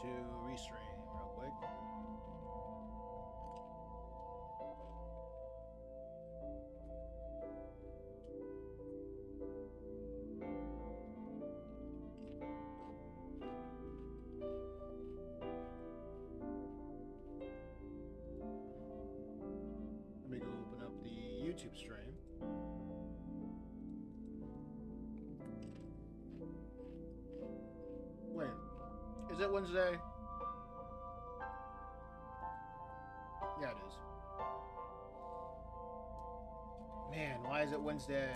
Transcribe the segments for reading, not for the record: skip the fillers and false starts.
to restream real quick. Let me go open up the YouTube stream. Wait, is it Wednesday? Yeah, it is. Man, why is it Wednesday?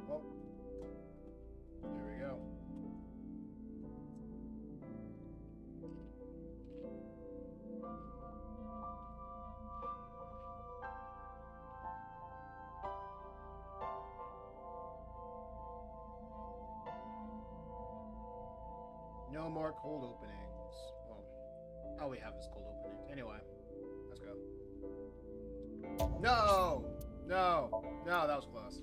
Well, here we go. No more cold openings. Well, all we have is cold openings. Anyway, let's go. No! No! No, that was close.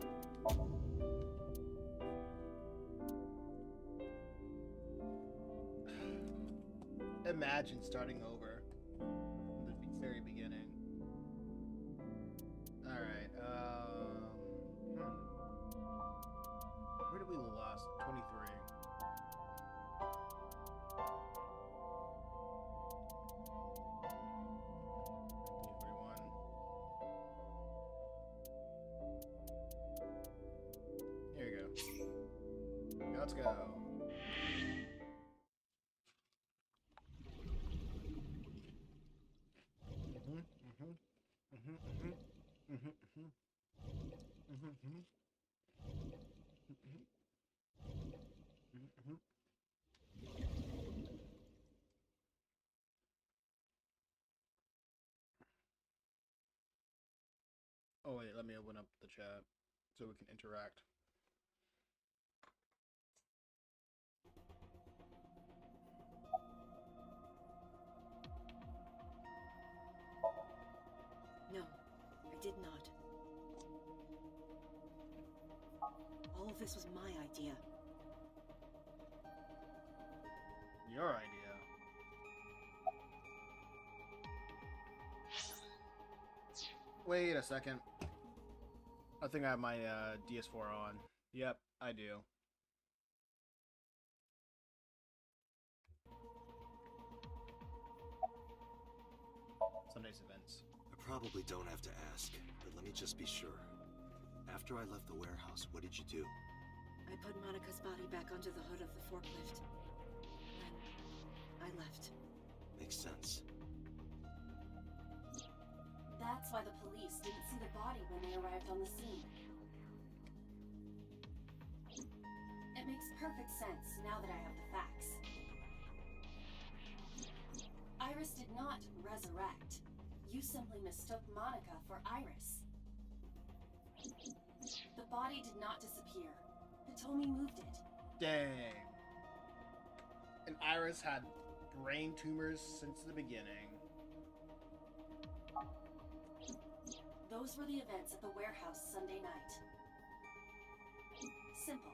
Imagine starting over from the very beginning. Alright, where did we last? 23. Here you go. Let's go. Oh wait, let me open up the chat so we can interact. No, I did not. All of this was my idea. Your idea. Wait a second. I think I have my DS4 on. Yep, I do. Sunday's events. I probably don't have to ask, but let me just be sure. After I left the warehouse, what did you do? I put Monica's body back onto the hood of the forklift. Then I left. Makes sense. That's why the police didn't see the body when they arrived on the scene. It makes perfect sense now that I have the facts. Iris did not resurrect. You simply mistook Monica for Iris. The body did not disappear. Hitomi moved it. Dang. And Iris had brain tumors since the beginning. Those were the events at the warehouse Sunday night. Simple.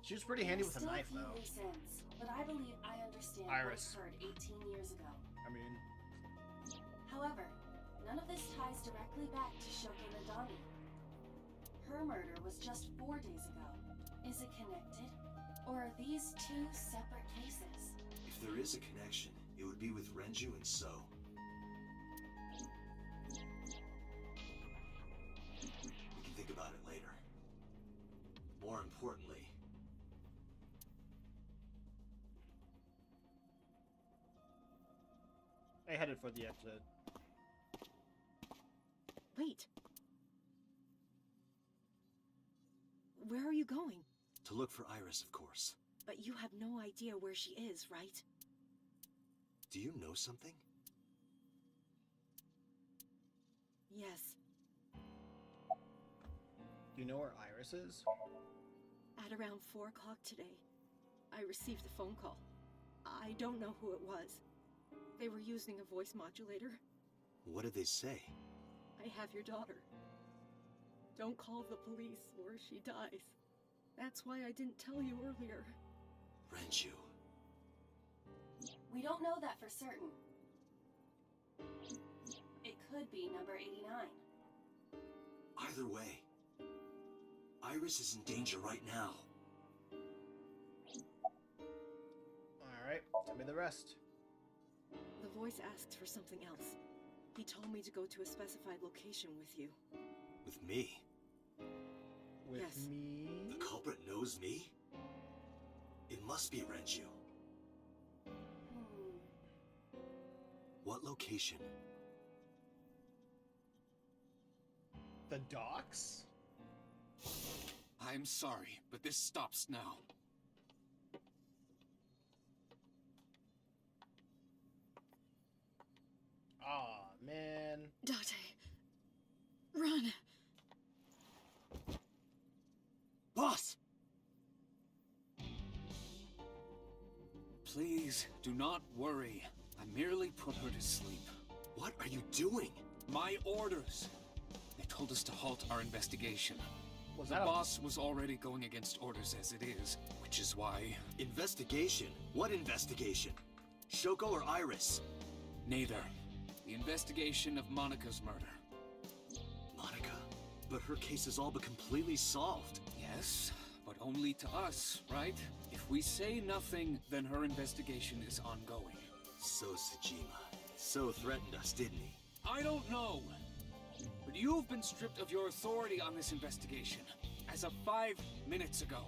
She was pretty handy with a knife, though. Loose ends, but I believe I understand Iris. what occurred 18 years ago. I mean, However, none of this ties directly back to Shoko Nadami. Her murder was just 4 days ago. Is it connected? Or are these two separate cases? If there is a connection, it would be with Renju and So. We can think about it later. More importantly, I headed for the exit. Wait. Where are you going? to look for Iris, of course. But you have no idea where she is, right? Do you know something? Yes. Do you know where Iris is? At around 4 o'clock today, I received a phone call. I don't know who it was. They were using a voice modulator. What did they say? I have your daughter. Don't call the police or she dies. That's why I didn't tell you earlier. Renju. We don't know that for certain. It could be number 89. Either way, Iris is in danger right now. Alright, tell me the rest. The voice asked for something else. He told me to go to a specified location with you. With me? With Yes. me? The culprit knows me? It must be Renju. What location? The docks? I'm sorry, but this stops now. Aw, man. Date, run! Boss! Please, do not worry. I merely put her to sleep. What are you doing? My orders! They told us to halt our investigation. Was The that boss was already going against orders as it is, which is why... Investigation? What investigation? Shoko or Iris? Neither. The investigation of Monika's murder. Monica? But her case is all but completely solved. Yes, but only to us, right? If we say nothing, then her investigation is ongoing. So Sejima so threatened us, didn't he? I don't know. But you've been stripped of your authority on this investigation, as of 5 minutes ago.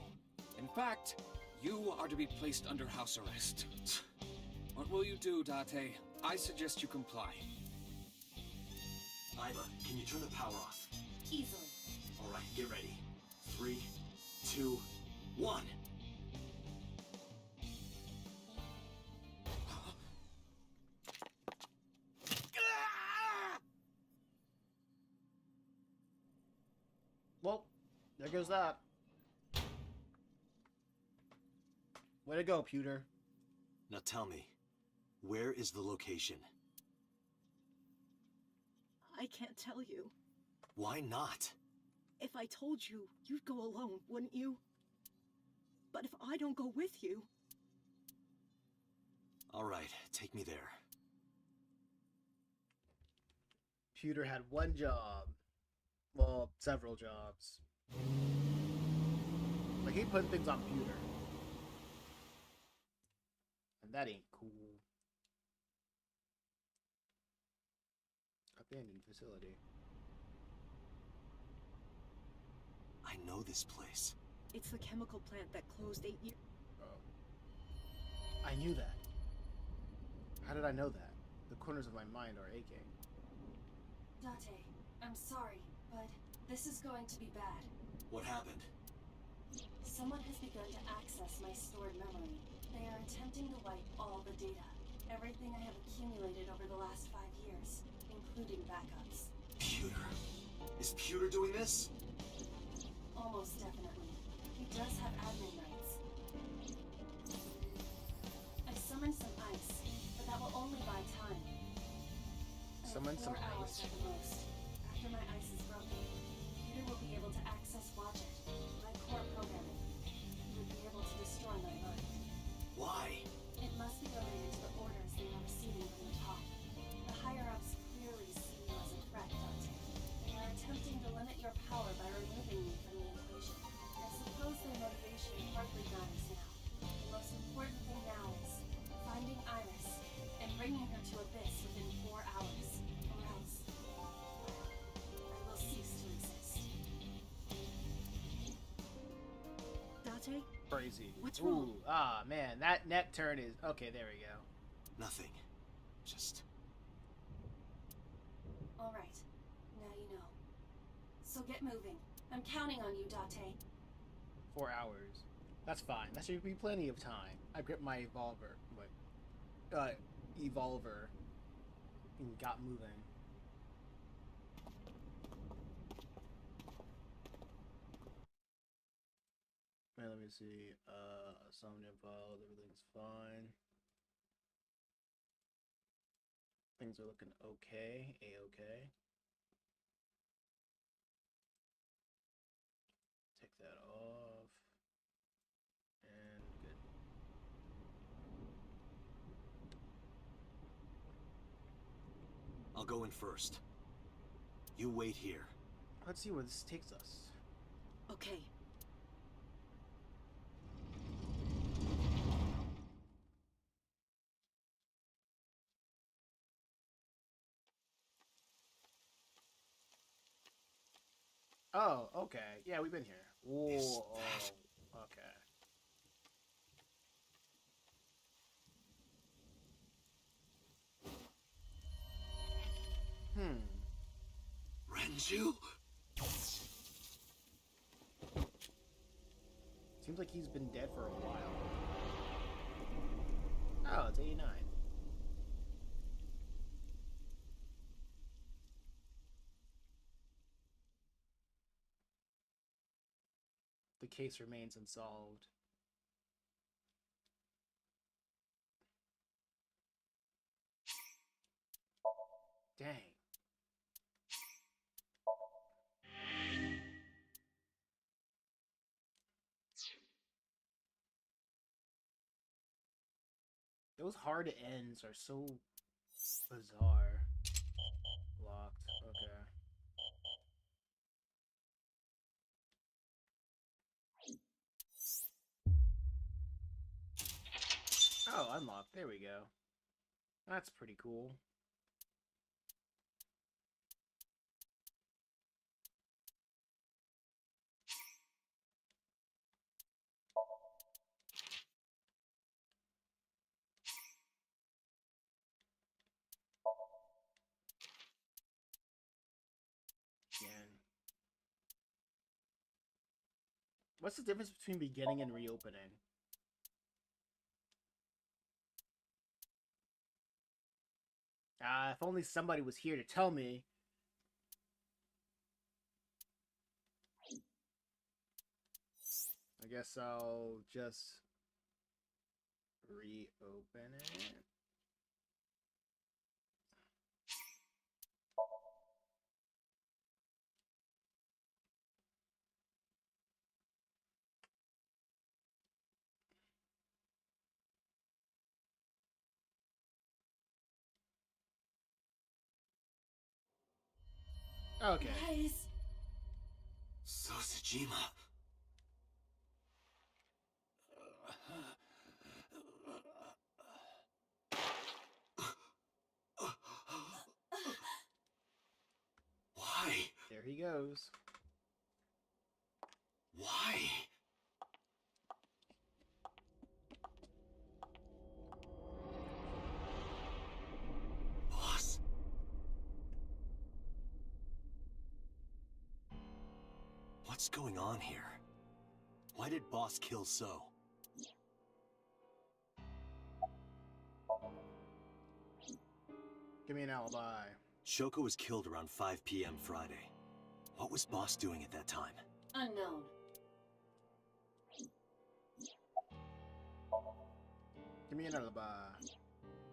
In fact, you are to be placed under house arrest. What will you do, Date? I suggest you comply. Iva, can you turn the power off? Easily. Alright, get ready. 3, 2, 1. Well, there goes that. Way to go, Pewter. Now tell me, where is the location? I can't tell you. Why not? If I told you, you'd go alone, wouldn't you? But if I don't go with you... Alright, take me there. Pewter had one job. Well, several jobs. Like, he put things on Pewter. And that ain't cool. Abandoned facility. I know this place. It's the chemical plant that closed 8 years... Oh. I knew that. How did I know that? The corners of my mind are aching. Date, I'm sorry, but this is going to be bad. What happened? Someone has begun to access my stored memory. They are attempting to wipe all the data. Everything I have accumulated over the last 5 years, including backups. Pewter. Is Pewter doing this? Almost definitely. He does have admin rights. I summoned some ice, but that will only buy time. Summon some 4 hours ice. at the most. After my ice is broken, Peter will be able to access Watch It, my core programming. He would be able to destroy my mind. Why? It must be related to the orders they are receiving from the top. The higher-ups clearly see you as a threat, Dante. They are attempting to limit your power by removing me from the equation. I suppose their motivation hardly matters now. The most important thing now is finding Iris and bringing her to Abyss within 4 hours, or else I will cease to exist. Date? Crazy. What's Ooh, wrong? Ah, man. That neck turn is... Okay, there we go. Nothing. Just... All right, now you know. So get moving. I'm counting on you, Date. 4 hours. That's fine. That should be plenty of time. I grip my revolver. But, evolver and got moving. Man, let me see. Somnium Files, everything's fine. Things are looking okay, a-okay. Take that off. And good. I'll go in first. You wait here. Let's see where this takes us. Okay. Oh, okay. Yeah, we've been here. Whoa. Is that- Okay. Renju? Seems like he's been dead for a while. Oh, it's 89. The case remains unsolved. Dang. Those hard ends are so bizarre. Locked. Okay. Oh, unlocked. There we go. That's pretty cool. Again. What's the difference between beginning and reopening? If only somebody was here to tell me. I guess I'll just reopen it. Okay. Guys, Sosajima. Why? There he goes. Why? Boss? What's going on here? Why did Boss kill So? Give me an alibi. Shoko was killed around 5 p.m. Friday. What was Boss doing at that time? unknown. Give me an alibi.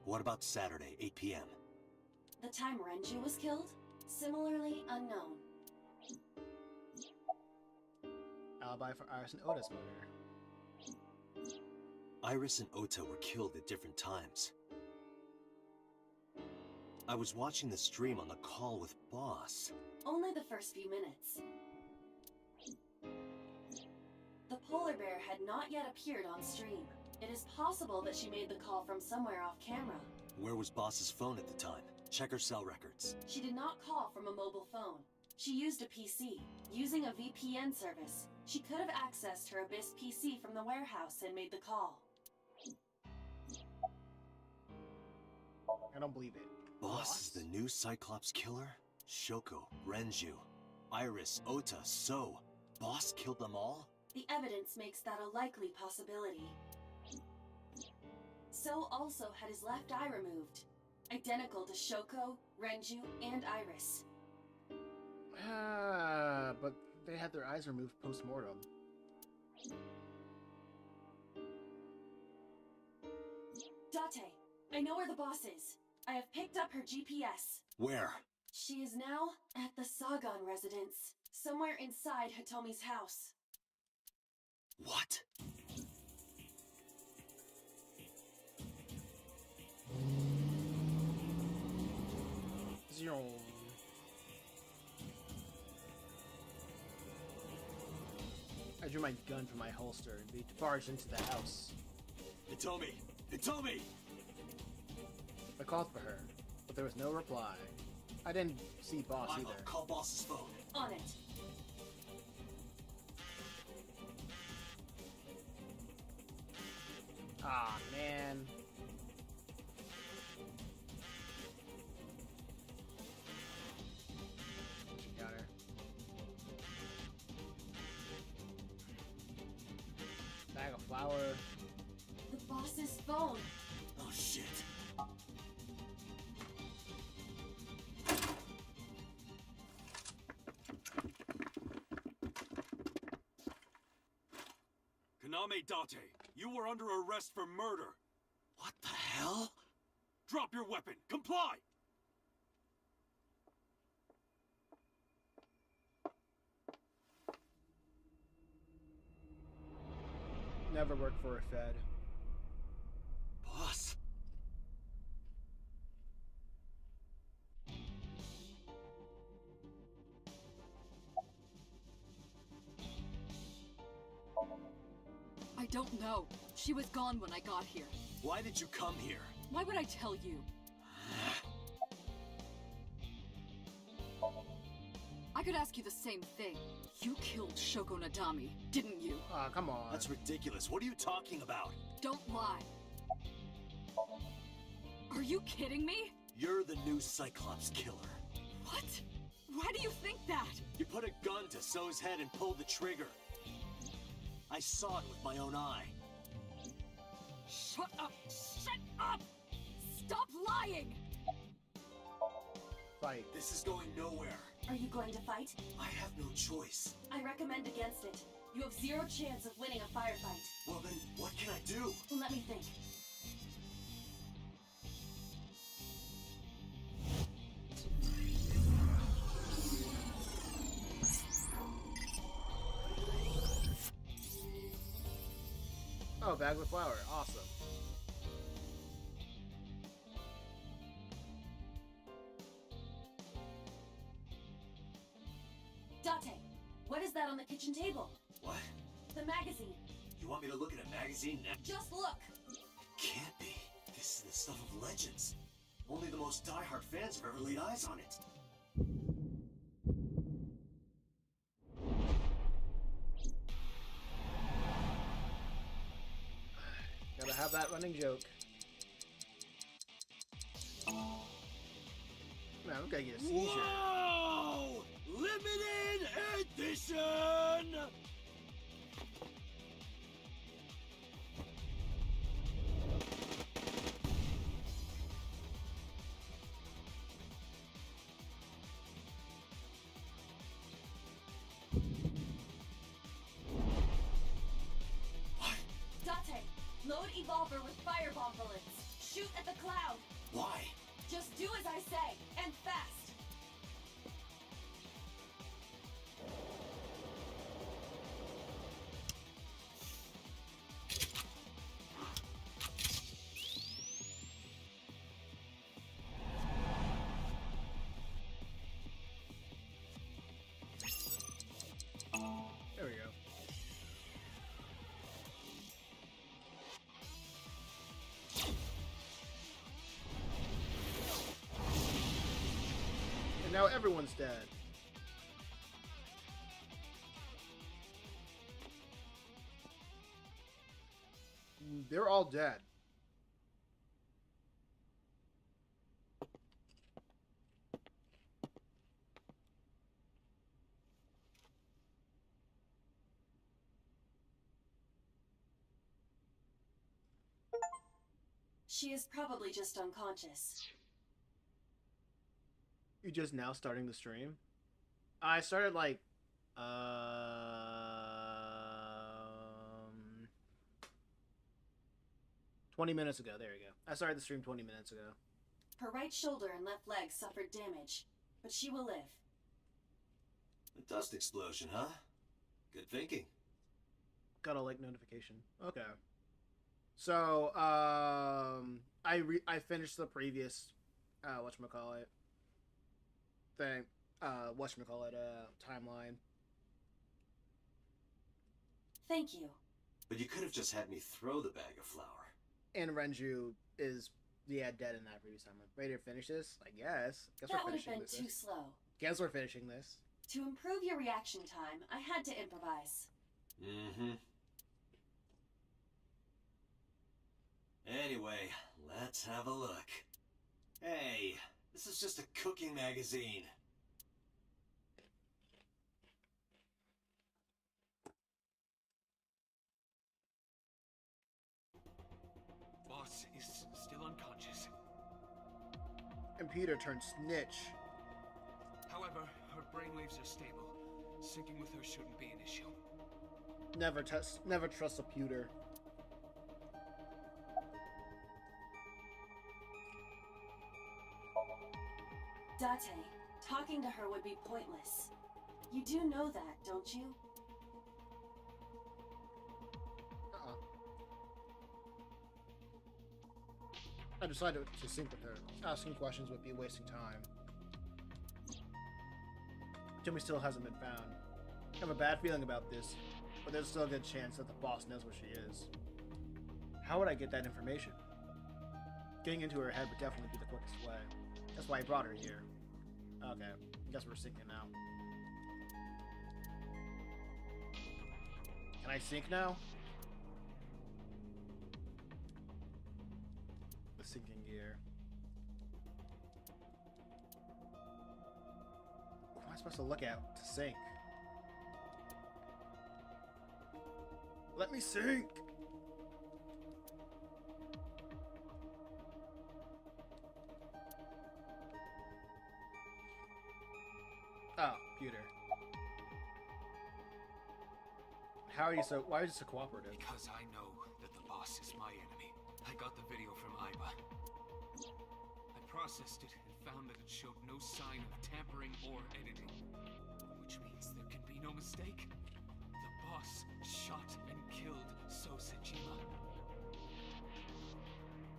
What about Saturday, 8 p.m.? The time Renju was killed? Similarly unknown. Alibi for Iris and Oda's murder. Iris and Ota were killed at different times. I was watching the stream on the call with Boss. Only the first few minutes. The polar bear had not yet appeared on stream. It is possible that she made the call from somewhere off camera. Where was Boss's phone at the time? Check her cell records. She did not call from a mobile phone. She used a PC. Using a VPN service, she could have accessed her Abyss PC from the warehouse and made the call. I don't believe it. Boss is the new Cyclops killer? Shoko, Renju, Iris, Ota, So. Boss killed them all? The evidence makes that a likely possibility. So also had his left eye removed. Identical to Shoko, Renju, and Iris. But they had their eyes removed post-mortem. Date, I know where the boss is. I have picked up her GPS. Where? She is now at the Sagan residence, somewhere inside Hitomi's house. What? Zero. I drew my gun from my holster and we barged into the house. Hitomi! Hitomi! I called for her, but there was no reply. I didn't see Boss Milo, either. call boss's phone. On it. Ah, man. She got her. Bag of flour. The boss's phone. Oh shit. Kaname Date, you were under arrest for murder. What the hell? Drop your weapon. Comply! Never worked for a Fed. Boss? I don't know. She was gone when I got here. Why did you come here? Why would I tell you? I could ask you the same thing. You killed Shoko Nadami, didn't you? Aw, come on. That's ridiculous. What are you talking about? Don't lie. Are you kidding me? You're the new Cyclops killer. What? Why do you think that? You put a gun to So's head and pulled the trigger. I saw it with my own eye. Shut up! Shut up! Stop lying! Fight. This is going nowhere. Are you going to fight? I have no choice. I recommend against it. You have zero chance of winning a firefight. Well then, what can I do? Let me think. Oh, bag with flour. Awesome. Date, what is that on the kitchen table? What? The magazine. You want me to look at a magazine now? Just look. Can't be. This is the stuff of legends. Only the most diehard fans have ever laid eyes on it. Gotta have that running joke. Man, I'm gonna get a seizure. Whoa! Limited edition! Date, load Evolver with firebomb bullets. Shoot at the cloud. Why? Just do as I say, and fast. There we go. And now everyone's dead. They're all dead. She is probably just unconscious. You just now starting the stream? I started like 20 minutes ago. There you go. I started the stream 20 minutes ago. Her right shoulder and left leg suffered damage, but she will live. A dust explosion, huh? Good thinking. Got a like notification. Okay. So, I finished the previous, whatchamacallit thing, timeline. Thank you. But you could have just had me throw the bag of flour. And Renju is, dead in that previous timeline. Ready to finish this? I guess. Guess That we're would have finishing been this. too slow. Guess we're finishing this. To improve your reaction time, I had to improvise. Mm-hmm. Anyway, let's have a look. Hey, this is just a cooking magazine. Boss is still unconscious. And Peter turned snitch. However, her brainwaves are stable. Syncing with her shouldn't be an issue. Never trust a pewter. Date, talking to her would be pointless. You do know that, don't you? I decided to sync with her. Asking questions would be wasting time. Jimmy still hasn't been found. I have a bad feeling about this, but there's still a good chance that the boss knows where she is. How would I get that information? Getting into her head would definitely be the quickest way. That's why I brought her here. Okay, I guess we're syncing now. Can I sync now? The syncing gear. What am I supposed to look at to sync? Let me sync! Oh, Peter. How are you so... Why are you so cooperative? Because I know that the boss is my enemy. I got the video from Iba. I processed it and found that it showed no sign of tampering or editing. Which means there can be no mistake. The boss shot and killed Sosejima.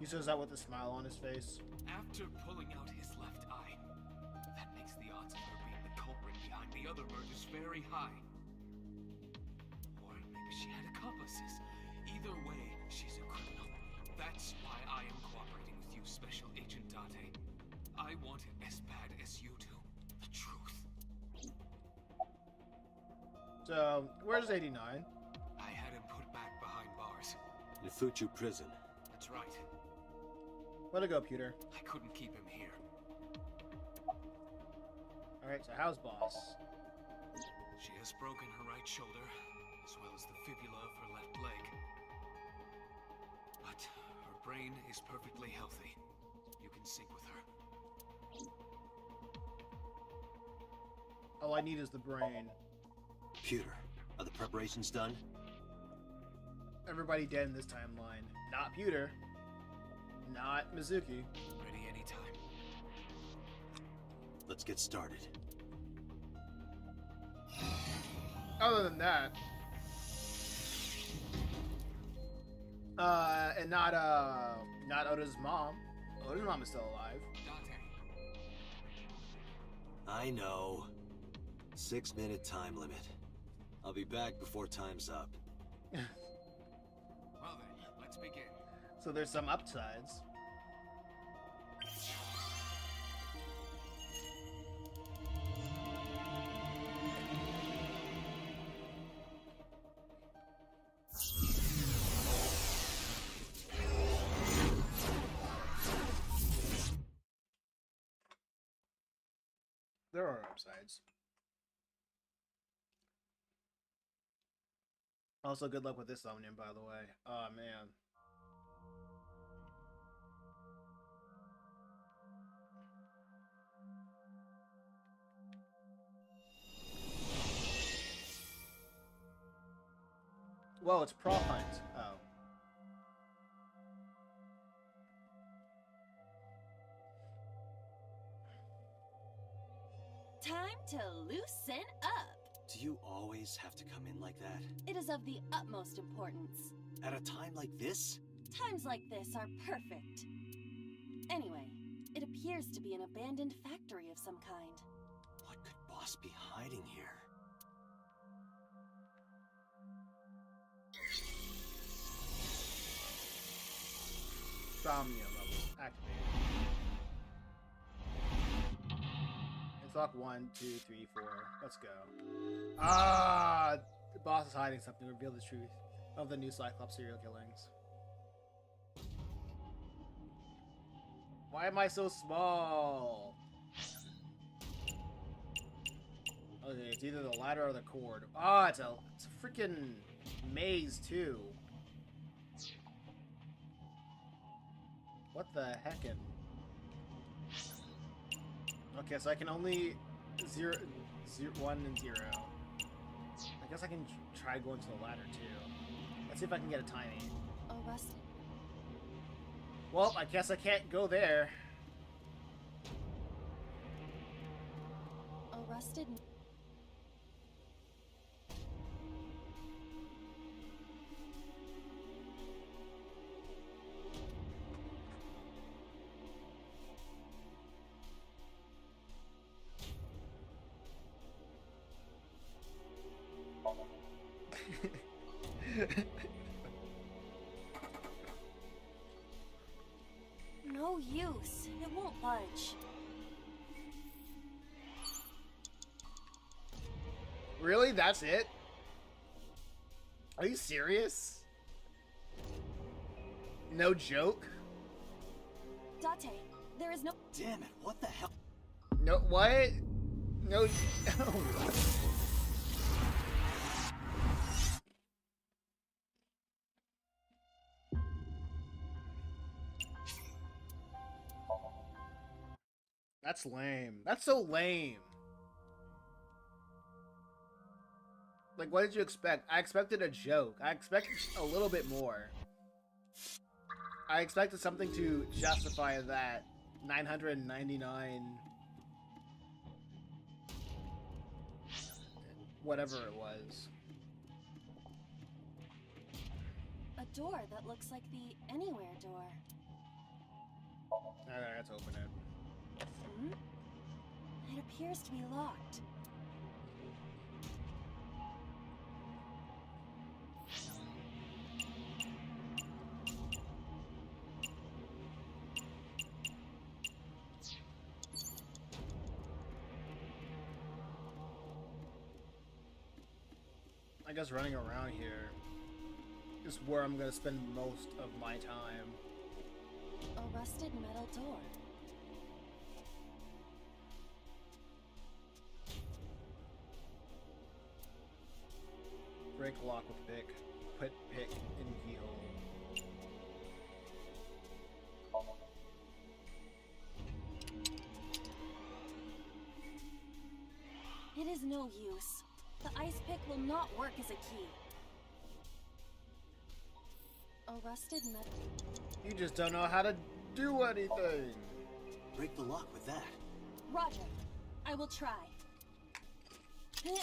He says that with a smile on his face. After pulling out his left eye. That makes the odds of her being the culprit behind the other murders very high. Or maybe she had accomplices. Either way, she's a criminal. That's why I am cooperating with you, Special Agent Date. I want it as bad as you do. The truth. So, where's 89? I had him put back behind bars. In Fuchu prison. That's right. Let it go, Peter. I couldn't keep him here. Alright, so how's boss? She has broken her right shoulder, as well as the fibula of her left leg. But her brain is perfectly healthy. You can sync with her. All I need is the brain. Pewter, are the preparations done? Everybody dead in this timeline. Not Pewter. Not Mizuki. Ready anytime. Let's get started. Other than that, and not Oda's mom. Oda's mom is still alive. Date. I know. 6-minute time limit. I'll be back before time's up. Well then, let's begin. So there's some upsides. There are upsides. Also, good luck with this Somnium, by the way. Oh, man. Whoa, it's Prop Hunt. Oh. Time to loosen up. Do you always have to come in like that? It is of the utmost importance. At a time like this? Times like this are perfect. Anyway, it appears to be an abandoned factory of some kind. What could Boss be hiding here? Somnium activated. It's lock 1, 2, 3, 4. Let's go. Ah! The boss is hiding something. Reveal the truth of the new Cyclops serial killings. Why am I so small? Okay, it's either the ladder or the cord. Ah, it's a freaking maze too. What the heckin'? Okay, so I can only 0, 1, and 0. I guess I can try going to the ladder too. Let's see if I can get a tiny. Oh, Rusted. Well, I guess I can't go there. Oh, Rusted. No use. It won't budge. Really? That's it? Are you serious? No joke? Date, there is no... Damn it, what the hell? No, what? No. That's lame. That's so lame. Like, what did you expect? I expected a joke. I expected a little bit more. I expected something to justify that 999... whatever it was. A door that looks like the Anywhere door. Alright, let's open it. Hmm? It appears to be locked. I guess running around here is where I'm gonna spend most of my time. A rusted metal door. Break lock with pick. Put pick in keyhole. It is no use. The ice pick will not work as a key. A rusted metal. You just don't know how to do anything. Break the lock with that. Roger. I will try. Oh.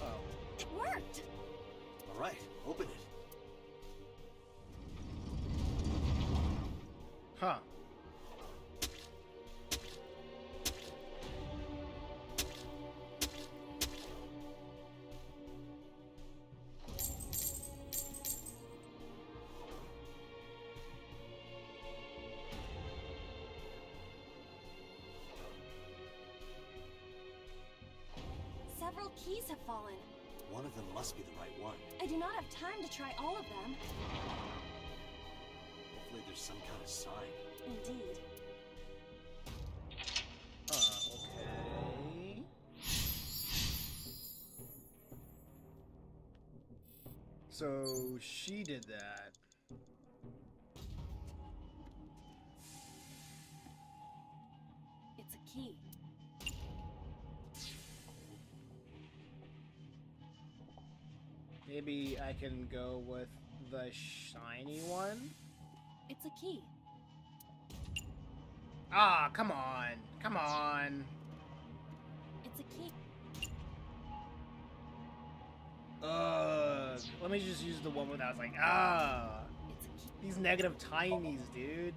Oh. It worked! Alright, open it. Huh. Several keys have fallen. One of them must be the right one. I do not have time to try all of them. Hopefully there's some kind of sign. Indeed. Okay. So she did that. It's a key. Maybe I can go with the shiny one? It's a key. Ah, come on. Come on. It's a key. Ugh. Let me just use the one where I was like, ah. It's a key. These negative timies, dude.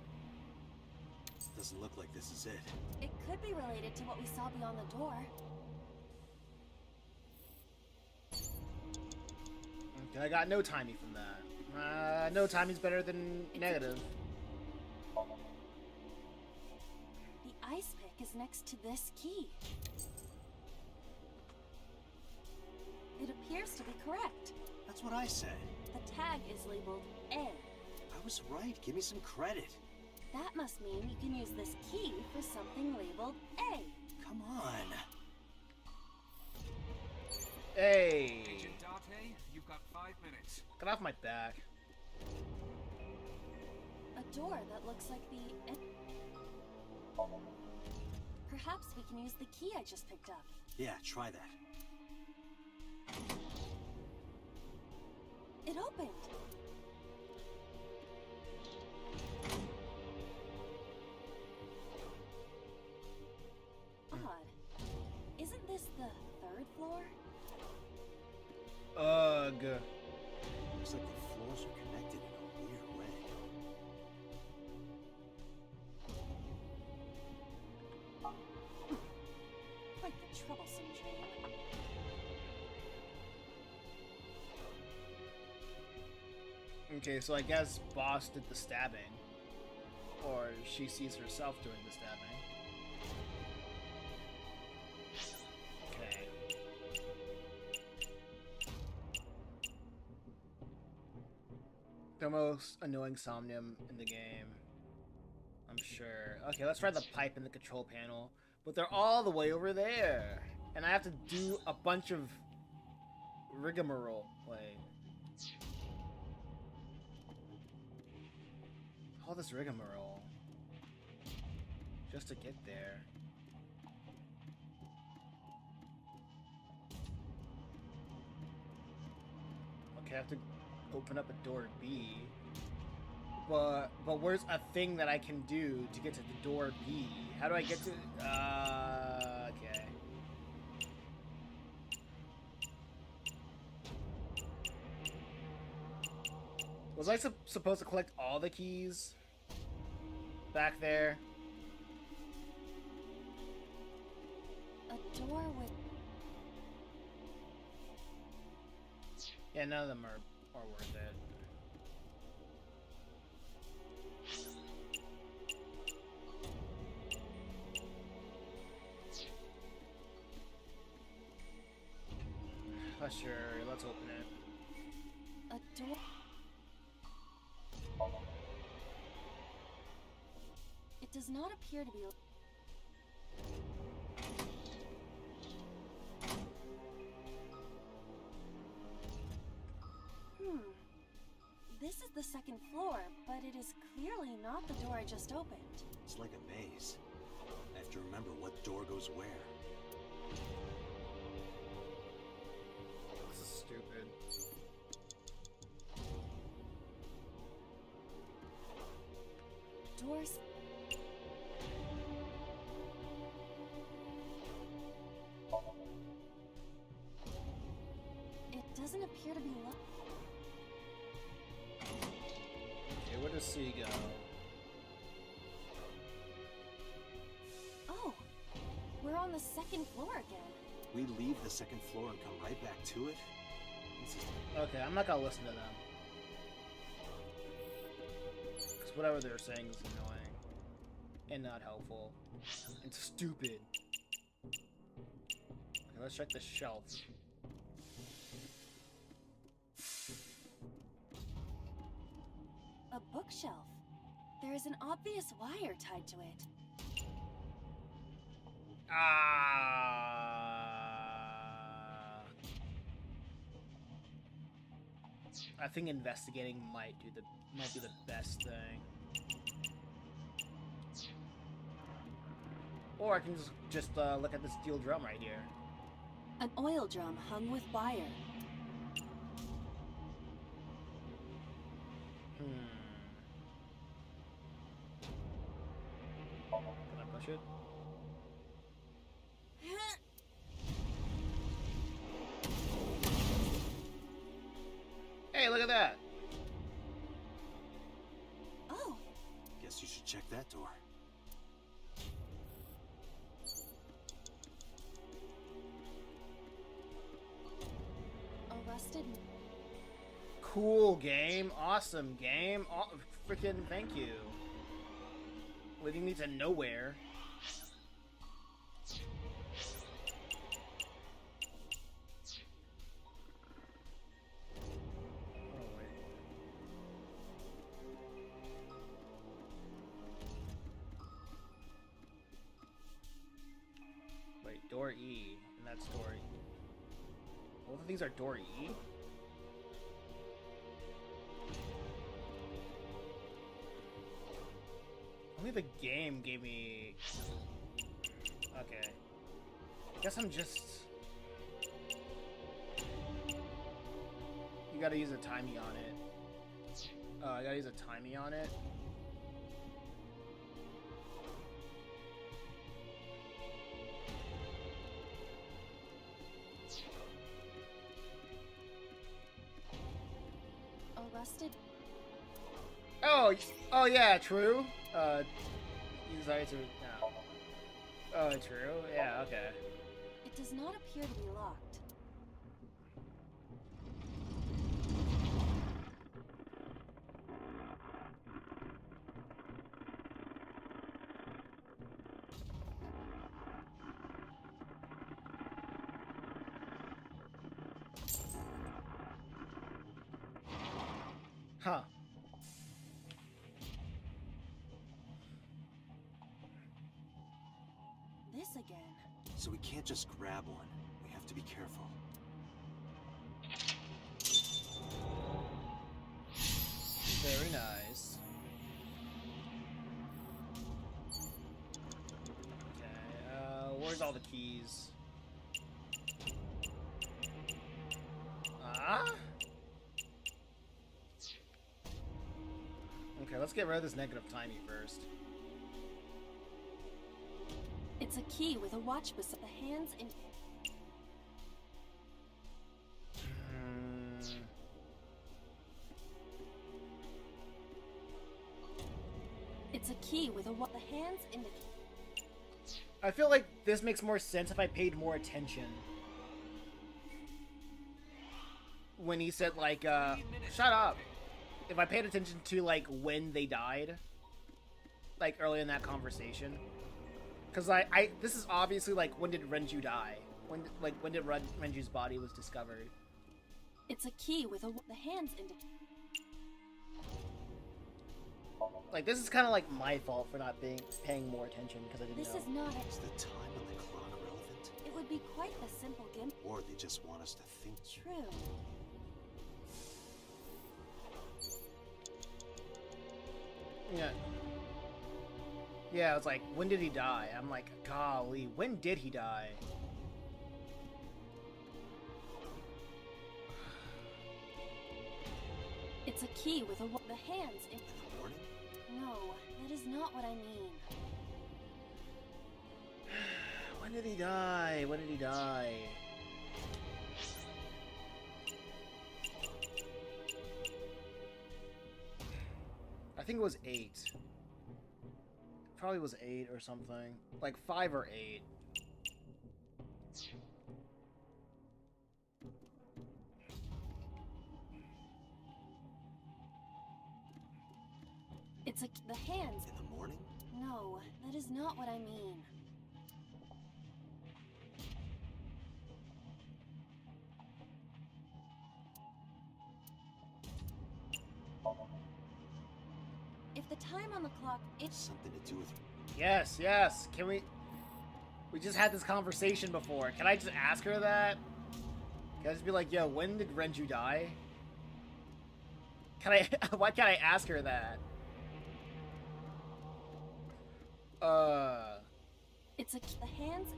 Doesn't look like this is it. It could be related to what we saw beyond the door. Okay, I got no timey from that. No timey's better than negative. The ice pick is next to this key. It appears to be correct. That's what I said. The tag is labeled A. I was right. Give me some credit. That must mean you can use this key for something labeled A. Come on. Hey. Agent Date, you've got 5 minutes. Get off my back. A door that looks like the... Perhaps we can use the key I just picked up. Yeah, try that. It opened. Odd. Isn't this the 3rd floor? Ugh. Looks like the floors are connected in a weird way. Quite the troublesome dream. Okay, so I guess Boss did the stabbing. Or she sees herself doing the stabbing. Okay. The most annoying Somnium in the game. I'm sure. Okay, let's try the pipe in the control panel. But they're all the way over there. And I have to do a bunch of rigmarole. Like, all this rigmarole. Just to get there. Okay, I have to open up a door B. But where's a thing that I can do to get to the door B? How do I get to... okay. Was I supposed to collect all the keys? Back there? A door with... Yeah, none of them are worth it. Sure, let's open it. A door... It does not appear to be... This is the 2nd floor, but it is clearly not the door I just opened. It's like a maze. I have to remember what door goes where. This is stupid. Doors... It doesn't appear to be locked. Okay, where does C go? Oh, we're on the 2nd floor again. We leave the 2nd floor and come right back to it? This is... Okay, I'm not gonna listen to them. Because whatever they're saying is annoying. And not helpful. And stupid. Okay, let's check the shelf. A bookshelf. There is an obvious wire tied to it. I think investigating might be the best thing. Or I can just look at the steel drum right here. An oil drum hung with wire. watch it. Hey, look at that! Oh, Guess you should check that door. arrested. Cool game, awesome game, freaking thank you. Leading me to nowhere. Oh, wait. Wait, door E, and that's door E. Both of these are door E? Only the game gave me... Okay. I guess I'm just... You gotta use a timey on it. Oh, I gotta use a timey on it. Arrested. Oh yeah, true. Use I to no. Oh, true. Yeah, okay. It does not appear to be locked. Huh. This again. So we can't just grab one. We have to be careful. Very nice. Okay, where's all the keys? Ah? Okay, let's get rid of this negative timey first. It's a key with a watch beside the hands in. It's a key with a the hands in the. I feel like this makes more sense if I paid more attention. When he said, like, shut up. If I paid attention to, like, when they died. Like, early in that conversation. Because, this is obviously, like, when did Renju die? When did Renju's body was discovered? It's a key with the hands in. Like, this is kind of, like, my fault for not paying more attention, because I didn't This know. is not. Is the time on the clock relevant? It would be quite a simple gimp. Or they just want us to think. True. Yeah. Yeah, it's like, when did he die? I'm like, golly, when did he die? It's a key with the hands in. In the morning? No, that is not what I mean. When did he die? When did he die? I think it was 8. Probably was 8 or something. Like 5 or 8. It's the hands. In the morning? No, that is not what I mean. If the time on the clock, it's Something to do with. Yes, yes. Can we... We just had this conversation before. Can I just ask her that? Can I just be like, yo, when did Renju die? Can I... Why can't I ask her that? It's the hands.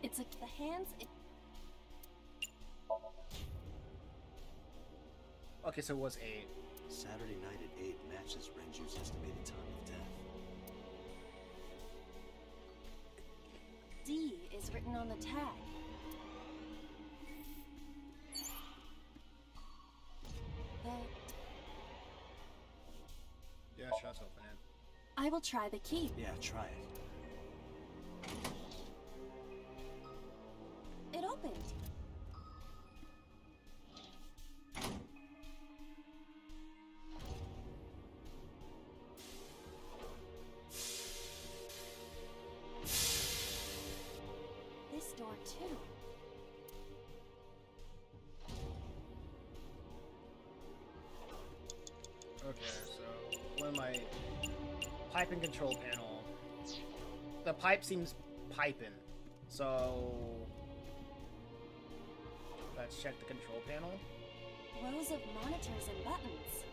It's the hands. Okay, so it was 8. Saturday night at 8 matches Renju's estimated time of death. D is written on the tag. Yeah, shut's open it. I will try the key. Yeah, try it. It opened. This door too. Okay, so one of my piping control panel. The pipe seems piping, so let's check the control panel. Rows of monitors and buttons.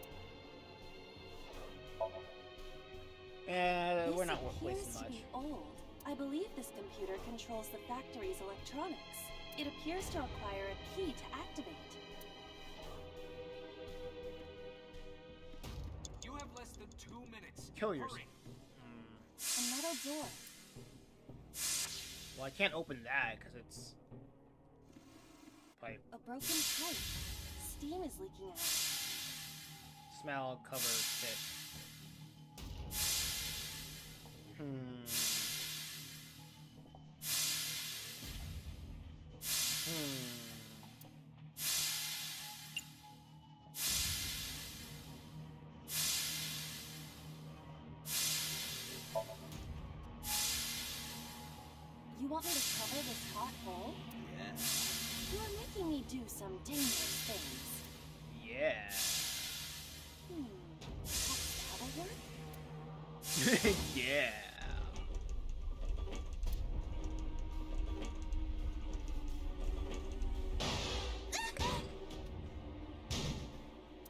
And we're not This appears wasting to much. be old. I believe this computer controls the factory's electronics. It appears to require a key to activate. You have less than 2 minutes. Kill yourself. Hurry. A metal door. Well, I can't open that because it's pipe. A broken pipe. Steam is leaking out. Smell cover fit. You want me to cover this hot hole? Yeah. You are making me do some dangerous things. Yeah. That'll work? Yeah.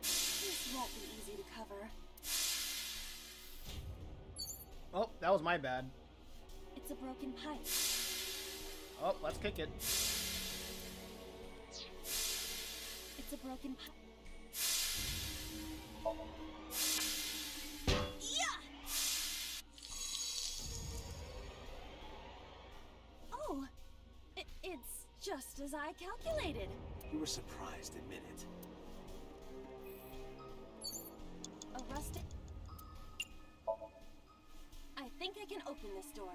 This won't be easy to cover. Oh, that was my bad. It's a broken pipe. Oh, let's kick it. It's a broken pipe. Oh, it's just as I calculated. You were surprised, admit it. A rusted... I think I can open this door.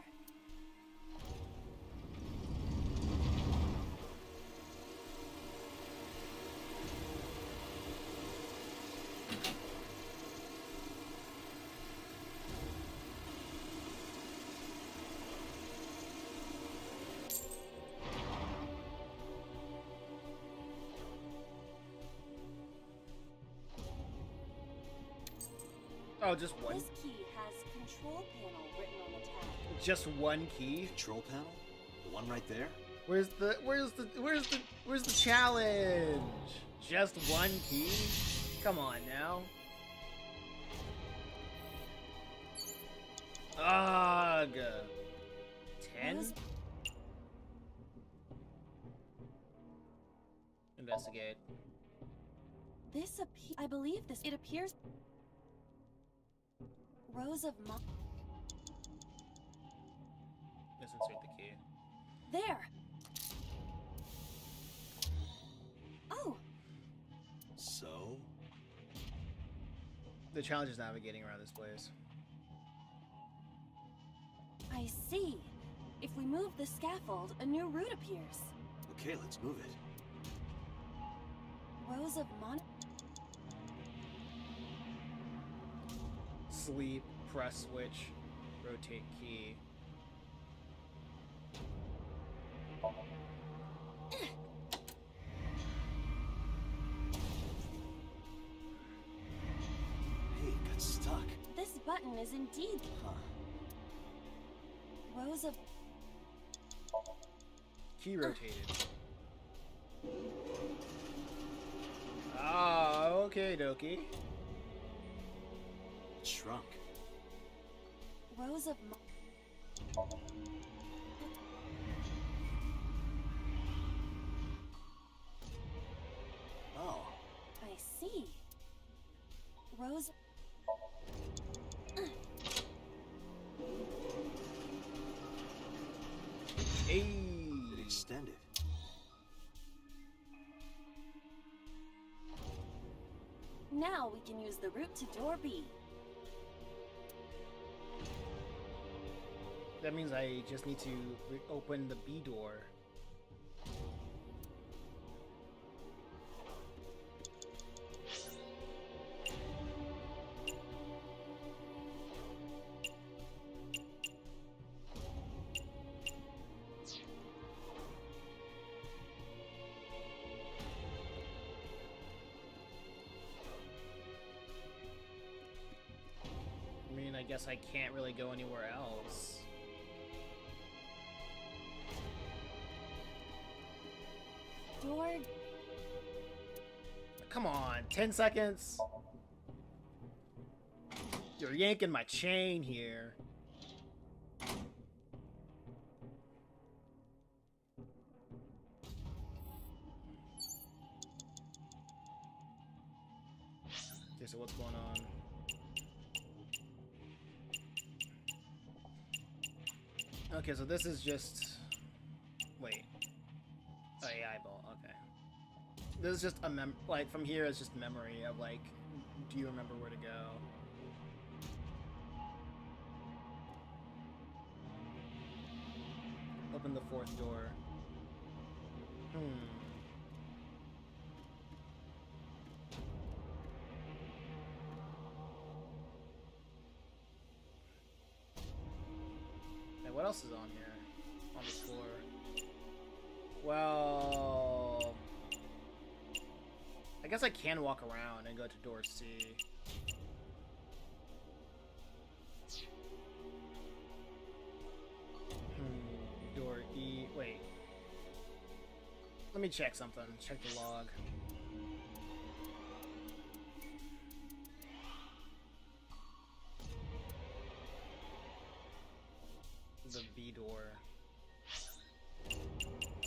Oh, just one. This key has control panel written on the tag. Just one key. Control panel? The one right there? Where's the challenge? Just one key? Come on now. Ugh. 10? Rose- Investigate. I believe this. It appears. Rows of Let's insert the key. There. Oh, So? The challenge is navigating around this place. I see. If we move the scaffold, a new route appears. Okay, let's move it. Rows of Sleep, press switch, rotate key. Hey, it got stuck. This button is indeed Huh. rows of. Key rotated. Ah, okay, dokie. It shrunk. Rows of. Oh. I see. Rose. Hey. It extended. Now we can use the route to door B. That means I just need to open the B door. I mean, I guess I can't really go anywhere else. Door. Come on, 10 seconds? You're yanking my chain here. Okay, so what's going on? Okay, so this is just... Wait. Oh, yeah, eyeball. Okay. This is just a like, from here it's just memory of, like, do you remember where to go? Open the fourth door. Hey, what else is on here? On the floor? Well... I guess I can walk around and go to door C. Door E. Wait. Let me check something. Check the log. The B door.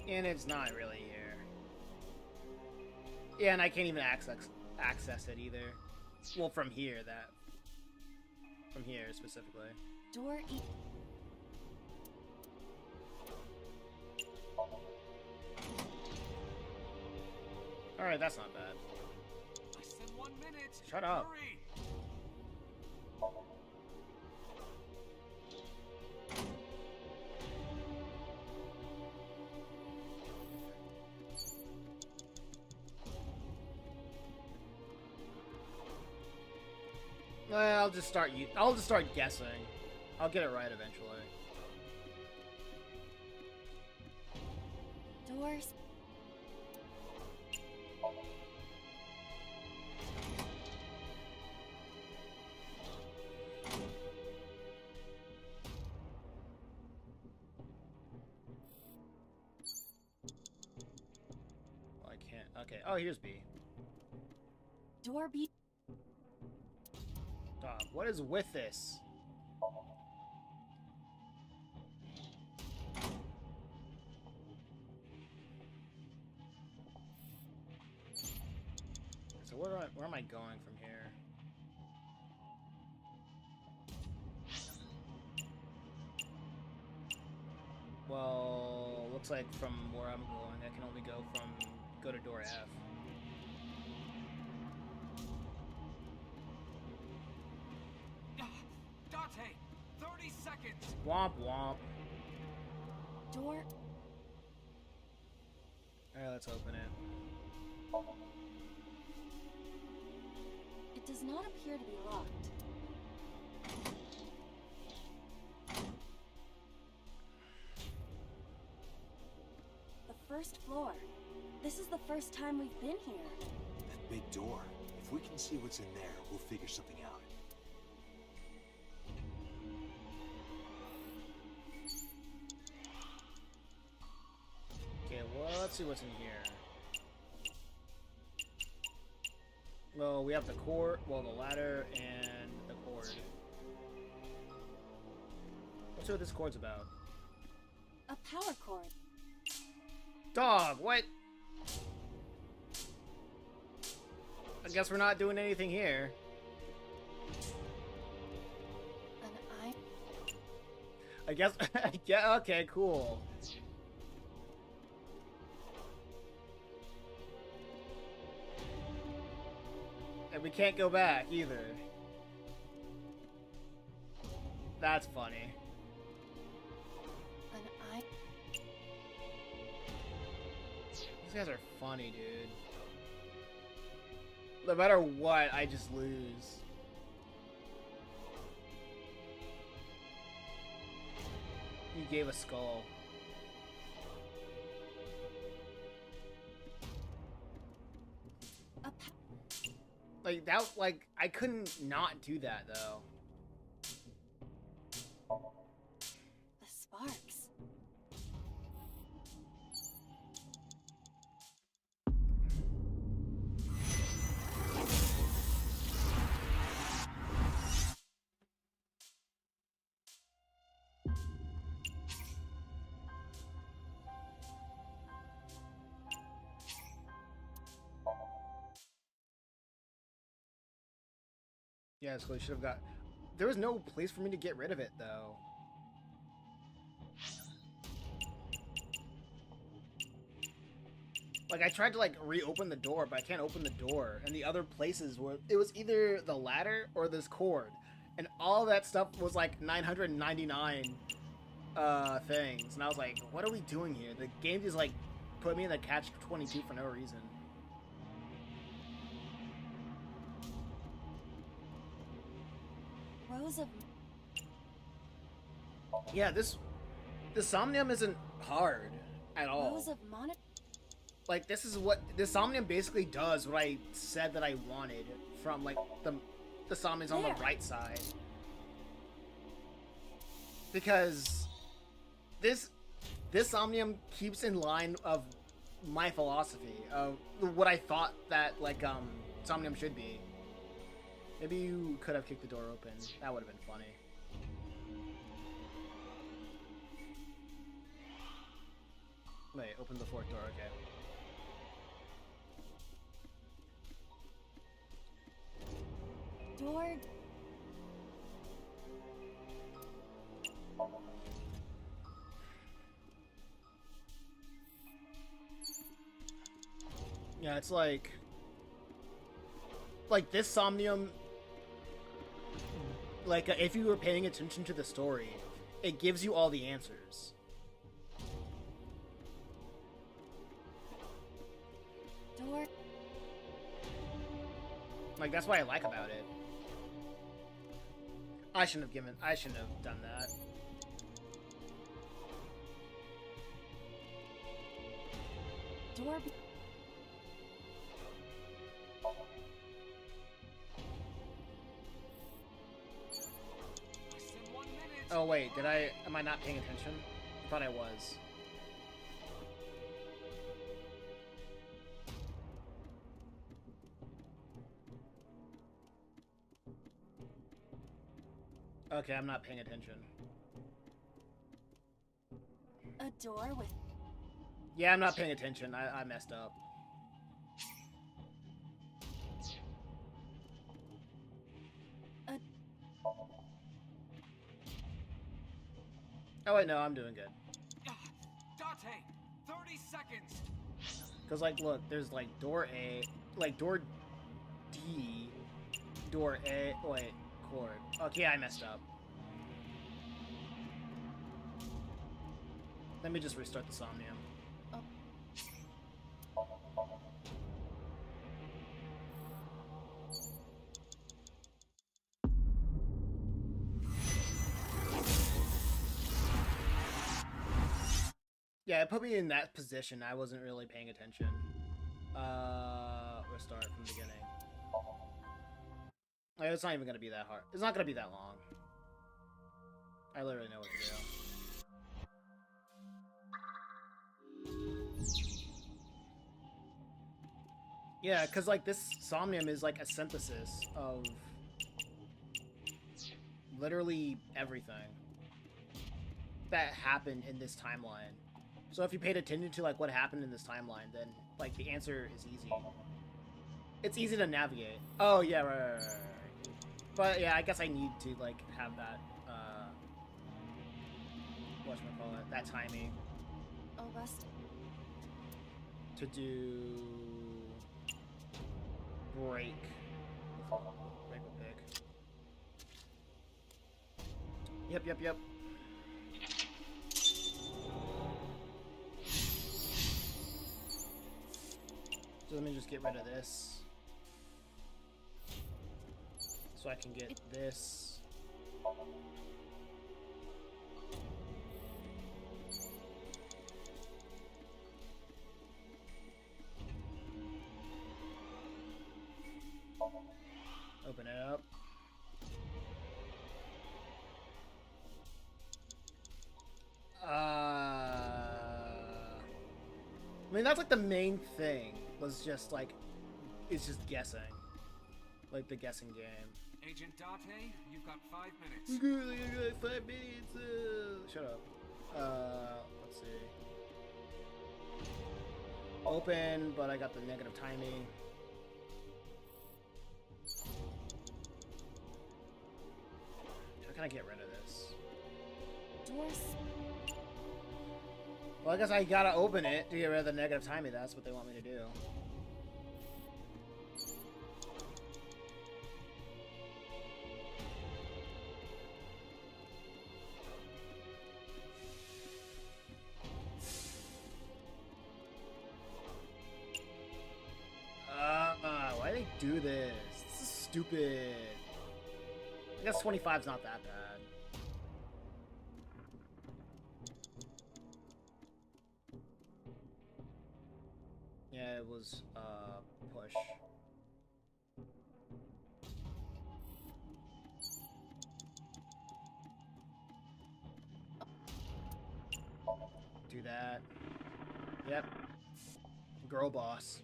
And it's not really here. Yeah, and I can't even access it either. Well, from here, from here specifically. Door E. Alright, that's not bad. Less than 1 minute. Shut up. Hurry. Well, I'll just start guessing. I'll get it right eventually. Doors. Well, I can't. Okay. Oh, here's B. Door B. Dog, what is with this? So where am I going from here? Well, looks like from where I'm going, I can only go to door F. Dante, 30 seconds. Womp womp. Door. Alright, let's open it. It does not appear to be locked. The first floor. This is the first time we've been here. That big door. If we can see what's in there, we'll figure something out. Okay, well, let's see what's in here. Well, we have the cord, well, the ladder, and the cord. Let's see what this cord's about. A power cord. Dog, what? I guess we're not doing anything here. I guess. Yeah. Okay. Cool. And we can't go back either. That's funny. An eye. These guys are funny, dude. No matter what, I just lose. He gave a skull. Like, that, like, I couldn't not do that, though. The sparks. Yeah, so we should have got... There was no place for me to get rid of it, though. Like, I tried to, like, reopen the door, but I can't open the door. And the other places were... It was either the ladder or this cord. And all that stuff was, like, 999 things. And I was like, what are we doing here? The game just, like, put me in the catch-22 for no reason. Rows of. Yeah, the Somnium isn't hard at all. Rows of monitor. Like, this is what the Somnium basically does what I said that I wanted from, like, the Somnium's on the right side. Because this Somnium keeps in line of my philosophy of what I thought that, like, Somnium should be. Maybe you could have kicked the door open. That would have been funny. Wait, open the fourth door, okay. Door. Yeah, it's like this Somnium, like, if you were paying attention to the story, it gives you all the answers. Door. Like, that's what I like about it. I shouldn't have done that. Door. Oh wait, am I not paying attention? I thought I was. Okay, I'm not paying attention. A door with. Yeah, I'm not paying attention. I messed up. Oh wait, no, I'm doing good. Dante, 30 seconds. Cause, like, look, there's, like, door A, like, door D, door A, wait, cord. Okay, I messed up. Let me just restart the Somnium. Yeah, it put me in that position. I wasn't really paying attention. Restart from the beginning. Like, it's not even gonna be that hard. It's not gonna be that long. I literally know what to do. Yeah, because, like, this Somnium is, like, a synthesis of literally everything that happened in this timeline. So if you paid attention to, like, what happened in this timeline, then, like, the answer is easy. It's easy to navigate. Oh, yeah, right. But, yeah, I guess I need to, like, have that, whatchamacallit, that timing Oh, Bust. to do break. Break with pick. Yep. So let me just get rid of this. So I can get this. Open it up. I mean, that's like the main thing. Was just like, it's just guessing. Like the guessing game. Agent Date, you've got 5 minutes. I got 5 minutes. Shut up. Let's see. Open, but I got the negative timing. How can I get rid of this? Doors. Well, I guess I gotta open it to get rid of the negative timing. That's what they want me to do. Why do they do this? This is stupid. I guess 25's not that bad. Yeah, it was, push. Do that. Yep. Girl boss.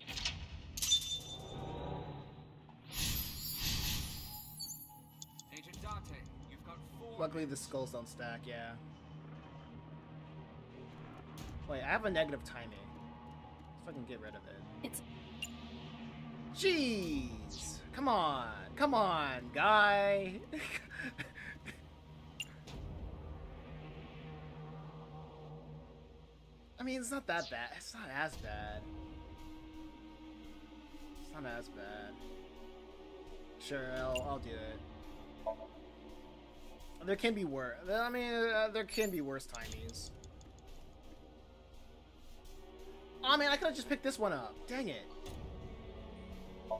Agent Date, you've got 4 Luckily the skulls don't stack, yeah. Wait, I have a negative timing. If I can get rid of it. It's. Jeez! Come on, guy! I mean, it's not that bad. It's not as bad. It's not as bad. Sure, I'll do it. There can be worse. I mean, there can be worse timies. Oh man, I could have just picked this one up. Dang it. You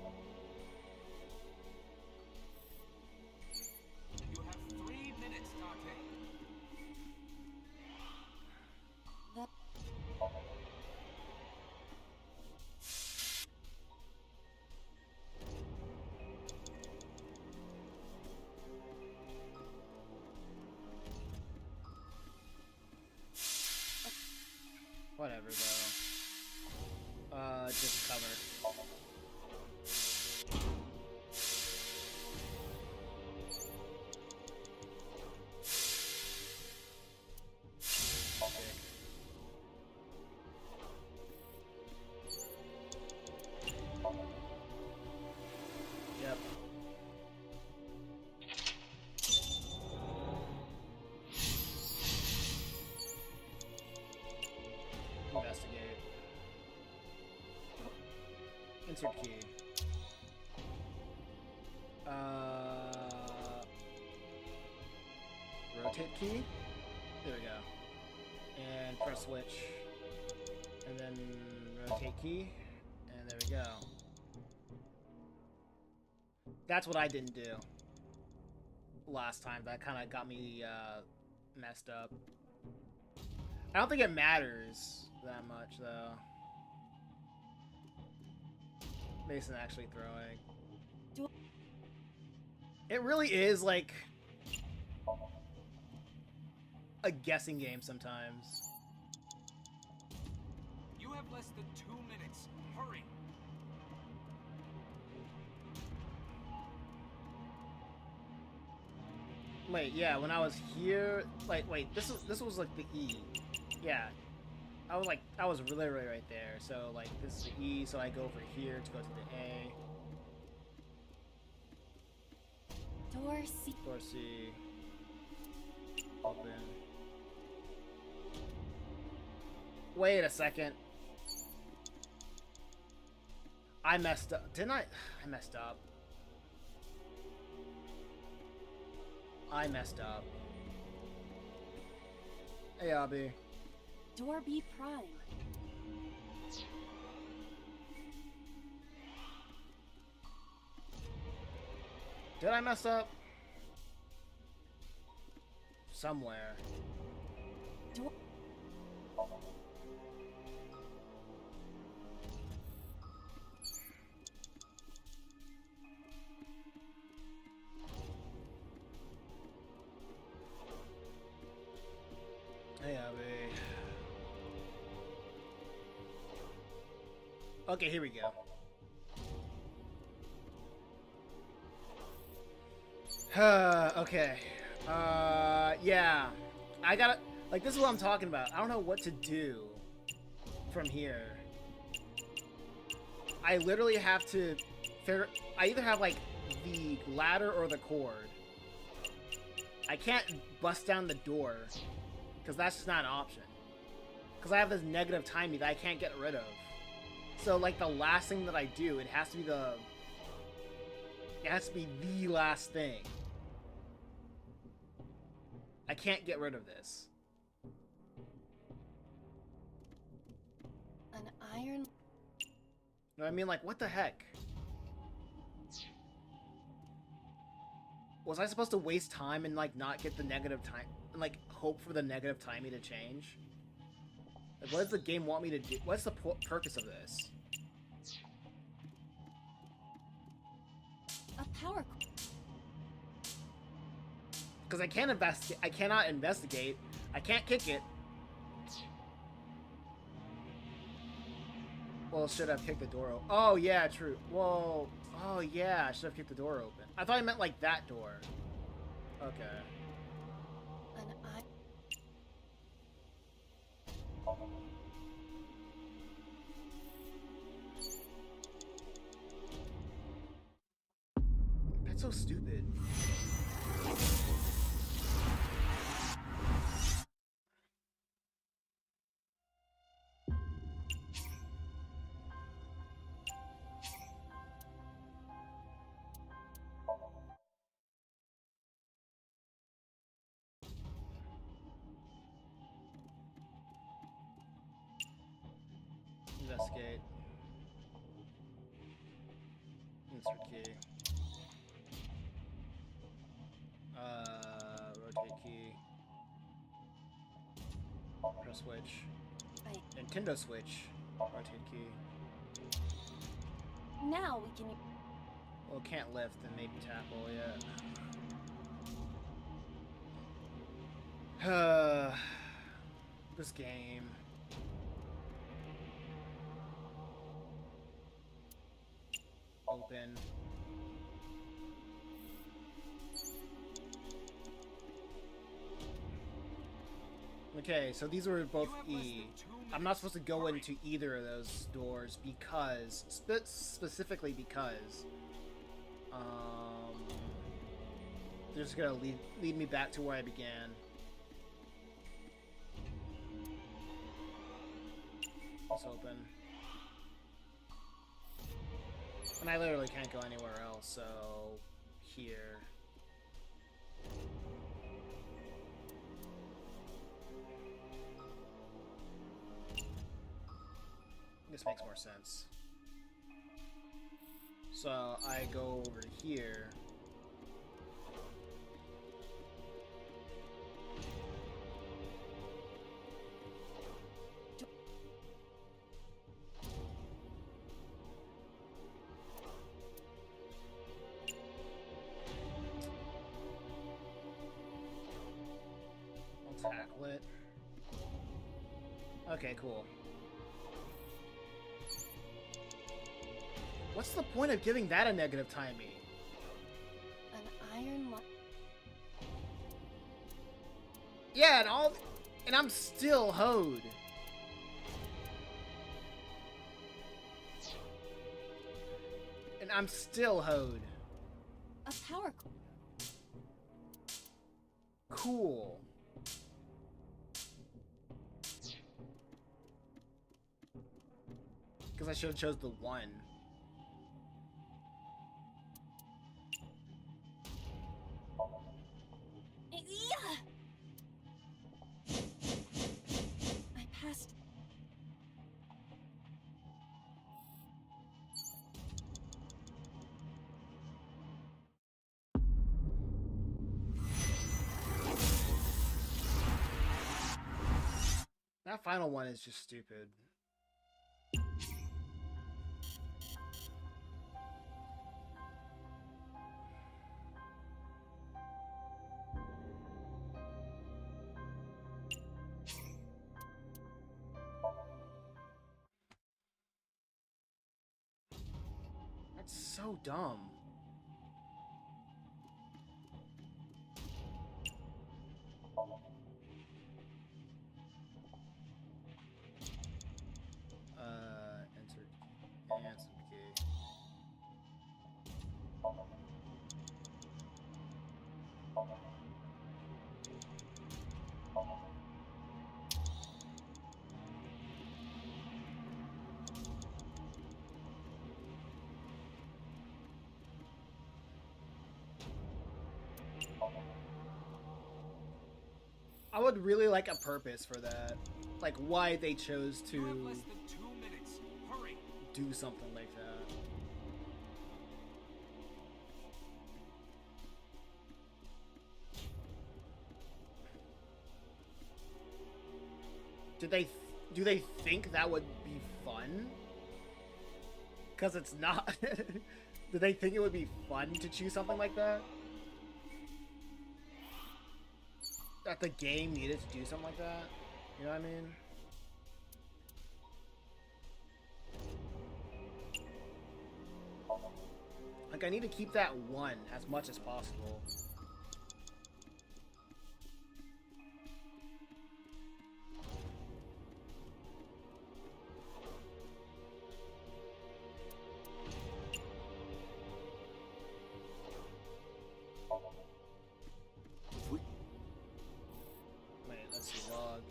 have 3 minutes, Date. Whatever, though. Just cover. Yep. Investigate. Insert key. Rotate key. There we go. And press switch. And then rotate key. And there we go. That's what I didn't do last time. That kind of got me messed up. I don't think it matters that much, though. Mason actually throwing. It really is, like, a guessing game sometimes. You have less than 2 minutes. Hurry. Wait, yeah, when I was here, like, wait, this was like the E. Yeah. I was literally right there. So, like, this is the E, so I go over here to go to the A. Door C. Door C. Open. Wait a second. I messed up. Didn't I? I messed up. I messed up. Hey, Abby. Door B prime. Did I mess up? Somewhere. Door. Hey, Abby. Okay, here we go. Okay. Yeah. I gotta... Like, this is what I'm talking about. I don't know what to do from here. I literally have to figure... I either have, like, the ladder or the cord. I can't bust down the door, because that's just not an option. Because I have this negative timing that I can't get rid of. So, like, the last thing that I do, it has to be the... It has to be the last thing. I can't get rid of this. An iron. You know what I mean? Like, what the heck? Was I supposed to waste time and, like, not get the negative time? And, like, hope for the negative timing to change? Like, what does the game want me to do? What's the purpose of this? A power. Because I can't investigate. I cannot investigate. I can't kick it. Well, should have kicked the door open? Oh, yeah, true. Whoa. Oh, yeah, I should have kicked the door open. I thought I meant, like, that door. Okay. An I. That's so stupid. Investigate. Insert key. Rotate key. Press switch. Nintendo Switch. Rotate key. Now we can. Well, can't lift and maybe tackle yet. This game. Open. Okay, so these were both E. I'm not supposed to go into either of those doors because, specifically because, they're just gonna lead me back to where I began. Let's open. And I literally can't go anywhere else, so here. This makes more sense. So I go over here. I'll tackle it. Okay, cool. What's the point of giving that a negative timing? An iron. Yeah, and I'm still hoed. And I'm still hoed. A power. Cool. Because I should have chose the 1. I passed. That final one is just stupid. That's so dumb. Enter key. I would really like a purpose for that. Like why they chose You have to less than 2 minutes. Hurry. do something like that. Do they think that would be fun? Because it's not. Do they think it would be fun to choose something like that? That the game needed to do something like that? You know what I mean? Like, I need to keep that 1 as much as possible. Wait, let's see, log.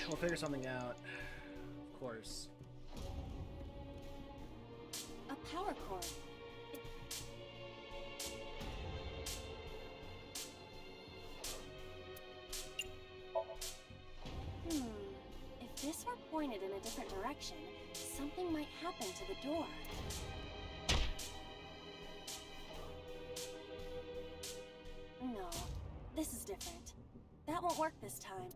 We'll figure something out. Of course. A power cord. If this were pointed in a different direction, something might happen to the door. No, this is different. That won't work this time.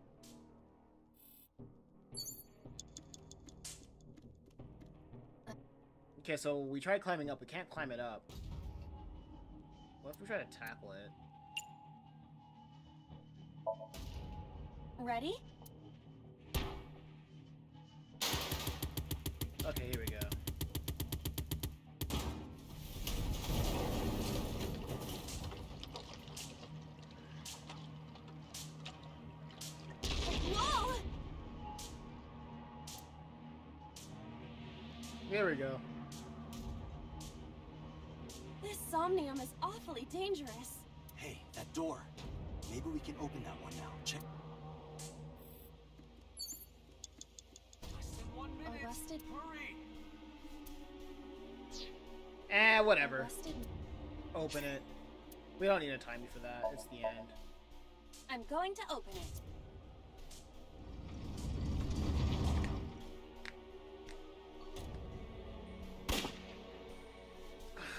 Okay, so we tried climbing up. We can't climb it up. What if we try to tackle it? Ready? Okay, here we go. Whoa! Here we go. This Somnium is awfully dangerous. Hey, that door. Maybe we can open that one now. Check. Less than 1 minute. Arrested. Hurry. Whatever. Arrested. Open it. We don't need a timer for that. It's the end. I'm going to open it.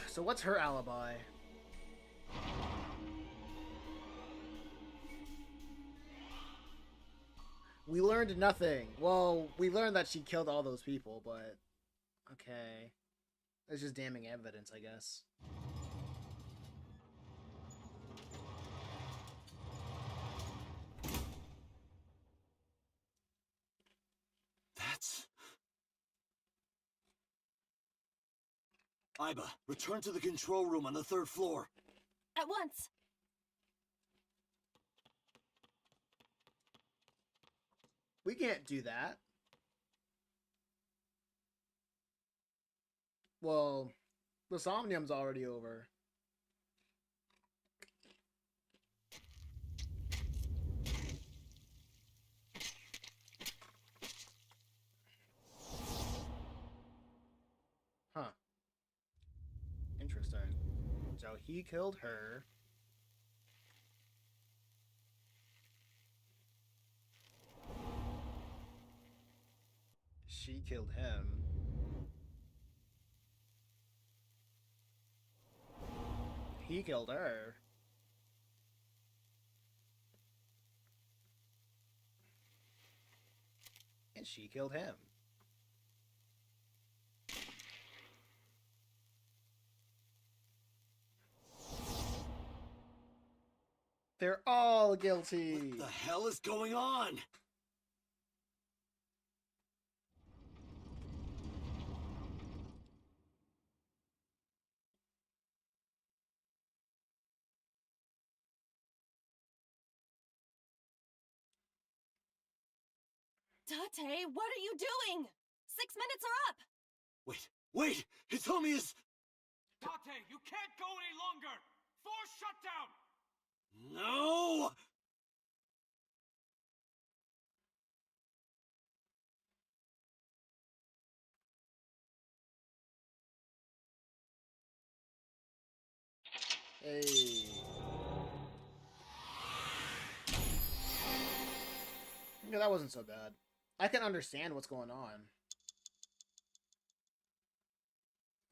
So what's her alibi? We learned nothing. Well, we learned that she killed all those people, but... Okay. That's just damning evidence, I guess. That's... Iba, return to the control room on the 3rd floor. At once. We can't do that. Well, the Somnium's already over. He killed her. She killed him. He killed her. And she killed him. They're all guilty. What the hell is going on? Date, what are you doing? 6 minutes are up! Wait! His homie is... Date, you can't go any longer! Force shutdown! No! Hey. Yeah, that wasn't so bad. I can understand what's going on.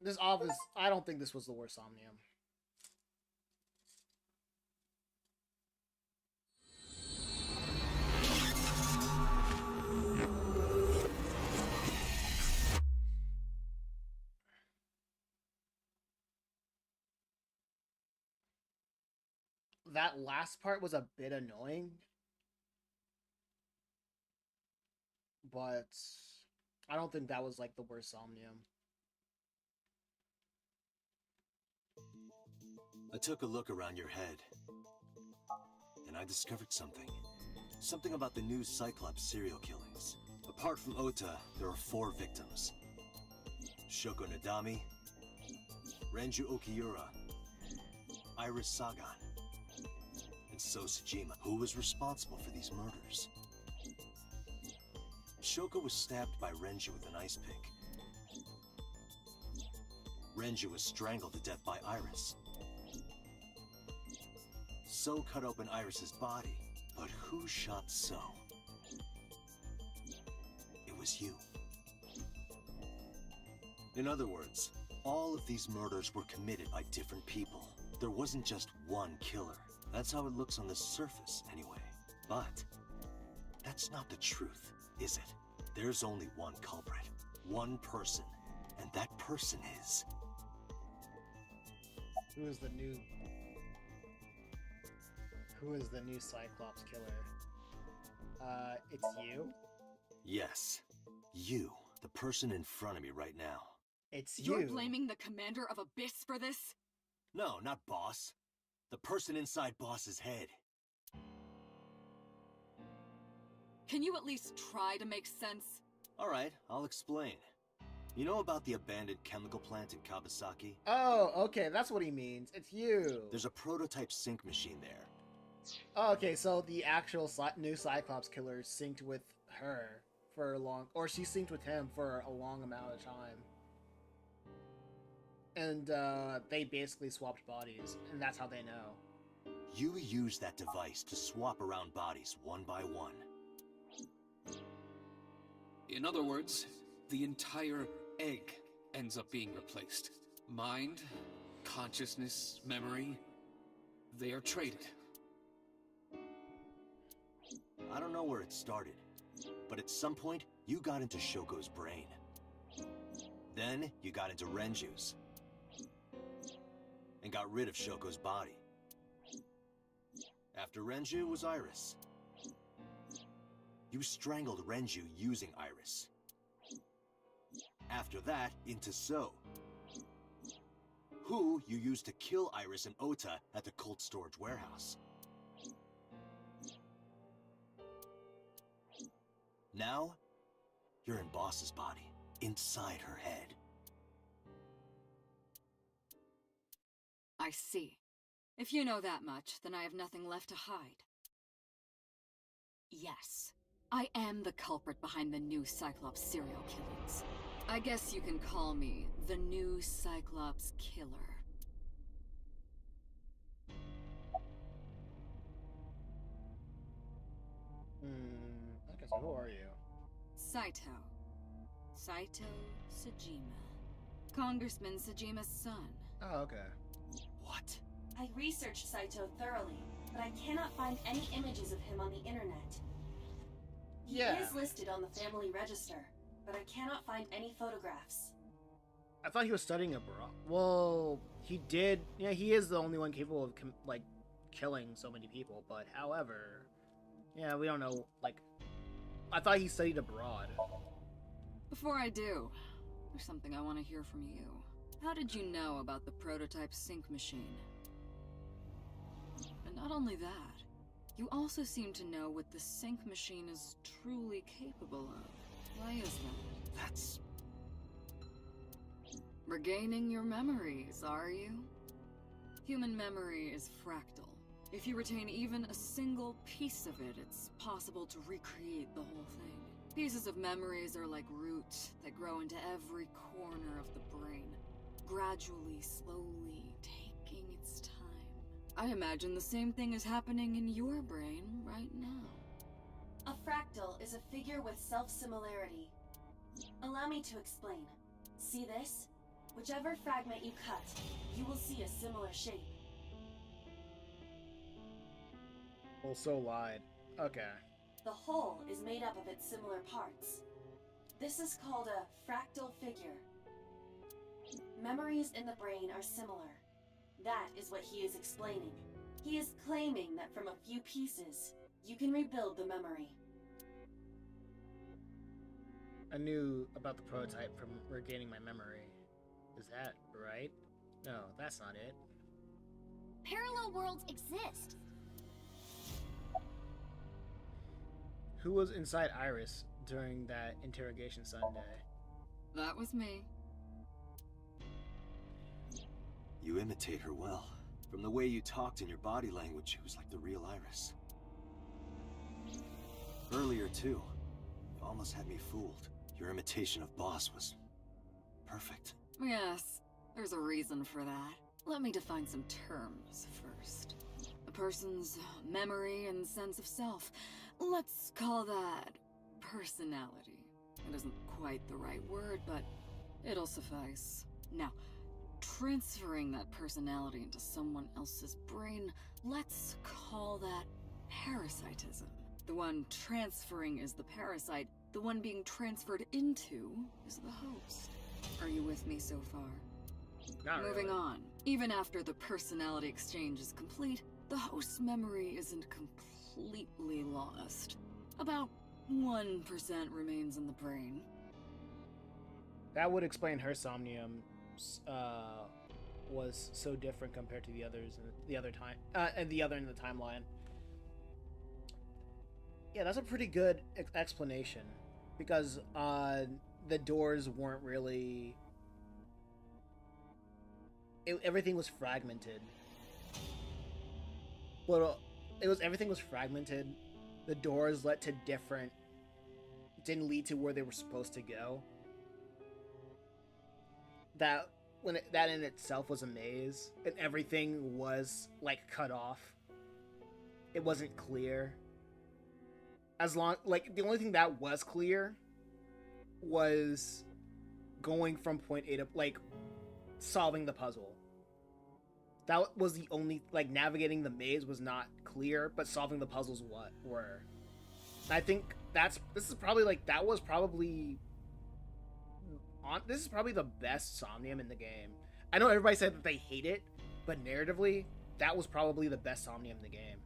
This office, I don't think this was the worst Somnium. That last part was a bit annoying. But I don't think that was like the worst Somnium. I took a look around your head, and I discovered something. Something about the new Cyclops serial killings. Apart from Ota, there are 4 victims. Shoko Nadami, Renju Okiura, Iris Sagan, and So Sejima. Who was responsible for these murders? Shoko was stabbed by Renju with an ice pick. Renju was strangled to death by Iris. So cut open Iris's body, but who shot So? It was you. In other words, all of these murders were committed by different people. There wasn't just one killer. That's how it looks on the surface, anyway. But that's not the truth, is it? There's only one culprit, one person, and that person is... Who is the new Cyclops killer? It's you? Yes, you, the person in front of me right now. It's you. You're blaming the commander of Abyss for this? No, not Boss. The person inside Boss's head. Can you at least try to make sense? Alright, I'll explain. You know about the abandoned chemical plant in Kawasaki? Oh, okay, that's what he means. It's you. There's a prototype sync machine there. Oh, okay, so the actual new Cyclops killer synced with her for a long... Or she synced with him for a long amount of time. And, they basically swapped bodies, and that's how they know. You use that device to swap around bodies one by one. In other words, the entire egg ends up being replaced. Mind, consciousness, memory, they are traded. I don't know where it started, but at some point, you got into Shoko's brain. Then, you got into Renju's. And got rid of Shoko's body. After Renju was Iris. You strangled Renju using Iris. After that, into So, who you used to kill Iris and Ota at the cold storage warehouse. Now, you're in Boss's body, inside her head. I see. If you know that much, then I have nothing left to hide. Yes, I am the culprit behind the new Cyclops serial killings. I guess you can call me the new Cyclops killer. Okay, so who are you? Saito. Saito Sajima. Congressman Sajima's son. Oh, okay. What? I researched Saito thoroughly, but I cannot find any images of him on the internet. He is listed on the family register, but I cannot find any photographs. I thought he was studying abroad. Well, he did. Yeah, he is the only one capable of killing so many people. But however, yeah, we don't know. Like, I thought he studied abroad. Before I do, there's something I want to hear from you. How did you know about the prototype sync machine? And not only that, you also seem to know what the sync machine is truly capable of. Why is that? That's... Regaining your memories, are you? Human memory is fractal. If you retain even a single piece of it, it's possible to recreate the whole thing. Pieces of memories are like roots that grow into every corner of the brain, gradually, slowly, taking its time. I imagine the same thing is happening in your brain right now. A fractal is a figure with self-similarity. Allow me to explain. See this? Whichever fragment you cut, you will see a similar shape. Also lied. Okay. The whole is made up of its similar parts. This is called a fractal figure. Memories in the brain are similar. That is what he is explaining. He is claiming that from a few pieces, you can rebuild the memory. I knew about the prototype from regaining my memory. Is that right? No, that's not it. Parallel worlds exist. Who was inside Iris during that interrogation Sunday? That was me. You imitate her well. From the way you talked and your body language, it was like the real Iris. Earlier, too. You almost had me fooled. Your imitation of Boss was... perfect. Yes, there's a reason for that. Let me define some terms first. A person's memory and sense of self. Let's call that personality. It isn't quite the right word, but it'll suffice. Now, transferring that personality into someone else's brain, let's call that parasitism. The one transferring is the parasite. The one being transferred into is the host. Are you with me so far? Not Moving really. on. Even after the personality exchange is complete, the host's memory isn't completely lost. About 1% remains in the brain. That would explain her Somnium was so different compared to the others in the other time and the other in the timeline. Yeah, that's a pretty good explanation because the doors weren't really. Everything was fragmented. Well, everything was fragmented. The doors led to different. Didn't lead to where they were supposed to go. That in itself was a maze, and everything was like cut off. It wasn't clear. The only thing that was clear was going from point A to solving the puzzle. That was the only navigating the maze was not clear, but solving the puzzles were. I think this is probably the best Somnium in the game. I know everybody said that they hate it, but narratively, that was probably the best Somnium in the game.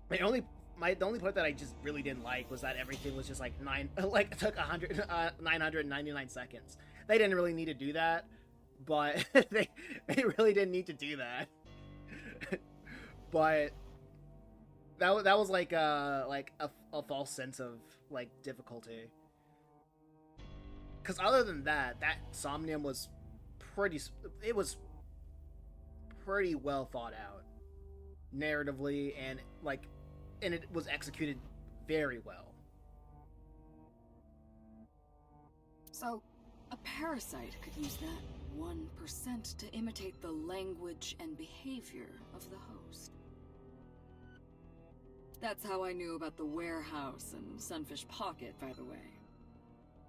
The only part that I just really didn't like was that everything was just it took 999 seconds. They didn't really need to do that, but they really didn't need to do that. But that was a false sense of difficulty. Because other than that Somnium was pretty well thought out narratively, and it was executed very well. So, a parasite could use that 1% to imitate the language and behavior of the host. That's how I knew about the warehouse and Sunfish Pocket, by the way.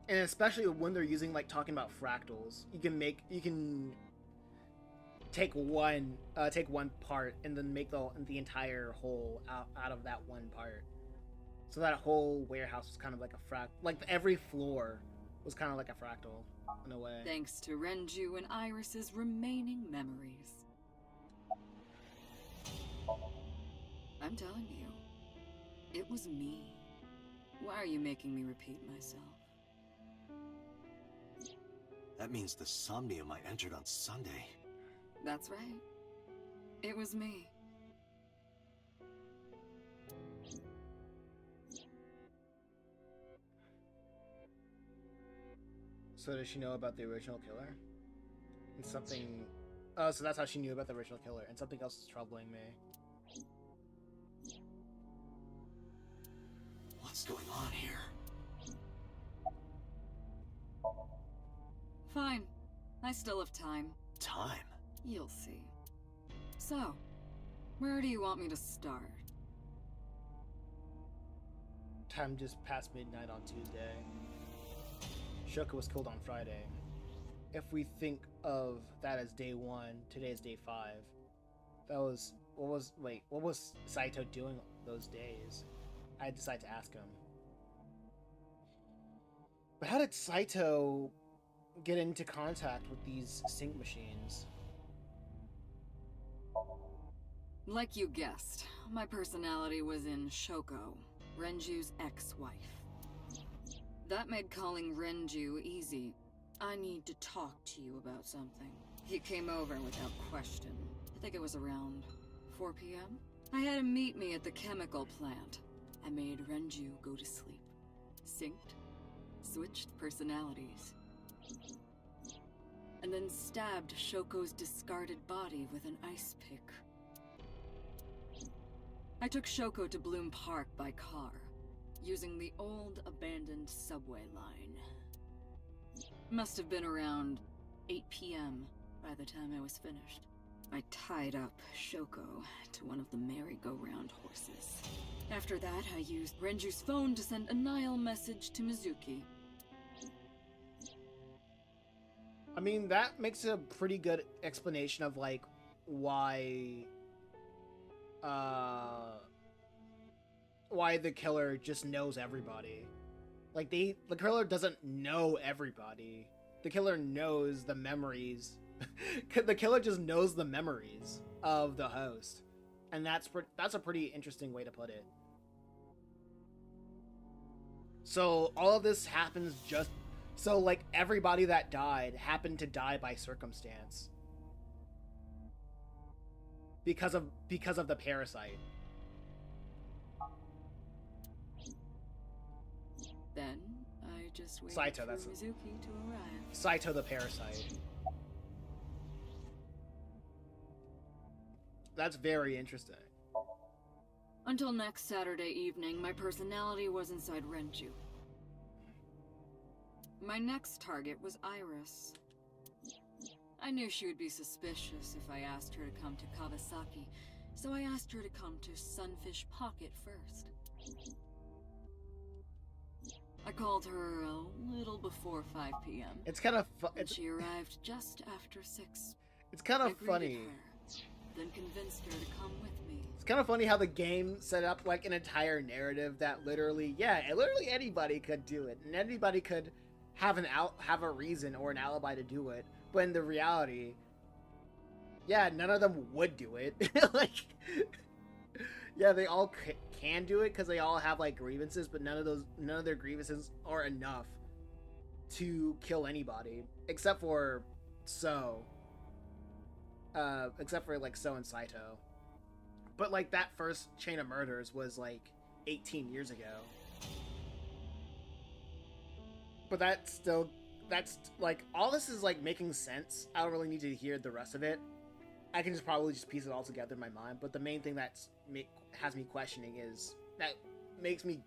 And especially when they're using, like, talking about fractals, you can take one part and then make the entire whole out of that one part. So that whole warehouse was kind of like a like every floor was kind of like a fractal in a way. Thanks to Renju and Iris's remaining memories. I'm telling you, it was me. Why are you making me repeat myself? That means the Somnium I entered on Sunday. That's right. It was me. So does she know about the original killer? And something... Oh, so that's how she knew about the original killer. And something else is troubling me. What's going on here? Fine. I still have time. Time? You'll see. So, where do you want me to start? Time just past midnight on Tuesday. Shoko was killed on Friday. If we think of that as day 1, today is day 5. What was Saito doing those days? I decided to ask him. But how did Saito get into contact with these sync machines? Like you guessed, my personality was in Shoko, Renju's ex-wife. That made calling Renju easy. I need to talk to you about something. He came over without question. I think it was around 4 p.m. I had him meet me at the chemical plant. I made Renju go to sleep. Synced, switched personalities, and then stabbed Shoko's discarded body with an ice pick. I took Shoko to Bloom Park by car, using the old abandoned subway line. Must have been around 8 p.m. by the time I was finished. I tied up Shoko to one of the merry-go-round horses. After that, I used Renju's phone to send a Nile message to Mizuki. I mean, that makes a pretty good explanation of, like, why the killer just knows everybody. Like, the killer doesn't know everybody. The killer knows the memories. The killer just knows the memories of the host. And that's a pretty interesting way to put it. So, all of this happens just... So, like, everybody that died happened to die by circumstance. Because of the parasite. Then, I just waited Saito, for that's Mizuki to arrive. Saito the parasite. That's very interesting. Until next Saturday evening, my personality was inside Renju. My next target was Iris. I knew she would be suspicious if I asked her to come to Kawasaki, so I asked her to come to Sunfish Pocket first. I called her a little before 5 p.m. It's kind of She arrived just after 6. It's kind I of greeted funny. her, then convinced her to come with me. It's kind of funny how the game set up like an entire narrative that literally anybody could do it, and anybody could have a reason or an alibi to do it. But in the reality, none of them would do it. Like, they all can do it because they all have like grievances, but none of their grievances are enough to kill anybody except for So. Except for like So and Saito. But like that first chain of murders was like 18 years ago. But that's like, all this is like making sense. I don't really need to hear the rest of it. I can probably just piece it all together in my mind. But the main thing has me questioning is, that makes me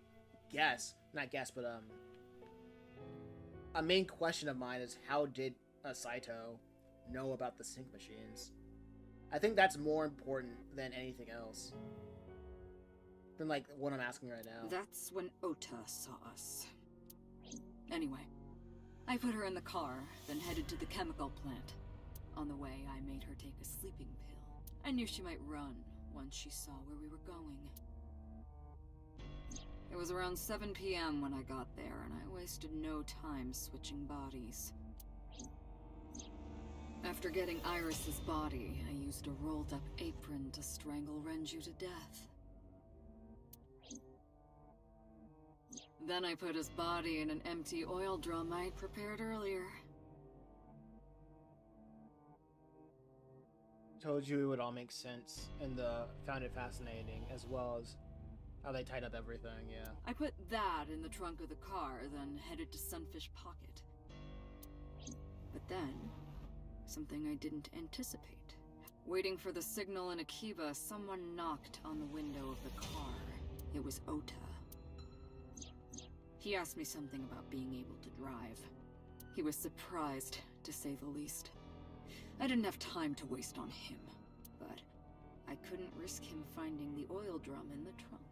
a main question of mine is, how did Saito know about the sync machines? I think that's more important than anything else. than like what I'm asking right now. That's when Ota saw us. Anyway, I put her in the car, then headed to the chemical plant. On the way, I made her take a sleeping pill. I knew she might run once she saw where we were going. It was around 7 p.m. when I got there, and I wasted no time switching bodies. After getting Iris's body, I used a rolled-up apron to strangle Renju to death. Then I put his body in an empty oil drum I'd prepared earlier. Told you it would all make sense, and found it fascinating, as well as how they tied up everything, yeah. I put that in the trunk of the car, then headed to Sunfish Pocket. But then, something I didn't anticipate. Waiting for the signal in Akiba, someone knocked on the window of the car. It was Ota. He asked me something about being able to drive. He was surprised, to say the least. I didn't have time to waste on him, but I couldn't risk him finding the oil drum in the trunk.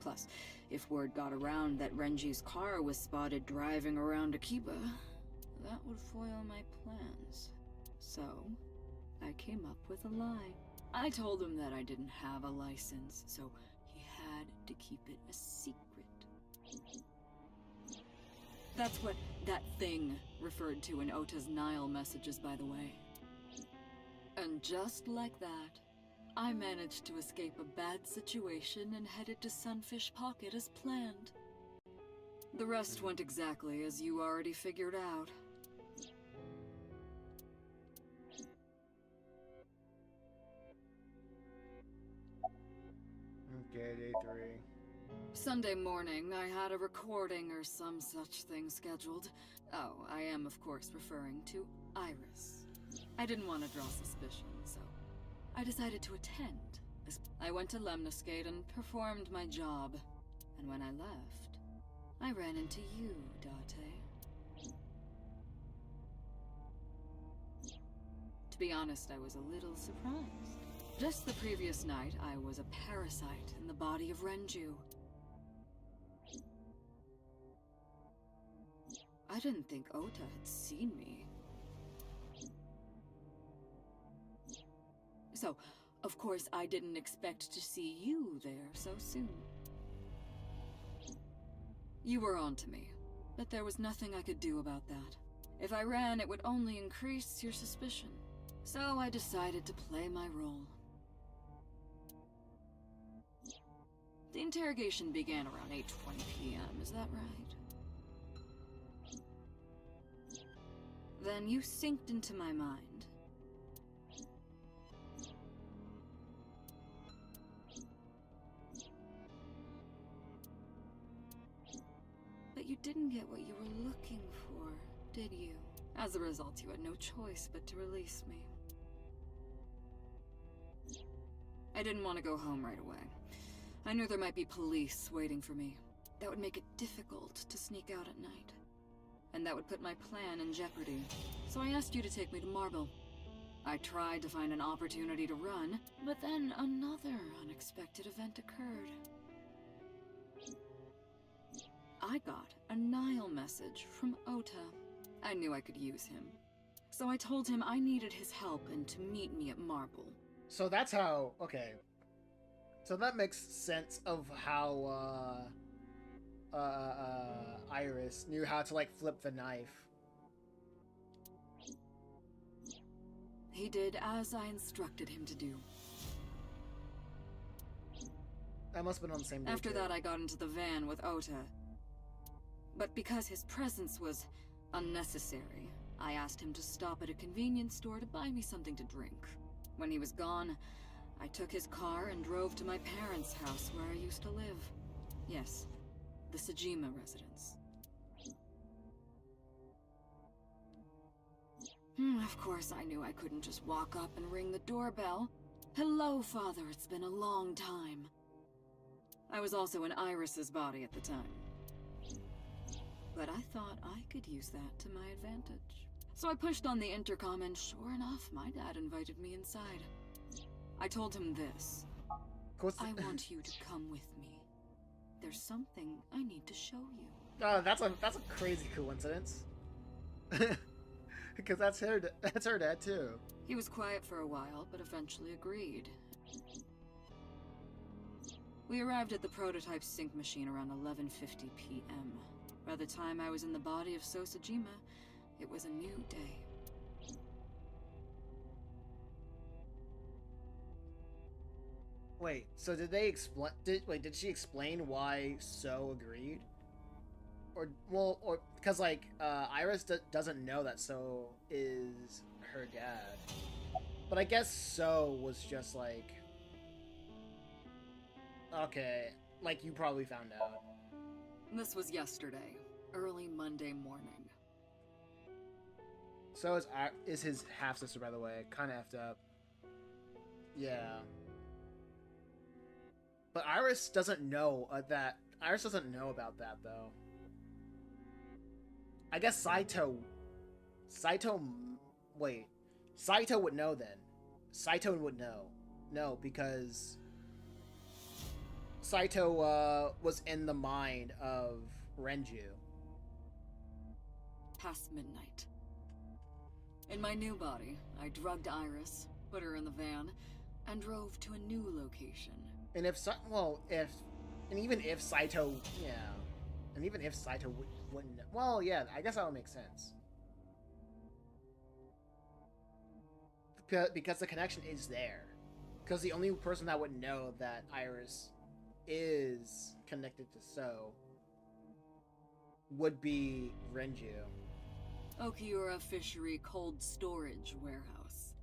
Plus, if word got around that Renji's car was spotted driving around Akiba, that would foil my plans. So, I came up with a lie. I told him that I didn't have a license, so he had to keep it a secret. That's what that thing referred to in Ota's Nile messages, by the way. And just like that, I managed to escape a bad situation and headed to Sunfish Pocket as planned. The rest went exactly as you already figured out. Okay, day 3. Sunday morning, I had a recording or some such thing scheduled. Oh, I am, of course, referring to Iris. I didn't want to draw suspicion, so I decided to attend. I went to Lemniscate and performed my job. And when I left, I ran into you, Date. To be honest, I was a little surprised. Just the previous night, I was a parasite in the body of Renju. I didn't think Ota had seen me. So, of course, I didn't expect to see you there so soon. You were onto me, but there was nothing I could do about that. If I ran, it would only increase your suspicion. So I decided to play my role. The interrogation began around 8:20 p.m., is that right? Then you synced into my mind. But you didn't get what you were looking for, did you? As a result, you had no choice but to release me. I didn't want to go home right away. I knew there might be police waiting for me. That would make it difficult to sneak out at night. And that would put my plan in jeopardy. So I asked you to take me to Marble. I tried to find an opportunity to run, but then another unexpected event occurred. I got a Nile message from Ota. I knew I could use him. So I told him I needed his help and to meet me at Marble. So that's how, okay. So that makes sense of how, Iris knew how to, like, flip the knife. He did as I instructed him to do. That must have been on the same day. After too. that, I got into the van with Ota. But because his presence was unnecessary, I asked him to stop at a convenience store to buy me something to drink. When he was gone, I took his car and drove to my parents' house where I used to live. Yes, the Sajima residence. Of course, I knew I couldn't just walk up and ring the doorbell. Hello, Father, it's been a long time. I was also in Iris's body at the time. But I thought I could use that to my advantage. So I pushed on the intercom and sure enough, my dad invited me inside. I told him this. I want you to come with me. there's something I need to show you. Oh, that's a crazy coincidence. Because that's her dad too. He was quiet for a while, but eventually agreed. We arrived at the prototype sync machine around 11:50 p.m. By the time I was in the body of Sosajima, it was a new day. Wait, so did they explain? Did she explain why So agreed? Or because like Iris doesn't know that So is her dad, but I guess So was just like, okay, like you probably found out. This was yesterday, early Monday morning. So is his half sister, by the way, kind of effed up. Yeah. But Iris doesn't know that. Iris doesn't know about that though. I guess Saito. Wait. Saito would know then. Saito would know. No, because Saito was in the mind of Renju. Past midnight. In my new body, I drugged Iris, put her in the van, and drove to a new location. And even if Saito wouldn't, well, yeah, I guess that would make sense. Because the connection is there. Because the only person that would know that Iris is connected to So would be Renju. Okiura Fishery Cold Storage Warehouse.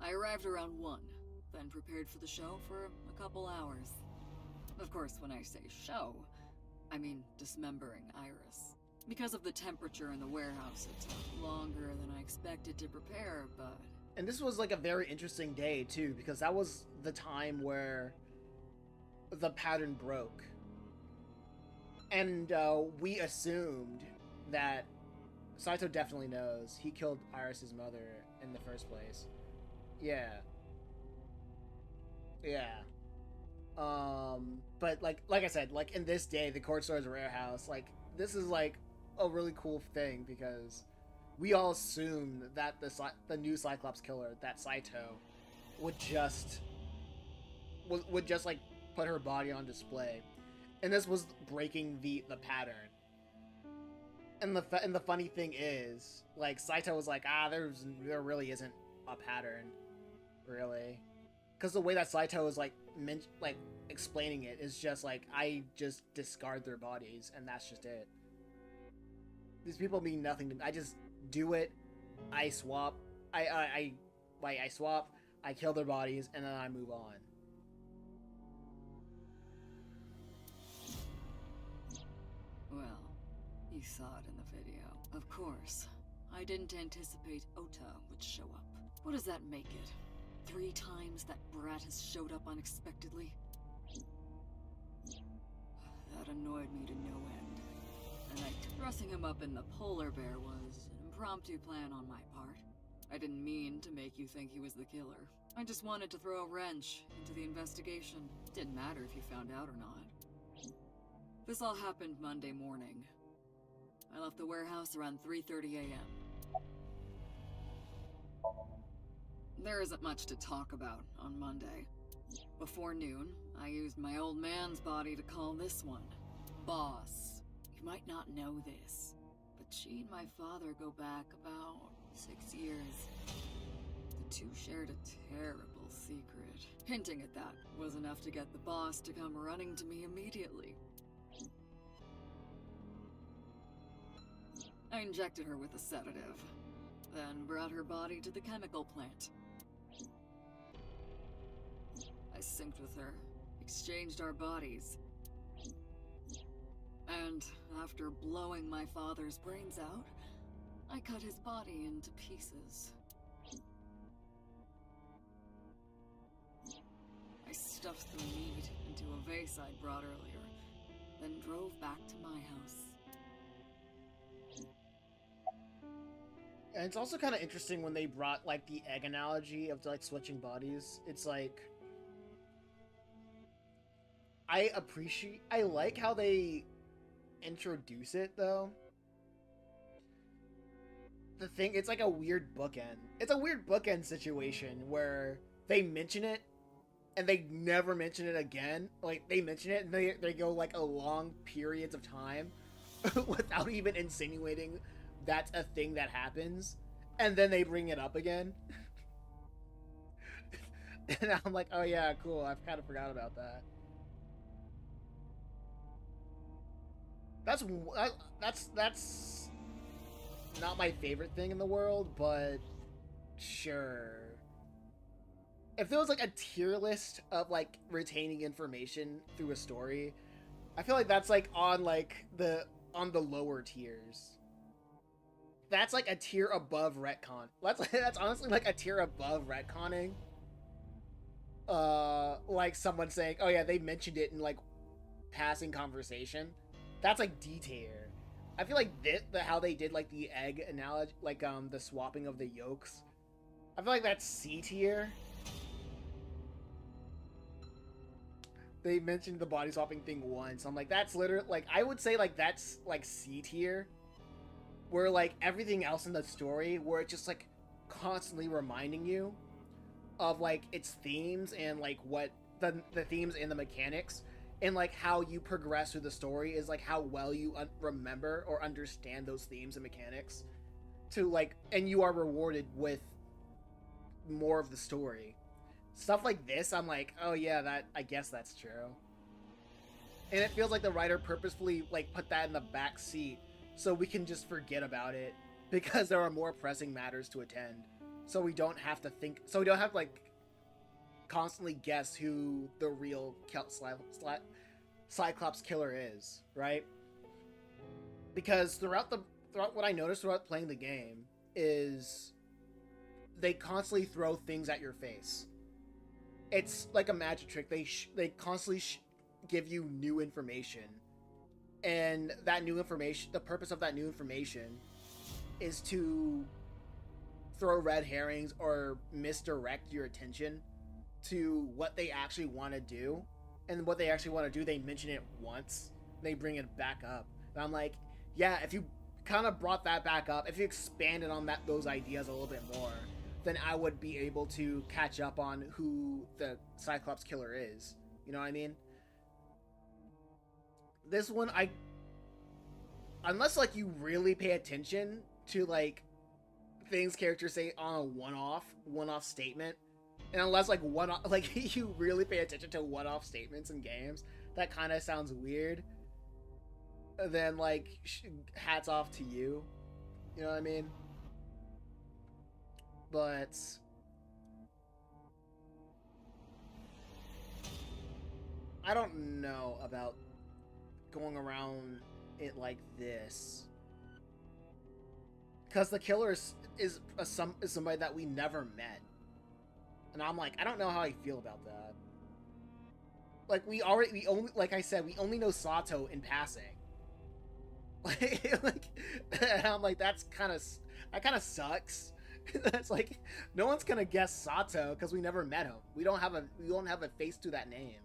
I arrived around 1, then prepared for the show for a couple hours. Of course, when I say show, I mean dismembering Iris. Because of the temperature in the warehouse, it took longer than I expected to prepare, but... And this was like a very interesting day, too, because that was the time where the pattern broke. And we assumed that Saito definitely knows. He killed Iris' mother in the first place. Yeah. Yeah. But like I said, like in this day, the court storage warehouse, like this is like a really cool thing because we all assumed that the new Cyclops killer, that Saito, would just like put her body on display, and this was breaking the pattern. And the funny thing is, like Saito was like, there really isn't a pattern, really, because the way that Saito is like explaining it is just like, I just discard their bodies and that's just it. These people mean nothing to me. I just do it. I swap. I swap. I kill their bodies and then I move on. Well, you saw it in the video. Of course, I didn't anticipate Ota would show up. What does that make it? 3 times that brat has showed up unexpectedly? That annoyed me to no end. And dressing him up in the polar bear was an impromptu plan on my part. I didn't mean to make you think he was the killer. I just wanted to throw a wrench into the investigation. Didn't matter if you found out or not. This all happened Monday morning. I left the warehouse around 3:30 a.m. There isn't much to talk about on Monday. Before noon, I used my old man's body to call this one Boss. You might not know this, but she and my father go back about 6 years. The two shared a terrible secret. Hinting at that was enough to get the boss to come running to me immediately. I injected her with a sedative, then brought her body to the chemical plant. I synced with her, exchanged our bodies, and after blowing my father's brains out, I cut his body into pieces. I stuffed the meat into a vase I'd brought earlier, then drove back to my house. And it's also kind of interesting when they brought like the egg analogy of like switching bodies. It's like I like how they introduce it though. The thing, it's like a weird bookend. It's a weird bookend situation where they mention it and they never mention it again. Like, they mention it and they go like a long periods of time without even insinuating that's a thing that happens, and then they bring it up again. And I'm like, oh yeah, cool, I've kind of forgot about that. That's not my favorite thing in the world, but sure. If there was like a tier list of like retaining information through a story, I feel like that's like on the lower tiers. That's like a tier above retcon. That's honestly like a tier above retconning. Like someone saying, "Oh yeah, they mentioned it in like passing conversation." That's like D tier. I feel like how they did like the egg analogy, like the swapping of the yolks. I feel like that's C tier. They mentioned the body swapping thing once. I'm like, that's literally like, I would say like that's like C tier, where like everything else in the story, where it's just like constantly reminding you of like its themes and like what the themes and the mechanics, and like how you progress through the story is like how well you remember or understand those themes and mechanics to like, and you are rewarded with more of the story. Stuff like this, I'm like, oh yeah, that, I guess that's true. And it feels like the writer purposefully like put that in the back seat so we can just forget about it because there are more pressing matters to attend. So we don't have to think, so we don't have to like constantly guess who the real Cyclops killer is, right? Because throughout what I noticed throughout playing the game is they constantly throw things at your face. It's like a magic trick. They constantly give you new information, and that new information, the purpose of that new information is to throw red herrings or misdirect your attention to what they actually want to do. And what they actually want to do, they mention it once, they bring it back up, and I'm like, yeah, if you kind of brought that back up, if you expanded on those ideas a little bit more, then I would be able to catch up on who the Cyclops killer is. You know what I mean? This one, unless like you really pay attention to like things characters say on a one-off statement, and unless like you really pay attention to one-off statements in games, that kind of sounds weird. Then like hats off to you. You know what I mean? But I don't know about going around it like this, because the killer is somebody that we never met, and I'm like, I don't know how I feel about that. Like we only like I said, we only know Sato in passing. Like and I'm like, that kind of sucks. That's like, no one's gonna guess Sato because we never met him. We don't have a face to that name.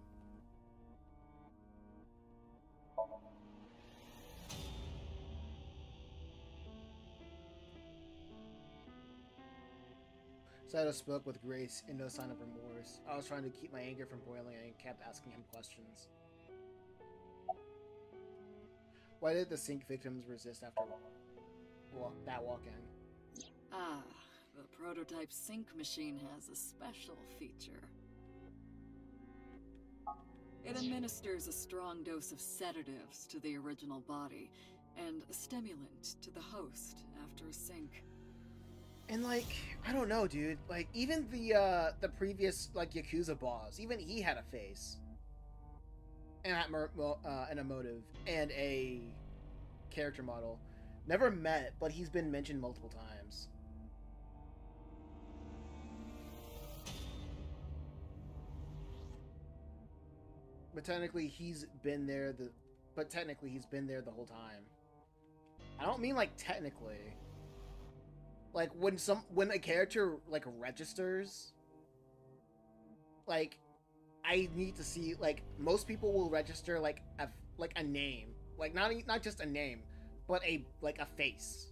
Sato spoke with grace and no sign of remorse. I was trying to keep my anger from boiling and kept asking him questions. Why did the sink victims resist after that walk-in? Ah, the prototype sync machine has a special feature. It administers a strong dose of sedatives to the original body, and a stimulant to the host after a sync. And like, I don't know, dude. Like, even the previous like Yakuza boss, even he had a face, and an emotive, and a character model. Never met, but he's been mentioned multiple times. But technically he's been there the whole time. I don't mean like technically. Like when a character like registers, like I need to see, like, most people will register like a name, like not just a name, but a face.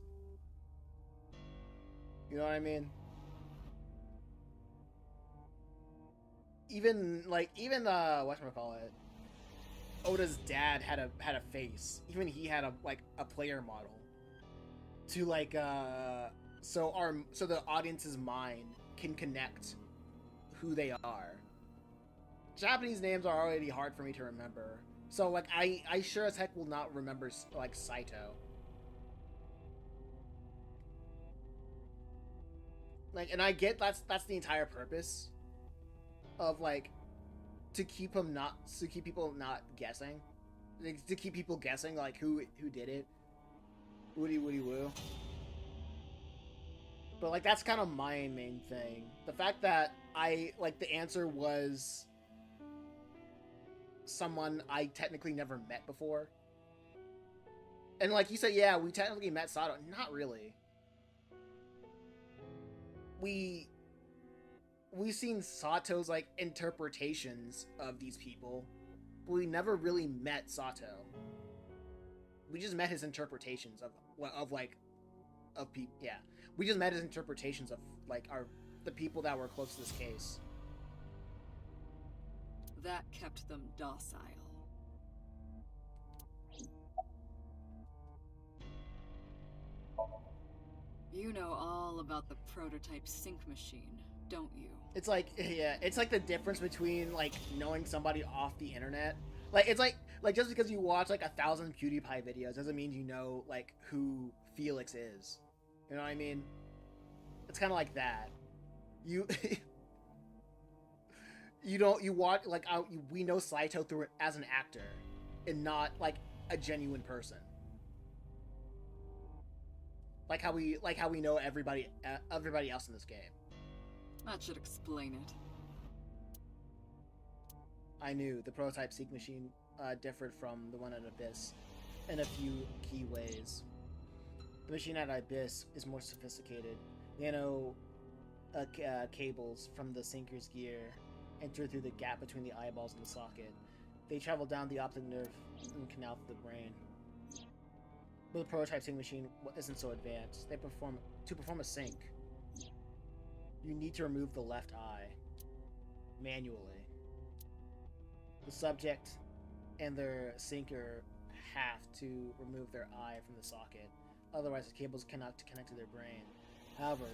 You know what I mean? Even whatchamacallit, Oda's dad had a face. Even he had a player model to so the audience's mind can connect who they are. Japanese names are already hard for me to remember, so like I sure as heck will not remember like Saito. Like, and I get that's the entire purpose of like to keep people not guessing, like, to keep people guessing like who did it. Woody woo. But like that's kind of my main thing. The fact that the answer was someone I technically never met before. And like you said, yeah, we technically met Sato. Not really. We've seen Sato's like interpretations of these people, but we never really met Sato. We just met his interpretations of people. Yeah, we just met his interpretations of like the people that were close to this case. That kept them docile. You know all about the prototype sync machine, don't you? It's like, yeah, it's like the difference between like knowing somebody off the internet. Like, it's like just because you watch like 1,000 PewDiePie videos doesn't mean you know like who Felix is. You know what I mean? It's kind of like that. You you watch like we know Saito through it as an actor and not like a genuine person. Like how we know everybody else in this game. That should explain it. I knew the prototype sync machine differed from the one at Abyss in a few key ways. The machine at Abyss is more sophisticated. Nano cables from the sinker's gear enter through the gap between the eyeballs and the socket. They travel down the optic nerve and canal through the brain. But the prototype sync machine isn't so advanced. To perform a sync, you need to remove the left eye manually. The subject and their syncer have to remove their eye from the socket, otherwise the cables cannot connect to their brain. However,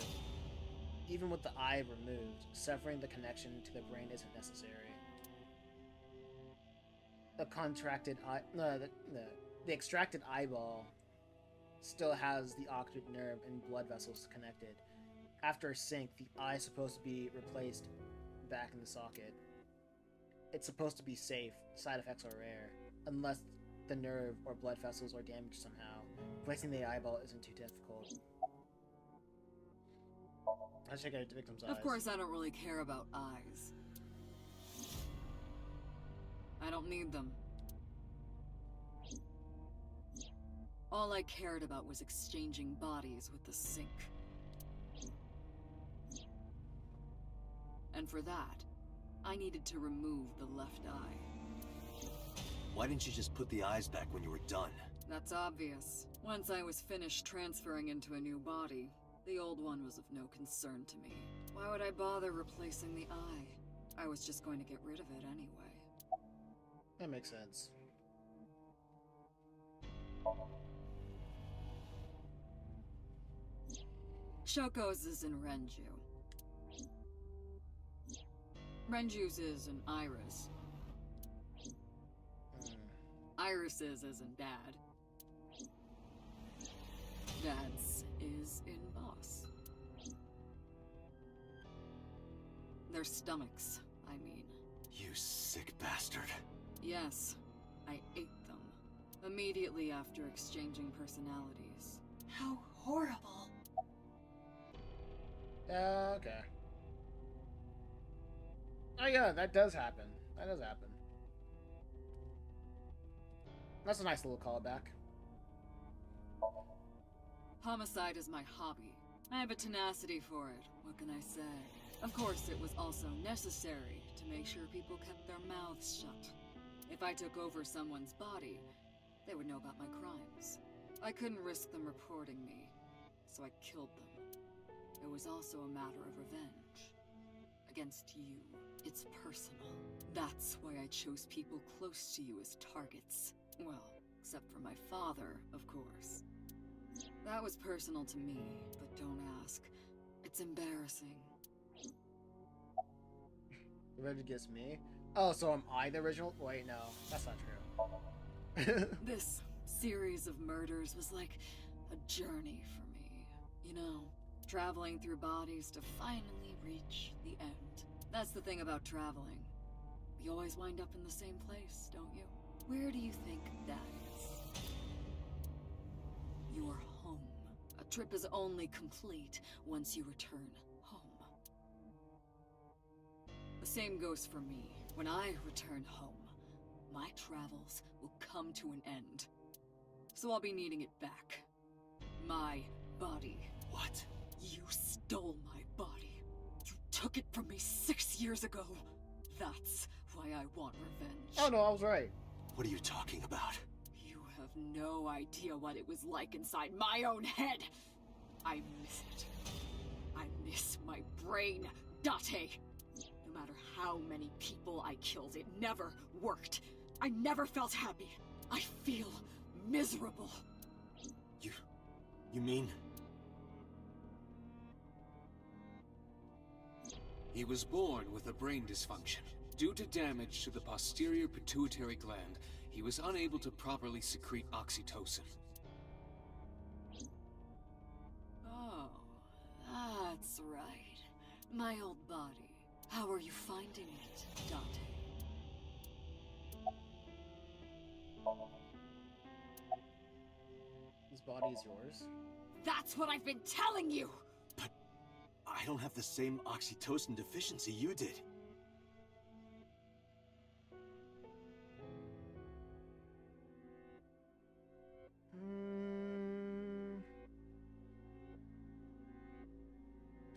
even with the eye removed, severing the connection to the brain isn't necessary. The extracted eyeball still has the optic nerve and blood vessels connected. After a sync, the eye is supposed to be replaced back in the socket. It's supposed to be safe. Side effects are rare, unless the nerve or blood vessels are damaged somehow. Replacing the eyeball isn't too difficult. Let's check out the victim's eyes. Of course, I don't really care about eyes. I don't need them. All I cared about was exchanging bodies with the sync. And for that, I needed to remove the left eye. Why didn't you just put the eyes back when you were done? That's obvious. Once I was finished transferring into a new body, the old one was of no concern to me. Why would I bother replacing the eye? I was just going to get rid of it anyway. That makes sense. Shoko's is in Renju. Renju's is in Iris. Iris's is in Dad. Dad's is in Boss. Their stomachs, I mean. You sick bastard. Yes, I ate them. Immediately after exchanging personalities. How horrible. Okay. Oh yeah, that does happen. That does happen. That's a nice little callback. Homicide is my hobby. I have a tenacity for it. What can I say? Of course, it was also necessary to make sure people kept their mouths shut. If I took over someone's body, they would know about my crimes. I couldn't risk them reporting me, so I killed them. It was also a matter of revenge. Against you. It's personal. That's why I chose people close to you as targets. Well, except for my father, of course. That was personal to me, but don't ask. It's embarrassing. Revenge against me? Oh, so am I the original? Wait, no, that's not true. This series of murders was like a journey for me. You know, traveling through bodies to finally reach the end. That's the thing about traveling. You always wind up in the same place, don't you? Where do you think that is? Your home. A trip is only complete once you return home. The same goes for me. When I return home, my travels will come to an end. So I'll be needing it back. My body. What? You stole my body. You took it from me 6 years ago. That's why I want revenge. Oh no, I was right. What are you talking about? You have no idea what it was like inside my own head. I miss it. I miss my brain, Date. No matter how many people I killed, it never worked. I never felt happy. I feel miserable. You mean? He was born with a brain dysfunction. Due to damage to the posterior pituitary gland, he was unable to properly secrete oxytocin. Oh, that's right. My old body. How are you finding it, Dante? This body is yours? That's what I've been telling you! But I don't have the same oxytocin deficiency you did.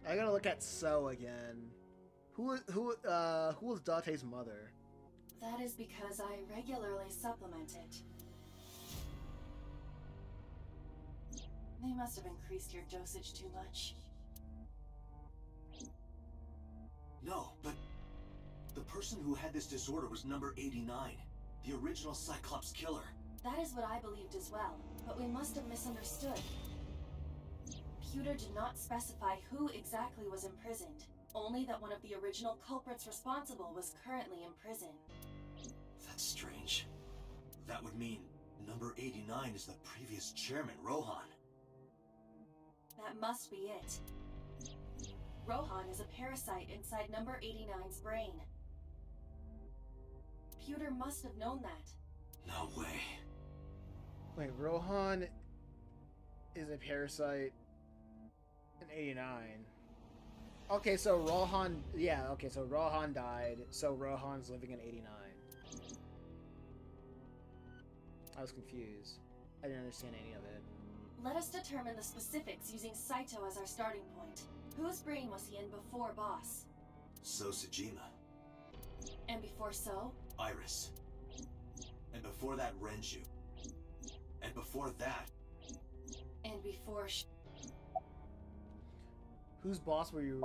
I gotta look at So again. Who was Date's mother? That is because I regularly supplement it. They must have increased your dosage too much. No, but the person who had this disorder was number 89, the original Cyclops killer. That is what I believed as well, but we must have misunderstood. Pewter did not specify who exactly was imprisoned, only that one of the original culprits responsible was currently in prison. That's strange. That would mean number 89 is the previous chairman, Rohan. That must be it. Rohan is a parasite inside number 89's brain. Pewter must have known that. No way. Wait, Rohan is a parasite in 89. Okay, so Rohan... Yeah, okay, so Rohan died, so Rohan's living in 89. I was confused. I didn't understand any of it. Let us determine the specifics using Saito as our starting point. Whose brain was he in before Boss? So Sejima. And before So? Iris. And before that, Renju. And before that... And before Whose boss were you...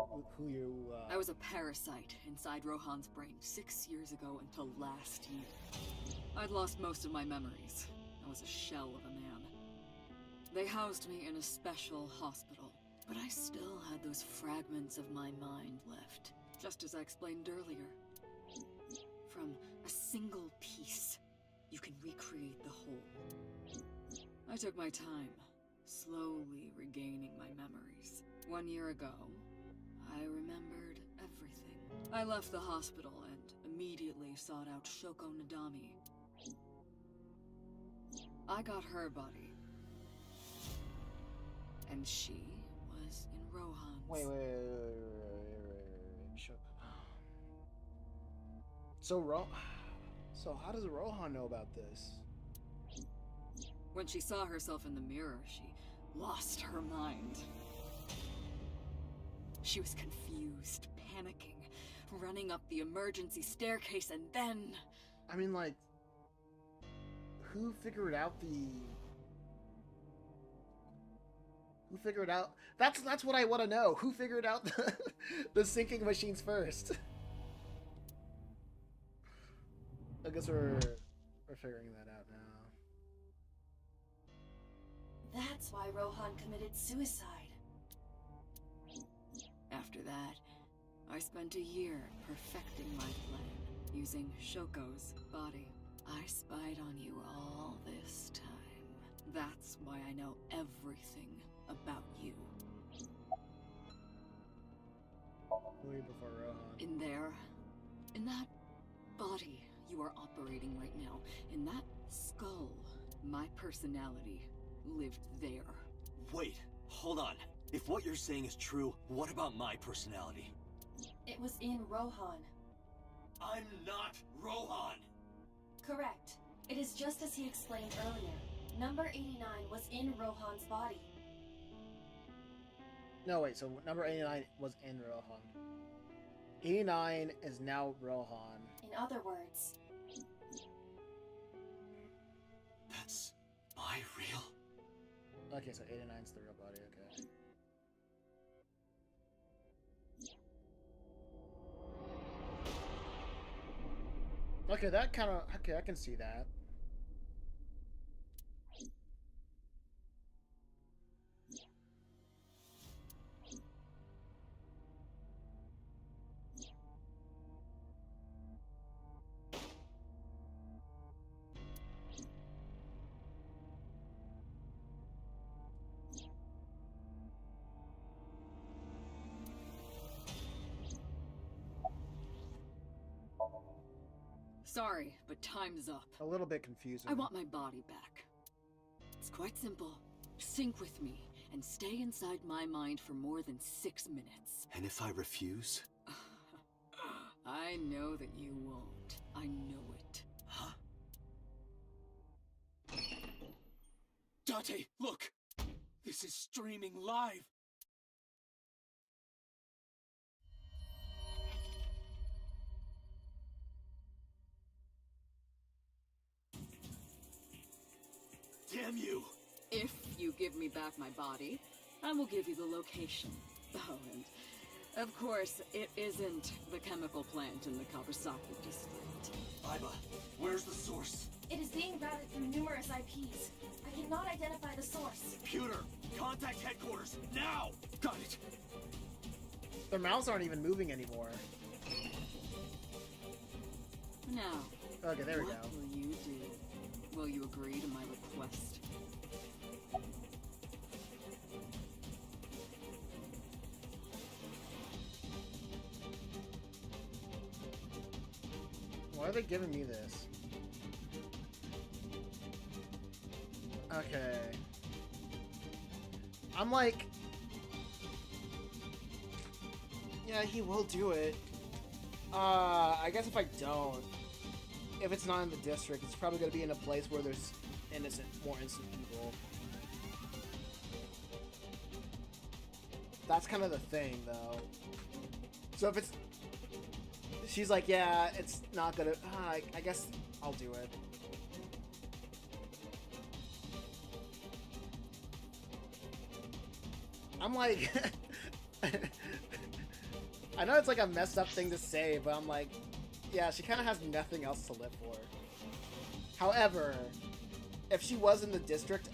I was a parasite inside Rohan's brain 6 years ago until last year. I'd lost most of my memories. I was a shell of a man. They housed me in a special hospital, but I still had those fragments of my mind left, just as I explained earlier. From a single piece, you can recreate the whole. I took my time, slowly regaining my memories. 1 year ago, I remembered everything. I left the hospital and immediately sought out Shoko Nadami. I got her body. And she was in Rohan's. Wait. So how does Rohan know about this? When she saw herself in the mirror, she lost her mind. She was confused, panicking, running up the emergency staircase, and then... I mean, like, who figured out the... Who figured out... That's what I want to know. Who figured out the sinking machines first? I guess we're figuring that out now. That's why Rohan committed suicide. After that, I spent a year perfecting my plan, using Shoko's body. I spied on you all this time. That's why I know everything about you. Way before Rohan. In there, in that body you are operating right now, in that skull, my personality lived there. Wait, hold on. If what you're saying is true, what about my personality? It was in Rohan. I'm not Rohan! Correct. It is just as he explained earlier. Number 89 was in Rohan's body. No, wait, so number 89 was in Rohan. 89 is now Rohan. In other words, That's my real... Okay, so 89's the real body, okay. Okay, that kind of... Okay, I can see that. Sorry, but time's up. A little bit confusing. I want my body back. It's quite simple. Sync with me, and stay inside my mind for more than 6 minutes. And if I refuse? I know that you won't. I know it. Huh? Date, look! This is streaming live! Damn you! If you give me back my body, I will give you the location. Oh, and of course, it isn't the chemical plant in the Kawasaki district. Iba, where's the source? it is being routed through numerous IPs. I cannot identify the source. Computer, contact headquarters, now! Got it! Their mouths aren't even moving anymore. Now, Okay, there we what go. will you do? Will you agree to my request? Why are they giving me this? Okay. I'm like... Yeah, he will do it. I guess if I don't, if it's not in the district, it's probably going to be in a place where there's more innocent people. That's kind of the thing, though. So if it's... She's like, yeah, it's not gonna... I guess I'll do it. I'm like... I know it's like a messed up thing to say, but I'm like... Yeah, she kind of has nothing else to live for. However, if she was in the district,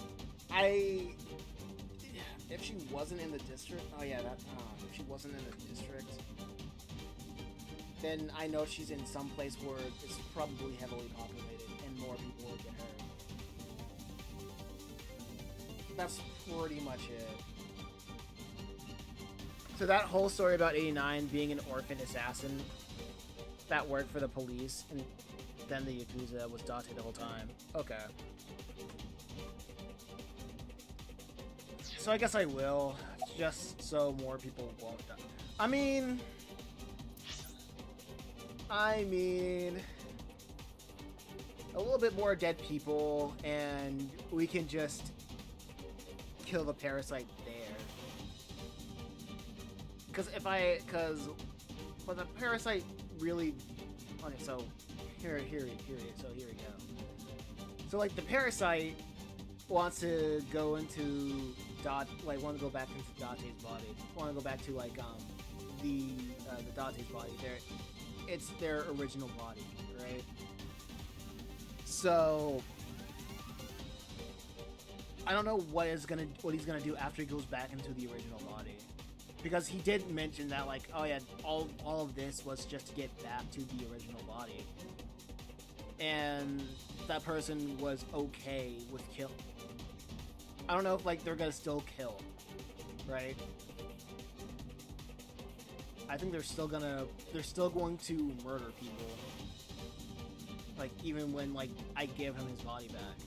if she wasn't in the district... Oh yeah, if she wasn't in the district... then I know she's in some place where it's probably heavily populated and more people will get hurt. That's pretty much it. So that whole story about 89 being an orphan assassin that worked for the police and then the Yakuza was Date the whole time. Okay. So I guess I will, just so more people won't die. I mean, a little bit more dead people, and we can just kill the parasite there. Because But the parasite really... Okay, so here we go. So like the parasite wants to go into want to go back into Dante's body. Want to go back to like the Dante's body. It's their original body, right? So I don't know what he's gonna do after he goes back into the original body, because he did mention that like, oh yeah, all of this was just to get back to the original body, and that person was okay with kill. I don't know if like they're gonna still kill, right? I think they're still going to murder people, like even when like I give him his body back.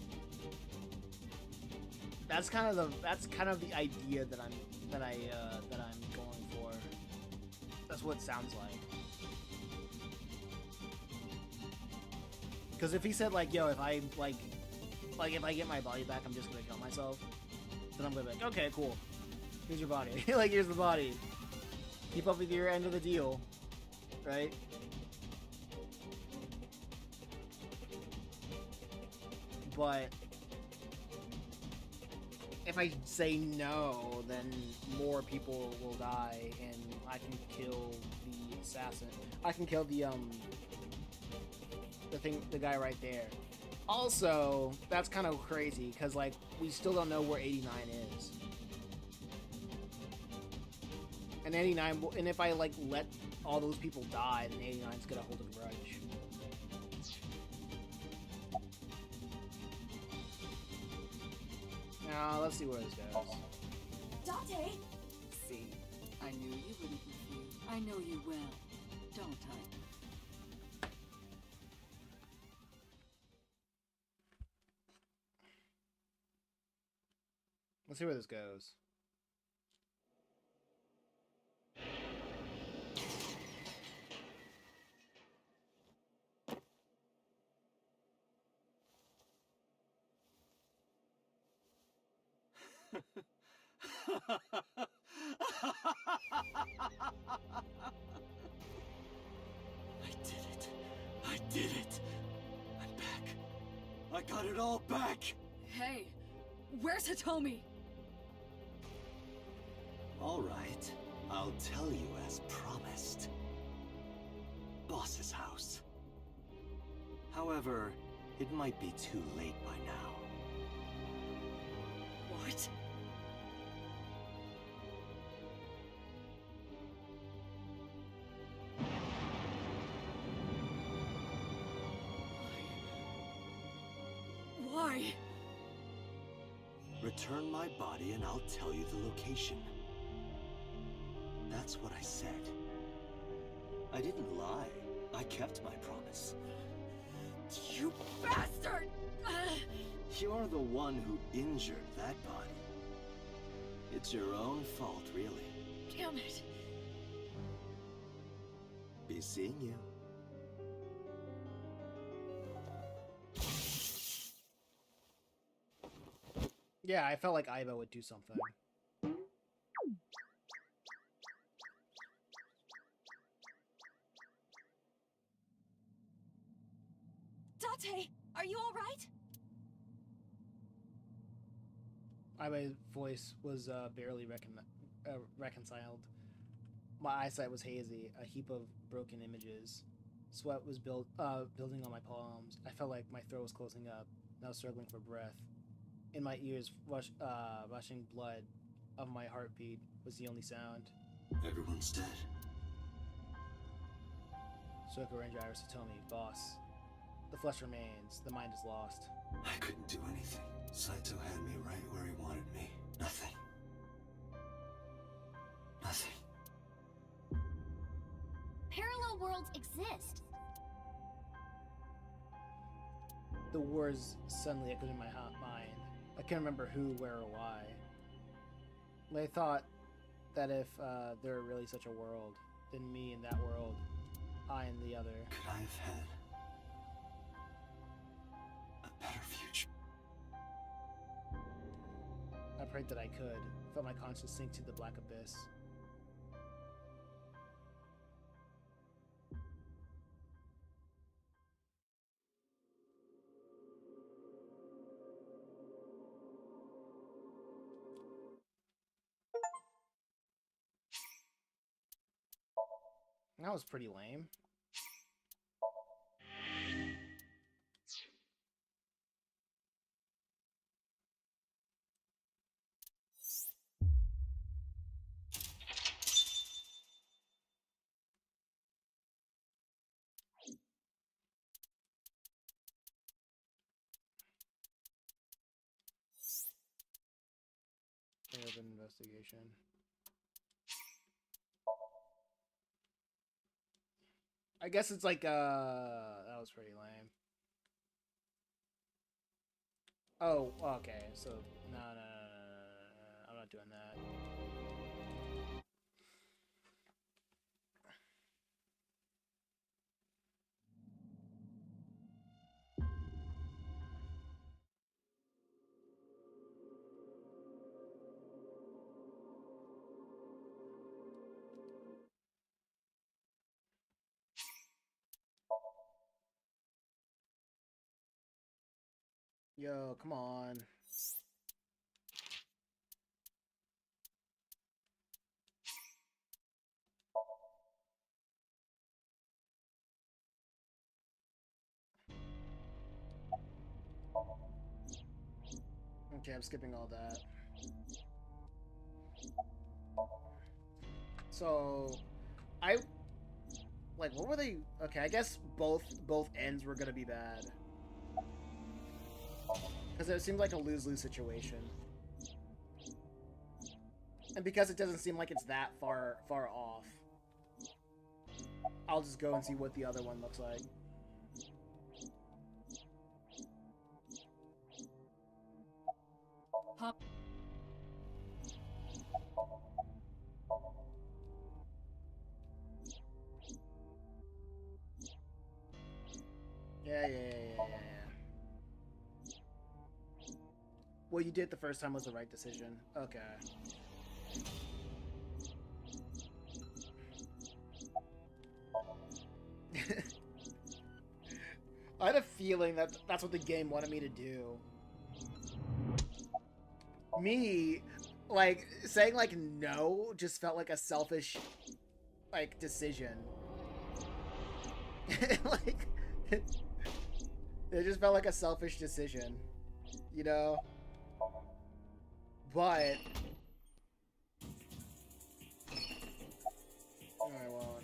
That's kind of the idea that I'm going for. That's what it sounds like. Because if he said like, yo, if I if I get my body back, I'm just gonna kill myself, then I'm gonna be like, okay, cool. Here's your body. Like, here's the body. Keep up with your end of the deal, right? But if I say no, then more people will die, and I can kill the assassin. I can kill the guy right there. Also, that's kind of crazy, because like we still don't know where 89 is. And 89, and if I like let all those people die, then 89's gonna hold a grudge. Now let's see where this goes. Dante! See, I knew you wouldn't refuse. I know you will, don't I? Let's see where this goes. I did it! I'm back. I got it all back! Hey, where's Hitomi? Alright, I'll tell you as promised. Boss's house. However, it might be too late by now. What? Why? Return my body and I'll tell you the location. That's what I said. I didn't lie. I kept my promise. You bastard! You're the one who injured that body. It's your own fault, really. Damn it! Be seeing you. Yeah, I felt like Aiba would do something. Dante, are you alright? Aiba's voice was barely reconciled. My eyesight was hazy, a heap of broken images. Sweat was building on my palms. I felt like my throat was closing up, and I was struggling for breath. In my ears, rushing blood of my heartbeat was the only sound. Everyone's dead. Soka Ranger Iris told me, boss. The flesh remains, the mind is lost. I couldn't do anything. Saito had me right where he wanted me. Nothing. Nothing. Parallel worlds exist. The words suddenly echoed in my mind. I can't remember who, where, or why. But I thought that if there were really such a world, then me in that world, I in the other. Could I have had a better future? I prayed that I could. Felt my conscience sink to the black abyss. That was pretty lame. Open investigation. I guess it's like, that was pretty lame. Oh, okay, so, no, I'm not doing that. Yo, come on. Okay, I'm skipping all that. So, like, what were they? Okay, I guess both ends were gonna be bad. Because it seemed like a lose-lose situation. And because it doesn't seem like it's that far off, I'll just go and see what the other one looks like. Hop. Yeah. What you did the first time was the right decision. Okay. I had a feeling that that's what the game wanted me to do. Me, like, saying, like, no just felt like a selfish, like, decision. Like, it just felt like a selfish decision. You know? But... I won't.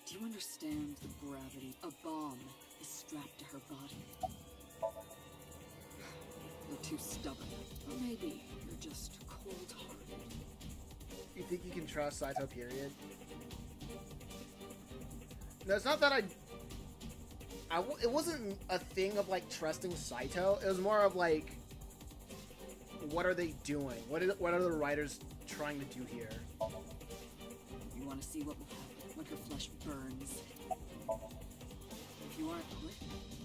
Do you understand the gravity? A bomb is strapped to her body. You're too stubborn. Or maybe you're just cold-hearted. You think you can trust Saito, period? No, it's not that it wasn't a thing of, like, trusting Saito. It was more of, like, what are they doing? What are the writers trying to do here? You want to see what will happen when her flesh burns? If you aren't quick,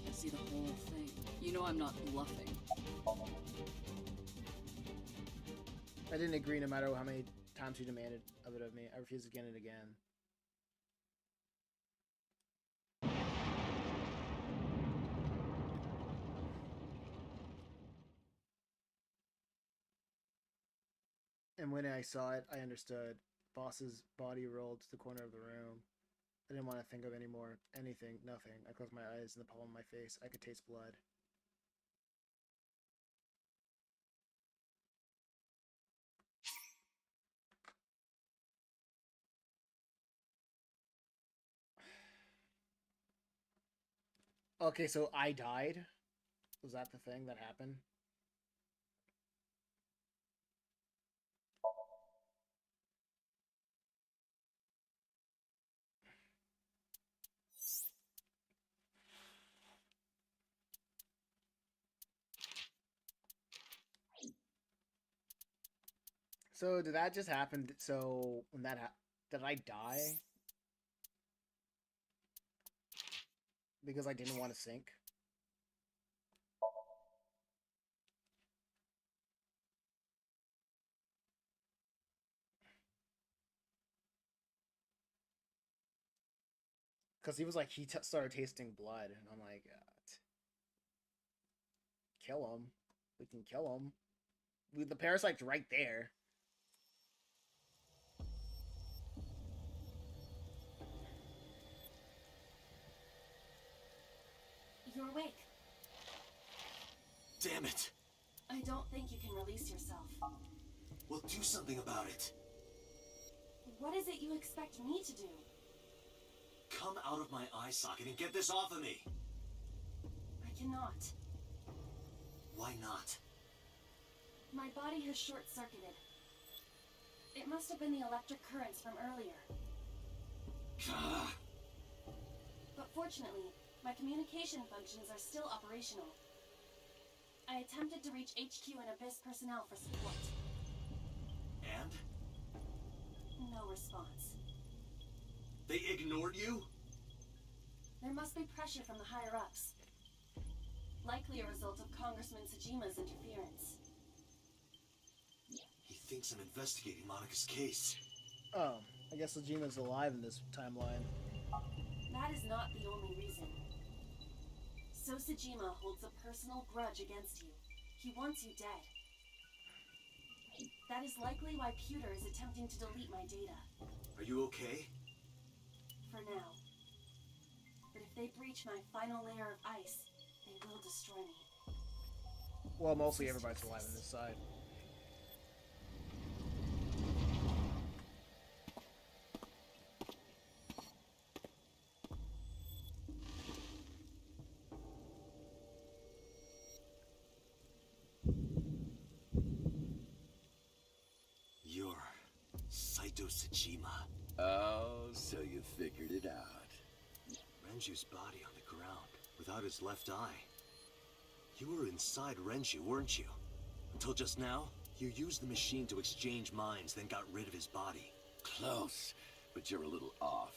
you'll see the whole thing. You know I'm not bluffing. I didn't agree no matter how many times she demanded of me. I refused again and again. And when I saw it, I understood. Boss's body rolled to the corner of the room. I didn't want to think of anything, nothing. I closed my eyes and the palm of my face. I could taste blood. Okay, so I died? Was that the thing that happened? So did that just happen? So when that did I die? Because I didn't want to sink? Because he was like, he started tasting blood, and I'm like, kill him. We can kill him. The parasite's right there. You're awake. Damn it! I don't think you can release yourself. Well, do something about it. What is it you expect me to do? Come out of my eye socket and get this off of me! I cannot. Why not? My body has short-circuited. It must have been the electric currents from earlier. But fortunately, my communication functions are still operational. I attempted to reach HQ and Abyss personnel for support. And? No response. They ignored you? There must be pressure from the higher-ups. Likely a result of Congressman Tsujima's interference. He thinks I'm investigating Monika's case. Oh, I guess Tsujima's alive in this timeline. That is not the only reason. So Tsushima holds a personal grudge against you. He wants you dead. That is likely why Pewter is attempting to delete my data. Are you okay? For now. But if they breach my final layer of ice, they will destroy me. Well, mostly everybody's alive on this side. You're Saito Tsushima. Oh, so you figured it out. Renju's body on the ground, without his left eye. You were inside Renju, weren't you? Until just now, you used the machine to exchange minds, then got rid of his body. Close, but you're a little off.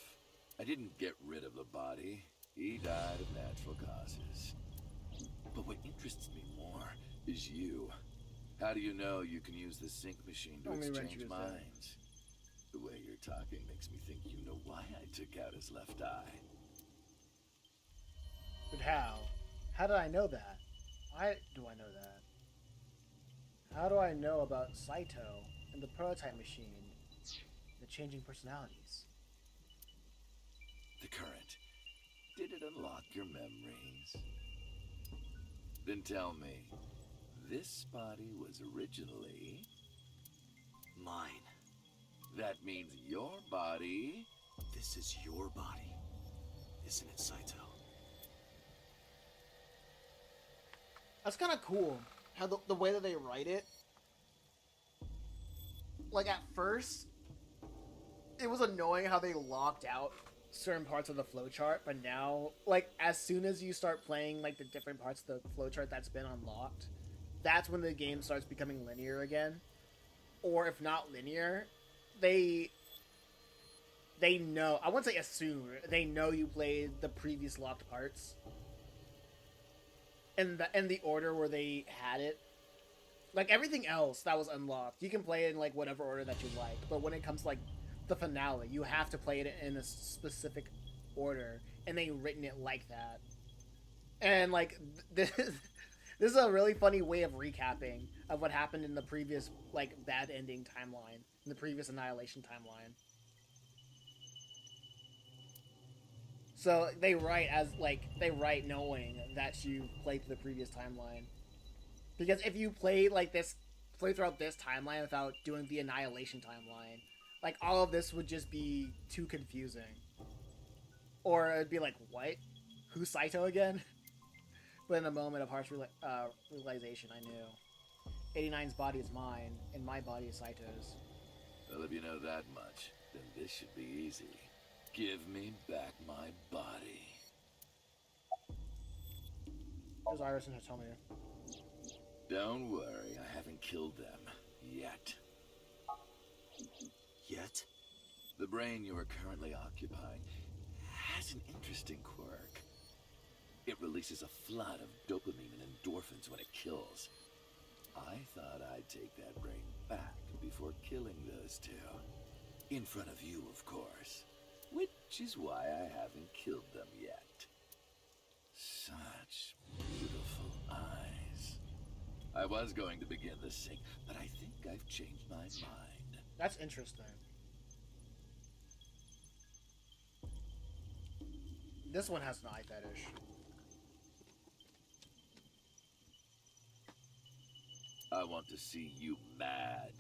I didn't get rid of the body. He died of natural causes. But what interests me more is you. How do you know you can use the sync machine to Only Renju exchange is minds? The way you're talking makes me think you know why I took out his left eye. But how? How did I know that? Why do I know that? How do I know about Saito and the prototype machine? The changing personalities. The current. Did it unlock your memories? Then tell me, this body was originally... Mine. That means your body... This is your body, isn't it, Saito? That's kind of cool. How the way that they write it. Like, at first, it was annoying how they locked out certain parts of the flowchart, but now, like, as soon as you start playing, like, the different parts of the flowchart that's been unlocked, that's when the game starts becoming linear again. Or, if not linear, they know, I wouldn't say assume, they know you played the previous locked parts. In the order where they had it. Like, everything else that was unlocked, you can play it in, like, whatever order that you like. But when it comes to, like, the finale, you have to play it in a specific order. And they've written it like that. And, like, this is a really funny way of recapping of what happened in the previous, like, bad ending timeline. In the previous Annihilation timeline. So they write knowing that you played through the previous timeline. Because if you play throughout this timeline without doing the Annihilation timeline, like, all of this would just be too confusing. Or it'd be like, what? Who's Saito again? But in a moment of harsh realization, I knew. 89's body is mine, and my body is Saito's. Well, if you know that much, then this should be easy. Give me back my body. There's Iris and Hitomi. Don't worry, I haven't killed them. Yet. Yet? The brain you are currently occupying has an interesting quirk. It releases a flood of dopamine and endorphins when it kills. I thought I'd take that brain back before killing those two. In front of you, of course. Which is why I haven't killed them yet. Such beautiful eyes. I was going to begin the sync, but I think I've changed my mind. That's interesting. This one has an eye fetish. I want to see you mad.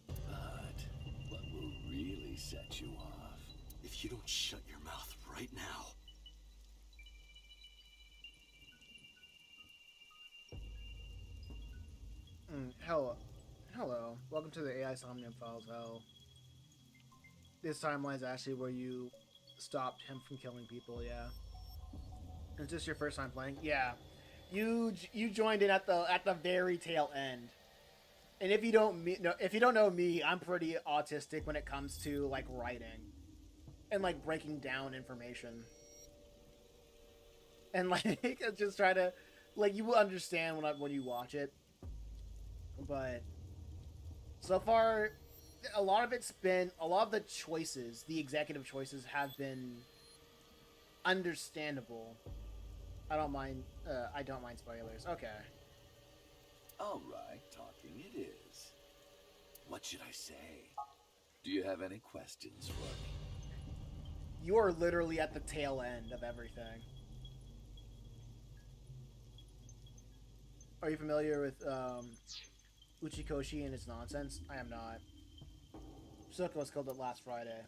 But what will really set you off? If you don't shut your mouth right now. Hello. Welcome to the AI Somnium Files. Hell. This timeline is actually where you stopped him from killing people. Yeah. Is this your first time playing? Yeah. You joined in at the very tail end. And if you don't know me, I'm pretty autistic when it comes to like writing and like breaking down information. And like just try to like you will understand when you watch it. But so far a lot of the choices, the executive choices have been understandable. I don't mind spoilers. Okay. All right, talking it is. What should I say? Do you have any questions for me? You are literally at the tail end of everything. Are you familiar with Uchikoshi and his nonsense? I am not. Suko was killed last Friday.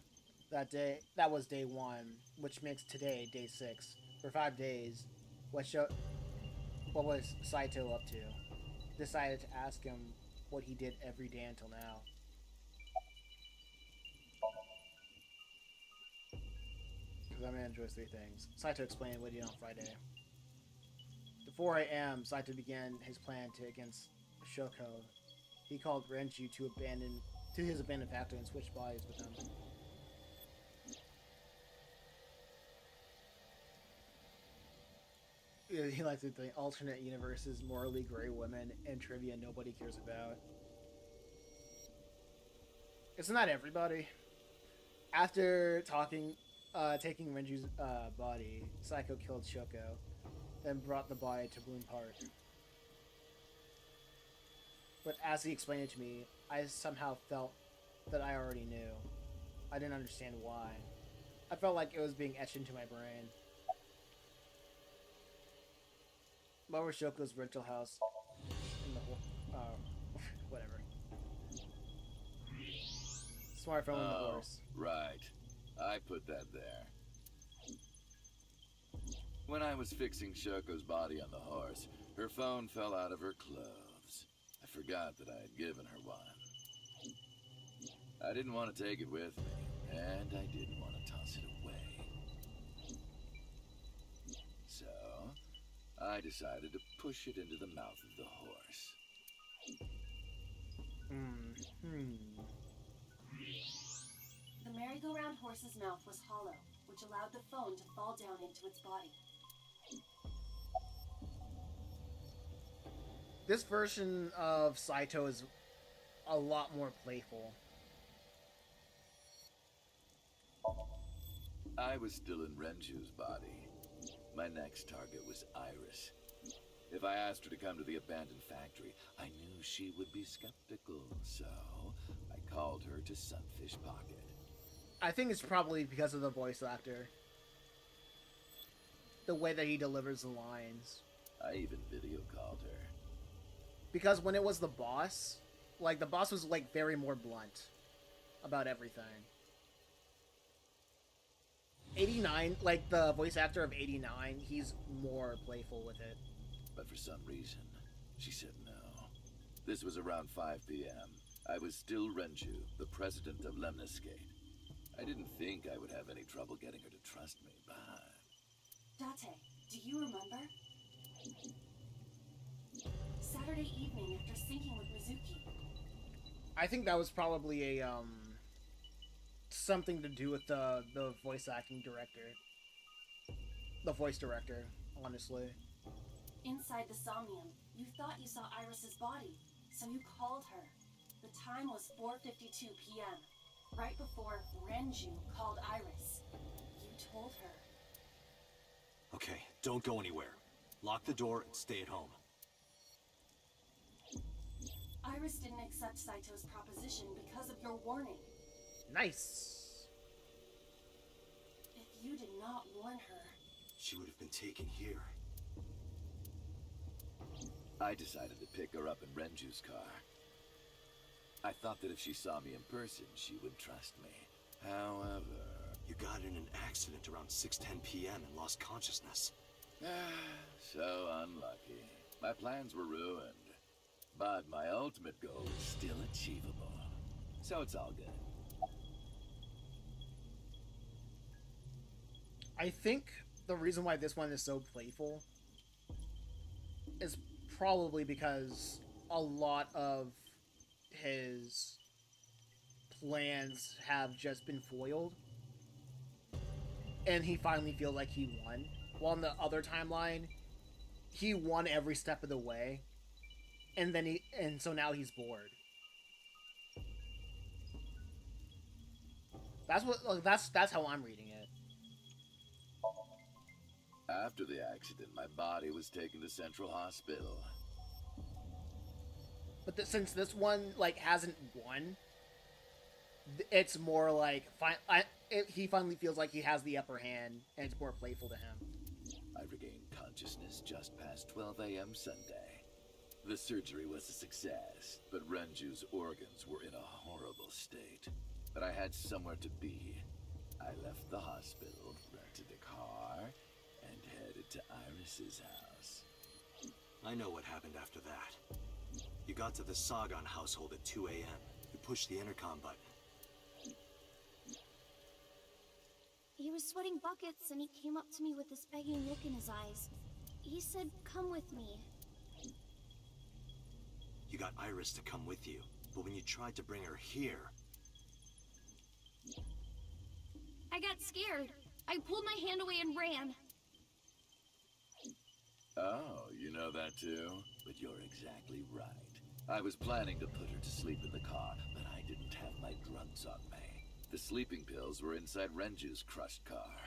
That was day 1, which makes today day 6. For 5 days, what was Saito up to? Decided to ask him what he did every day until now. Because I'm gonna enjoy 3 things. Saito explained what he did on Friday. At 4 a.m., Saito began his plan against Shoko. He called Renju to his abandoned factory and switch bodies with him. He likes to think alternate universes, morally gray women, and trivia nobody cares about. It's not everybody. After taking Renju's body, Psycho killed Shoko, then brought the body to Bloom Park. But as he explained it to me, I somehow felt that I already knew. I didn't understand why. I felt like it was being etched into my brain. Lower Shoko's rental house in the whatever. Smartphone and the horse. Right. I put that there. When I was fixing Shoko's body on the horse, her phone fell out of her clothes. I forgot that I had given her one. I didn't want to take it with me, and I didn't want to toss it away. So, I decided to push it into the mouth of the horse. The merry-go-round horse's mouth was hollow, which allowed the phone to fall down into its body. This version of Saito is a lot more playful. I was still in Renju's body. My next target was Iris. If I asked her to come to the abandoned factory, I knew she would be skeptical, so I called her to Sunfish Pocket. I think it's probably because of the voice actor. The way that he delivers the lines. I even video called her. Because when it was the boss, like, the boss was, like, very more blunt about everything. 89, like, the voice actor of 89, he's more playful with it. But for some reason, she said no. This was around 5 p.m. I was still Renju, the president of Lemniscate. I didn't think I would have any trouble getting her to trust me, but... Date, do you remember? Saturday evening after syncing with Mizuki. I think that was probably a, something to do with the voice acting director. The voice director, honestly. Inside the Somnium, you thought you saw Iris's body, so you called her. The time was 4:52 p.m., right before Renju called Iris. You told her. Okay, don't go anywhere. Lock the door and stay at home. Iris didn't accept Saito's proposition because of your warning. Nice. If you did not warn her... She would have been taken here. I decided to pick her up in Renju's car. I thought that if she saw me in person, she would trust me. However... You got in an accident around 6:10 p.m. and lost consciousness. So unlucky. My plans were ruined. But my ultimate goal is still achievable. So it's all good. I think the reason why this one is so playful is probably because a lot of his plans have just been foiled. And he finally feels like he won. While in the other timeline, he won every step of the way. And so now he's bored. That's how I'm reading it. After the accident, my body was taken to Central Hospital. But since this one hasn't won, it's more like he finally feels like he has the upper hand, and it's more playful to him. I regained consciousness just past 12 a.m. Sunday. The surgery was a success, but Renju's organs were in a horrible state. But I had somewhere to be. I left the hospital, rented a car, and headed to Iris's house. I know what happened after that. You got to the Sagan household at 2 a.m. You pushed the intercom button. He was sweating buckets and he came up to me with this begging look in his eyes. He said, "Come with me." You got Iris to come with you, but when you tried to bring her here... I got scared. I pulled my hand away and ran. Oh, you know that too? But you're exactly right. I was planning to put her to sleep in the car, but I didn't have my drugs on me. The sleeping pills were inside Renju's crushed car.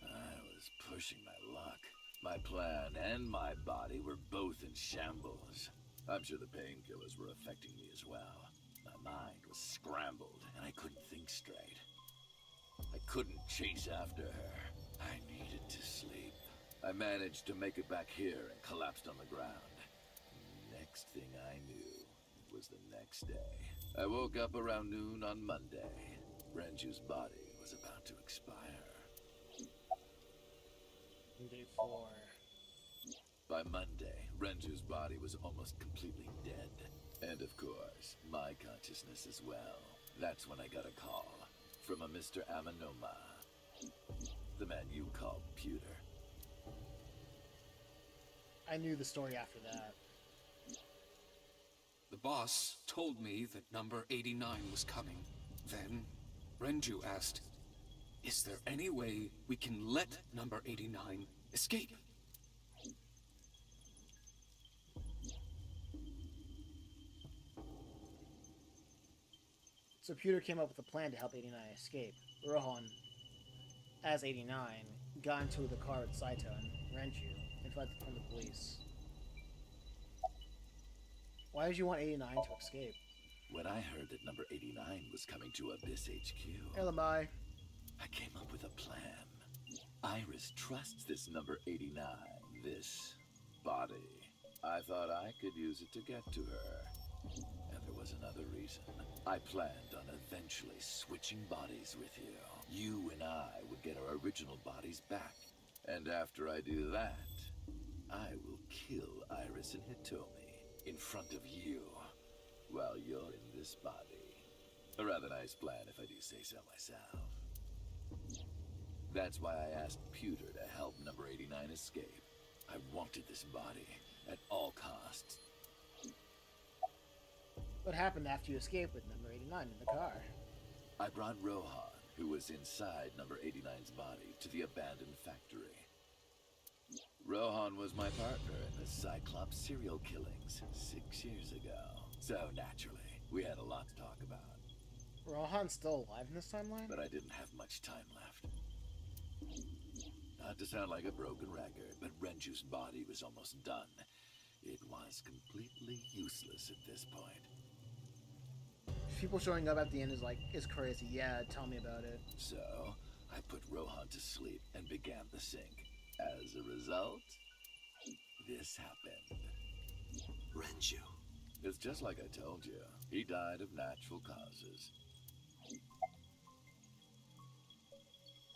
I was pushing my luck. My plan and my body were both in shambles. I'm sure the painkillers were affecting me as well. My mind was scrambled, and I couldn't think straight. I couldn't chase after her. I needed to sleep. I managed to make it back here and collapsed on the ground. Next thing I knew was the next day. I woke up around noon on Monday. Renju's body was about to expire. Day 4. By Monday, Renju's body was almost completely dead. And of course, my consciousness as well. That's when I got a call from a Mr. Amanoma. The man you call Pewter. I knew the story after that. The boss told me that number 89 was coming. Then, Renju asked, "Is there any way we can let number 89 escape?" So Pewter came up with a plan to help 89 escape. Rohan, as 89, got into the car with Saito and Renju and fled from the police. Why did you want 89 to escape? When I heard that number 89 was coming to Abyss HQ, Elamai. I came up with a plan. Iris trusts this number 89, this body. I thought I could use it to get to her. And there was another reason. I planned on eventually switching bodies with you. You and I would get our original bodies back. And after I do that, I will kill Iris and Hitomi in front of you while you're in this body. A rather nice plan if I do say so myself. That's why I asked Pewter to help number 89 escape. I wanted this body at all costs. What happened after you escaped with number 89 in the car? I brought Rohan, who was inside number 89's body, to the abandoned factory. Rohan was my partner in the Cyclops serial killings 6 years ago. So naturally, we had a lot to talk about. Rohan's still alive in this timeline? But I didn't have much time left. Not to sound like a broken record, but Renju's body was almost done. It was completely useless at this point. People showing up at the end is crazy. Yeah, tell me about it. So, I put Rohan to sleep and began the sync. As a result, this happened. Renju. It's just like I told you. He died of natural causes.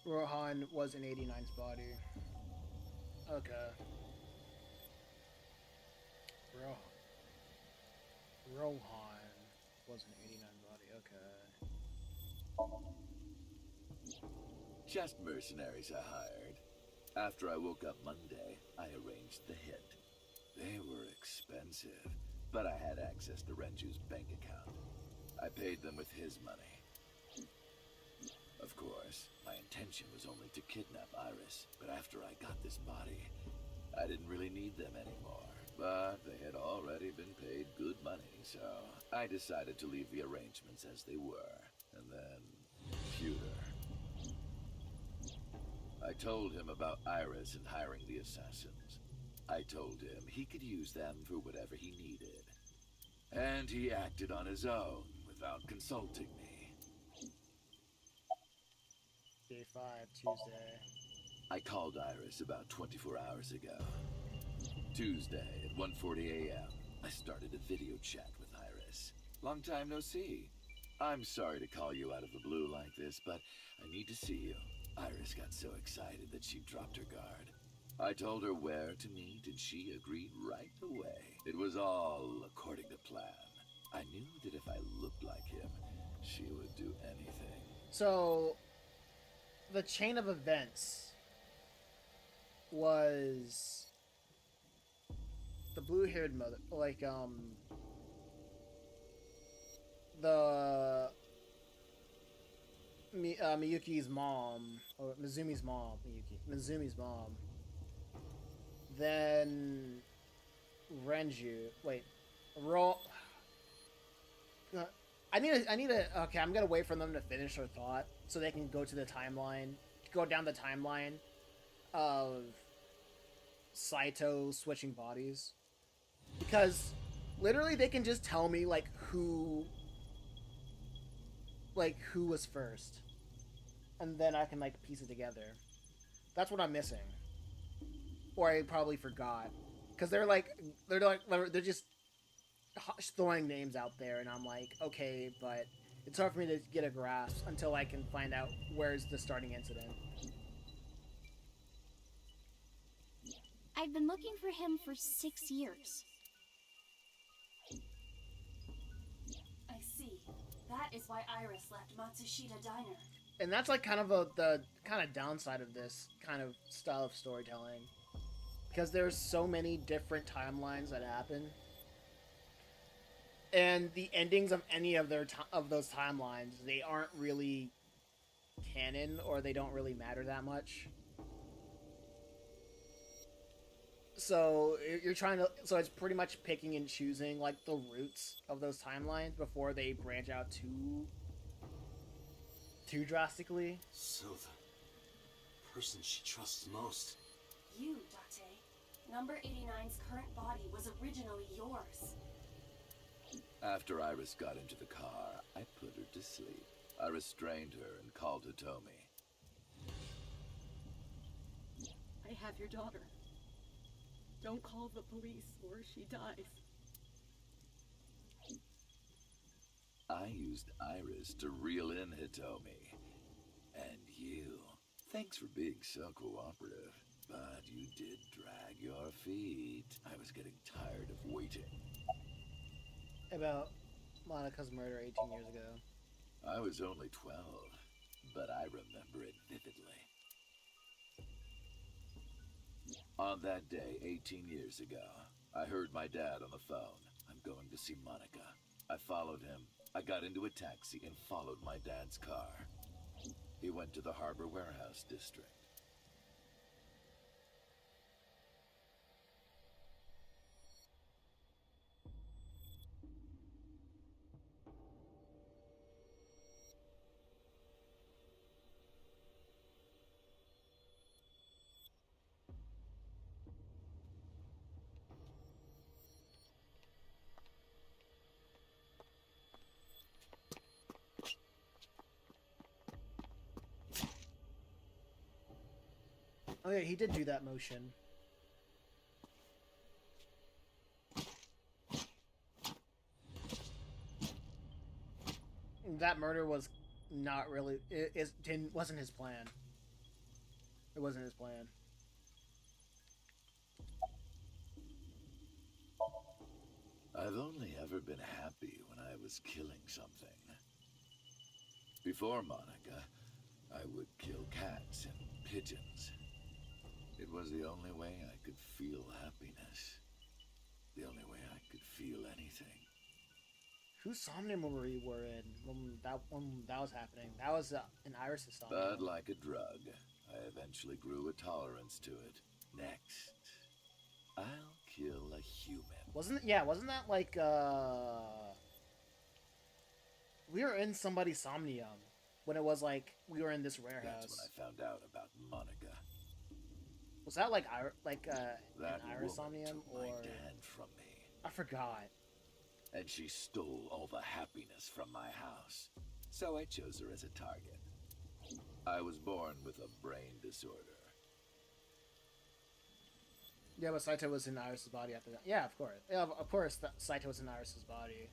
Rohan was in 89's body. Okay. Rohan was in 89's body. Okay. Just mercenaries I hired. After I woke up Monday, I arranged the hit. They were expensive, but I had access to Renju's bank account. I paid them with his money. Of course, my intention was only to kidnap Iris, but after I got this body, I didn't really need them anymore. But they had already been paid good money, so I decided to leave the arrangements as they were. And then, Pewter. I told him about Iris and hiring the assassins. I told him he could use them for whatever he needed. And he acted on his own without consulting me. Day 5, Tuesday. I called Iris about 24 hours ago. Tuesday at 1:40 a.m., I started a video chat with Iris. Long time no see. I'm sorry to call you out of the blue like this, but I need to see you. Iris got so excited that she dropped her guard. I told her where to meet, and she agreed right away. It was all according to plan. I knew that if I looked like him, she would do anything. So, the chain of events was the blue-haired mother, like, the Miyuki's mom, or Mizumi's mom, Mizumi's mom. Then Renju. Wait, I need to. Okay, I'm gonna wait for them to finish their thought so they can go to the timeline, go down the timeline of Saito switching bodies, because literally they can just tell me like who was first, and then I can like piece it together. That's what I'm missing, or I probably forgot, because they're just throwing names out there, and I'm like, okay, but it's hard for me to get a grasp until I can find out where's the starting incident. I've been looking for him for 6 years. I see. That is why Iris left Matsushita Diner. And that's like kind of the kind of downside of this kind of style of storytelling, because there's so many different timelines that happen, and the endings of any of those timelines, they aren't really canon, or they don't really matter that much. So you're trying to, so it's pretty much picking and choosing like the roots of those timelines before they branch out too drastically. So the person she trusts most. You, Date. Number 89's current body was originally yours. After Iris got into the car, I put her to sleep. I restrained her and called Hitomi. I have your daughter. Don't call the police or she dies. I used Iris to reel in Hitomi. And you. Thanks for being so cooperative. But you did drag your feet. I was getting tired of waiting. About Monika's murder 18 years ago. I was only 12, but I remember it vividly. On that day, 18 years ago, I heard my dad on the phone. I'm going to see Monika. I followed him. I got into a taxi and followed my dad's car. He went to the Harbor Warehouse District. Oh yeah, he did do that motion. that murder was not really. Wasn't his plan. It wasn't his plan. I've only ever been happy when I was killing something. Before Monica, I would kill cats and pigeons. It was the only way I could feel happiness. The only way I could feel anything. Whose Somnium were you in when that was happening? That was an Iris' Somnium. But like a drug, I eventually grew a tolerance to it. Next, I'll kill a human. Wasn't that like we were in somebody's Somnium when it was like we were in this warehouse. That's when I found out about Monica. Was that like that an Iris woman Somnium took or my dad from me? I forgot. And she stole all the happiness from my house. So I chose her as a target. I was born with a brain disorder. Yeah, but Saito was in Iris' body after that. Yeah, of course. Yeah, of course, Saito was in Iris' body.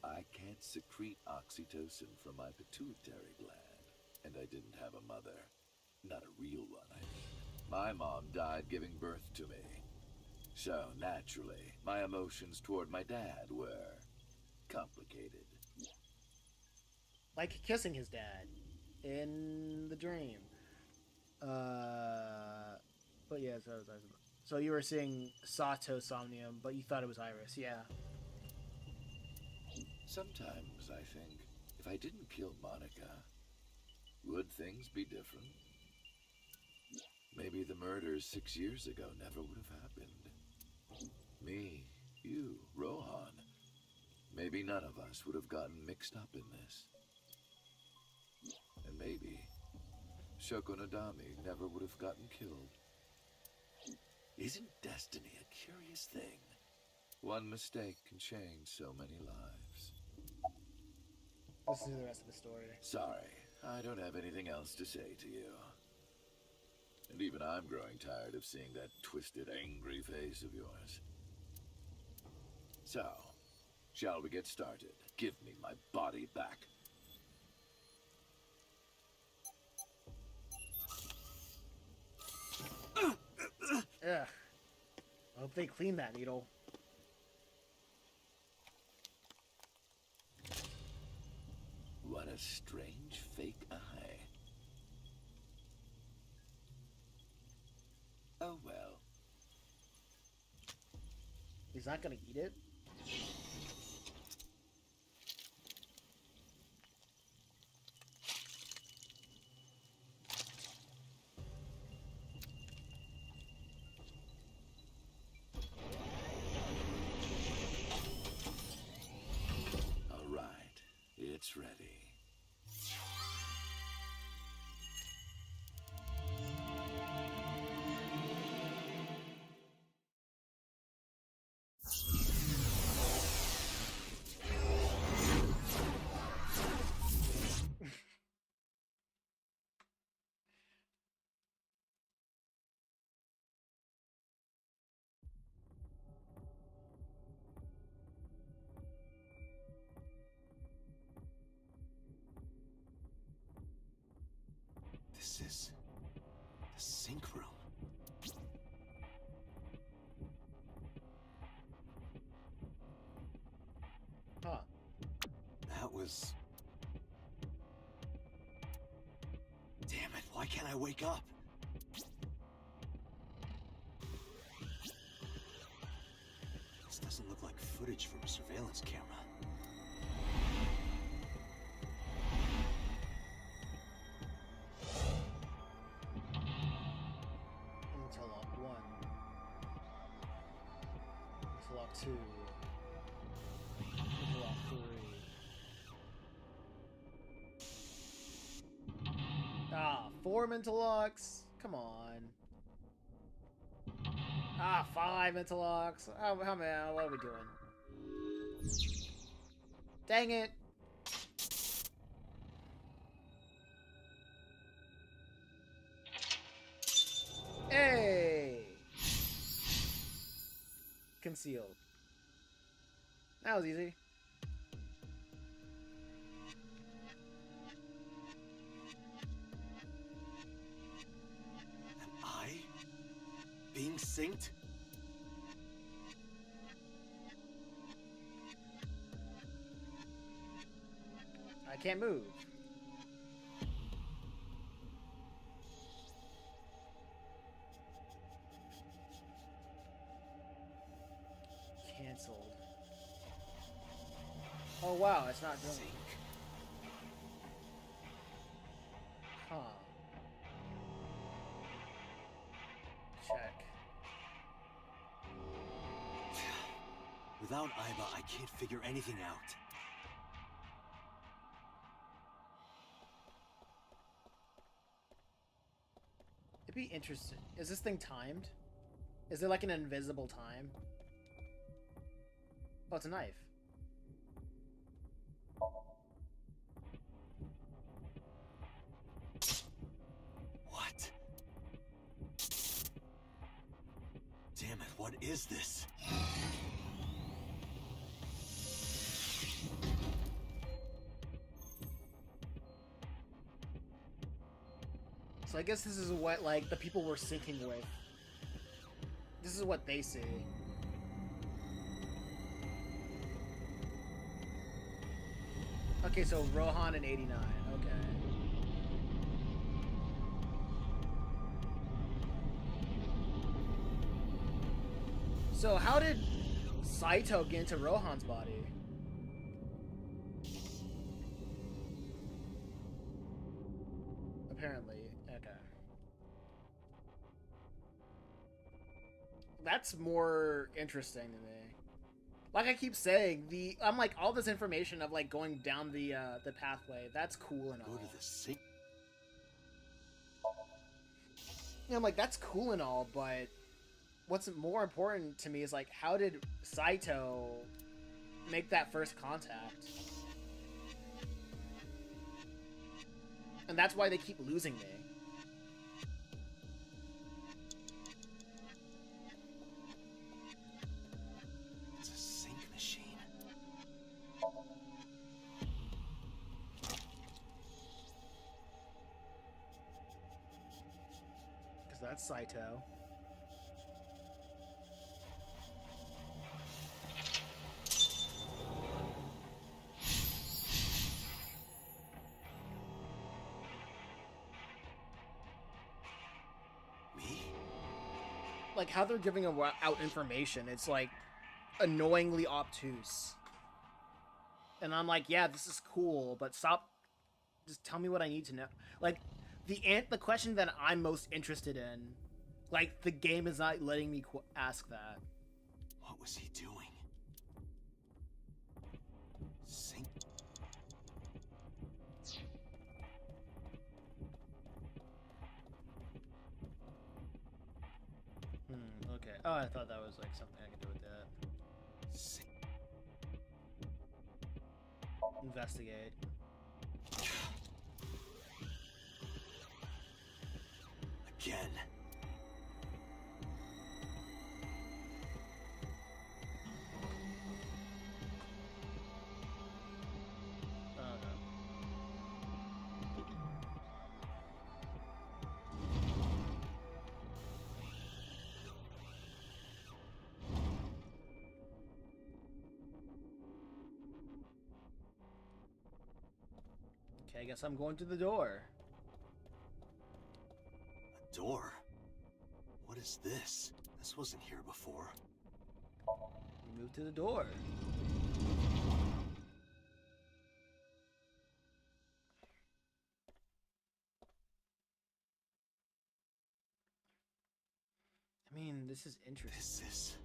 I can't secrete oxytocin from my pituitary gland. And I didn't have a mother. Not a real one, I mean. My mom died giving birth to me. So, naturally, my emotions toward my dad were complicated. Like kissing his dad in the dream. But yeah, so you were seeing Sato Somnium, but you thought it was Iris, yeah. Sometimes I think, if I didn't kill Monica, would things be different? Maybe the murders 6 years ago never would have happened. Me, you, Rohan. Maybe none of us would have gotten mixed up in this. And maybe Shoko Nadami never would have gotten killed. Isn't destiny a curious thing? One mistake can change so many lives. Listen to the rest of the story. Sorry, I don't have anything else to say to you. And even I'm growing tired of seeing that twisted, angry face of yours. So, shall we get started? Give me my body back. Ugh. I hope they clean that needle. What a strange fake eye. Oh well. He's not gonna eat it? All right, it's ready. This is the sink room. Huh. That was... Damn it, why can't I wake up? This doesn't look like footage from a surveillance camera. Interlock 1. Interlock 2. Interlock 3. Ah, 4 interlocks. Come on. Ah, 5 interlocks. Oh, man, what are we doing? Dang it. Hey! Concealed. That was easy. synced? I can't move. Cancelled. Oh wow, it's not doing. Huh. Check. Without Aiba, I can't figure anything out. It'd be interesting. Is this thing timed? Is there like an invisible time? Oh, it's a knife. What? Damn it, what is this? So I guess this is what, like, the people we're syncing with. This is what they see. Okay, so Rohan and 89. Okay. So how did Saito get into Rohan's body? Apparently. Okay. That's more interesting to me. Like I keep saying, I'm like all this information of like going down the pathway. That's cool and all. Go to the sink. Yeah, I'm like that's cool and all, but what's more important to me is like how did Saito make that first contact? And that's why they keep losing me. It's a sink machine. Because that's Saito. Like how they're giving out information, it's like annoyingly obtuse. And I'm like, yeah, this is cool, but stop. Just tell me what I need to know. Like the question that I'm most interested in, like the game is not letting me ask that. What was he doing? Sink. Okay. Oh, I thought that was like something I could do with that. Investigate. Again. Oh no. Okay, I guess I'm going to the door. A door? What is this? This wasn't here before. We move to the door. I mean, this is interesting. This is...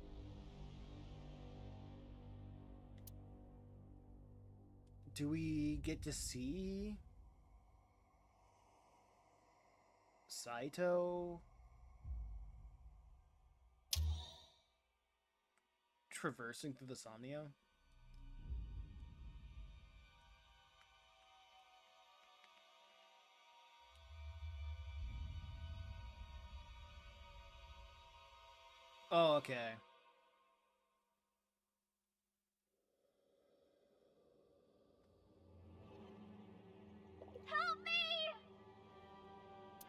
Do we get to see Saito traversing through the Somnia? Oh, okay. Help me!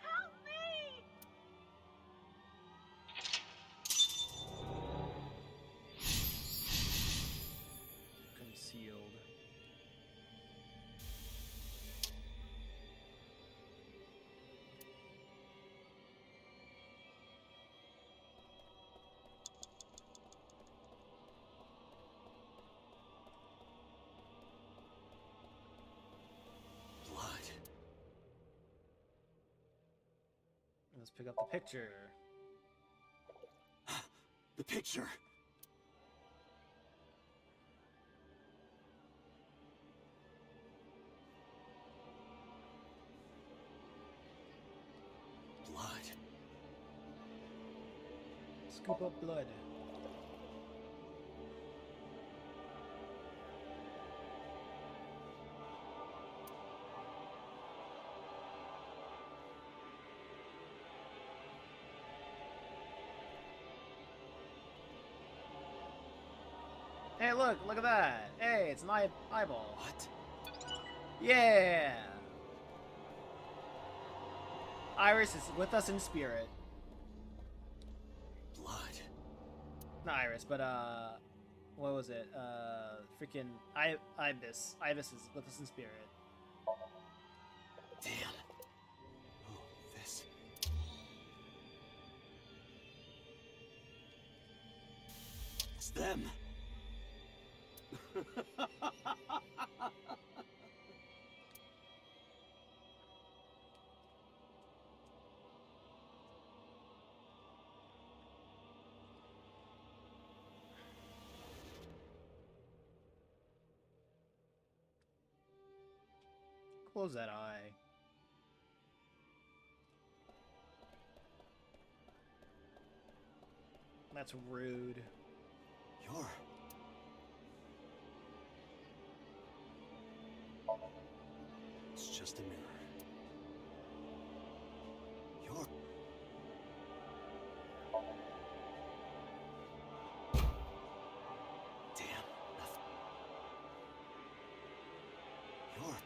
Help me! Let's pick up the picture. The picture! Blood. Scoop up blood. Hey, look at that. Hey, it's an eyeball. What? Yeah! Iris is with us in spirit. Blood. Not Iris, but, what was it? Freaking Ibis. Ibis is with us in spirit. Damn. Oh, this. It's them. Close that eye. That's rude. You're... It's just a mirror. You're... Damn, nothing. You're...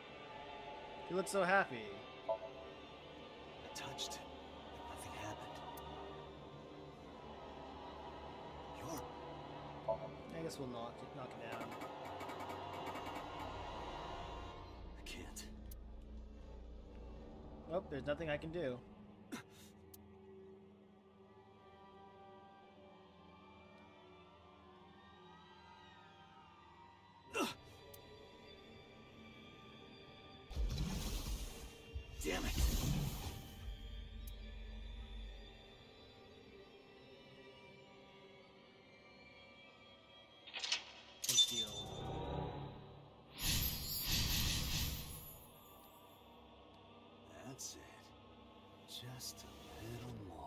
You look so happy. I touched, but nothing happened. You're... I guess we'll knock it down. I can't. Oh, there's nothing I can do. Damn it! Concealed. That's it. Just a little more.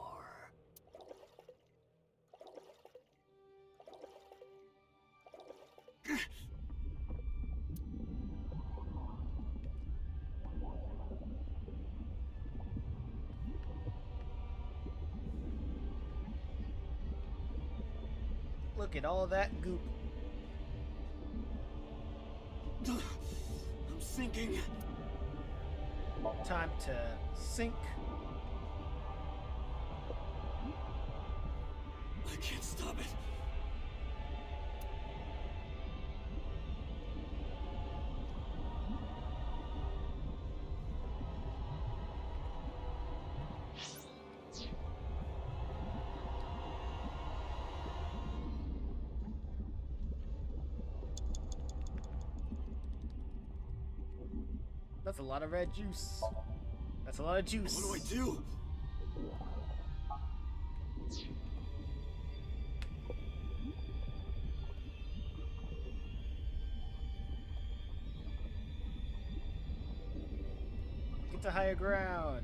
Look at all that goop. I'm sinking. Time to sink. I can't stop it. That's a lot of red juice. That's a lot of juice. What do I do? Get to higher ground.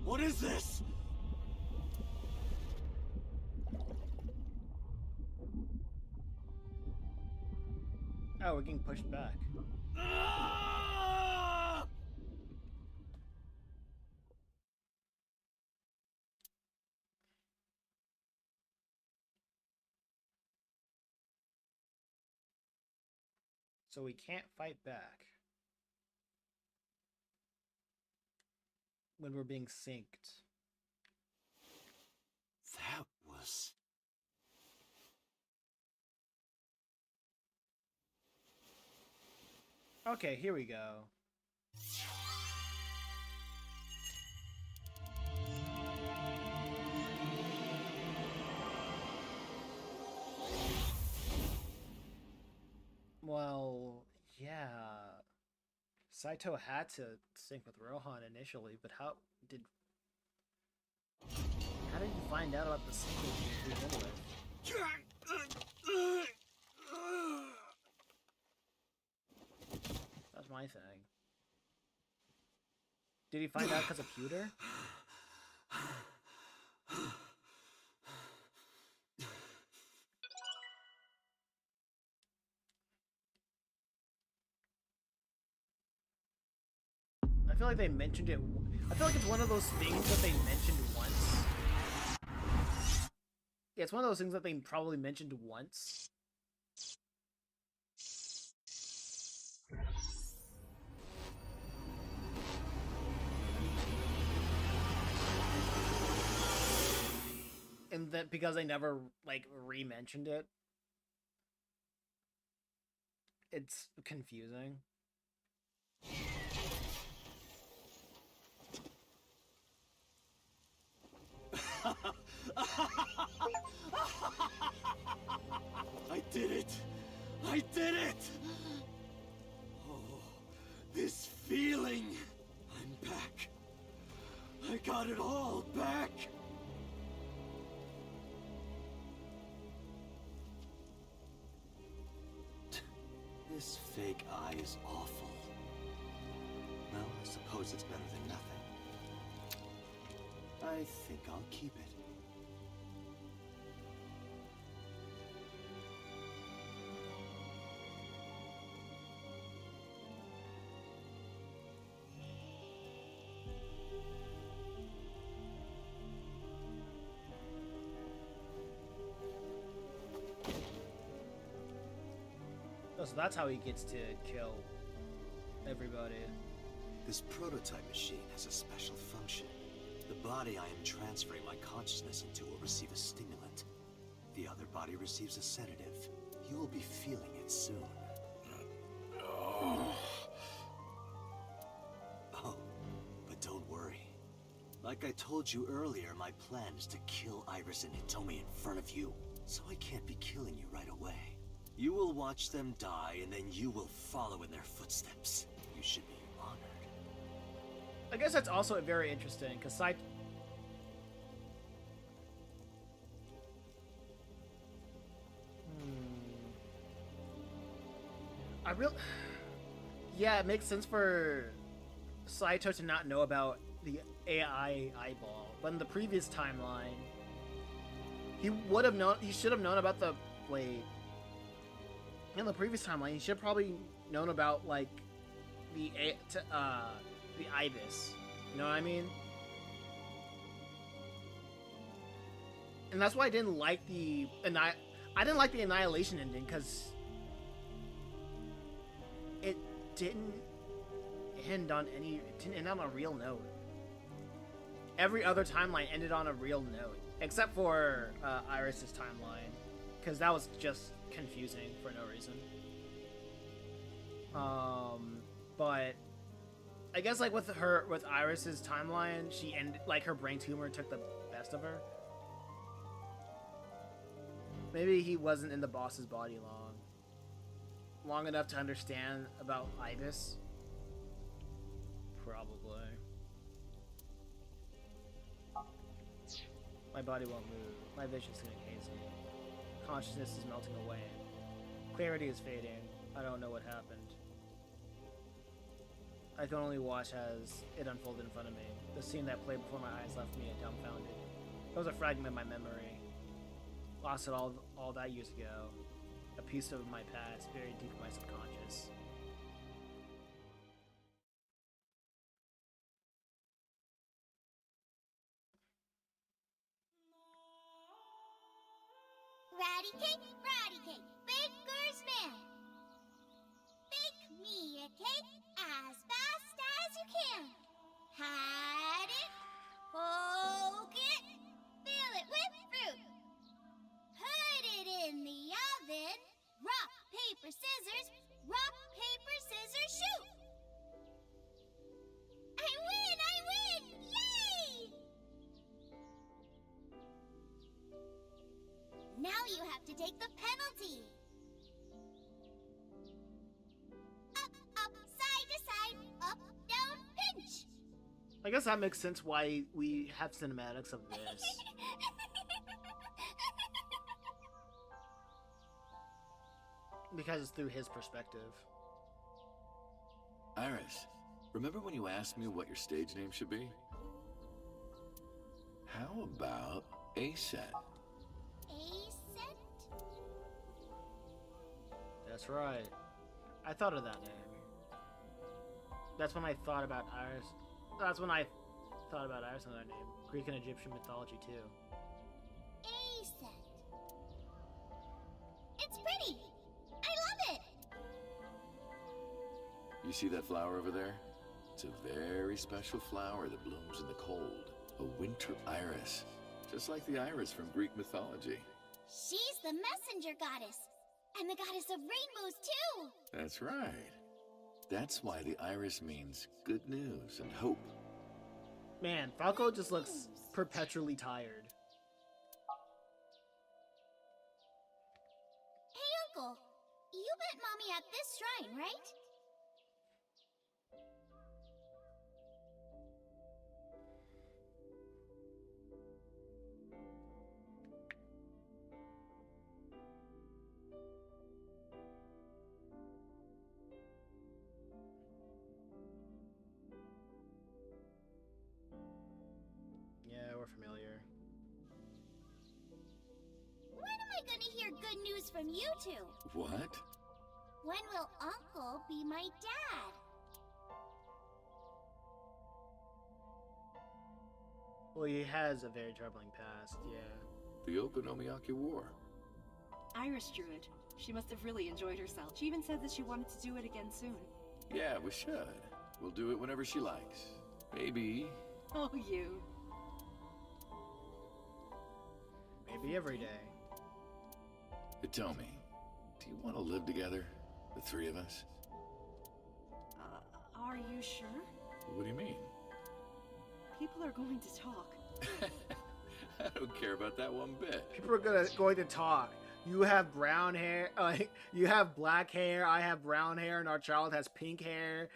What is this? Oh, we're getting pushed back. Ah! So we can't fight back when we're being synced. That was... Okay, here we go. Well, Saito had to sync with Rohan initially, but how did you find out about the syncing to begin with? That's my thing. Did he find out because of Pewter? I feel like they mentioned it. I feel like it's one of those things that they mentioned once. Yeah, it's one of those things that they probably mentioned once. And that because they never, like, re-mentioned it. It's confusing. I did it! I did it! Oh, this feeling! I'm back. I got it all back! This fake eye is awful. Well, I suppose it's better than nothing. I think I'll keep it. Oh, so that's how he gets to kill everybody. This prototype machine has a special function. The body I am transferring my consciousness into will receive a stimulant. The other body receives a sedative. You will be feeling it soon. Oh, but don't worry. Like I told you earlier, my plan is to kill Iris and Hitomi in front of you. So I can't be killing you right away. You will watch them die, and then you will follow in their footsteps. You should be honored. I guess that's also very interesting, because Saito... Yeah, it makes sense for Saito to not know about the AI eyeball, but in the previous timeline, he would have known. He should have known about the blade. In the previous timeline, he should have probably known about like the ibis. You know what I mean? And that's why I didn't like the Annihilation ending, because it didn't end on a real note. Every other timeline ended on a real note, except for Iris's timeline, because that was just confusing for no reason. But I guess like with Iris's timeline, she ended, like, her brain tumor took the best of her. Maybe he wasn't in the boss's body long enough to understand about Ibis. Probably. My body won't move. My vision's getting hazy. Consciousness is melting away. Clarity is fading. I don't know what happened. I can only watch as it unfolded in front of me. The scene that played before my eyes left me dumbfounded. It was a fragment of my memory. Lost it all that years ago. A piece of my past buried deep in my subconscious. Ratty cake, baker's man. Bake me a cake as fast as you can. Hide it, poke it, fill it with fruit. Put it in the oven. Rock, paper, scissors. Rock, paper, scissors, shoot. I win! Yay! Now you have to take the penalty. Up, side to side. I guess that makes sense why we have cinematics of this. Because it's through his perspective. Iris, remember when you asked me what your stage name should be? How about A-Set? A-Set? That's right. I thought of that name. That's when I thought about Iris. That's when I thought about Iris and that name. Greek and Egyptian mythology too. A-Set. It's pretty. I love it. You see that flower over there? It's a very special flower that blooms in the cold. A winter iris. Just like the iris from Greek mythology. She's the messenger goddess. And the goddess of rainbows, too. That's right. That's why the iris means good news and hope. Man, Falco just looks perpetually tired. Hey, Uncle. You met Mommy at this shrine, right? Yeah, we're familiar. When am I gonna hear good news from you two? What? When will Uncle be my dad? Well, he has a very troubling past, yeah. The Okonomiyaki War. Iris drew it. She must have really enjoyed herself. She even said that she wanted to do it again soon. Yeah, we should. We'll do it whenever she likes. Maybe. Oh, you. Maybe every day. But tell me, do you want to live together? The three of us? Are you sure? What do you mean? People are going to talk. I don't care about that one bit. People are going to talk. You have brown hair, you have black hair, I have brown hair, and our child has pink hair.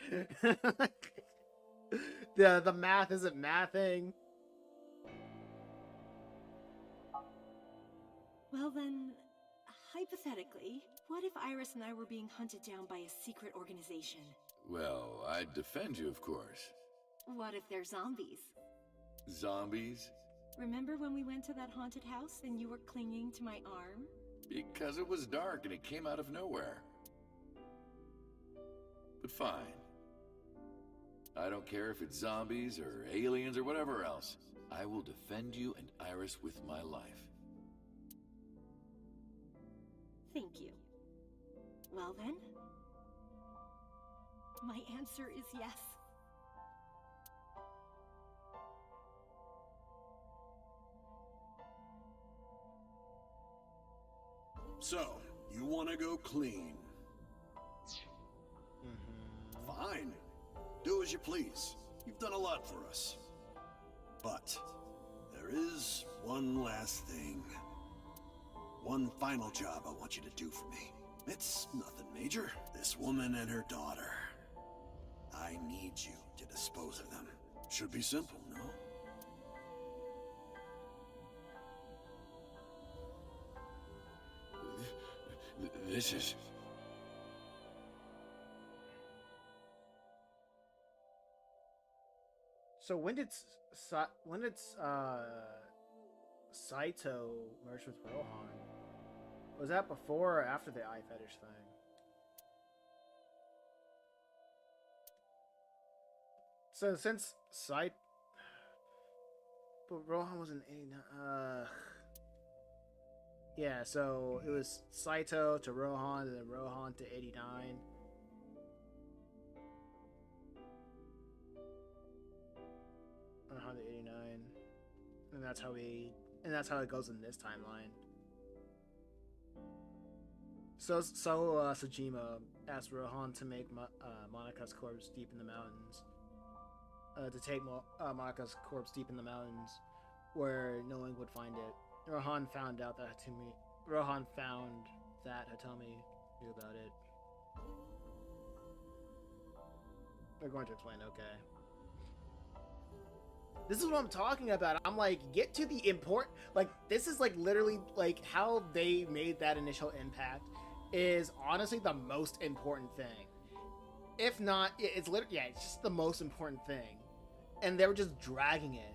the math isn't mathing. Well then, hypothetically, what if Iris and I were being hunted down by a secret organization? Well, I'd defend you, of course. What if they're zombies? Zombies? Remember when we went to that haunted house and you were clinging to my arm? Because it was dark and it came out of nowhere. But fine. I don't care if it's zombies or aliens or whatever else. I will defend you and Iris with my life. Thank you. Well then, my answer is yes. So, you want to go clean? Fine. Do as you please. You've done a lot for us. But there is one last thing. One final job I want you to do for me. It's nothing major. This woman and her daughter. I need you to dispose of them. Should be simple, no? This is... So when did Saito merge with Rohan? Was that before or after the eye fetish thing? So since but Rohan was in 89. Yeah, so it was Saito to Rohan, and then Rohan to 89. Rohan to 89. And that's how it goes in this timeline. So Sejima asked Rohan to make Monika's corpse deep in the mountains. To take Monika's corpse deep in the mountains, where no one would find it. Rohan found that Hitomi knew about it. They're going to explain, okay. This is what I'm talking about. I'm like, get to the important. Like, this is like literally like how they made that initial impact is honestly the most important thing. If not, it's literally, yeah, it's just the most important thing. And they were just dragging it.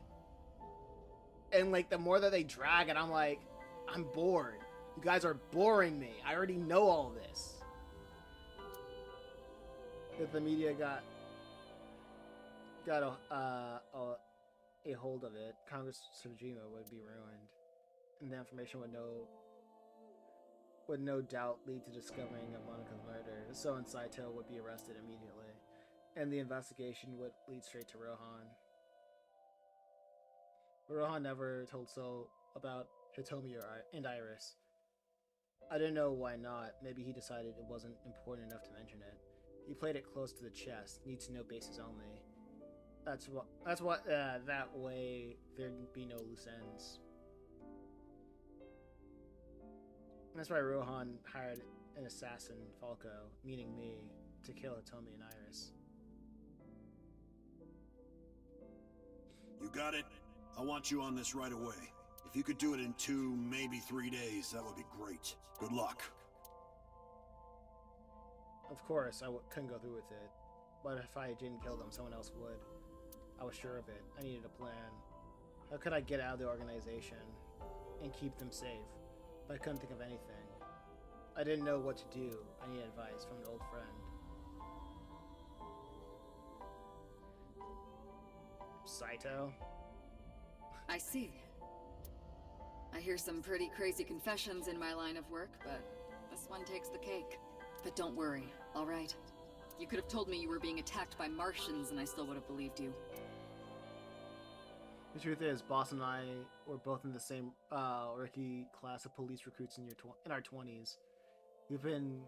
And like, the more that they drag it, I'm like, I'm bored. You guys are boring me. I already know all this. If the media got a hold of it, Congress Tsujima would be ruined, and the information would no doubt lead to discovering of Monika's murder. So and Saito would be arrested immediately, and the investigation would lead straight to Rohan. Rohan never told So about Hitomi and Iris. I didn't know why not. Maybe he decided it wasn't important enough to mention it. He played it close to the chest, need to know bases only. That's what that way there'd be no loose ends. And that's why Rohan hired an assassin, Falco, meaning me, to kill Hitomi and Iris. You got it? I want you on this right away. If you could do it in 2, maybe 3 days, that would be great. Good luck. Of course, I couldn't go through with it. But if I didn't kill them, someone else would. I was sure of it. I needed a plan. How could I get out of the organization and keep them safe? But I couldn't think of anything. I didn't know what to do. I needed advice from an old friend. Saito? I see. I hear some pretty crazy confessions in my line of work, but this one takes the cake. But don't worry, alright? You could have told me you were being attacked by Martians and I still would have believed you. The truth is, Boss and I were both in the same rookie class of police recruits in our 20s. We've been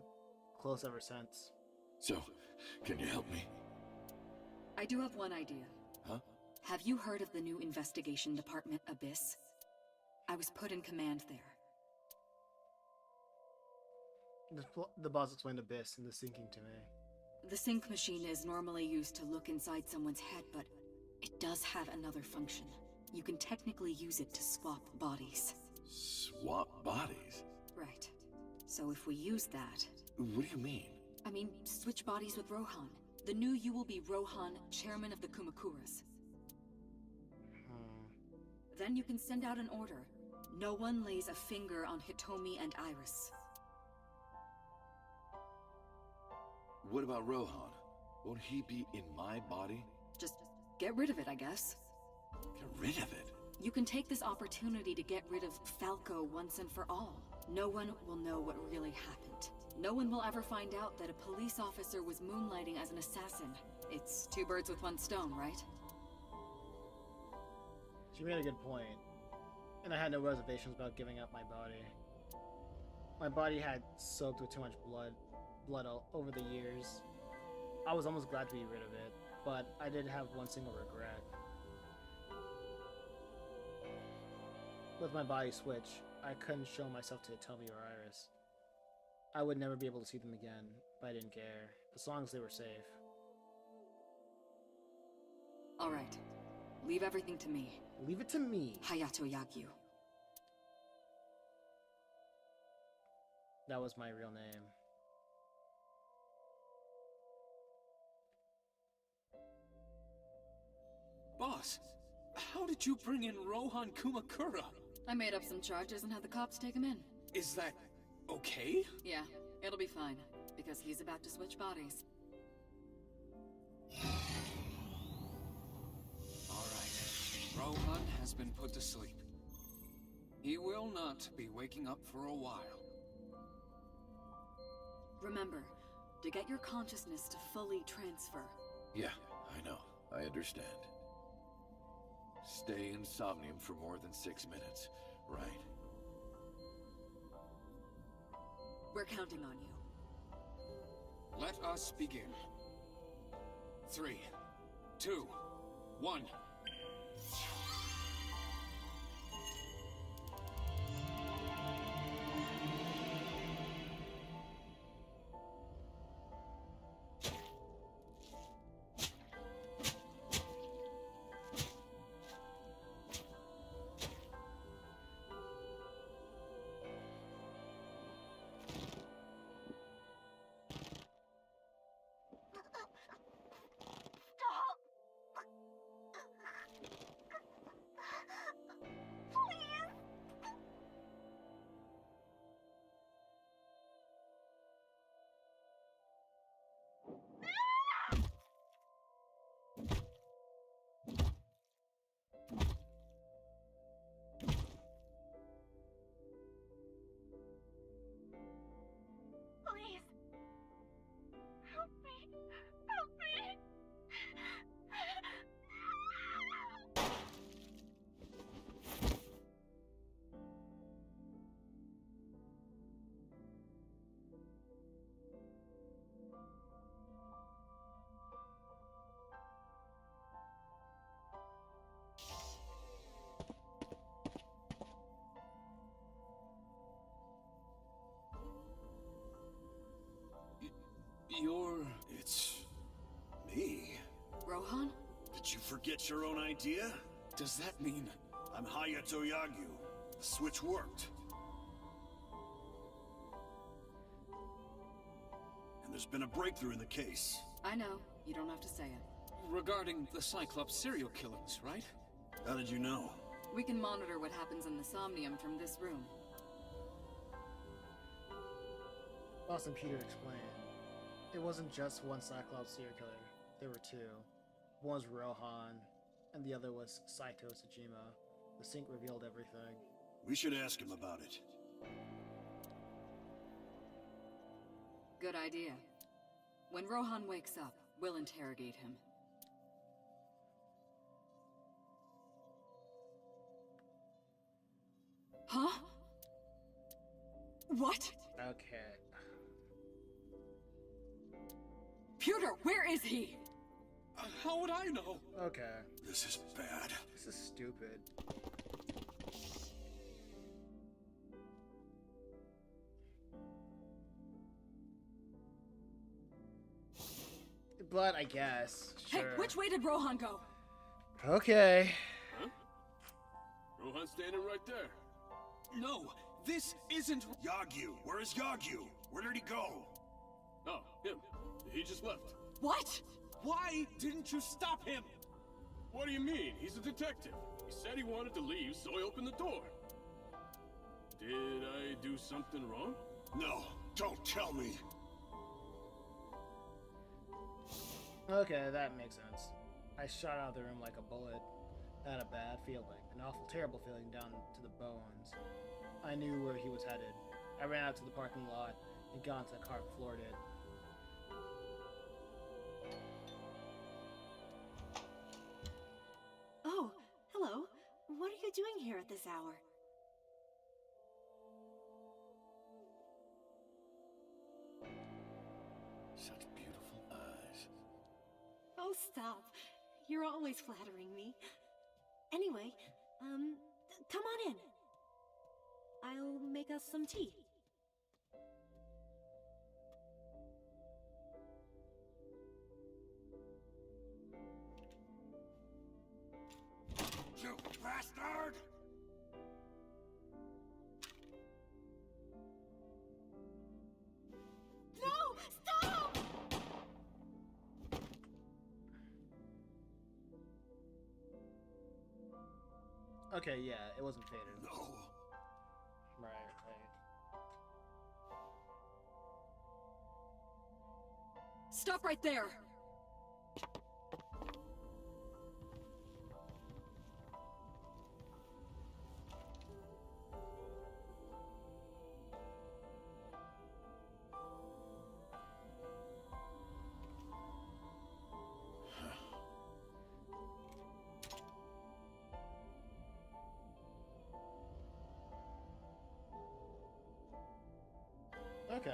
close ever since. So, can you help me? I do have one idea. Huh? Have you heard of the new investigation department, Abyss? I was put in command there. The boss explained Abyss and the syncing to me. The sync machine is normally used to look inside someone's head, but it does have another function. You can technically use it to swap bodies. Swap bodies? Right. So if we use that... What do you mean? I mean, switch bodies with Rohan. The new you will be Rohan, chairman of the Kumakuras. Then you can send out an order. No one lays a finger on Hitomi and Iris. What about Rohan? Won't he be in my body? Just get rid of it, I guess. Get rid of it? You can take this opportunity to get rid of Falco once and for all. No one will know what really happened. No one will ever find out that a police officer was moonlighting as an assassin. It's 2 birds with 1 stone, right? She made a good point. And I had no reservations about giving up my body. My body had soaked with too much blood all over the years. I was almost glad to be rid of it, but I did have one single regret. With my body switch, I couldn't show myself to Hitomi or Iris. I would never be able to see them again, but I didn't care, as long as they were safe. Alright. Leave everything to me. Leave it to me. Hayato Yagyu. That was my real name. Boss, how did you bring in Rohan Kumakura? I made up some charges and had the cops take him in. Is that okay? Yeah, it'll be fine, because he's about to switch bodies. Alright, Rohan has been put to sleep. He will not be waking up for a while. Remember, to get your consciousness to fully transfer. Yeah, I know. I understand. Stay in Somnium for more than 6 minutes, right? We're counting on you. Let us begin. 3, 2, 1. You're... It's me. Rohan? Did you forget your own idea? Does that mean... I'm Hayato Yagyu. The switch worked. And there's been a breakthrough in the case. I know. You don't have to say it. regarding the Cyclops serial killings, right? How did you know? We can monitor what happens in the Somnium from this room. Boston Peter explained. It wasn't just one Cyclops serial killer. There were two. One was Rohan, and the other was Saito Tsujima. The sync revealed everything. We should ask him about it. Good idea. When Rohan wakes up, we'll interrogate him. Huh? What? Okay. Pewter, where is he? How would I know? Okay. This is bad. This is stupid. But I guess. Sure. Hey, which way did Rohan go? Okay. Huh? Rohan's standing right there. No, this isn't... Yagyu! Where is Yagyu? Where did he go? Oh, him. He just left. What? Why didn't you stop him? What do you mean? He's a detective. He said he wanted to leave, so I opened the door. Did I do something wrong? No, don't tell me. Okay, that makes sense. I shot out of the room like a bullet. I had a bad feeling, an awful, terrible feeling down to the bones. I knew where he was headed. I ran out to the parking lot and got into the car and floored it. Oh, hello. What are you doing here at this hour? Such beautiful eyes. Oh, stop. You're always flattering me. Anyway, come on in. I'll make us some tea. You bastard! No! Stop! Okay, yeah, it wasn't faded. No. Right. Stop right there! Okay.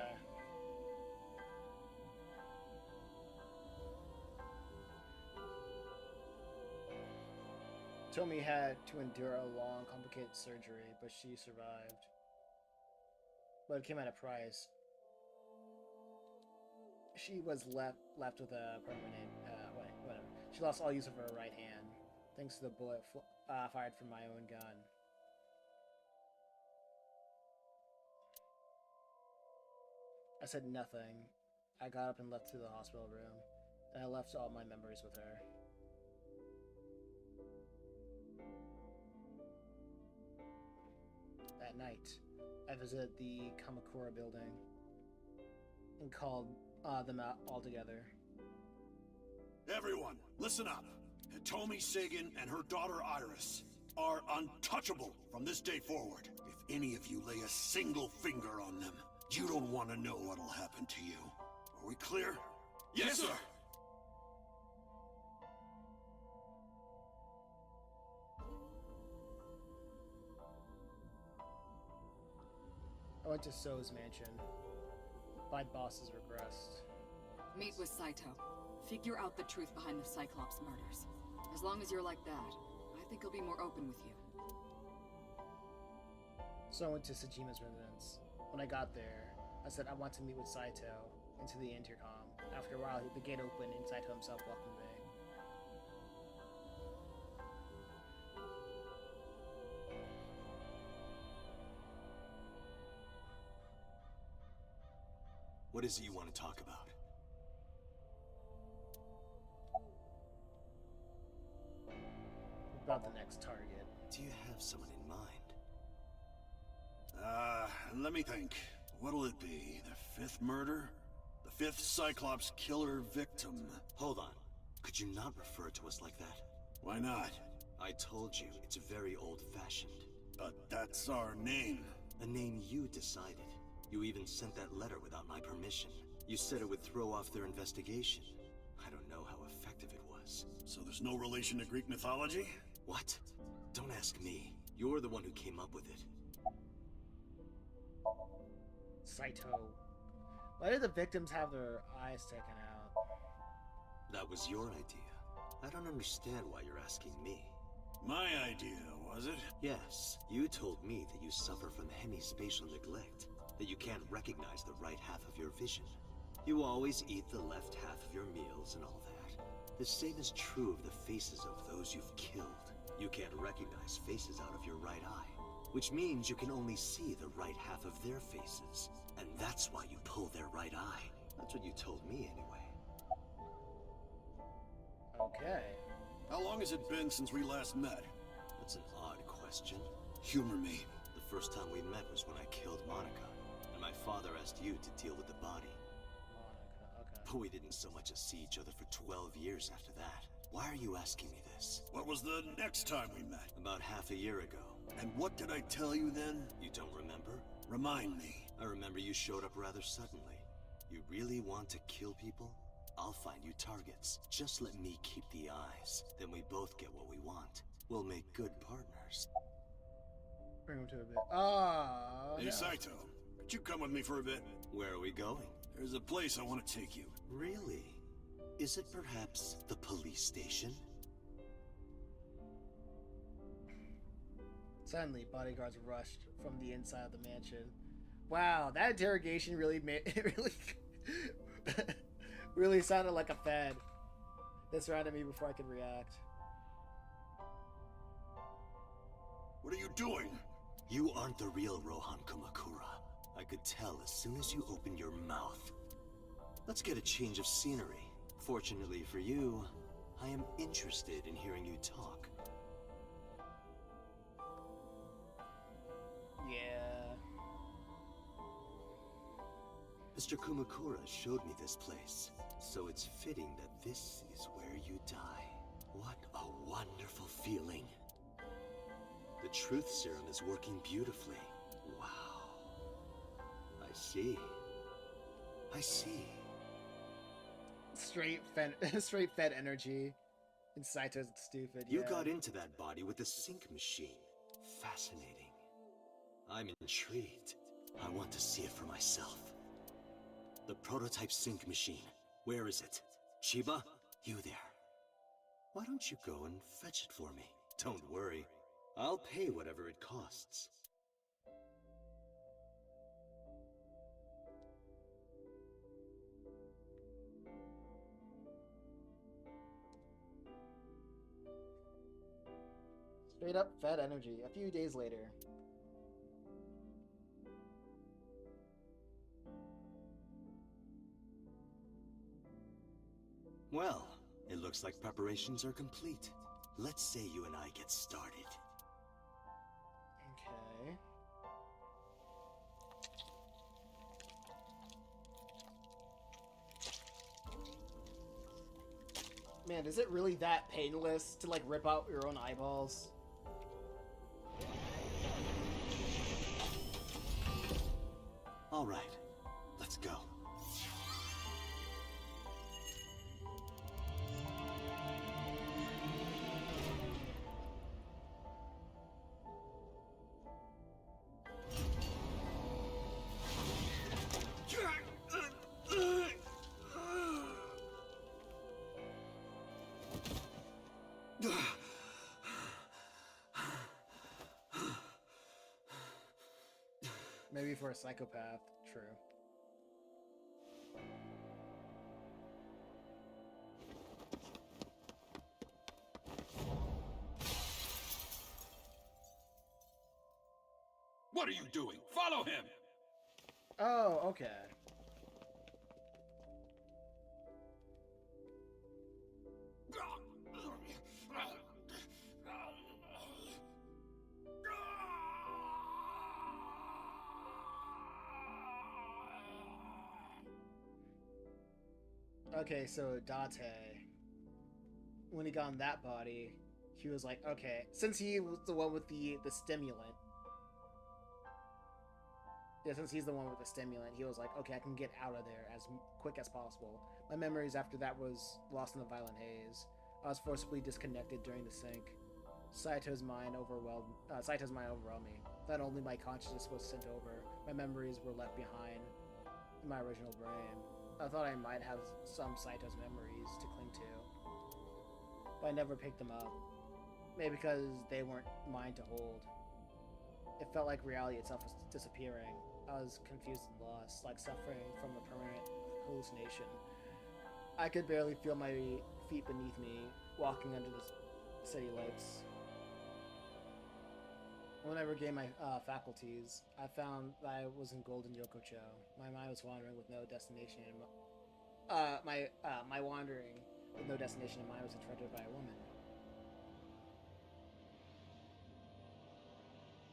Tomi had to endure a long, complicated surgery, but she survived. But it came at a price. She was left with a permanent, whatever. She lost all use of her right hand, thanks to the bullet fired from my own gun. I said nothing. I got up and left to the hospital room, and I left all my memories with her. At night, I visited the Kamakura building and called them out all together. Everyone, listen up. Hitomi Sagan and her daughter Iris are untouchable from this day forward. If any of you lay a single finger on them, you don't want to know what'll happen to you. Are we clear? Yes, sir! I went to So's mansion. My bosses regressed. Meet with Saito. Figure out the truth behind the Cyclops murders. As long as you're like that, I think he'll be more open with you. So I went to Tsujima's residence. When I got there, I said I want to meet with Saito into the intercom. After a while, the gate opened and Saito himself walked away. What is it you want to talk about? About the next target. Do you have someone in mind? Let me think. What'll it be? The 5th murder? The 5th Cyclops killer victim? Hold on. Could you not refer to us like that? Why not? I told you, it's very old-fashioned. But that's our name. A name you decided. You even sent that letter without my permission. You said it would throw off their investigation. I don't know how effective it was. So there's no relation to Greek mythology? What? Don't ask me. You're the one who came up with it. Saito. Why did the victims have their eyes taken out? That was your idea. I don't understand why you're asking me. My idea, was it? Yes, you told me that you suffer from hemispatial neglect, that you can't recognize the right half of your vision. You always eat the left half of your meals and all that. The same is true of the faces of those you've killed. You can't recognize faces out of your right eye, which means you can only see the right half of their faces. And that's why you pull their right eye. That's what you told me anyway. Okay. How long has it been since we last met? That's an odd question. Humor me. The first time we met was when I killed Monica, and my father asked you to deal with the body. Monica, okay. But we didn't so much as see each other for 12 years after that. Why are you asking me this? What was the next time we met? About half a year ago. And what did I tell you then? You don't remember? Remind me. I remember you showed up rather suddenly. You really want to kill people? I'll find you targets. Just let me keep the eyes. Then we both get what we want. We'll make good partners. Bring him to a bit. Ah. Hey, no. Saito. Could you come with me for a bit? Where are we going? There's a place I want to take you. Really? Is it perhaps the police station? Suddenly, bodyguards rushed from the inside of the mansion. Wow, that interrogation really made it really sounded like a fad that surrounded me before I could react. What are you doing? You aren't the real Rohan Kumakura. I could tell as soon as you opened your mouth. Let's get a change of scenery. Fortunately for you, I am interested in hearing you talk. Yeah. Mr. Kumakura showed me this place, so it's fitting that this is where you die. What a wonderful feeling. The truth serum is working beautifully. Wow. I see. I see. Straight fed energy. And Saito's stupid. You yeah. got into that body with the sync machine. Fascinating. I'm intrigued. I want to see it for myself. The prototype sync machine. Where is it? Chiba? You there. Why don't you go and fetch it for me? Don't worry. I'll pay whatever it costs. Straight up fed energy. A few days later. Well, it looks like preparations are complete. Let's say you and I get started. Okay. Man, is it really that painless to like rip out your own eyeballs? All right, let's go. Maybe for a psychopath, true. What are you doing? Follow him! Oh, okay. Okay, so Date, when he got in that body, he was like, okay, since he was the one with the stimulant, since he's the one with the stimulant, he was like, okay, I can get out of there as quick as possible. My memories after that was lost in the violent haze. I was forcibly disconnected during the sync. Saito's mind overwhelmed me. Not only my consciousness was sent over, my memories were left behind in my original brain. I thought I might have some Saito's memories to cling to, but I never picked them up. Maybe because they weren't mine to hold. It felt like reality itself was disappearing. I was confused and lost, like suffering from a permanent hallucination. I could barely feel my feet beneath me, walking under the city lights. When I regained my faculties, I found that I was in Golden Yokocho. My mind was wandering with no destination. My wandering with no destination in mind was interrupted by a woman.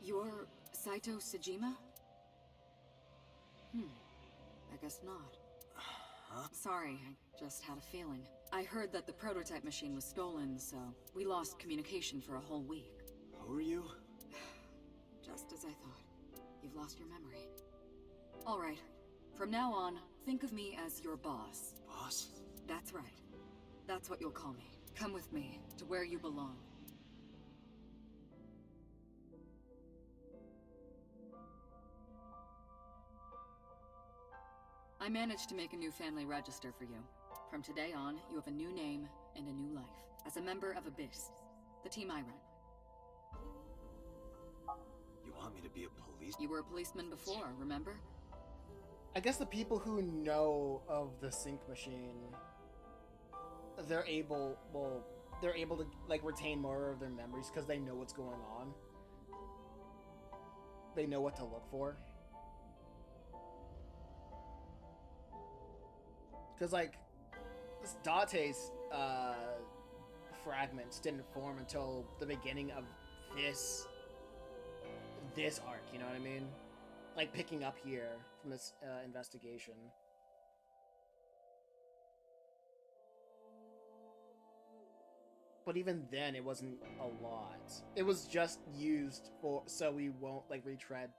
You're Saito Sejima? I guess not. Huh? Sorry, I just had a feeling. I heard that the prototype machine was stolen, so we lost communication for a whole week. Who are you? Just as I thought. You've lost your memory. Alright. From now on, think of me as your boss. Boss? That's right. That's what you'll call me. Come with me, to where you belong. I managed to make a new family register for you. From today on, you have a new name and a new life. As a member of Abyss, the team I run. You want me to be a police? You were a policeman before, remember? I guess the people who know of the sync machine, they're able to like retain more of their memories because they know what's going on. They know what to look for. Because like Date's fragments didn't form until the beginning of this arc, you know what I mean? Like picking up here from this investigation. But even then, it wasn't a lot. It was just used for so we won't like retread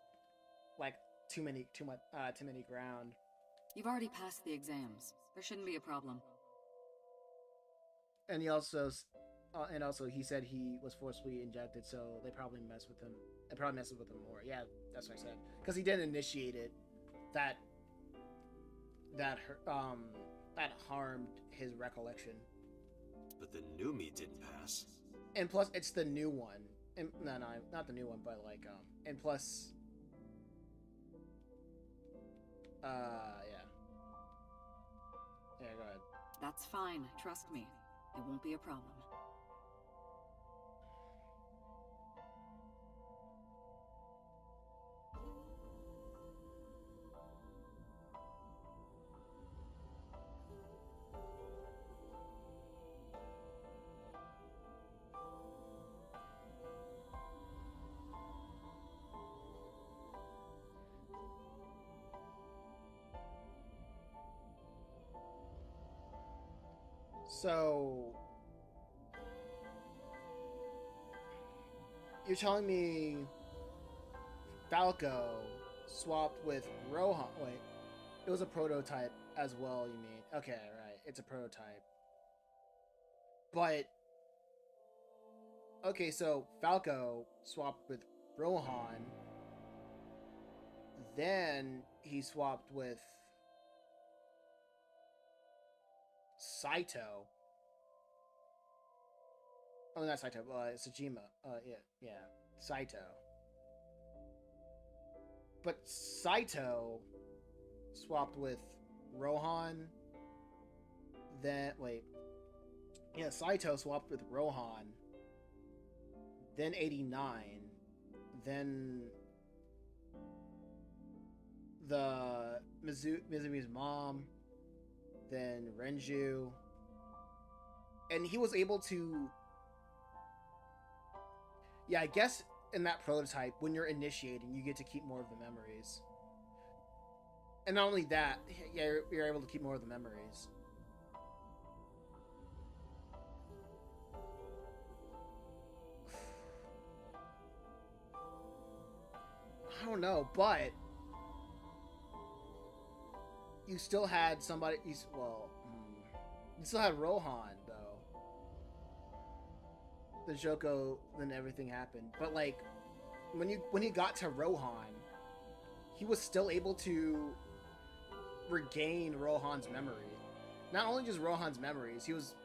like too many ground. You've already passed the exams. There shouldn't be a problem. And he also he said he was forcibly injected, so they probably mess with him. They probably mess with him more. Yeah, that's what I said. Because he didn't initiate it. That harmed his recollection. But the new me didn't pass. And plus, it's the new one. And, no, not the new one, but like and plus, yeah. Yeah, go ahead. That's fine. Trust me. It won't be a problem. So, you're telling me Falco swapped with Rohan? Wait, it was a prototype as well, you mean? Okay, right, it's a prototype. But, okay, so Falco swapped with Rohan, then he swapped with Saito. Oh, not Saito, Sejima. Yeah, Saito. But Saito swapped with Rohan. Then, wait. Yeah, Saito swapped with Rohan. Then 89. Then the Mizumi's mom, then Renju, and he was able to. Yeah, I guess in that prototype, when you're initiating, you get to keep more of the memories. And not only that, yeah, you're able to keep more of the memories. I don't know, but you still had somebody. You still had Rohan though. The Joko, then everything happened. But like, when he got to Rohan, he was still able to regain Rohan's memory. Not only just Rohan's memories, he was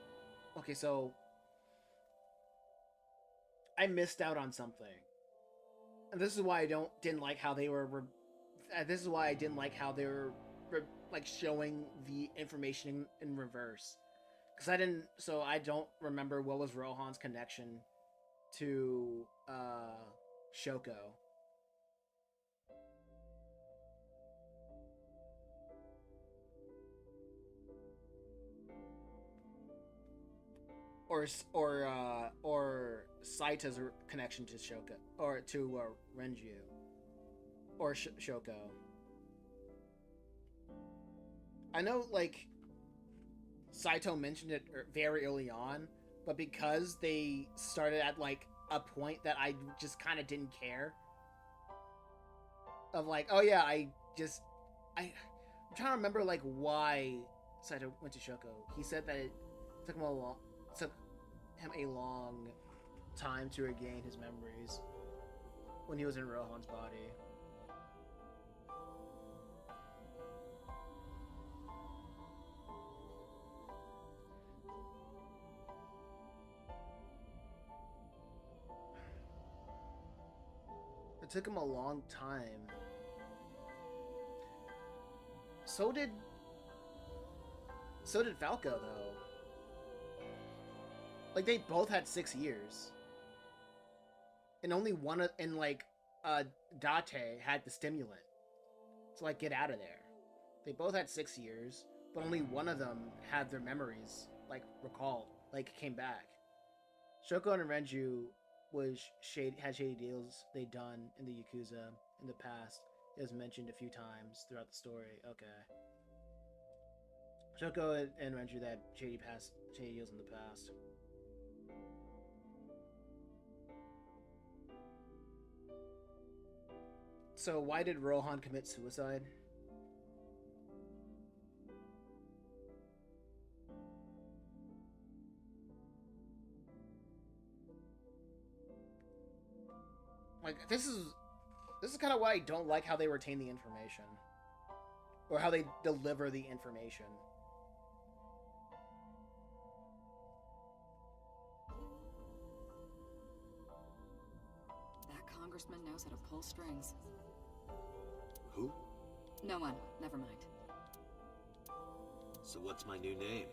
okay. So I missed out on something, and this is why I didn't like how they were. This is why I didn't like how they were like showing the information in reverse, because I don't remember what was Rohan's connection to Shoko. Or Saita's connection to Shoko, or to Renju, or Shoko. I know, like, Saito mentioned it very early on, but because they started at like a point that I just kind of didn't care. Of like, oh yeah, I'm trying to remember like why Saito went to Shoko. He said that it took him a long time to regain his memories when he was in Rohan's body. It took him a long time. So did Falco though. Like, they both had 6 years. And only one Date had the stimulant to like get out of there. They both had 6 years, but only one of them had their memories like recalled, like came back. Shoko and Renju had shady deals they'd done in the Yakuza in the past. It was mentioned a few times throughout the story. Okay. Shoko and Renju, they had shady deals in the past. So why did Rohan commit suicide? Like, this is kind of why I don't like how they retain the information, or how they deliver the information. That congressman knows how to pull strings. Who? No one. Never mind. So what's my new name?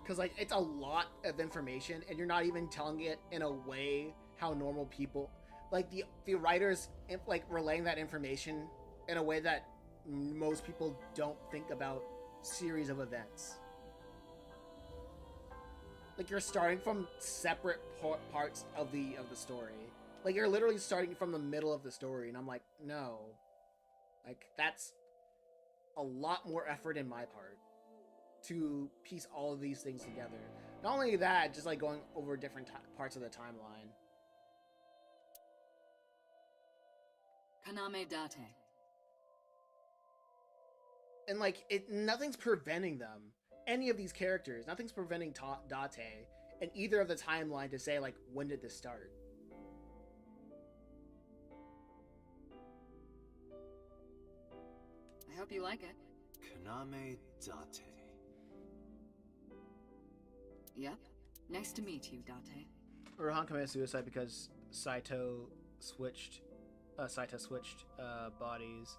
Because, like, it's a lot of information, and you're not even telling it in a way how normal people... Like, the writers, like, relaying that information in a way that most people don't think about series of events. Like, you're starting from separate parts of the story. Like, you're literally starting from the middle of the story, and I'm like, no. Like, that's a lot more effort in my part to piece all of these things together. Not only that, just like going over different parts of the timeline. Kaname Date. And like, nothing's preventing them, any of these characters, nothing's preventing Date in either of the timeline to say like, when did this start? I hope you like it. Kaname Date. Yep. Nice to meet you, Date. Rohan committed suicide because Saito switched bodies.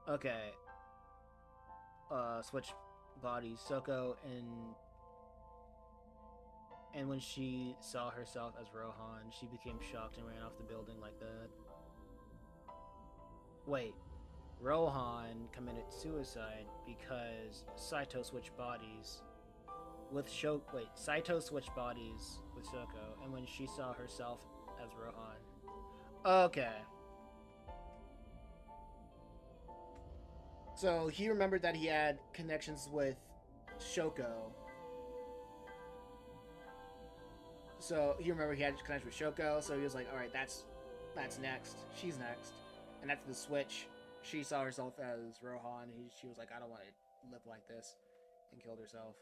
Okay. Switched bodies. Soko and when she saw herself as Rohan, she became shocked and ran off the building like that. Wait. Rohan committed suicide because Saito switched bodies with Saito switched bodies with Shoko, and when she saw herself as Rohan. Okay. So he remembered that he had connections with Shoko. So he remembered he had connections with Shoko, so he was like, alright, that's next. She's next. And after the switch, she saw herself as Rohan. She was like, I don't want to live like this. And killed herself.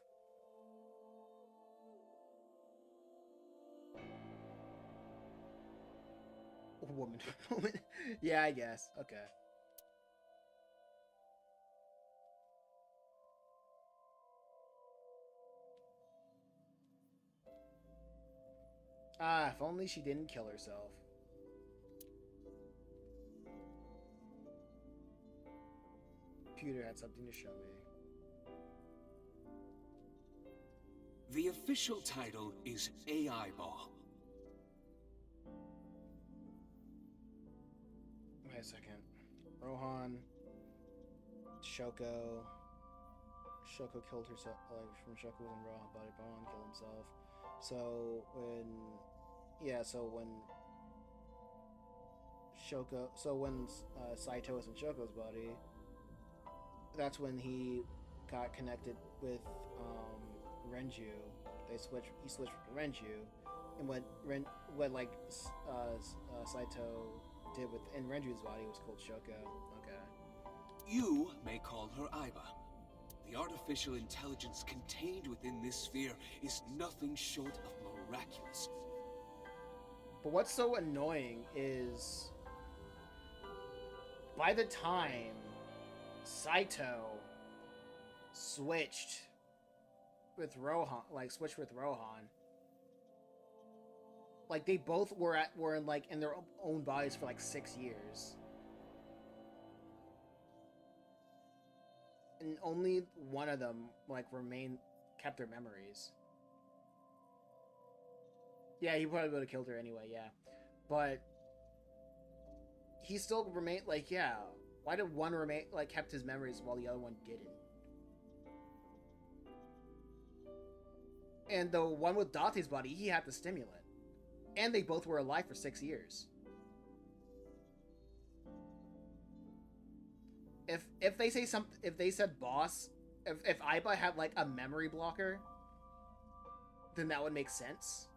Woman. Yeah, I guess. Okay. Ah, if only she didn't kill herself. Computer had something to show me. The official title is AI Ball. Wait a second. Rohan, Shoko killed herself. Like from Shoko was in Rohan body. Rohan killed himself. So when Saito was in Shoko's body, that's when he got connected with Renju. He switched with Renju, and what Saito did within Renju's body was called Shoko. Okay. You may call her Aiba. The artificial intelligence contained within this sphere is nothing short of miraculous. But what's so annoying is, by the time Saito switched with Rohan, like they both were in their own bodies for like 6 years, and only one of them kept their memories. Yeah, he probably would have killed her anyway. Yeah, but he still remained why did one kept his memories while the other one didn't? And the one with Date's body, he had the stimulant. And they both were alive for 6 years. If they say something, if they said boss, if Aiba had like a memory blocker, then that would make sense.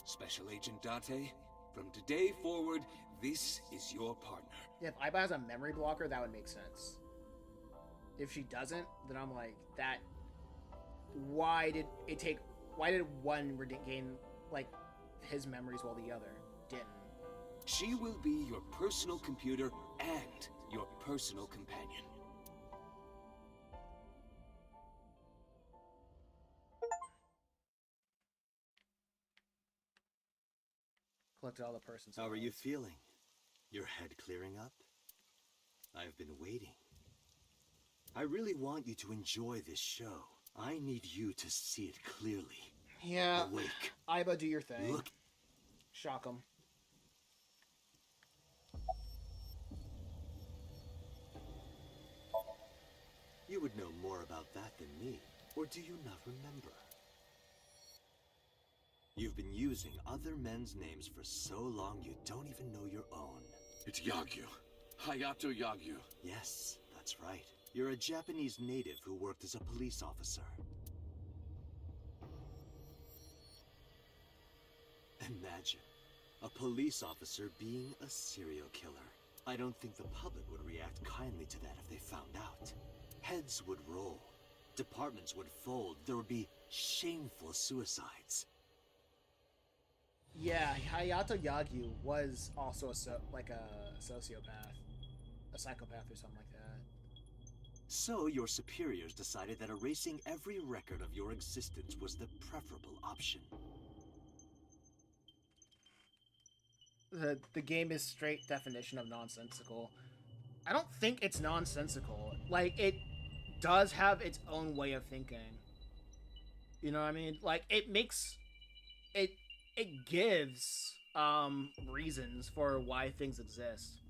Special Agent Date, from today forward, this is your partner. Yeah, if Aiba has a memory blocker, that would make sense. If she doesn't, then I'm like, that... Why did one regain, his memories while the other didn't? She will be your personal computer and your personal companion. Collected all the persons. How are you feeling? Your head clearing up? I've been waiting. I really want you to enjoy this show. I need you to see it clearly. Yeah. Awake. Aiba, do your thing. Look. Shock him. You would know more about that than me, or do you not remember? You've been using other men's names for so long you don't even know your own. It's Yagyu. Hayato Yagyu. Yes, that's right. You're a Japanese native who worked as a police officer. Imagine a police officer being a serial killer. I don't think the public would react kindly to that if they found out. Heads would roll. Departments would fold. There would be shameful suicides. Yeah, Hayato Yagyu was also a sociopath. A psychopath or something like that. So your superiors decided that erasing every record of your existence was the preferable option. The game is straight definition of nonsensical. I don't think it's nonsensical. It does have its own way of thinking. You know what I mean? It gives reasons for why things exist.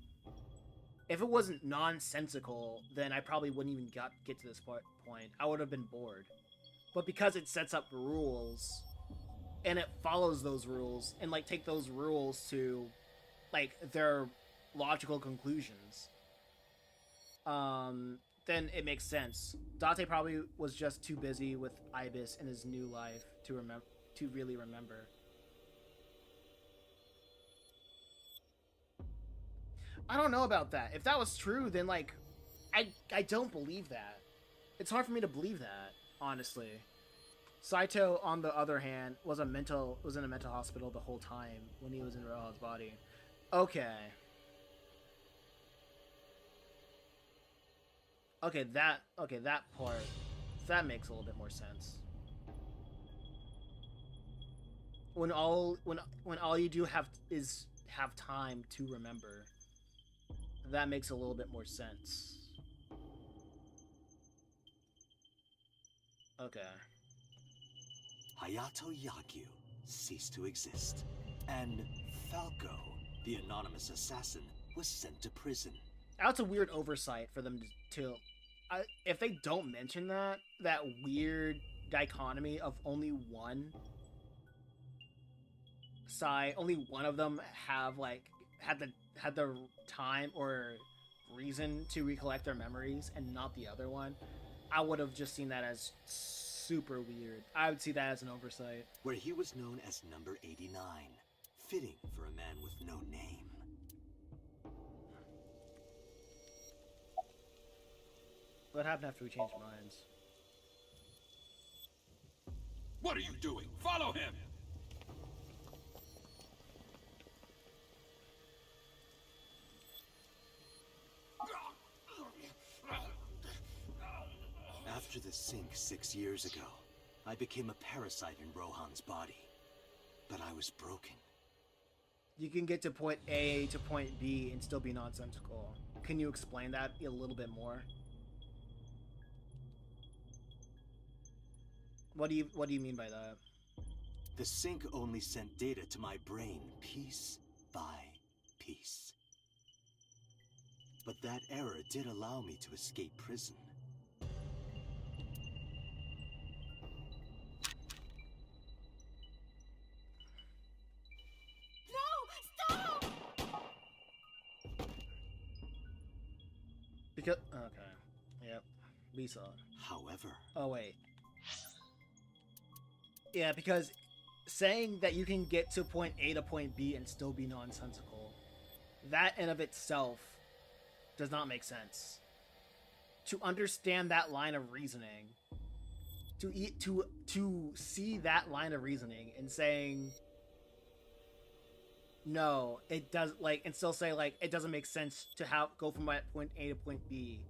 If it wasn't nonsensical, then I probably wouldn't even get to this point. I would have been bored. But because it sets up rules, and it follows those rules, and like take those rules to like their logical conclusions, then it makes sense. Date probably was just too busy with Ibis and his new life to really remember. I don't know about that. If that was true, then like I don't believe that. It's hard for me to believe that, honestly. Saito, on the other hand, was in a mental hospital the whole time when he was in Rohan's body. Okay. Okay, that part, that makes a little bit more sense. When all you do is have time to remember, that makes a little bit more sense. Okay. Hayato Yakyu ceased to exist, and Falco, the anonymous assassin, was sent to prison. That's a weird oversight for them to if they don't mention that weird dichotomy of only one side, only one of them have like had the time or reason to recollect their memories and not the other one, I would have just seen that as super weird. I would see that as an oversight. Where he was known as Number 89, fitting for a man with no name. What happened after we changed minds? What are you doing? Follow him! After the sink 6 years ago, I became a parasite in Rohan's body. But I was broken. You can get to point A to point B and still be nonsensical. Can you explain that a little bit more? What do you mean by that? The sink only sent data to my brain piece by piece. But that error did allow me to escape prison. No! Stop! Because okay. Yep. We saw it. However... Oh wait. Yeah, because saying that you can get to point A to point B and still be nonsensical, that in of itself does not make sense. To understand that line of reasoning, to see that line of reasoning and saying no, it does, like, and still say like it doesn't make sense to go from point A to point B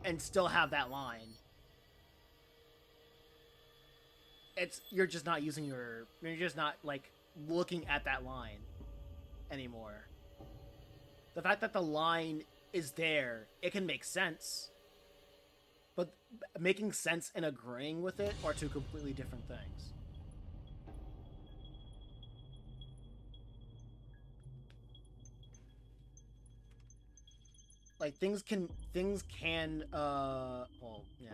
and still have that line. You're just not like looking at that line anymore. The fact that the line is there, it can make sense, but making sense and agreeing with it are two completely different things. Like things can well, yeah.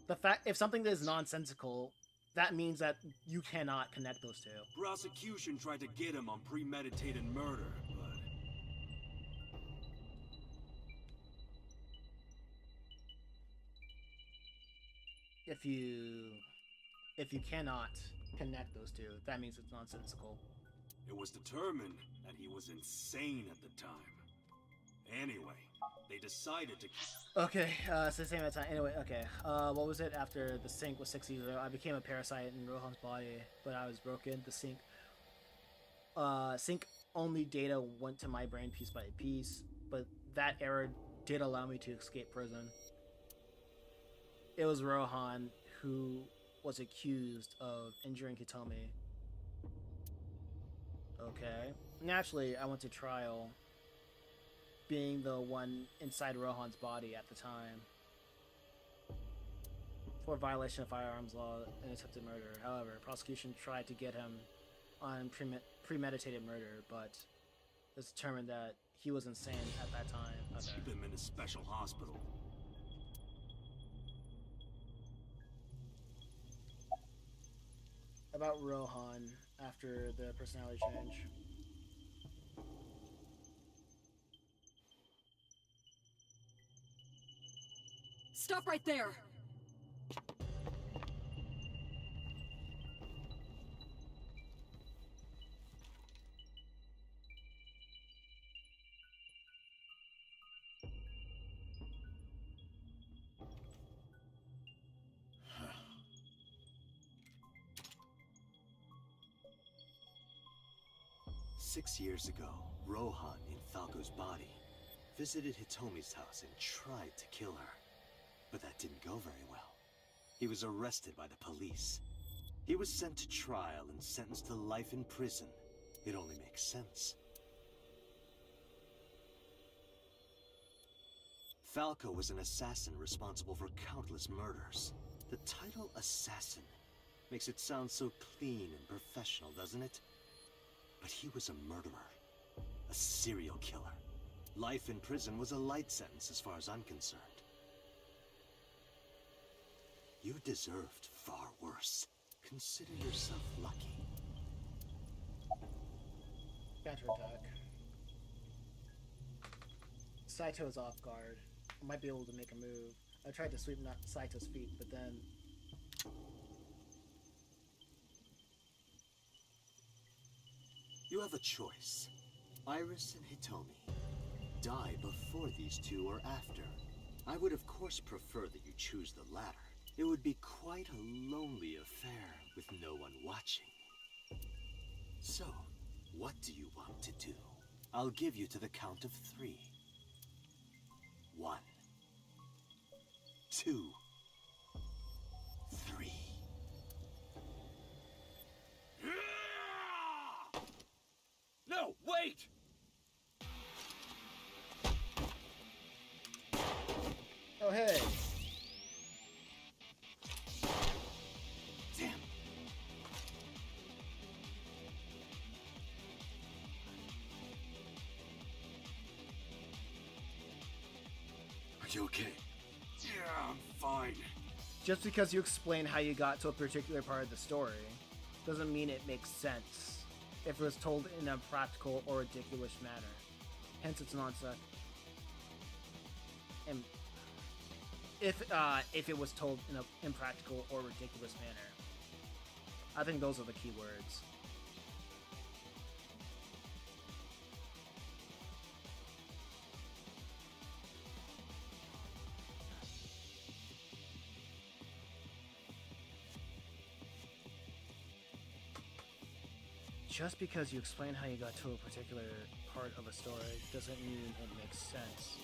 The fact, if something is nonsensical, that means that you cannot connect those two. Prosecution tried to get him on premeditated murder, but... If you cannot connect those two, that means it's nonsensical. It was determined that he was insane at the time. Anyway, they decided to... Okay, it's the same at the time. Anyway, okay. What was it after the sink was 6 years ago? I became a parasite in Rohan's body, but I was broken. The sink only data went to my brain piece by piece, but that error did allow me to escape prison. It was Rohan who was accused of injuring Hitomi. Okay. Naturally, I went to trial, being the one inside Rohan's body at the time, for violation of firearms law and attempted murder. However, prosecution tried to get him on premeditated murder, but it's determined that he was insane at that time. Okay. Keep him in a special hospital. About Rohan after the personality change. Stop right there! Six years ago, Rohan, in Falco's body, visited Hitomi's house and tried to kill her. But that didn't go very well. He was arrested by the police. He was sent to trial and sentenced to life in prison. It only makes sense. Falco was an assassin responsible for countless murders. The title assassin makes it sound so clean and professional, doesn't it? But he was a murderer, a serial killer. Life in prison was a light sentence as far as I'm concerned. You deserved far worse. Consider yourself lucky. Counterattack. Saito's off guard. I might be able to make a move. I tried to sweep Saito's feet, but then... You have a choice. Iris and Hitomi. Die before these two or after. I would of course prefer that you choose the latter. It would be quite a lonely affair with no one watching. So, what do you want to do? I'll give you to the count of 3. 1, 2, 3. No, wait! Oh, hey! Damn. Are you okay? Yeah, I'm fine. Just because you explain how you got to a particular part of the story doesn't mean it makes sense if it was told in a practical or ridiculous manner. Hence, it's nonsense. And if it was told in an impractical or ridiculous manner, I think those are the key words. Just because you explain how you got to a particular part of a story doesn't mean it makes sense.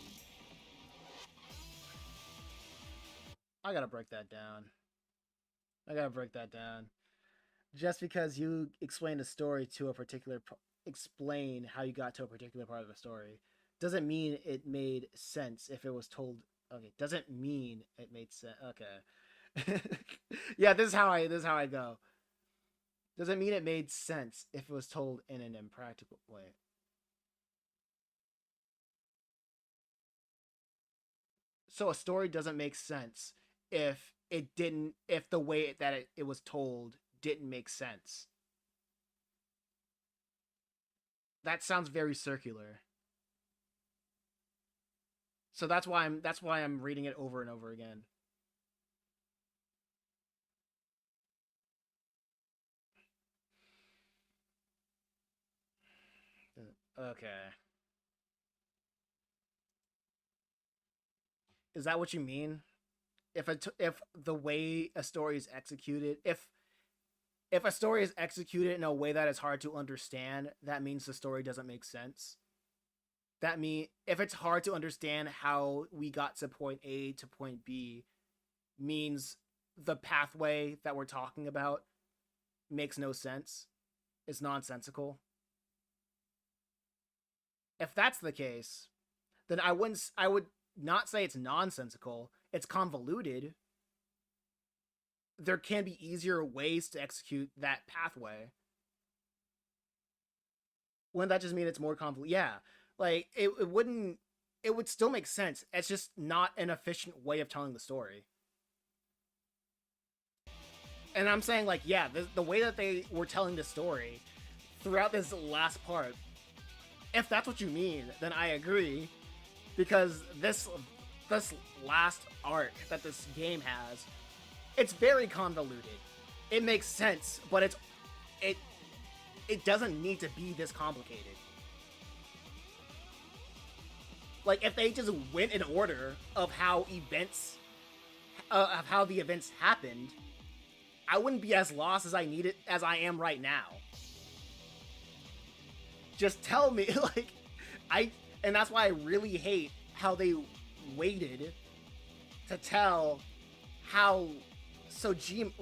I gotta break that down. Just because you explain a story to a particular explain how you got to a particular part of a story doesn't mean it made sense if it was told. Okay, doesn't mean it made sense. Okay. Yeah, this is how I go. Doesn't mean it made sense if it was told in an impractical way. So a story doesn't make sense if the way that it was told didn't make sense. That sounds very circular. So that's why I'm reading it over and over again. Okay. Is that what you mean? If the way a story is executed, if a story is executed in a way that is hard to understand, that means the story doesn't make sense. That mean if it's hard to understand how we got to point A to point B, means the pathway that we're talking about makes no sense. It's nonsensical. If that's the case, then I would not say it's nonsensical. It's convoluted. There can be easier ways to execute that pathway. Wouldn't that just mean it's more convoluted? Yeah. Like, it wouldn't... It would still make sense. It's just not an efficient way of telling the story. And I'm saying, like, yeah, the way that they were telling the story throughout this last part, if that's what you mean, then I agree. Because this last arc that this game has, it's very convoluted. It makes sense, but it doesn't need to be this complicated. Like, if they just went in order of how the events happened, I wouldn't be as lost as I am right now. Just tell me, like, and that's why I really hate how they waited to tell how Sojima,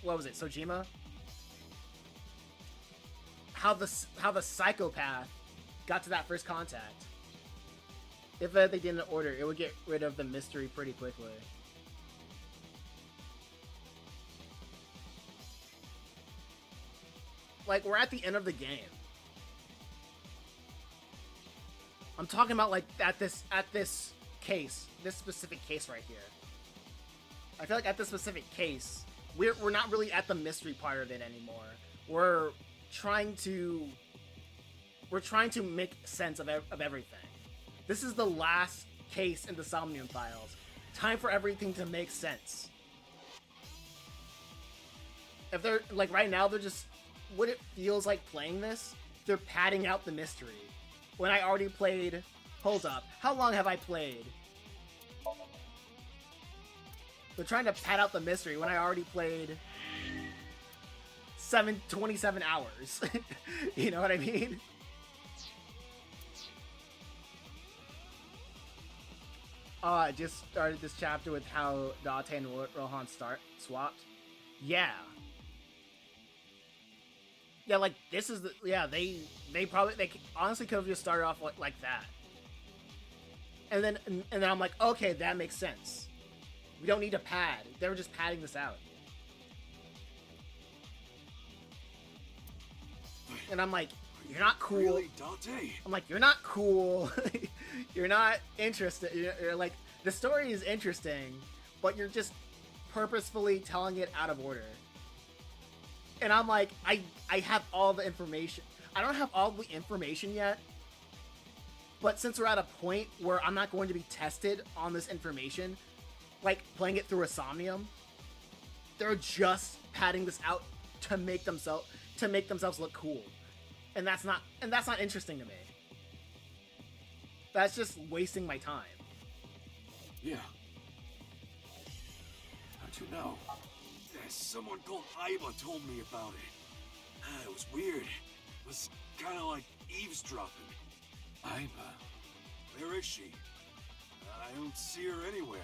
what was it, Sojima? How the psychopath got to that first contact. If they did in order, it would get rid of the mystery pretty quickly. Like, we're at the end of the game. I'm talking about, like, at this case, this specific case right here. I feel like at this specific case, we're not really at the mystery part of it anymore. We're trying to make sense of everything. This is the last case in the Somnium Files. Time for everything to make sense. If they're, like, right now, they're just, what it feels like playing this, they're padding out the mystery. When I already played, hold up, how long have I played? They're trying to pad out the mystery when I already played 27 hours. You know what I mean? I just started this chapter with how Date and Rohan swapped. Yeah. Yeah, like, this is the... Yeah, they honestly could have just started off like that. And then I'm like, okay, that makes sense. We don't need to pad. They were just padding this out. And I'm like, you're not cool. Really, Dante? I'm like, you're not cool. You're not interested. You're like, the story is interesting, but you're just purposefully telling it out of order. And I'm like, I have all the information. I don't have all the information yet, but since we're at a point where I'm not going to be tested on this information, like playing it through a Somnium, they're just padding this out to make themselves look cool. And that's not interesting to me. That's just wasting my time. Yeah. How'd you know? Someone called Iba told me about it. It was weird. It was kind of like eavesdropping. Iba? Where is she? I don't see her anywhere.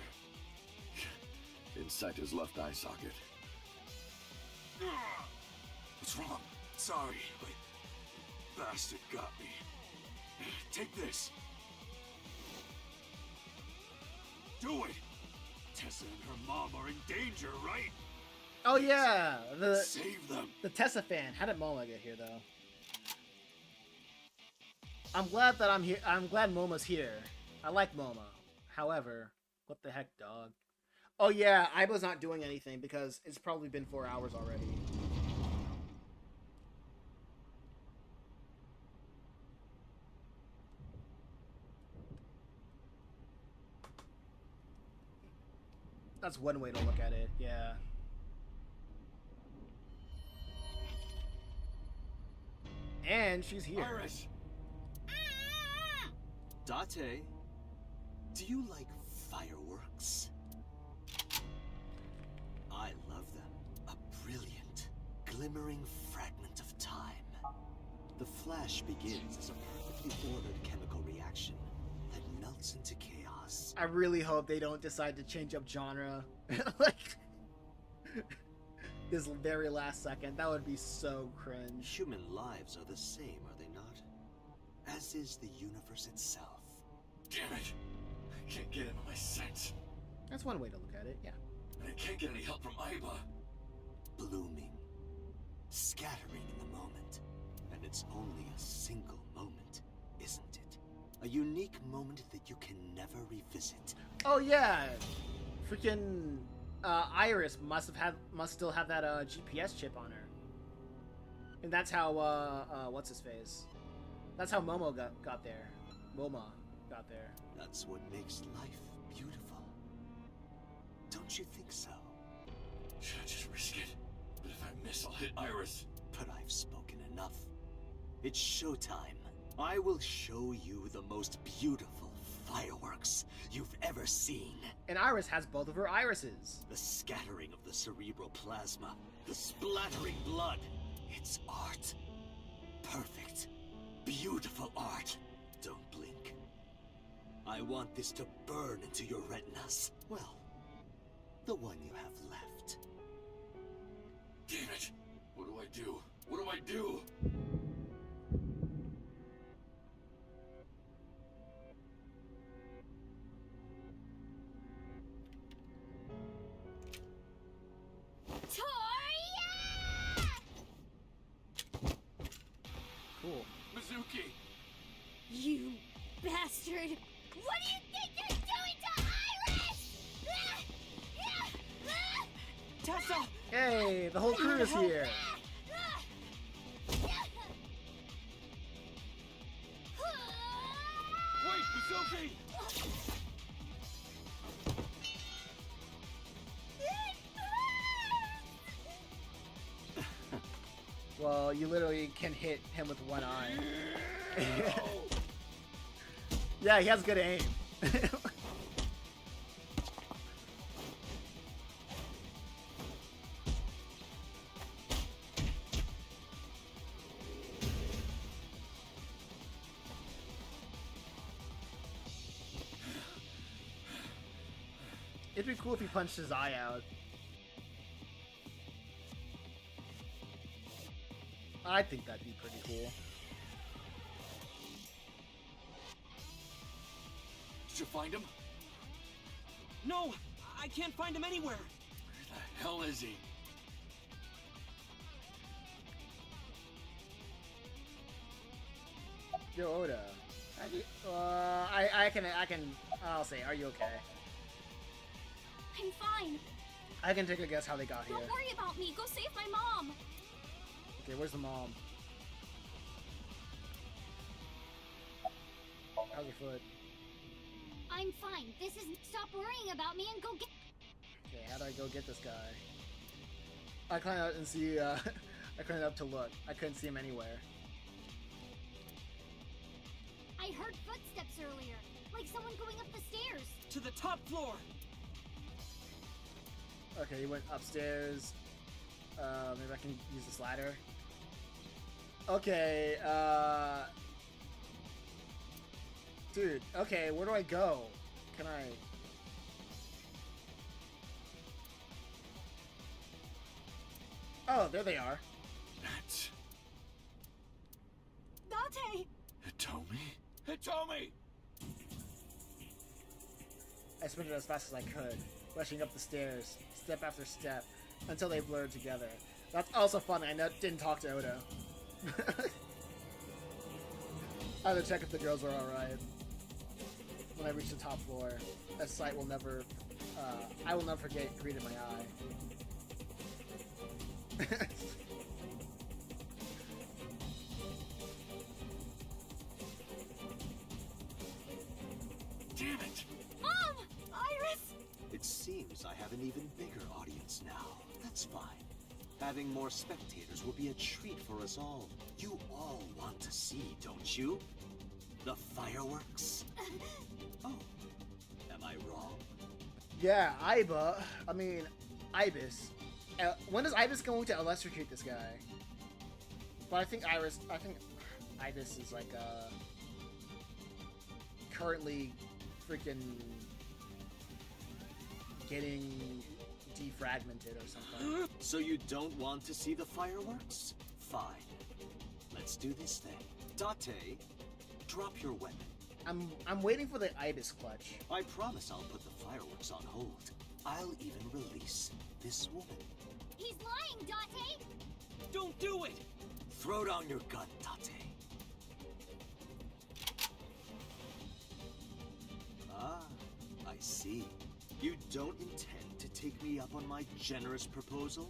Inside his left eye socket. What's wrong? Sorry, but bastard got me. Take this. Do it! Tessa and her mom are in danger, right? Oh yeah, Save them. The Tessa fan. How did Moma get here though? I'm glad that I'm here. I'm glad Moma's here. I like Moma. However, what the heck, dog? Oh yeah, Iba's not doing anything because it's probably been 4 hours already. That's one way to look at it, yeah. And she's here. Iris. Date, do you like fireworks? I love them. A brilliant, glimmering fragment of time. The flash begins as a perfectly ordered chemical reaction that melts into chaos. I really hope they don't decide to change up genre. Like, this very last second. That would be so cringe. Human lives are the same, are they not? As is the universe itself. Damn it. I can't get into my sense. That's one way to look at it, yeah. And I can't get any help from Iba. Blooming. Scattering in the moment. And it's only a single moment, isn't A unique moment that you can never revisit. Oh yeah, freaking Iris must still have that GPS chip on her, and that's how what's his face? That's how Momo got there. Moma got there. That's what makes life beautiful. Don't you think so? Should I just risk it? But if I miss, I'll hit Iris. But I've spoken enough. It's showtime. I will show you the most beautiful fireworks you've ever seen. And Iris has both of her irises. The scattering of the cerebral plasma, the splattering blood. It's art. Perfect, beautiful art. Don't blink. I want this to burn into your retinas. Well, the one you have left. Damn it! What do I do? What do I do? Cool. Mizuki! You bastard! What do you think you're doing to Iris? Tessa! Hey, the whole crew is here. Wait, Mizuki! Well, you literally can hit him with one eye. Yeah, he has good aim. It'd be cool if he punched his eye out. I think that'd be pretty cool. Did you find him? No! I can't find him anywhere! Where the hell is he? Yo, Oda. I'll say, are you okay? I'm fine. I can take a guess how they got here. Don't worry about me. Go save my mom. Okay, where's the mom? How's your foot? I'm fine. This is. Stop worrying about me and go get. Okay, how do I go get this guy? I climbed out and see, I climbed up to look. I couldn't see him anywhere. I heard footsteps earlier, like someone going up the stairs. To the top floor! Okay, he went upstairs. Maybe I can use this ladder. Okay, dude, okay, where do I go? Can I... Oh, there they are. That's Date! Hitomi? Hitomi! I sprinted as fast as I could, rushing up the stairs, step after step, until they blurred together. That's also funny, I didn't talk to Odo. I had to check if the girls were alright. When I reached the top floor, a sight will never, I will never forget greeted my eye. Damn it! Mom! Iris! It seems I have an even bigger audience now. That's fine. Having more spectators will be a treat for us all. You all want to see, don't you? The fireworks? Oh, am I wrong? Yeah, Ibis. When is Ibis going to electrocute this guy? But I think Ibis is like, currently freaking getting defragmented or something. So you don't want to see the fireworks? Fine. Let's do this thing. Date, drop your weapon. I'm waiting for the Ibis clutch. I promise I'll put the fireworks on hold. I'll even release this woman. He's lying, Date! Don't do it! Throw down your gun, Date. Ah, I see. You don't intend to take me up on my generous proposal?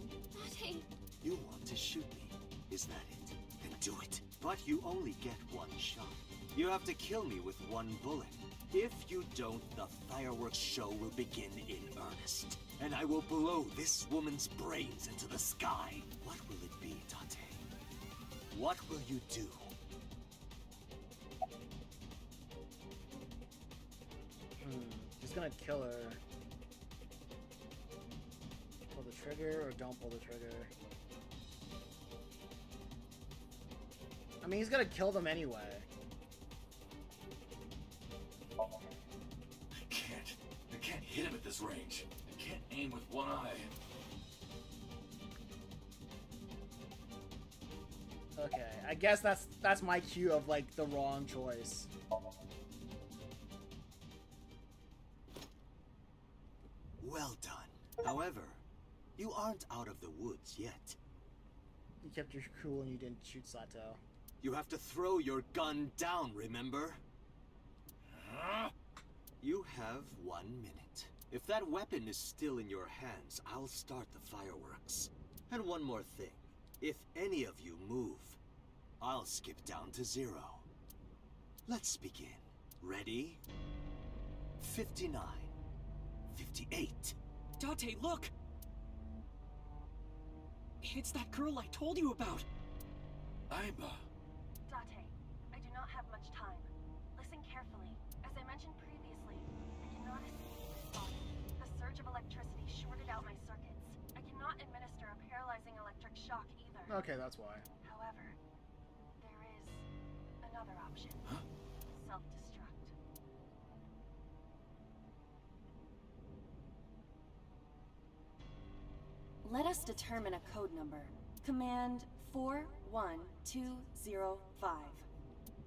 Date. You want to shoot me, is that it? Then do it. But you only get one shot. You have to kill me with one bullet. If you don't, the fireworks show will begin in earnest. And I will blow this woman's brains into the sky. What will it be, Tate? What will you do? He's gonna kill her. Pull the trigger or don't pull the trigger? I mean, he's gonna kill them anyway. I can't hit him at this range. I can't aim with one eye. Okay, I guess that's my cue of like the wrong choice. Well done. However, you aren't out of the woods yet. You kept your cool and you didn't shoot Sato. You have to throw your gun down, remember? You have 1 minute. If that weapon is still in your hands, I'll start the fireworks. And one more thing. If any of you move, I'll skip down to 0. Let's begin. Ready? 59. 58. Date, look! It's that girl I told you about! Aiba. Date, I do not have much time. Listen carefully. As I mentioned previously, I cannot escape this body. The surge of electricity shorted out my circuits. I cannot administer a paralyzing electric shock either. Okay, that's why. However, there is another option. Huh? Self-destruct. Let us determine a code number. Command 41205.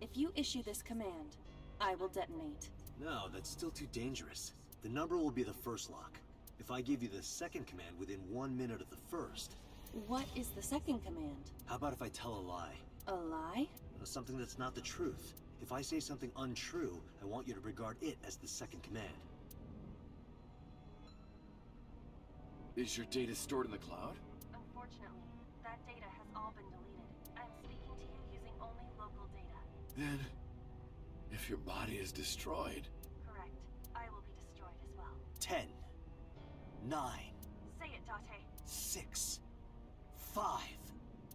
If you issue this command, I will detonate. No, that's still too dangerous. The number will be the first lock. If I give you the second command within 1 minute of the first... What is the second command? How about if I tell a lie? A lie? Something that's not the truth. If I say something untrue, I want you to regard it as the second command. Is your data stored in the cloud? Unfortunately, that data has all been deleted. I'm speaking to you using only local data. Then, if your body is destroyed... Correct. I will be destroyed as well. 10, 9, Say it, Date. 6, 5,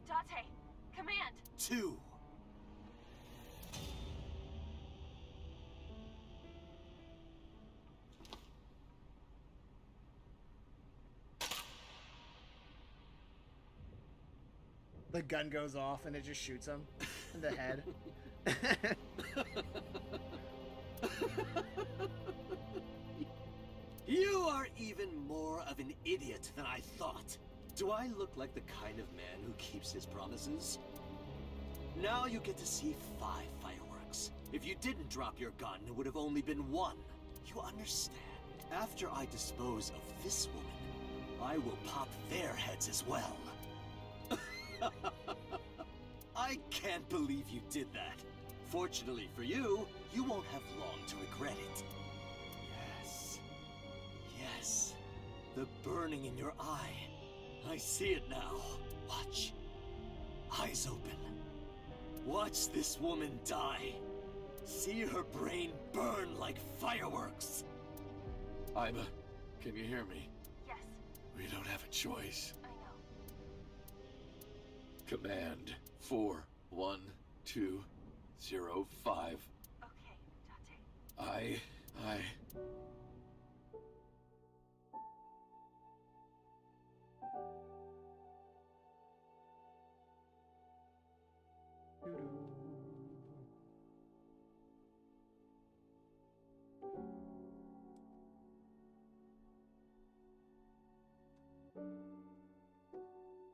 Date, command! 2. The gun goes off and it just shoots him in the head. You are even more of an idiot than I thought. Do I look like the kind of man who keeps his promises? Now you get to see 5 fireworks. If you didn't drop your gun, it would have only been 1. You understand? After I dispose of this woman, I will pop their heads as well. I can't believe you did that. Fortunately for you, you won't have long to regret it. Yes. Yes. The burning in your eye. I see it now. Watch. Eyes open. Watch this woman die. See her brain burn like fireworks. Aiba, can you hear me? Yes, We don't have a choice. I know. Command 41205. Okay, Date. I...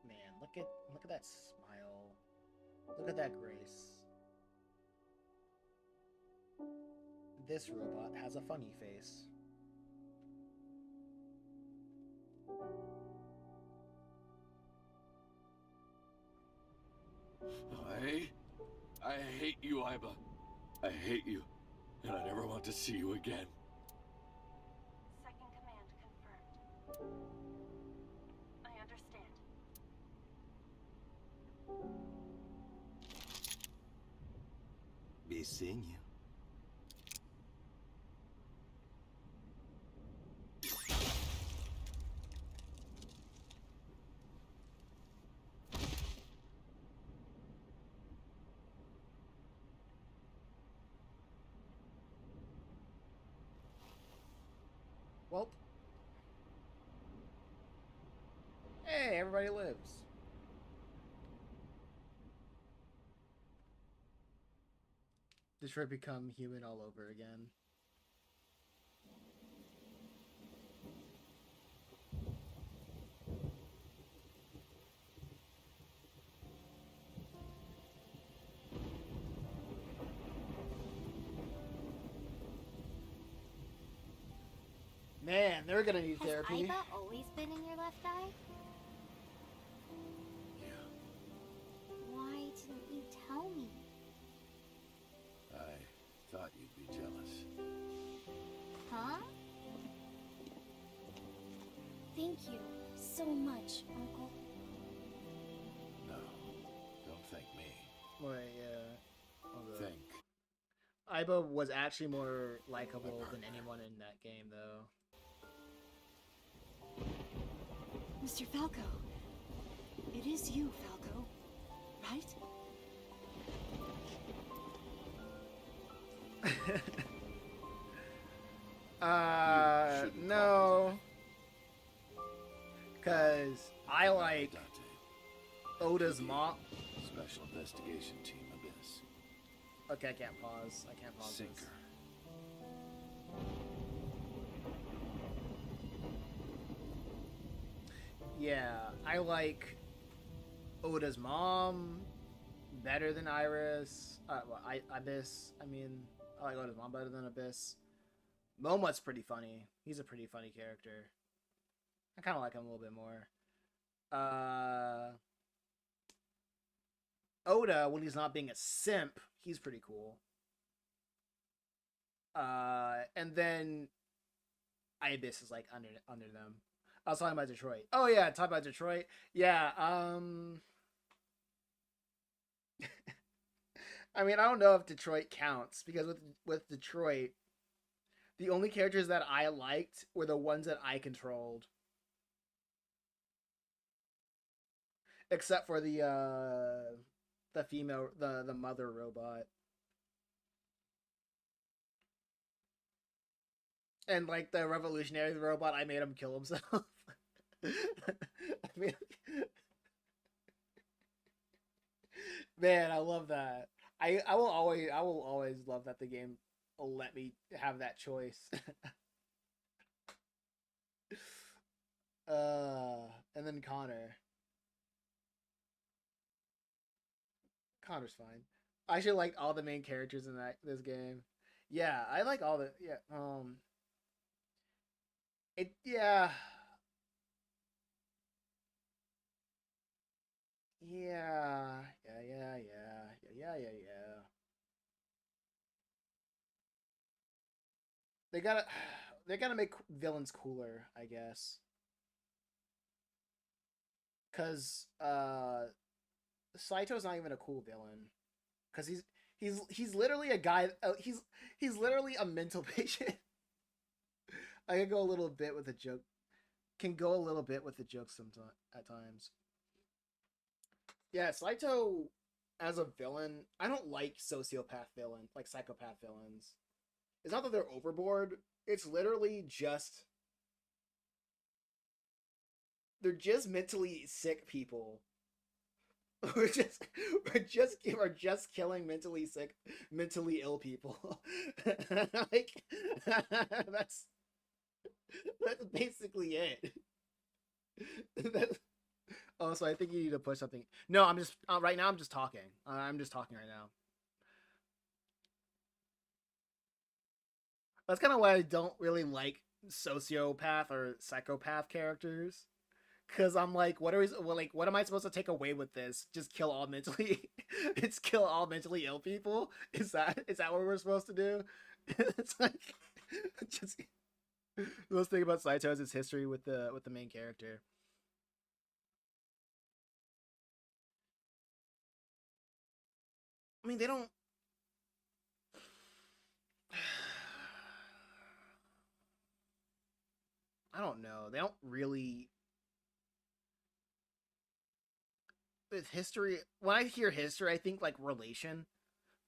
Man, look at that smile. Look at that grace. This robot has a funny face. I hate you, Aiba. I hate you, and I never want to see you again. I understand. Be seeing you. Well. Hey, everybody lives. Detroit become human all over again. Man, they're gonna need therapy. Has Iba always been in your left eye? Yeah. Why didn't you tell me? I thought you'd be jealous. Huh? Thank you so much, Uncle. No, don't thank me. Wait, yeah. Think. Iba was actually more likable than anyone in that game, though. Mr. Falco. It is you, Falco. Right? No. Because I like Dante. Oda's mom. Special Investigation Team Abyss. Okay, I can't pause. I can't pause Sinker. this. Yeah, I like Oda's mom better than Iris. Well, Abyss. I mean, I like Oda's mom better than Abyss. Momo's pretty funny. He's a pretty funny character. I kind of like him a little bit more. Oda, when he's not being a simp, he's pretty cool. And then Ibis is like under them. I was talking about Detroit. Oh yeah, talk about Detroit. Yeah, I mean, I don't know if Detroit counts because with Detroit, the only characters that I liked were the ones that I controlled. Except for the female, the mother robot. And like the revolutionary robot, I made him kill himself. I mean, man, I love that. I will always love that the game will let me have that choice. And then Connor's fine. I actually like all the main characters in this game. Yeah, I like all the it yeah. Yeah. They gotta make villains cooler, I guess. Cause Saito's not even a cool villain. Cause he's literally a guy. He's literally a mental patient. I can go a little bit with the joke. Can go a little bit with the jokes sometimes at times. Yeah, Saito as a villain, I don't like sociopath villains, like psychopath villains. It's not that they're overboard. It's literally just they're just mentally sick people. We're just killing mentally sick, mentally ill people. Like that's basically it. Oh, so I think you need to push something. No, I'm just right now. I'm just talking. I'm just talking right now. That's kind of why I don't really like sociopath or psychopath characters. Cause I'm like, what am I supposed to take away with this? Just kill all mentally, it's kill all mentally ill people. Is that what we're supposed to do? It's like, just The most thing about Saito is his history with the main character. I mean, they don't. I don't know. They don't really. With history, when I hear history, I think like relation,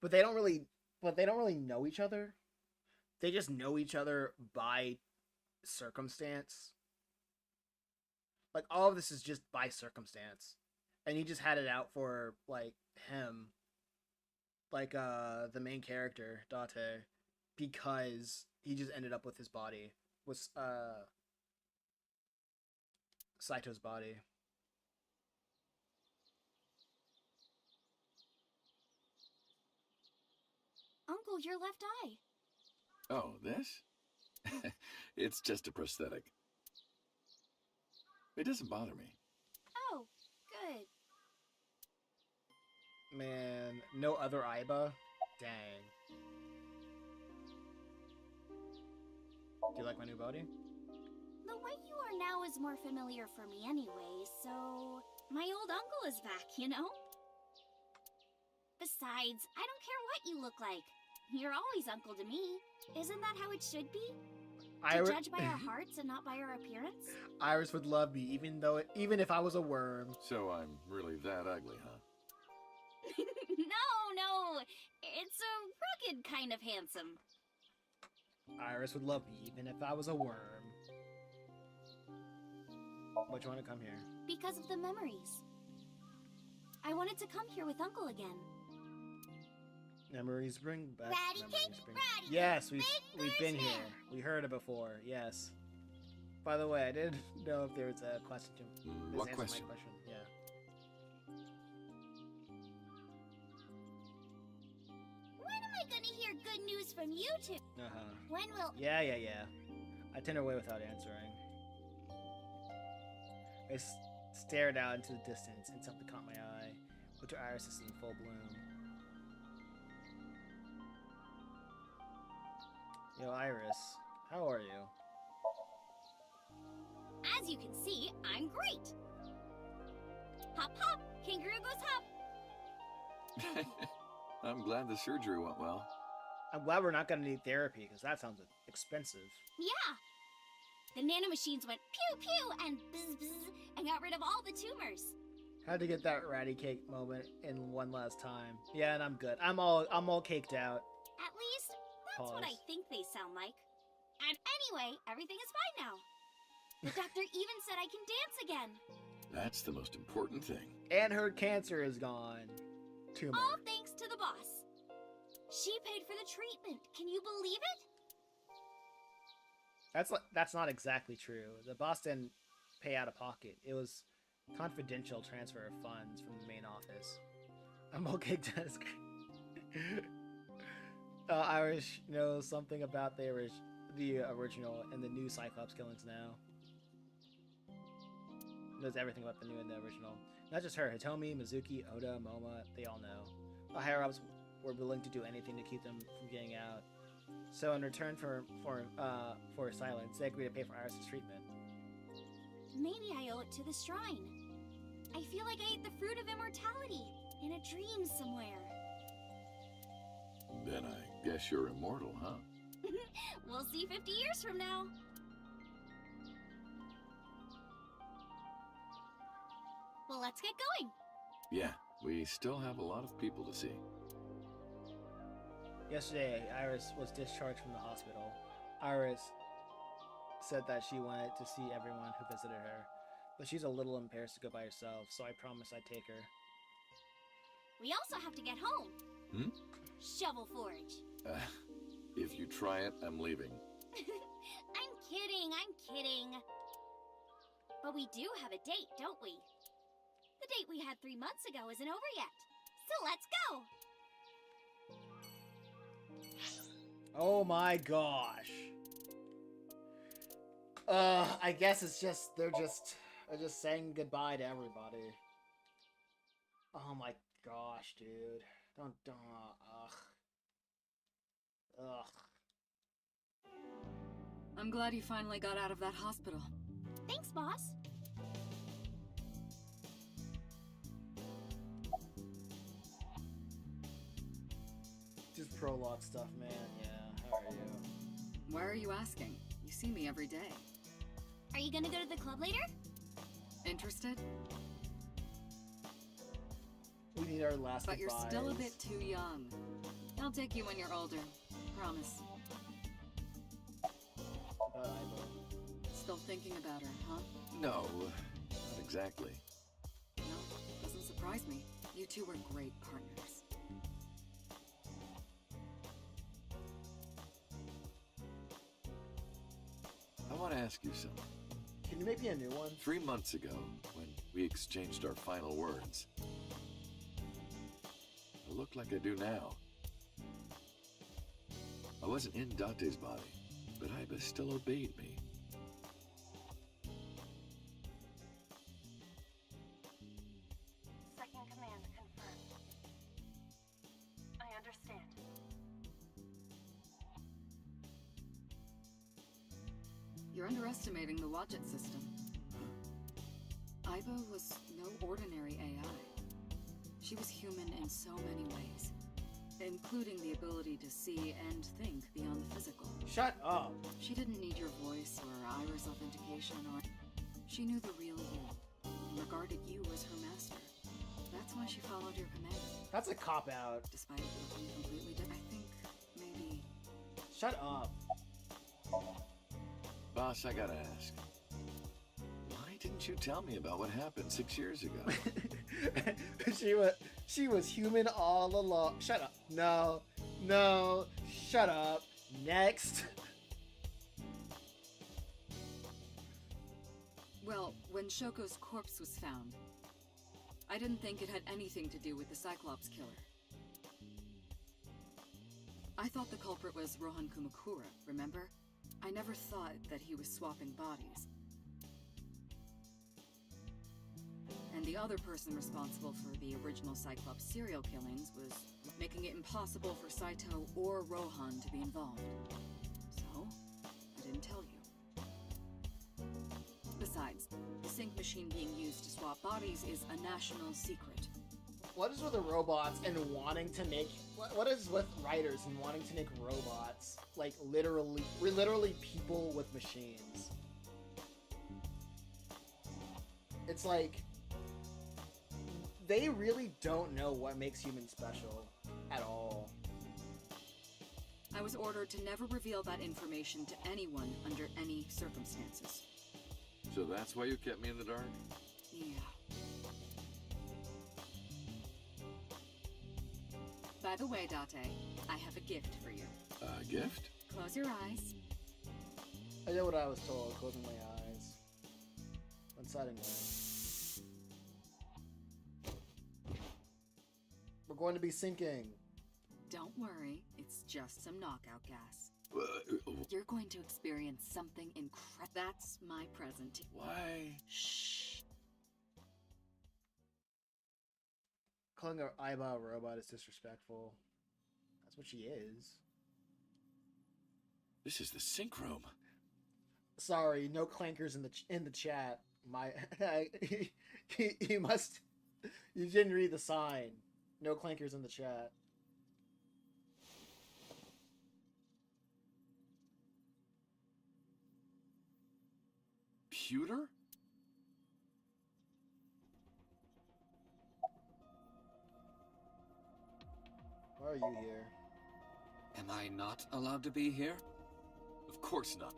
but they don't really. But they don't really know each other. They just know each other by circumstance. Like all of this is just by circumstance, and he just had it out for like him, like the main character Date, because he just ended up with his body, with Saito's body. Uncle, your left eye. Oh, this? It's just a prosthetic. It doesn't bother me. Oh, good. Man, no other Aiba? Dang. Do you like my new body? The way you are now is more familiar for me anyway, so... My old uncle is back, you know? Besides, I don't care what you look like. You're always uncle to me. Isn't that how it should be? To judge by our hearts and not by our appearance? Iris would love me, even if I was a worm. So I'm really that ugly, huh? No. It's a rugged kind of handsome. Iris would love me, even if I was a worm. Why'd you want to come here? Because of the memories. I wanted to come here with Uncle again. Memories bring back. Ratty Memories cake, bring... ratty Yes, cake, we've been baker's here. man. We heard it before. Yes. By the way, I didn't know if there was a question to What answer question? My question. Yeah. When am I gonna hear good news from you two? When will... Yeah. I turned away without answering. I stared out into the distance, and something caught my eye. Winter iris is in full bloom. Yo, Iris, how are you? As you can see, I'm great. Hop, hop, kangaroo goes hop. I'm glad the surgery went well. I'm glad we're not gonna need therapy, because that sounds expensive. Yeah. The nanomachines went pew pew and bzz bzz and got rid of all the tumors. Had to get that ratty cake moment in one last time. Yeah, and I'm good. I'm all caked out. At least, that's what I think they sound like. And anyway, everything is fine now. The doctor even said I can dance again. That's the most important thing. And her cancer is gone. Tumor. All thanks to the boss. She paid for the treatment. Can you believe it? That's not exactly true. The boss didn't pay out of pocket. It was confidential transfer of funds from the main office. I'm okay, desk. Irish knows something about the original and the new Cyclops killings now. Knows everything about the new and the original. Not just her. Hitomi, Mizuki, Oda, Moma, they all know. The higher-ups were willing to do anything to keep them from getting out. So in return for silence, they agreed to pay for Iris' treatment. Maybe I owe it to the shrine. I feel like I ate the fruit of immortality in a dream somewhere. Then I guess you're immortal, huh? We'll see 50 years from now. Well, let's get going. Yeah, we still have a lot of people to see. Yesterday, Iris was discharged from the hospital. Iris said that she wanted to see everyone who visited her, but she's a little embarrassed to go by herself, so I promised I'd take her. We also have to get home. Shovel Forge. If you try it, I'm leaving. I'm kidding. But we do have a date, don't we? The date we had 3 months ago isn't over yet. So let's go! Oh my gosh. I guess it's just they're just saying goodbye to everybody. Oh my gosh, dude. Don't ugh. I'm glad you finally got out of that hospital. Thanks, boss. Just prologue stuff, man. Yeah, how are you? Why are you asking? You see me every day. Are you gonna go to the club later? Interested? We need our last But you're goodbyes. still a bit too young. I'll take you when you're older. Promise. About Ivo. Still thinking about her, huh? No, not exactly. No, doesn't surprise me. You two were great partners. I want to ask you something. Can you make me a new one? 3 months ago, when we exchanged our final words, I look like I do now. I wasn't in Date's body, but Iba still obeyed me. Second command confirmed. I understand. You're underestimating the Wadjet system. Iba was no ordinary AI. She was human in so many ways, including the ability to see and think beyond the physical. Shut up! She didn't need your voice or iris authentication or... She knew the real you, and regarded you as her master. That's why she followed your command. That's a cop-out. Despite it being completely different. I think maybe... Shut up. Boss, I gotta ask. Why didn't you tell me about what happened 6 years ago? She was human all along. Shut up. No, shut up. Next. Well, when Shoko's corpse was found, I didn't think it had anything to do with the Cyclops killer. I thought the culprit was Rohan Kumakura, remember? I never thought that he was swapping bodies. And the other person responsible for the original Cyclops serial killings was making it impossible for Saito or Rohan to be involved. So, I didn't tell you. Besides, the sync machine being used to swap bodies is a national secret. What is with the robots and wanting to make... What is with writers and wanting to make robots? Like, literally... We're literally people with machines. It's like... They really don't know what makes humans special. At all. I was ordered to never reveal that information to anyone under any circumstances. So that's why you kept me in the dark? Yeah. By the way, Date, I have a gift for you. A gift? Close your eyes. I know what I was told, closing my eyes. One side anyway. We're going to be sinking. Don't worry, it's just some knockout gas. You're going to experience something incredible. That's my present. Why? Shh. Calling her Iba a robot is disrespectful. That's what she is. This is the sync room. Sorry, no clankers in the chat. My, you must. You didn't read the sign. No clankers in the chat. Pewter? Why are you here? Am I not allowed to be here? Of course not.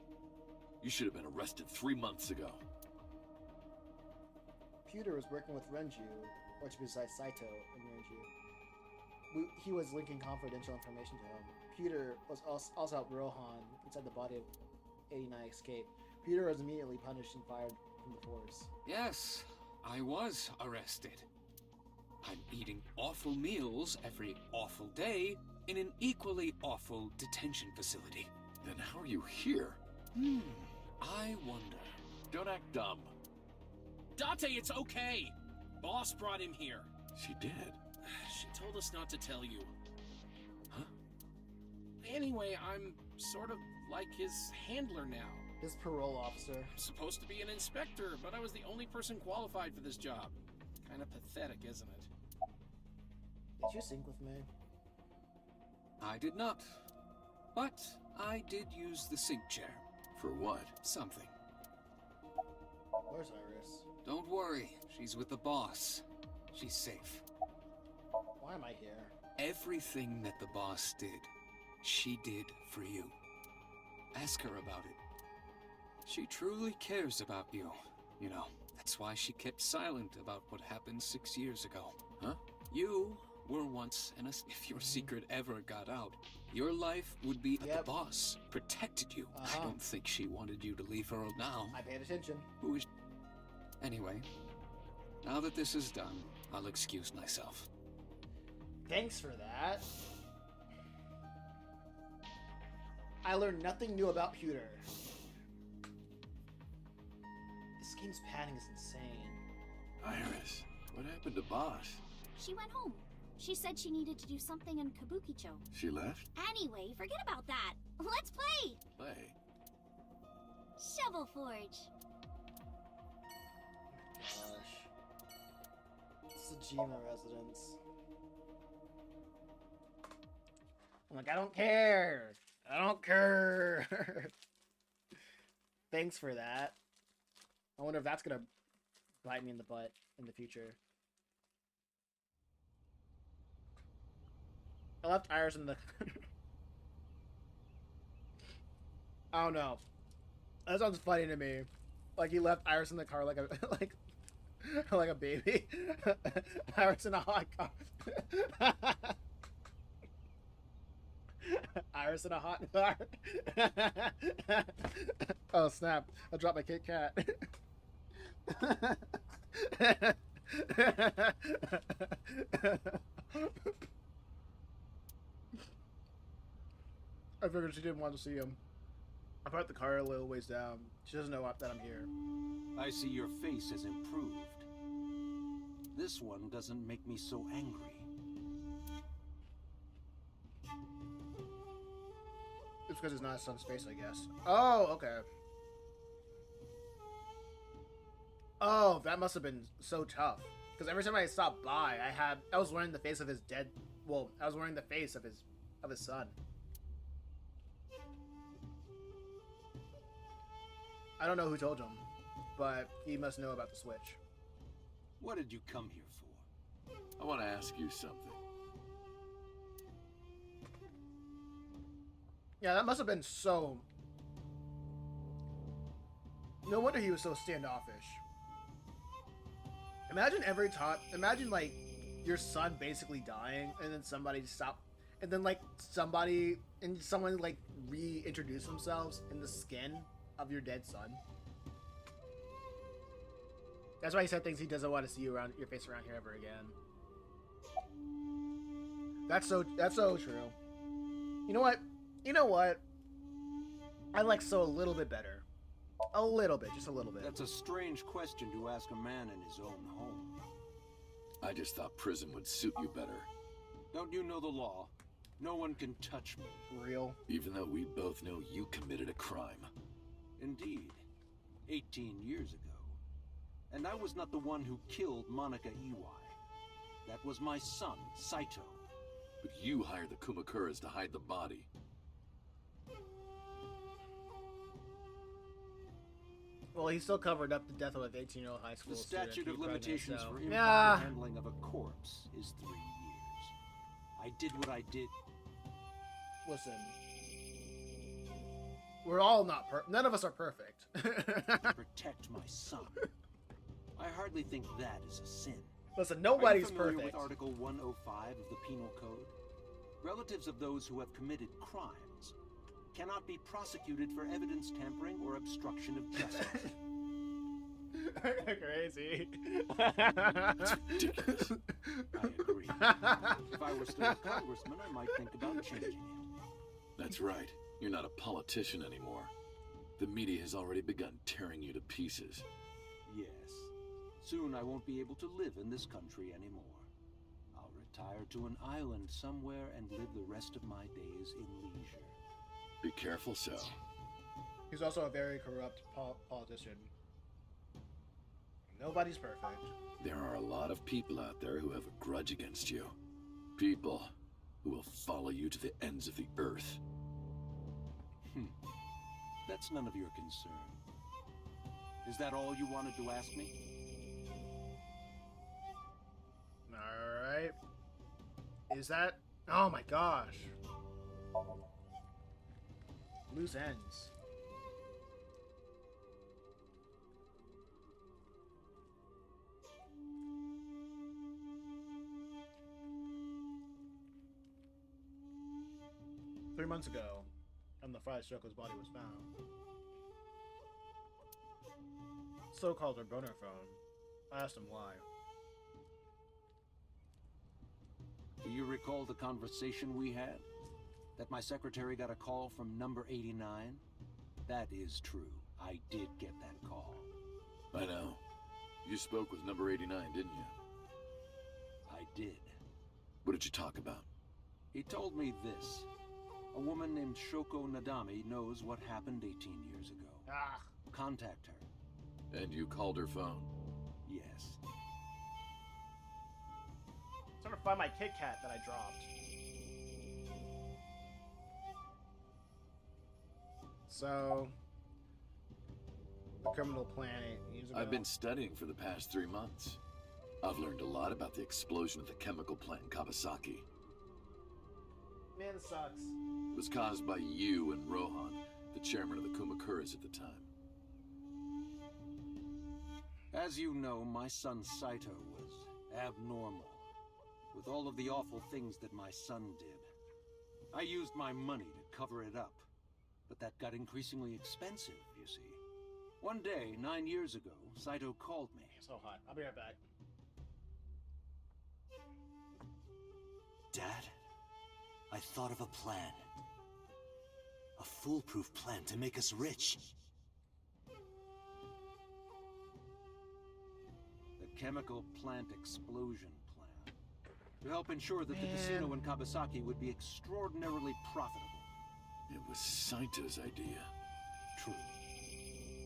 You should have been arrested 3 months ago. Pewter was working with Renju, which besides Saito and Renju. He was linking confidential information to him. Pewter was also helped Rohan inside the body of 89 escape. Pewter was immediately punished and fired from the force. Yes, I was arrested. I'm eating awful meals every awful day in an equally awful detention facility. Then how are you here? I wonder. Don't act dumb. Date, it's okay. Boss brought him here. She did. She told us not to tell you. Huh? Anyway, I'm sort of like his handler now. His parole officer. I'm supposed to be an inspector, but I was the only person qualified for this job. Kinda pathetic, isn't it? Did you sync with me? I did not. But I did use the sync chair. For what? Something. Where's Iris? Don't worry, she's with the boss. She's safe. Why am I here? Everything that the boss did, she did for you. Ask her about it. She truly cares about you. You know, that's why she kept silent about what happened 6 years ago. Huh? You were once, and if your secret ever got out, your life would be at the boss. Protected you. I don't think she wanted you to leave her now. I paid attention. Who is... Anyway, now that this is done, I'll excuse myself. Thanks for that. I learned nothing new about Pewter. This game's padding is insane. Iris, what happened to Boss? She went home. She said she needed to do something in Kabukicho. She left? Anyway, forget about that. Let's play! Play? Shovel Forge. Gosh. It's a Jima residence. I'm like, I don't care. I don't care. Thanks for that. I wonder if that's gonna bite me in the butt in the future. I left Iris in the... I don't know. That sounds funny to me. Like he left Iris in the car like a like a baby. Iris in a hot car. Iris in a hot car. Oh snap! I dropped my Kit Kat. I figured she didn't want to see him. I parked the car a little ways down. She doesn't know that I'm here. I see your face has improved. This one doesn't make me so angry. It's because it's not his son's face, I guess. Oh, okay. Oh, that must have been so tough. Because every time I stopped by, I was wearing the face of his dead. Well, I was wearing the face of his son. I don't know who told him, but he must know about the Switch. What did you come here for? I want to ask you something. Yeah, that must have been so... No wonder he was so standoffish. Imagine every time... Imagine, like, your son basically dying, and then somebody and then, like, someone, like, reintroduce themselves in the skin of your dead son. That's why he said things he doesn't want to see your face around here ever again. That's so true. You know what? I like So a little bit better. A little bit, just a little bit. That's a strange question to ask a man in his own home. I just thought prison would suit you better. Don't you know the law? No one can touch me. Real. Even though we both know you committed a crime. Indeed. 18 years ago. And I was not the one who killed Monica Iwai. That was my son, Saito. But you hired the Kumakuras to hide the body. Well, he still covered up the death of an 18-year-old high school The student. statute of limitations for improper handling of a corpse is 3 years. I did what I did. Listen. We're all not none of us are perfect. To protect my son. I hardly think that is a sin. Listen, nobody's Are you familiar perfect. with Article 105 of the Penal Code? Relatives of those who have committed crimes cannot be prosecuted for evidence tampering or obstruction of justice. Crazy. That's ridiculous. I agree. If I were still a congressman, I might think about changing it. That's right. You're not a politician anymore. The media has already begun tearing you to pieces. Yes. Soon I won't be able to live in this country anymore. I'll retire to an island somewhere and live the rest of my days in leisure. Be careful, so. He's also a very corrupt politician. Nobody's perfect. There are a lot of people out there who have a grudge against you. People who will follow you to the ends of the earth. That's none of your concern. Is that all you wanted to ask me? Alright. Is that... Oh my gosh. Loose ends. Three months ago, the fried Shoko's body was found. So called her boner phone. I asked him why. Do you recall the conversation we had? That my secretary got a call from number 89? That is true. I did get that call. I know. You spoke with number 89, didn't you? I did. What did you talk about? He told me this. A woman named Shoko Nadami knows what happened 18 years ago. Ah. Contact her. And you called her phone? Yes. I'm trying to find my Kit Kat that I dropped. So, the criminal planet. I've been studying for the past 3 months. I've learned a lot about the explosion of the chemical plant in Kawasaki. Man, this sucks. It was caused by you and Rohan, the chairman of the Kumakuras at the time. As you know, my son Saito was abnormal. With all of the awful things that my son did. I used my money to cover it up. But that got increasingly expensive, you see. One day, 9 years ago, Saito called me. So hot. I'll be right back. Dad, I thought of a plan. A foolproof plan to make us rich. The chemical plant explosion plan. To help ensure that the casino in Kawasaki would be extraordinarily profitable. It was Saito's idea. True.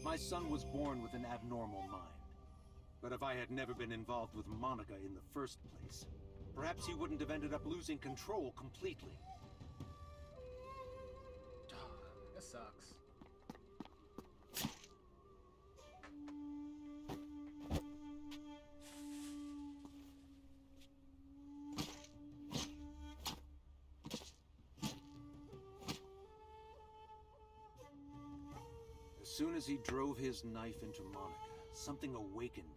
My son was born with an abnormal mind. But if I had never been involved with Monica in the first place, perhaps he wouldn't have ended up losing control completely. This sucks. As soon as he drove his knife into Monica, something awakened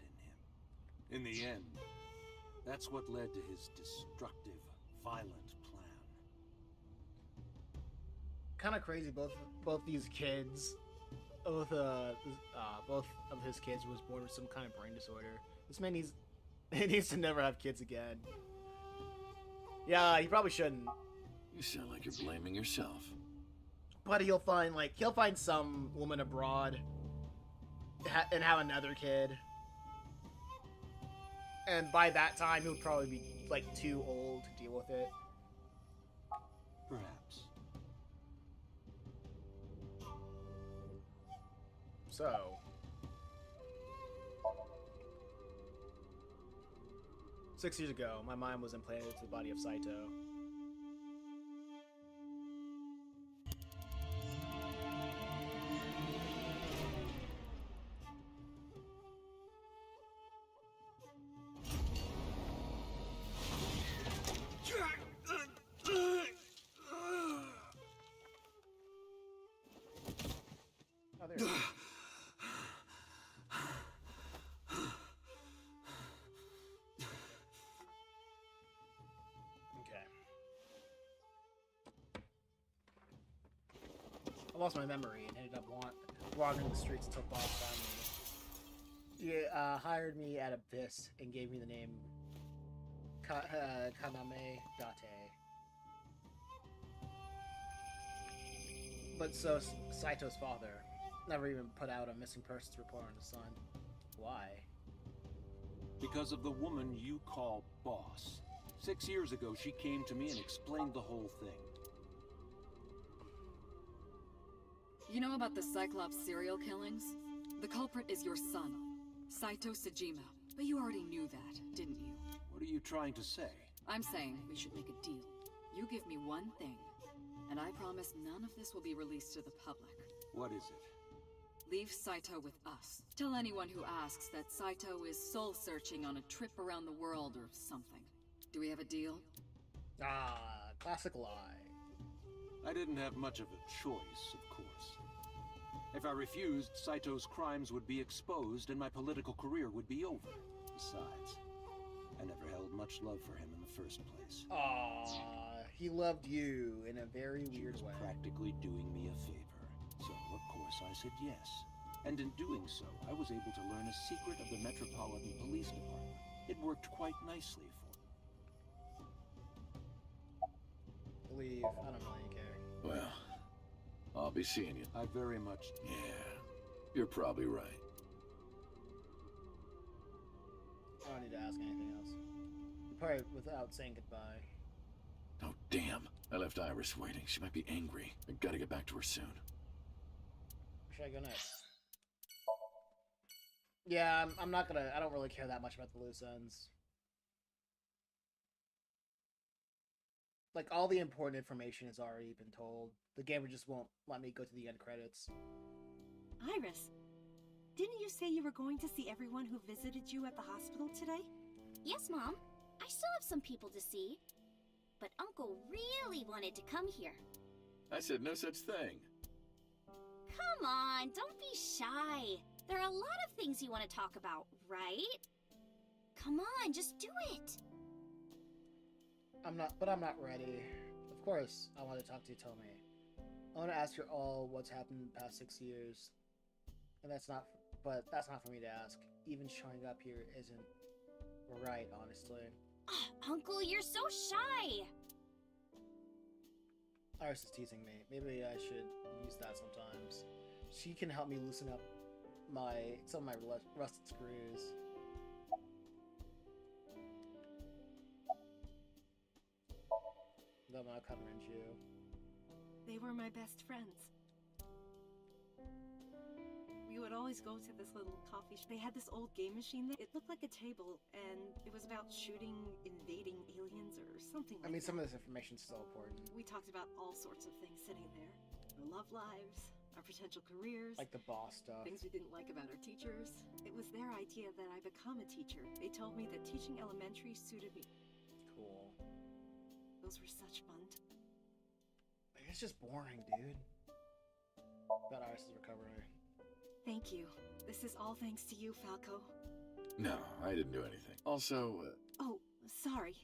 in him. In the end, that's what led to his destructive, violent plan. Kind of crazy. Both these kids, both of his kids was born with some kind of brain disorder. This man needs to never have kids again. Yeah, he probably shouldn't. You sound like you're blaming yourself. But he'll find some woman abroad and have another kid. And by that time, he'll probably be like too old to deal with it. Perhaps. So, 6 years ago, my mind was implanted into the body of Saito. Oh, there it is. I lost my memory and ended up wandering the streets until Bob found me. He hired me at Abyss and gave me the name Kaname Date. But so Saito's father never even put out a missing persons report on his son. Why? Because of the woman you call boss. 6 years ago, she came to me and explained the whole thing. You know about the Cyclops serial killings? The culprit is your son, Saito Sejima. But you already knew that, didn't you? What are you trying to say? I'm saying we should make a deal. You give me one thing, and I promise none of this will be released to the public. What is it? Leave Saito with us. Tell anyone who asks that Saito is soul-searching on a trip around the world or something. Do we have a deal? Ah, classic lie. I didn't have much of a choice, of course. If I refused, Saito's crimes would be exposed and my political career would be over. Besides, I never held much love for him in the first place. Ah, he loved you in a very weird way. Practically doing me a favor. So, of course, I said yes. And in doing so, I was able to learn a secret of the Metropolitan Police Department. It worked quite nicely for me. Leave. I don't really care. Well, I'll be seeing you. I very much... Yeah, you're probably right. I don't need to ask anything else. Probably without saying goodbye. Oh, damn. I left Iris waiting. She might be angry. I gotta get back to her soon. Where should I go next? Yeah, I'm not gonna... I don't really care that much about the loose ends. Like, all the important information has already been told. The game just won't let me go to the end credits. Iris, didn't you say you were going to see everyone who visited you at the hospital today? Yes, Mom. I still have some people to see. But Uncle really wanted to come here. I said no such thing. Come on, don't be shy. There are a lot of things you want to talk about, right? Come on, just do it. I'm not ready. Of course, I want to talk to you, Tomei. I want to ask you all what's happened in the past 6 years. And that's not for me to ask. Even showing up here isn't right, honestly. Oh, Uncle, you're so shy. Iris is teasing me. Maybe I should use that sometimes. She can help me loosen up some of my rusted screws. Though I'm not covering you. They were my best friends. We would always go to this little coffee shop. They had this old game machine there. It looked like a table, and it was about shooting invading aliens or something like that. I mean, some of this information's still important. We talked about all sorts of things sitting there. Our love lives, our potential careers. Like the boss stuff. Things we didn't like about our teachers. It was their idea that I become a teacher. They told me that teaching elementary suited me. Cool. Those were such fun. It's just boring, dude. That Iris is recovering. Thank you. This is all thanks to you, Falco. No, I didn't do anything. Also, Oh, sorry.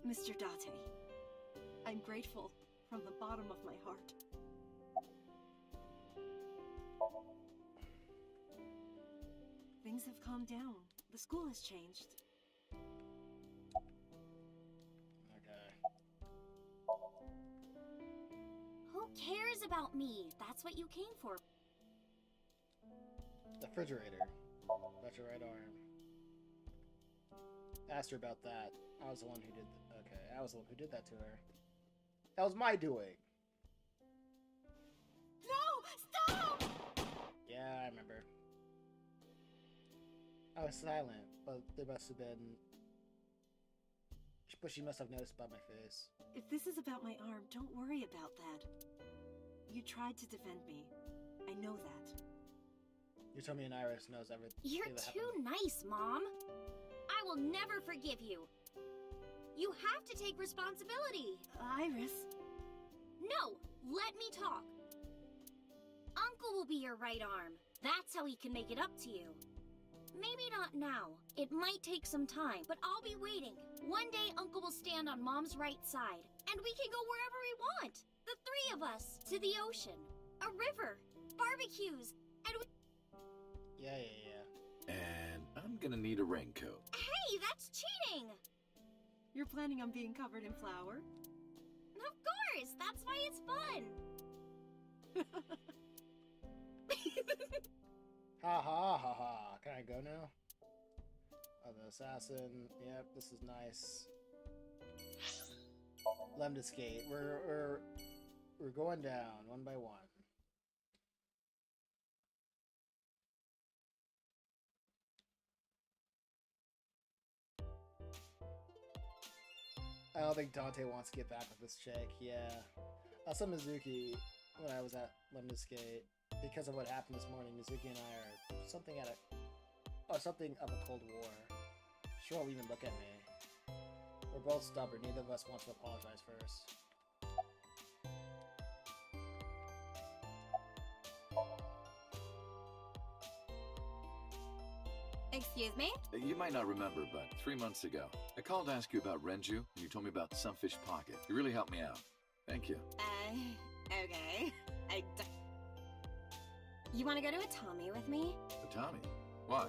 Mr. Date. I'm grateful from the bottom of my heart. Things have calmed down. The school has changed. Who cares about me? That's what you came for. The refrigerator. That's your right arm. Asked her about that. I was the one who did okay, I was the one who did that to her. That was my doing. No! Stop! Yeah, I remember. I was silent, but there must have been... But she must have noticed by my face. If this is about my arm, don't worry about that. You tried to defend me. I know that. You told me and Iris knows everything. You're too nice, Mom. I will never forgive you. You have to take responsibility. Iris. No, let me talk. Uncle will be your right arm. That's how he can make it up to you. Maybe not now. It might take some time, but I'll be waiting. One day, Uncle will stand on Mom's right side, and we can go wherever we want. The three of us. To the ocean, a river, barbecues, and we... Yeah. And I'm gonna need a raincoat. Hey, that's cheating! You're planning on being covered in flour? Of course! That's why it's fun! Ha ha ha ha. Can I go now? Oh, the assassin. Yep, this is nice. Lemon skate. We're going down one by one. I don't think Dante wants to get back with this chick. Yeah. I saw Mizuki when I was at Lemniscate. Because of what happened this morning, Mizuki and I are something of a Cold War. She won't even look at me. We're both stubborn. Neither of us wants to apologize first. Excuse me? You might not remember, but 3 months ago, I called to ask you about Renju, and you told me about Sunfish Pocket. You really helped me out. Thank you. Okay. You want to go to Atami with me? Tommy, why?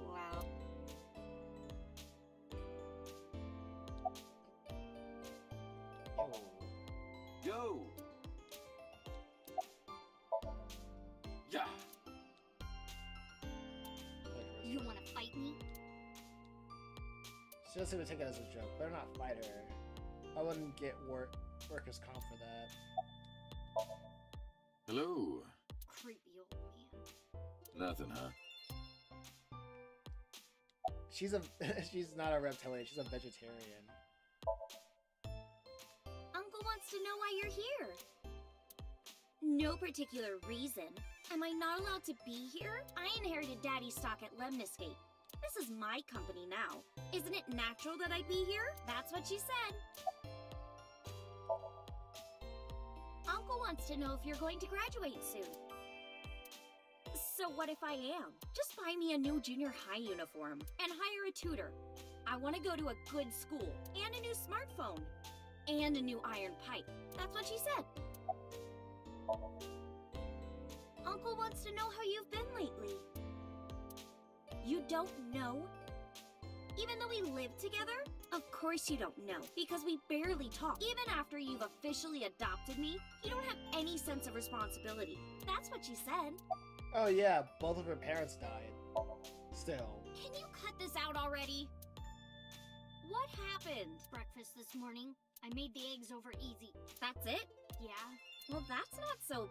Well... Yo! Yeah! You want to fight me? She doesn't even take it as a joke. Better not fight her. I wouldn't get workers' comp for that. Hello. Creepy old man. Nothing, huh? She's not a reptilian. She's a vegetarian. Uncle wants to know why you're here. No particular reason. Am I not allowed to be here? I inherited Daddy's stock at Lemniscate. This is my company now. Isn't it natural that I be here? That's what she said. Uncle wants to know if you're going to graduate soon. So what if I am? Just buy me a new junior high uniform and hire a tutor. I want to go to a good school and a new smartphone and a new iron pipe. That's what she said. Uncle wants to know how you've been lately. You don't know? Even though we live together? Of course you don't know, because we barely talk. Even after you've officially adopted me, you don't have any sense of responsibility. That's what she said. Oh yeah, both of her parents died. Still. Can you cut this out already? What happened? Breakfast this morning. I made the eggs over easy. That's it? Yeah. Well, that's not so...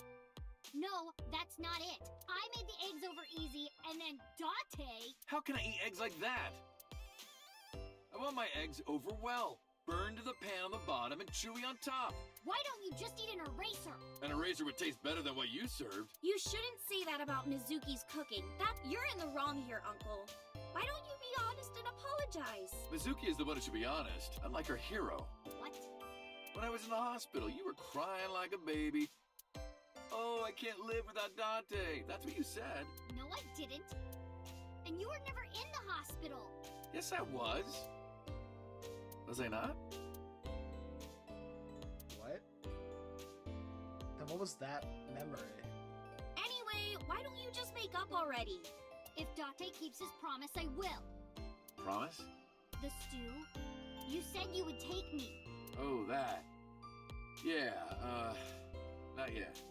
No, that's not it. I made the eggs over easy, and then Dante... How can I eat eggs like that? I want my eggs over well. Burned to the pan on the bottom and chewy on top. Why don't you just eat an eraser? An eraser would taste better than what you served. You shouldn't say that about Mizuki's cooking. You're in the wrong here, Uncle. Why don't you be honest and apologize? Mizuki is the one who should be honest. I'm like her hero. What? When I was in the hospital, you were crying like a baby. Oh, I can't live without Dante. That's what you said. No, I didn't. And you were never in the hospital. Yes, I was. Was I not? What? Then what was that memory? Anyway, why don't you just make up already? If Dante keeps his promise, I will. Promise? The stew? You said you would take me. Oh, that. Yeah, not yet.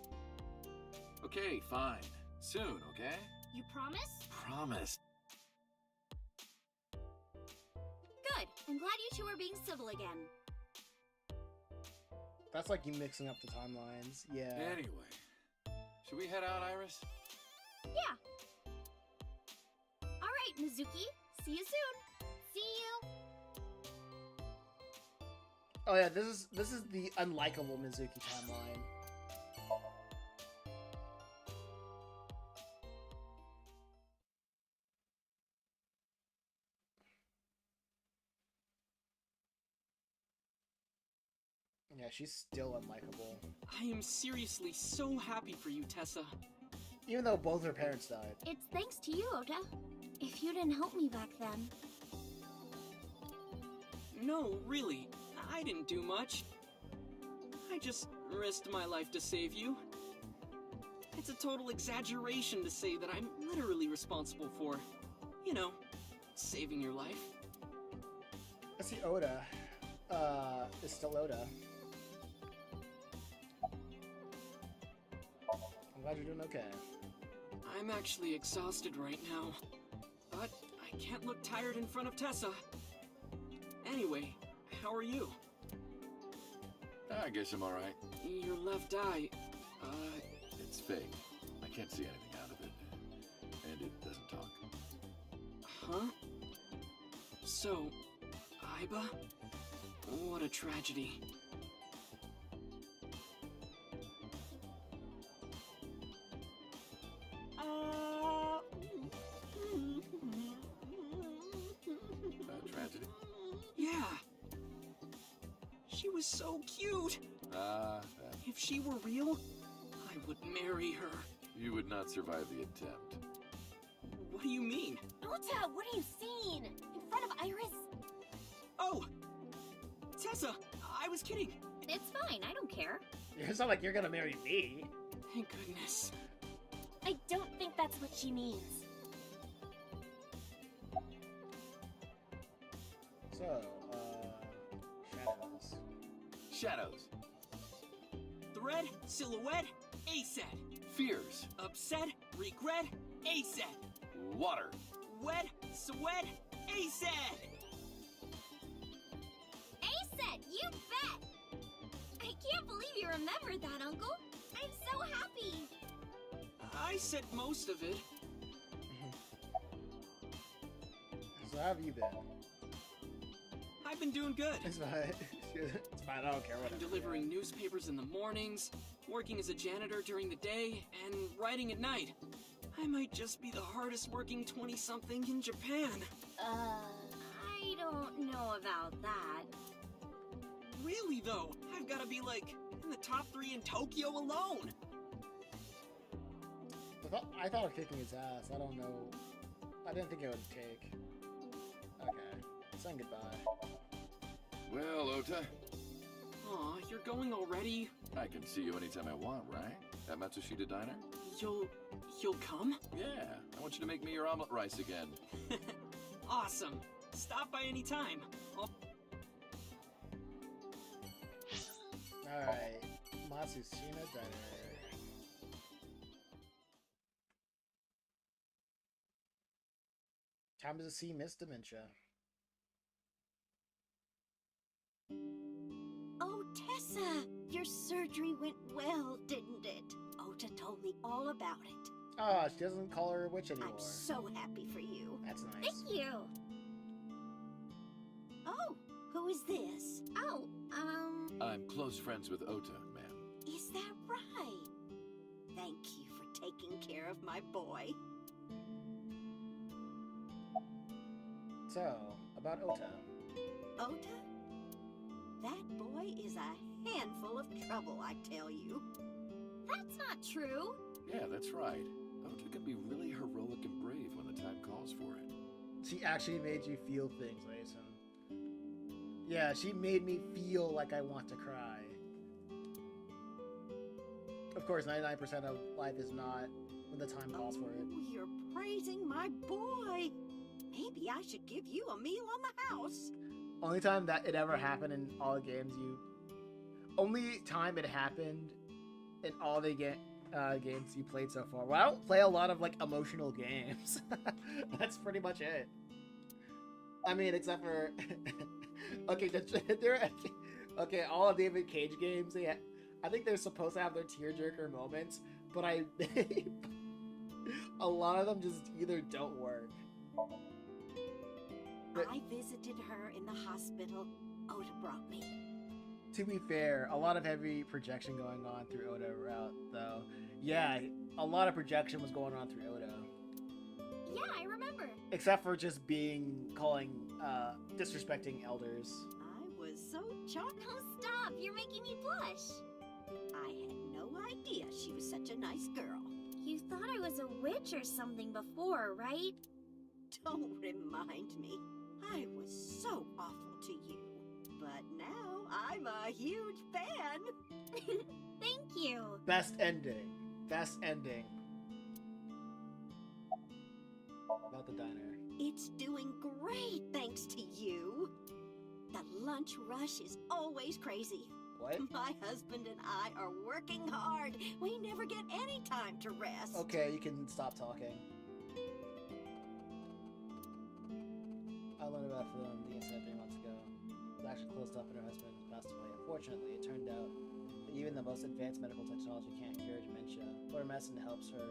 Okay, fine. Soon, okay? You promise? Promise. Good. I'm glad you two are being civil again. That's like you mixing up the timelines. Yeah. Anyway, should we head out, Iris? Yeah. All right, Mizuki. See you soon. See you. Oh yeah, this is the unlikable Mizuki timeline. Yeah, she's still unlikable. I am seriously so happy for you, Tessa. Even though both her parents died. It's thanks to you, Ota. If you didn't help me back then. No, really. I didn't do much. I just risked my life to save you. It's a total exaggeration to say that I'm literally responsible for, you know, saving your life. I see Oda. Is still Oda. I'm glad you're doing okay. I'm actually exhausted right now, but I can't look tired in front of Tessa. Anyway, how are you? I guess I'm alright. Your left eye, It's fake. I can't see anything out of it. And it doesn't talk. Huh? So, Aiba? What a tragedy. Tragedy? Yeah. She was so cute. If she were real, I would marry her. You would not survive the attempt. What do you mean? Ota, what are you seeing? In front of Iris? Oh! Tessa, I was kidding. It's fine, I don't care. It's not like you're gonna marry me. Thank goodness. I don't think that's what she means. So, shadows. Shadows. Thread, silhouette, ASET. Fears. Upset, regret, ASET. Water. Wet, sweat, ASET. ASET, you bet! I can't believe you remembered that, Uncle. I'm so happy. I said most of it. So how have you been? I've been doing good. It's fine. It's fine, I don't care what I'm delivering newspapers in the mornings, working as a janitor during the day, and writing at night. I might just be the hardest working 20-something in Japan. I don't know about that. Really, though, I've gotta be, like, in the top 3 in Tokyo alone. I thought of kicking his ass. I don't know. I didn't think it would take. Okay. Saying goodbye. Well, Ota. Aw, you're going already? I can see you anytime I want, right? At Matsushita Diner? You'll come? Yeah, I want you to make me your omelet rice again. Awesome. Stop by any time. Alright. Matsushita Diner. Time to see Miss Dementia. Oh, Tessa! Your surgery went well, didn't it? Ota told me all about it. Oh, she doesn't call her a witch anymore. I'm so happy for you. That's nice. Thank you. Oh, who is this? Oh, I'm close friends with Ota, ma'am. Is that right? Thank you for taking care of my boy. So, about Ota. Ota? That boy is a handful of trouble, I tell you. That's not true. Yeah, that's right. Ota can be really heroic and brave when the time calls for it. She actually made you feel things, Mason. Yeah, she made me feel like I want to cry. Of course, 99% of life is not when the time calls for it. Oh, you're praising my boy. Maybe I should give you a meal on the house. Only time that it ever happened in all the games only time it happened in all the games you played so far. Well, I don't play a lot of, like, emotional games. That's pretty much it. I mean, except for... okay, okay, all of David Cage games, I think they're supposed to have their tearjerker moments, but a lot of them just either don't work. I visited her in the hospital. Ota brought me. To be fair, a lot of heavy projection going on through Ota route, though. Yeah, a lot of projection was going on through Ota. Yeah, I remember. Except for just disrespecting elders. I was so shocked. Oh, stop! You're making me blush. I had no idea she was such a nice girl. You thought I was a witch or something before, right? Don't remind me. I was so awful to you. But now I'm a huge fan. Thank you. Best ending. Best ending. About the diner. It's doing great thanks to you. The lunch rush is always crazy. What? My husband and I are working hard. We never get any time to rest. Okay, you can stop talking. I learned about the incident 3 months ago. I was actually closed up and her husband passed away. Unfortunately, it turned out that even the most advanced medical technology can't cure dementia, but her medicine helps her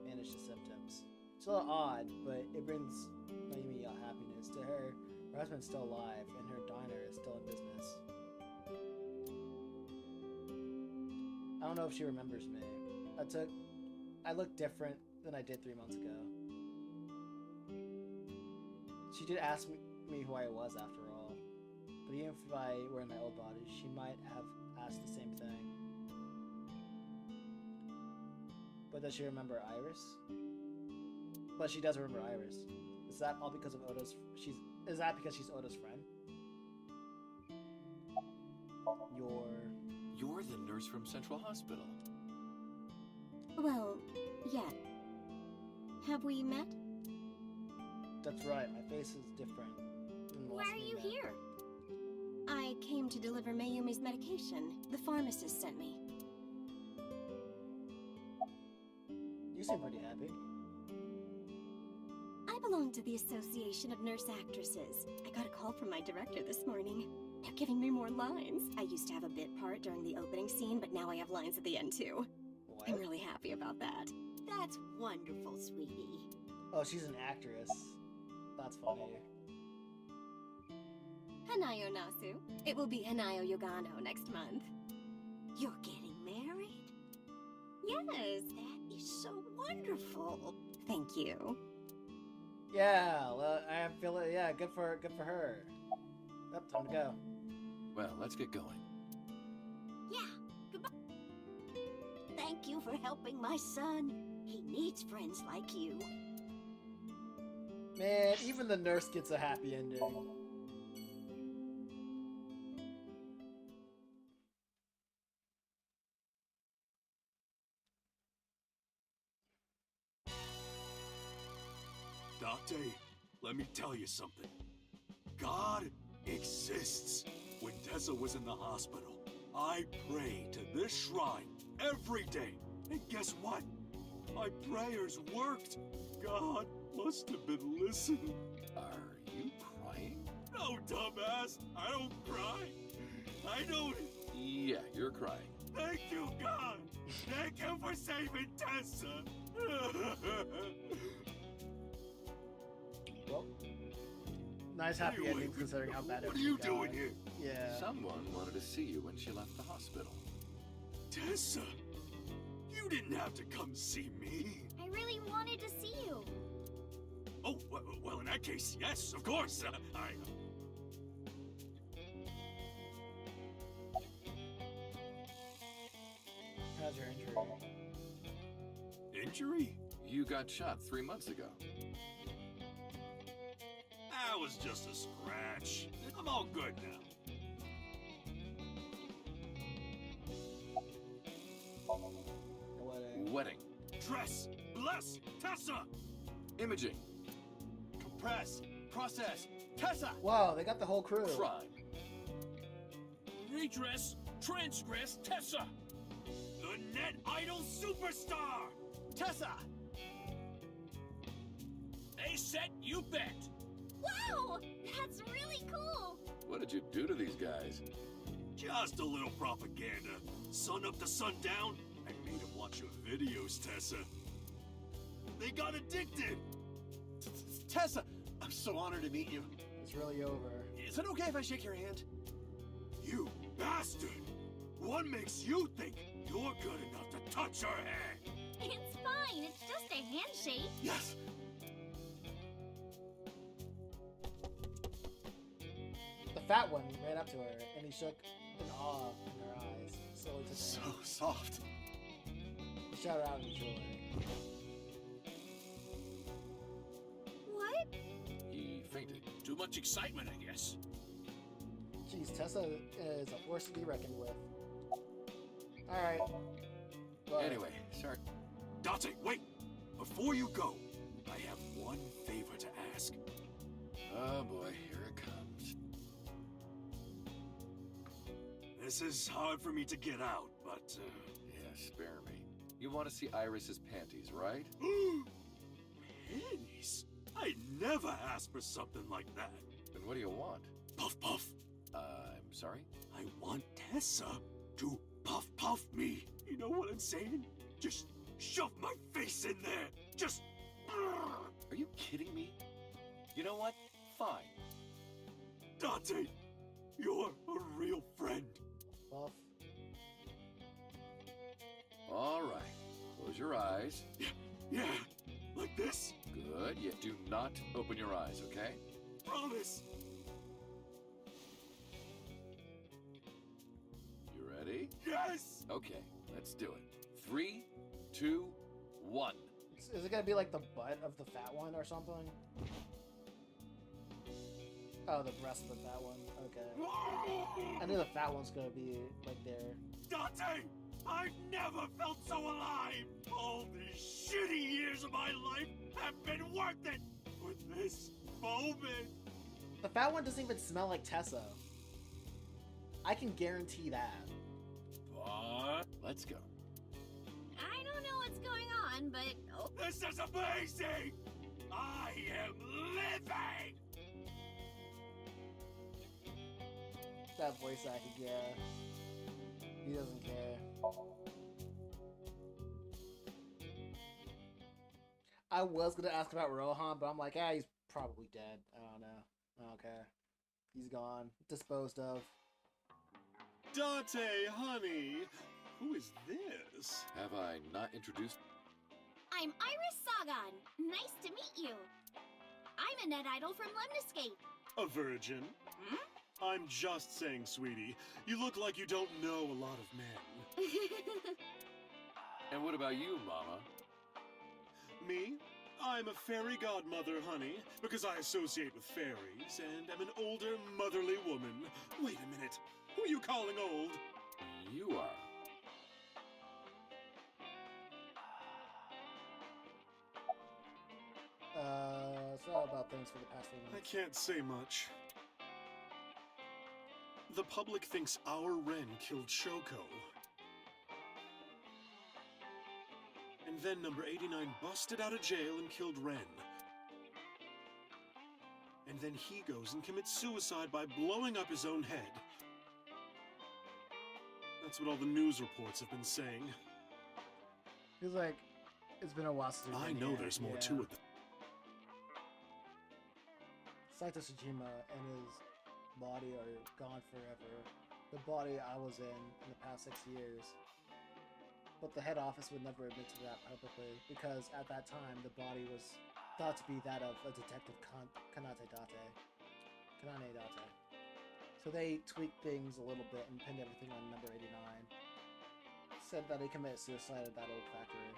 manage the symptoms. It's a little odd, but it brings Mayumi happiness. To her, her Her husband's still alive, and her diner is still in business. I don't know if she remembers me. I look different than I did 3 months ago. She did ask me who I was after all. But even if I were in my old body, she might have asked the same thing. But does she remember Iris? But she does remember Iris. Is that all because of Oda's... Is that because she's Oda's friend? You're the nurse from Central Hospital. Well, yeah. Have we met? That's right, my face is different. Why are you here? I came to deliver Mayumi's medication. The pharmacist sent me. You seem pretty happy. I belong to the Association of Nurse Actresses. I got a call from my director this morning. They're giving me more lines. I used to have a bit part during the opening scene, but now I have lines at the end too. What? I'm really happy about that. That's wonderful, sweetie. Oh, she's an actress. That's funny. Hanayo Nasu. It will be Hanayo Yogano next month. You're getting married? Yes. That is so wonderful. Thank you. Yeah, well, I feel it. Yeah, good for her. Yep, time to go. Well, let's get going. Yeah, goodbye. Thank you for helping my son. He needs friends like you. Man, even the nurse gets a happy ending. Dante, let me tell you something. God exists. When Tessa was in the hospital, I prayed to this shrine every day. And guess what? My prayers worked. God must have been listening. Are you crying? No, dumbass. I don't cry. I don't... Yeah, you're crying. Thank you, God. Thank you for saving Tessa. Well, nice happy ending considering how bad it was. What are you doing here? Yeah. Someone wanted to see you when she left the hospital. Tessa, you didn't have to come see me. I really wanted to see you. Oh, well, in that case, yes, of course. How's your injury? Injury? You got shot 3 months ago. That was just a scratch. I'm all good now. Wedding. Dress. Bless. Tessa. Imaging. Compress. Process. Tessa. Wow, they got the whole crew. Crime. Redress. Transgress. Tessa. The Net Idol Superstar. Tessa. They set, you bet. Wow! That's really cool! What did you do to these guys? Just a little propaganda. Sun up to sundown. I made them watch your videos, Tessa. They got addicted. Tessa, I'm so honored to meet you. It's really over. Is it okay if I shake your hand? You bastard! What makes you think you're good enough to touch her hand? It's fine, it's just a handshake. Yes! The fat one ran up to her, and he shook in awe in her eyes. Slowly took her So hand. soft. He shouted out in joy. What? He fainted. Too much excitement, I guess. Jeez, Tessa is a force to be reckoned with. Alright. Anyway, sorry. Dante, wait! Before you go, I have one favor to ask. Oh boy, here it comes. This is hard for me to get out, but... Yeah, spare me. You want to see Iris's panties, right? Panties? I never asked for something like that. Then what do you want? Puff puff. I'm sorry? I want Tessa to puff puff me. You know what I'm saying? Just shove my face in there. Just... Are you kidding me? You know what? Fine. Dante, you're a real friend. Buff. All right. Close your eyes. Yeah, like this? Good. Yet do not open your eyes, okay? Promise. You ready? Yes! Okay, let's do it. 3, 2, 1. Is it gonna be like the butt of the fat one or something? Oh, the breast of the fat one. Okay. I knew the fat one's gonna be like there. Dante! I've never felt so alive! All these shitty years of my life have been worth it for this moment! The fat one doesn't even smell like Tessa. I can guarantee that. But... Let's go. I don't know what's going on, but oh. This is amazing! I am living! That voice acting, yeah. He doesn't care. I was gonna ask about Rohan, but I'm like, he's probably dead. I don't know. I don't care. He's gone. Disposed of. Dante, honey! Who is this? Have I not introduced? I'm Iris Sagan. Nice to meet you. I'm a net idol from Lemniscape. A virgin? Hmm? I'm just saying, sweetie. You look like you don't know a lot of men. And what about you, Mama? Me? I'm a fairy godmother, honey, because I associate with fairies and am an older, motherly woman. Wait a minute. Who are you calling old? You are. So about things for the past few I months. can't say much. The public thinks our Ren killed Shoko. And then number 89 busted out of jail and killed Ren. And then he goes and commits suicide by blowing up his own head. That's what all the news reports have been saying. Feels like it's been a while since we've I been know here. there's more Yeah. to it. Saito Tsujima and his body are gone forever. The body I was in the past 6 years. But the head office would never admit to that publicly, because at that time the body was thought to be that of a detective Kanane Date. So they tweaked things a little bit and pinned everything on number 89. Said that he committed suicide at that old factory.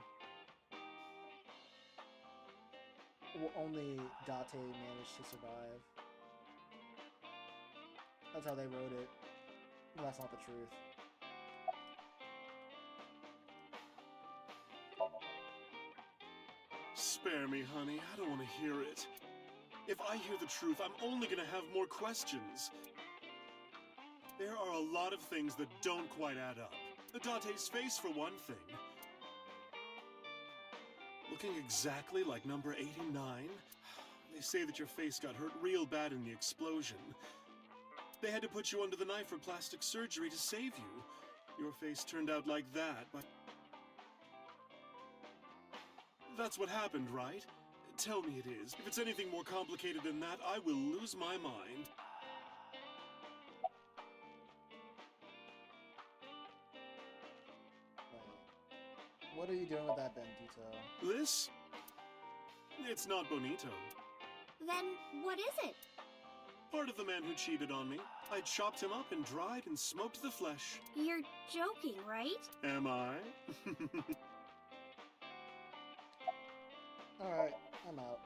Only Date managed to survive. That's how they wrote it. Well, that's not the truth. Spare me, honey. I don't want to hear it. If I hear the truth, I'm only gonna have more questions. There are a lot of things that don't quite add up. Date's face, for one thing. Looking exactly like number 89? They say that your face got hurt real bad in the explosion. They had to put you under the knife for plastic surgery to save you. Your face turned out like that, but... That's what happened, right? Tell me it is. If it's anything more complicated than that, I will lose my mind. What are you doing with that Bendito? This? It's not bonito. Then what is it? Part of the man who cheated on me. I chopped him up and dried and smoked the flesh. You're joking, right? Am I? Alright, I'm out.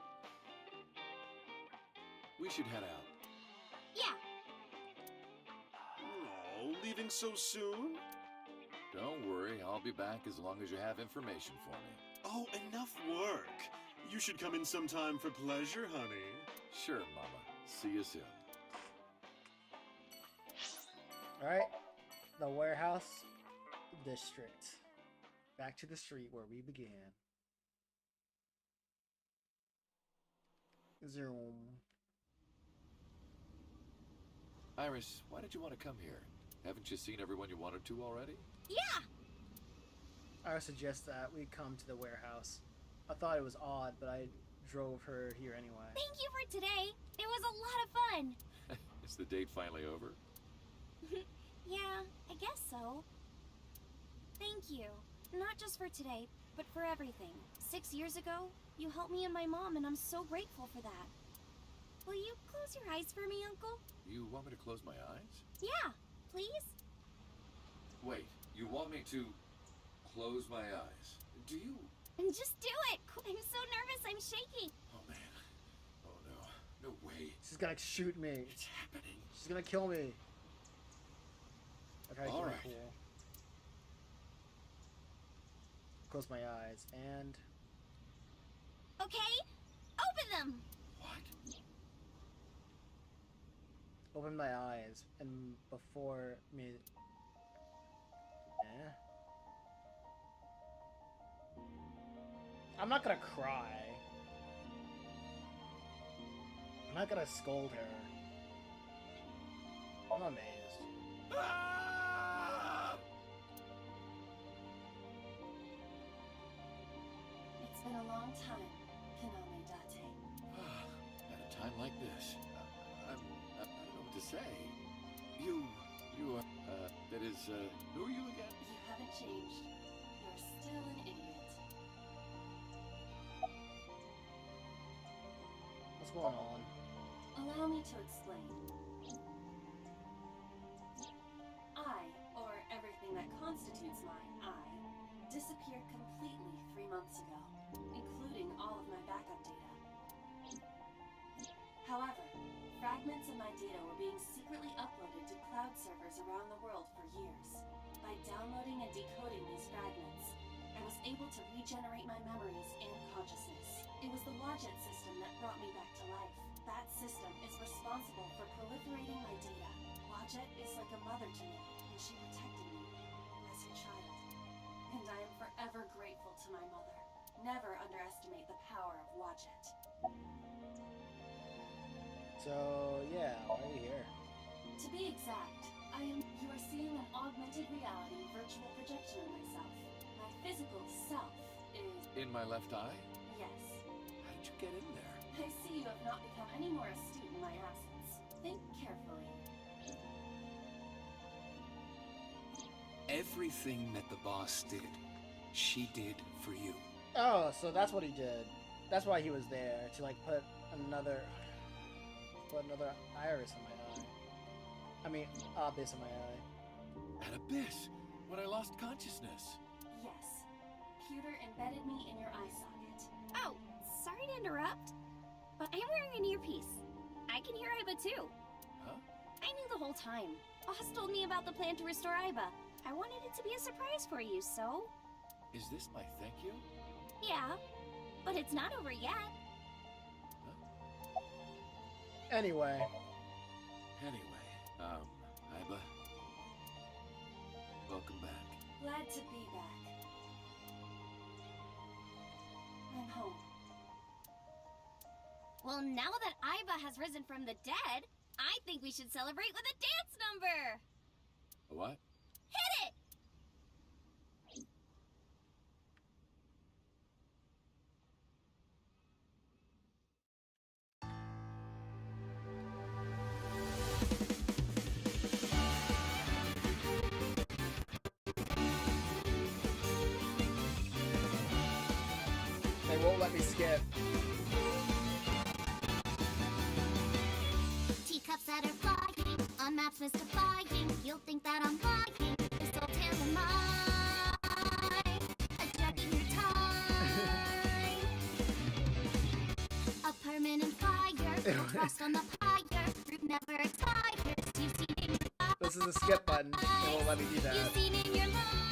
We should head out. Yeah. Oh, leaving so soon? Don't worry, I'll be back as long as you have information for me. Oh, enough work. You should come in sometime for pleasure, honey. Sure, Mama. See you soon. Alright, the warehouse district. Back to the street where we began. Zoom. Iris, why did you want to come here? Haven't you seen everyone you wanted to already? Yeah! I would suggest that we come to the warehouse. I thought it was odd, but I drove her here anyway. Thank you for today. It was a lot of fun. Is the date finally over? Yeah, I guess so. Thank you. Not just for today, but for everything. 6 years ago, you helped me and my mom, and I'm so grateful for that. Will you close your eyes for me, Uncle? You want me to close my eyes? Yeah, please? Wait, you want me to close my eyes? Do you? Just do it! I'm so nervous, I'm shaking. Oh man. Oh no. No way. She's gonna shoot me. It's happening. She's gonna kill me. Okay, all right. Cool. Close my eyes and. Okay, open them! What? Open my eyes and before me. Eh? I'm not gonna cry. I'm not gonna scold her. I'm amazed. It's been a long time, Kaname Date. At a time like this, I don't know what to say. You are, that is, who are you again? You haven't changed. You're still an idiot. What's going on? Allow me to explain. I, or everything that constitutes my I, disappeared completely 3 months ago, including all of my backup data. However, fragments of my data were being secretly uploaded to cloud servers around the world for years. By downloading and decoding these fragments, I was able to regenerate my memories and consciousness. It was the Wadjet system that brought me back to life. That system is responsible for proliferating my data. Wadjet is like a mother to me, and she protected me as a child. And I am forever grateful to my mother. Never underestimate the power of Wadjet. So, yeah, why are you here? To be exact, you are seeing an augmented reality virtual projection of myself. My physical self is... In my left eye? Yes. How did you get in there? I see you have not become any more astute in my absence. Think carefully. Everything that the boss did, she did for you. Oh, so that's what he did. That's why he was there, to like put another iris in my eye. I mean, abyss in my eye. An abyss? When I lost consciousness? Yes. Pewter embedded me in your eye socket. Oh, sorry to interrupt, but I'm wearing an earpiece. I can hear Aiba too. Huh? I knew the whole time. Boss told me about the plan to restore Aiba. I wanted it to be a surprise for you, so... Is this my thank you? Yeah, but it's not over yet. Huh? Anyway. Aiba. Welcome back. Glad to be back. I'm home. Well, now that Aiba has risen from the dead, I think we should celebrate with a dance number! A what? Hit it! They won't let me skip. Teacups that are flying, on maps mystifying. You'll think that I'm lying. This old tale of mine, adjusting your time. A permanent fire, frost on the pyre. Fruit never expires. You've seen in your life. This is a skip button. They won't let me do that. You've seen in your life.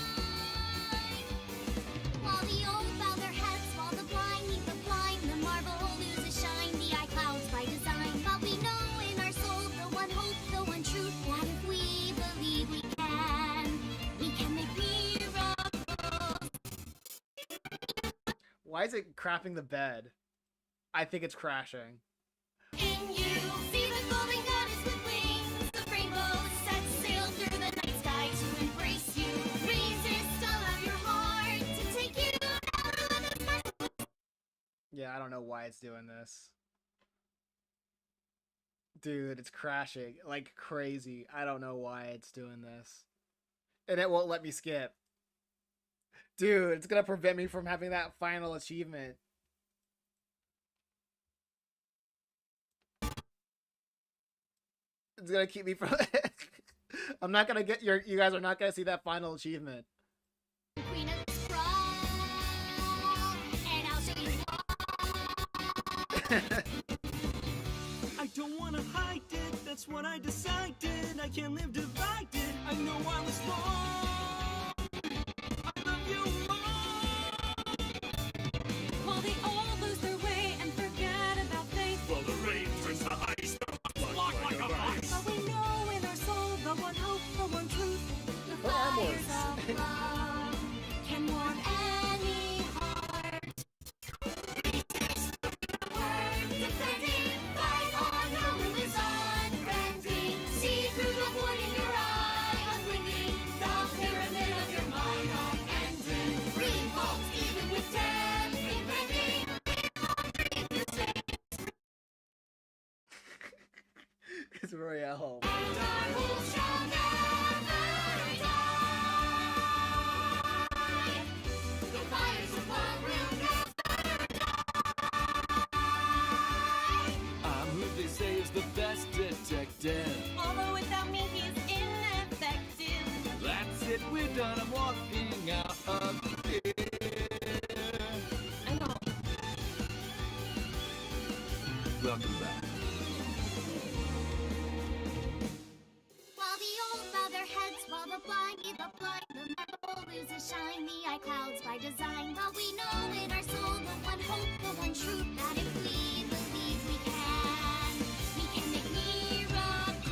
While the old bow their heads, while the blind meet the blind, the marble loses shine. The eye clouds by design. But we know in our soul the one hope, the one truth, that if we believe we can make miracles. Why is it crapping the bed? I think it's crashing. In you, see the golden goddess with wings. The rainbow sets sail through the night sky to embrace you. Resist all of your heart to take you out of the sky. Yeah, I don't know why it's doing this. Dude, it's crashing like crazy. I don't know why it's doing this. And it won't let me skip. Dude, it's gonna prevent me from having that final achievement. It's gonna keep me from I'm not gonna get you guys are not gonna see that final achievement. Queen of the Sprawl, and I'll show you I don't wanna hide it, that's what I decided. I can't live divided, I know I was wrong. I love you more. While they all lose their way and forget about faith, While the rain turns to ice, the block like a vice. but we know in our soul the one hope, the one truth. the fires of love can warm any heart. Defending, fight on, no room is unfriendly. See through the void in your eye, unblinking, the pyramid of your mind unending. Revolt even with death impending. It's Royale. And our rules shall never die. The fires of love will never die. I'm who they say is the best detective. Although without me he's ineffective. That's it, we're done. I'm walking out of here. I know. Welcome back. While the old mother heads, while the blind, the metal loses shine, the eye clouds by design. But we know in our soul the one hope, the one truth, that if we believe we can make miracles.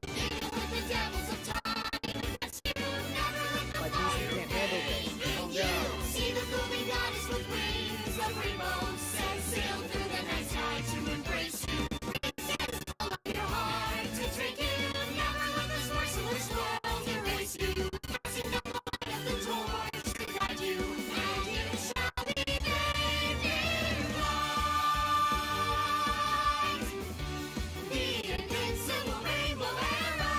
Even with the devils of time, that's you, never let the My PC fire can't handle this. fade. Calm down. You see the gloomy goddess with wings of rainbows, set sail through the night sky to embrace you. Allow your heart to take you. Never let this merciless world erase you. Passing the light of the torch to guide you, and you shall be bathed in light. The invincible rainbow arrow.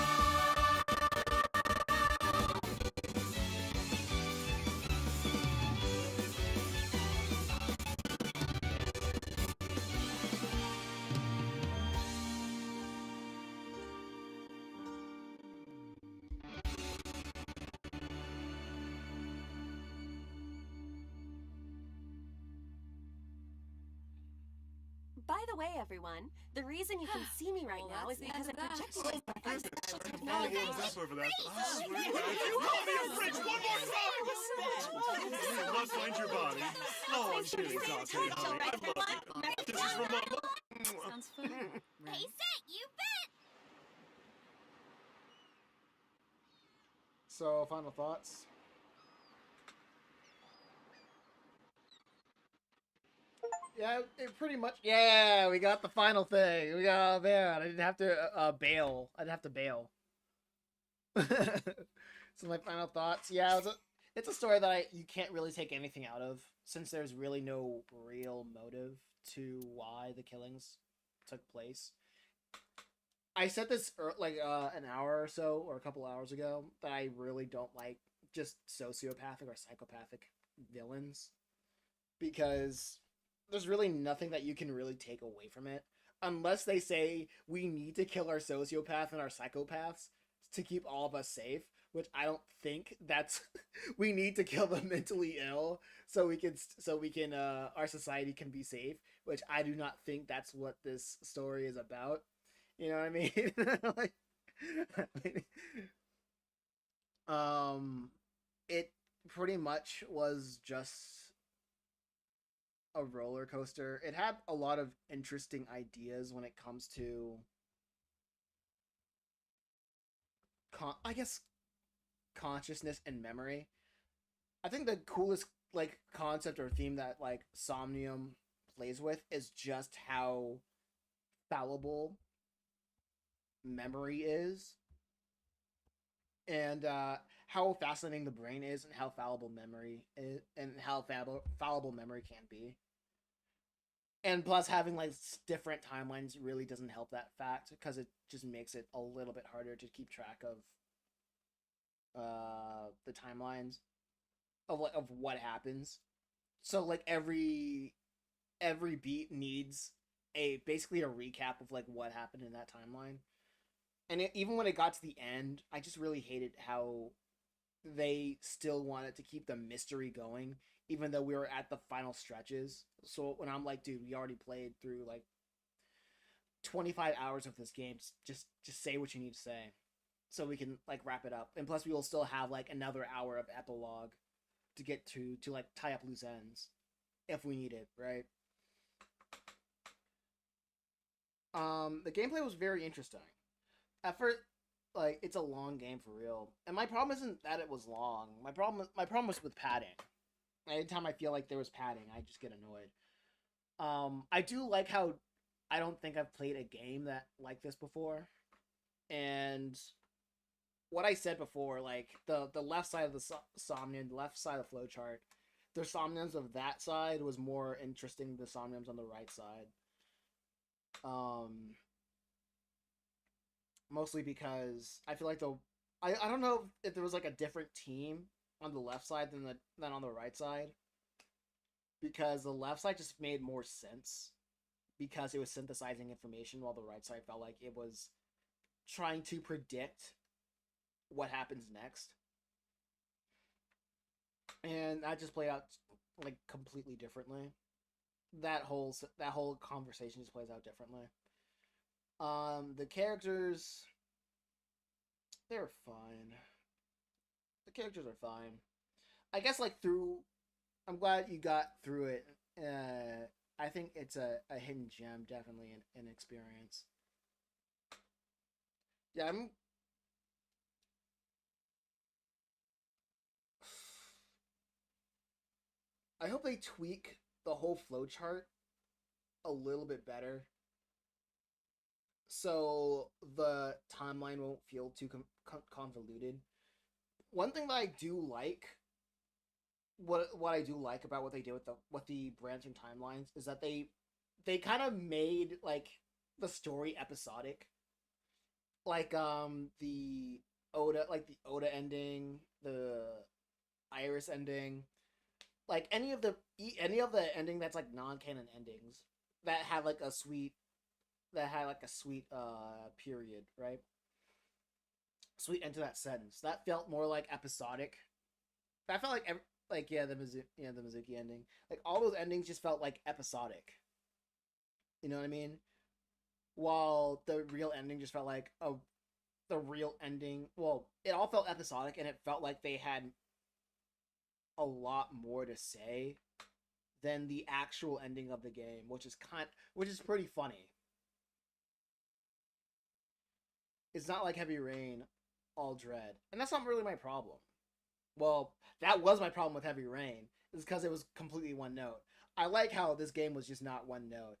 By the way, everyone, the reason you can see me right now is because I projected it. Finally warms up over that. Oh, sweet guys. You call me a fridge one more time! You will not find your body. Oh, I'm kidding, Tate, honey. I love you. This is from Mama. Sounds fun. Hey, set, you bet! So, final thoughts. Yeah, it pretty much. Yeah, we got the final thing. We got, oh man, I didn't have to bail. I didn't have to bail. So my final thoughts. Yeah, it's a story that you can't really take anything out of, since there's really no real motive to why the killings took place. I said this like an hour or so, or a couple hours ago, that I really don't like just sociopathic or psychopathic villains, because there's really nothing that you can really take away from it, unless they say we need to kill our sociopath and our psychopaths to keep all of us safe, which I don't think that's we need to kill the mentally ill so we can our society can be safe, which I do not think that's what this story is about. You know what I mean? Like, it pretty much was just a roller coaster. It had a lot of interesting ideas when it comes to I guess consciousness and memory. I think the coolest like concept or theme that like Somnium plays with is just how fallible memory is, and how fascinating the brain is, and how fallible memory is, and how fallible memory can be. And plus, having like different timelines really doesn't help that fact because it just makes it a little bit harder to keep track of the timelines of what happens. So like every beat needs basically a recap of like what happened in that timeline. And even when it got to the end, I just really hated how they still wanted to keep the mystery going, even though we were at the final stretches. So when I'm like, dude, we already played through like 25 hours of this game. Just say what you need to say, so we can like wrap it up. And plus, we will still have like another hour of epilogue to get to like tie up loose ends if we need it, right? The gameplay was very interesting. At first, like it's a long game for real, and my problem isn't that it was long. My problem was with padding. Anytime I feel like there was padding, I just get annoyed. I do like how I don't think I've played a game that like this before, and what I said before, like the left side of the Somnium, the left side of the flowchart, the Somniums of that side was more interesting than the Somniums on the right side. Mostly because I feel like I don't know if there was like a different team on the left side than on the right side, because the left side just made more sense because it was synthesizing information, while the right side felt like it was trying to predict what happens next, and that just played out like completely differently. That whole conversation just plays out differently. The characters, they're fine. The characters are fine. I guess like I'm glad you got through it. I think it's a hidden gem, definitely an experience. Yeah, I hope they tweak the whole flowchart a little bit better, so the timeline won't feel too convoluted. One thing that I do like, what I do like about what they did with the branching timelines, is that they kind of made like the story episodic, like the Oda ending, the Iris ending, like any of the ending that's like non-canon endings that have like a sweet period, right? Sweet end to that sentence. That felt more like episodic. That felt like the Mizuki ending. Like all those endings just felt like episodic. You know what I mean? While the real ending just felt like the real ending. Well, it all felt episodic, and it felt like they had a lot more to say than the actual ending of the game, which is pretty funny. It's not like Heavy Rain, all dread, and that's not really my problem. Well, that was my problem with Heavy Rain, is because it was completely one note. I like how this game was just not one note.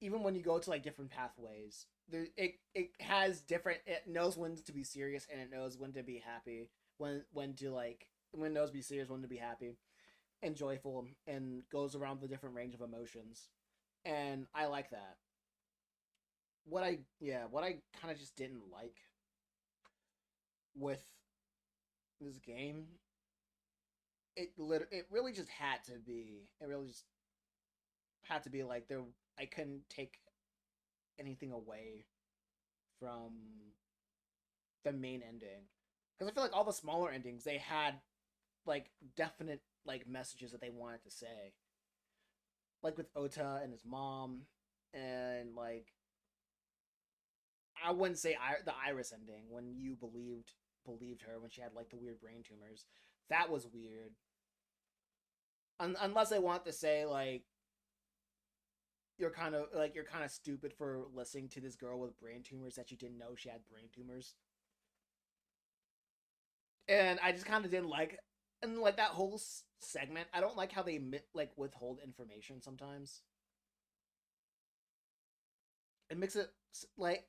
Even when you go to like different pathways, it has different. It knows when to be serious, and it knows when to be happy. When it knows to be serious, when to be happy and joyful, and goes around the different range of emotions. And I like that. What I kind of just didn't like with this game, it really just had to be. It really just had to be like there. I couldn't take anything away from the main ending, because I feel like all the smaller endings, they had like definite like messages that they wanted to say, like with Ota and his mom, and like I wouldn't say the Iris ending when you believed her when she had like the weird brain tumors. That was weird. Unless they want to say like you're kind of stupid for listening to this girl with brain tumors that you didn't know she had brain tumors. And I just kind of didn't like, and like that whole segment. I don't like how they like withhold information sometimes. It like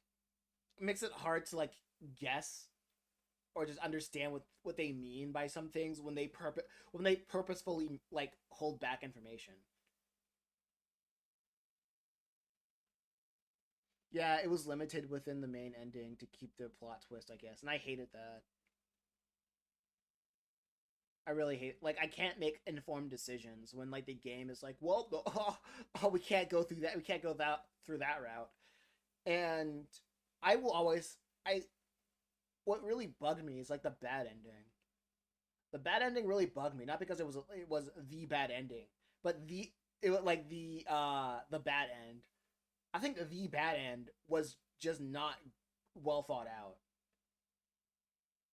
makes it hard to like guess or just understand what they mean by some things when they purposefully like hold back information. Yeah, it was limited within the main ending to keep the plot twist, I guess, and I hated that. I really hate, like, I can't make informed decisions when, like, the game is like, well, we can't go through that, we can't go through that route. And I will always, what really bugged me is, like, the bad ending. The bad ending really bugged me, not because it was the bad ending, but it was like the bad end. I think the bad end was just not well thought out.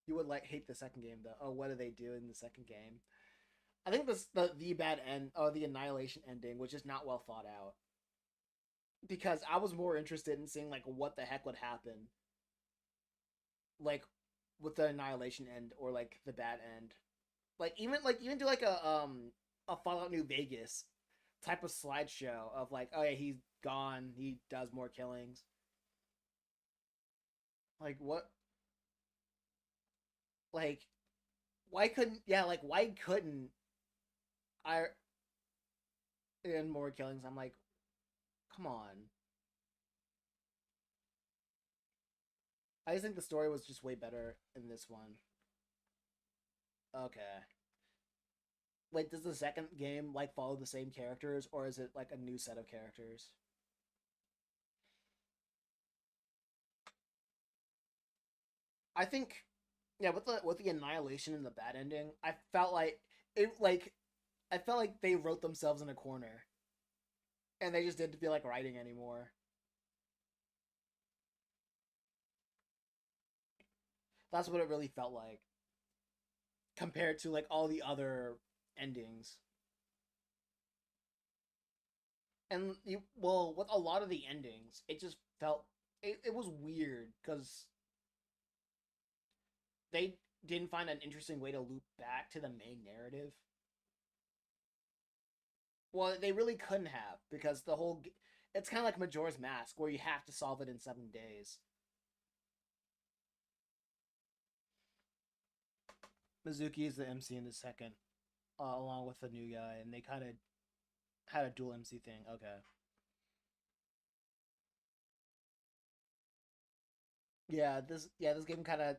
You would like hate the second game though. Oh, what do they do in the second game? I think the bad end or the annihilation ending was just not well thought out. Because I was more interested in seeing like what the heck would happen. Like with the annihilation end or like the bad end. Even do like a Fallout New Vegas type of slideshow of like, oh yeah, he's gone, he does more killings. Like what? Like why couldn't I end more killings? I'm like, come on. I just think the story was just way better in this one. Okay. Wait, does the second game like follow the same characters, or is it like a new set of characters? I think, yeah, with the annihilation and the bad ending, I felt like they wrote themselves in a corner, and they just didn't feel like writing anymore. That's what it really felt like, compared to like all the other endings. And with a lot of the endings, it just felt it was weird because they didn't find an interesting way to loop back to the main narrative. Well, they really couldn't have because it's kind of like Majora's Mask where you have to solve it in 7 days. Mizuki is the MC in the second, along with the new guy, and they kind of had a dual MC thing. Okay. This game kind of,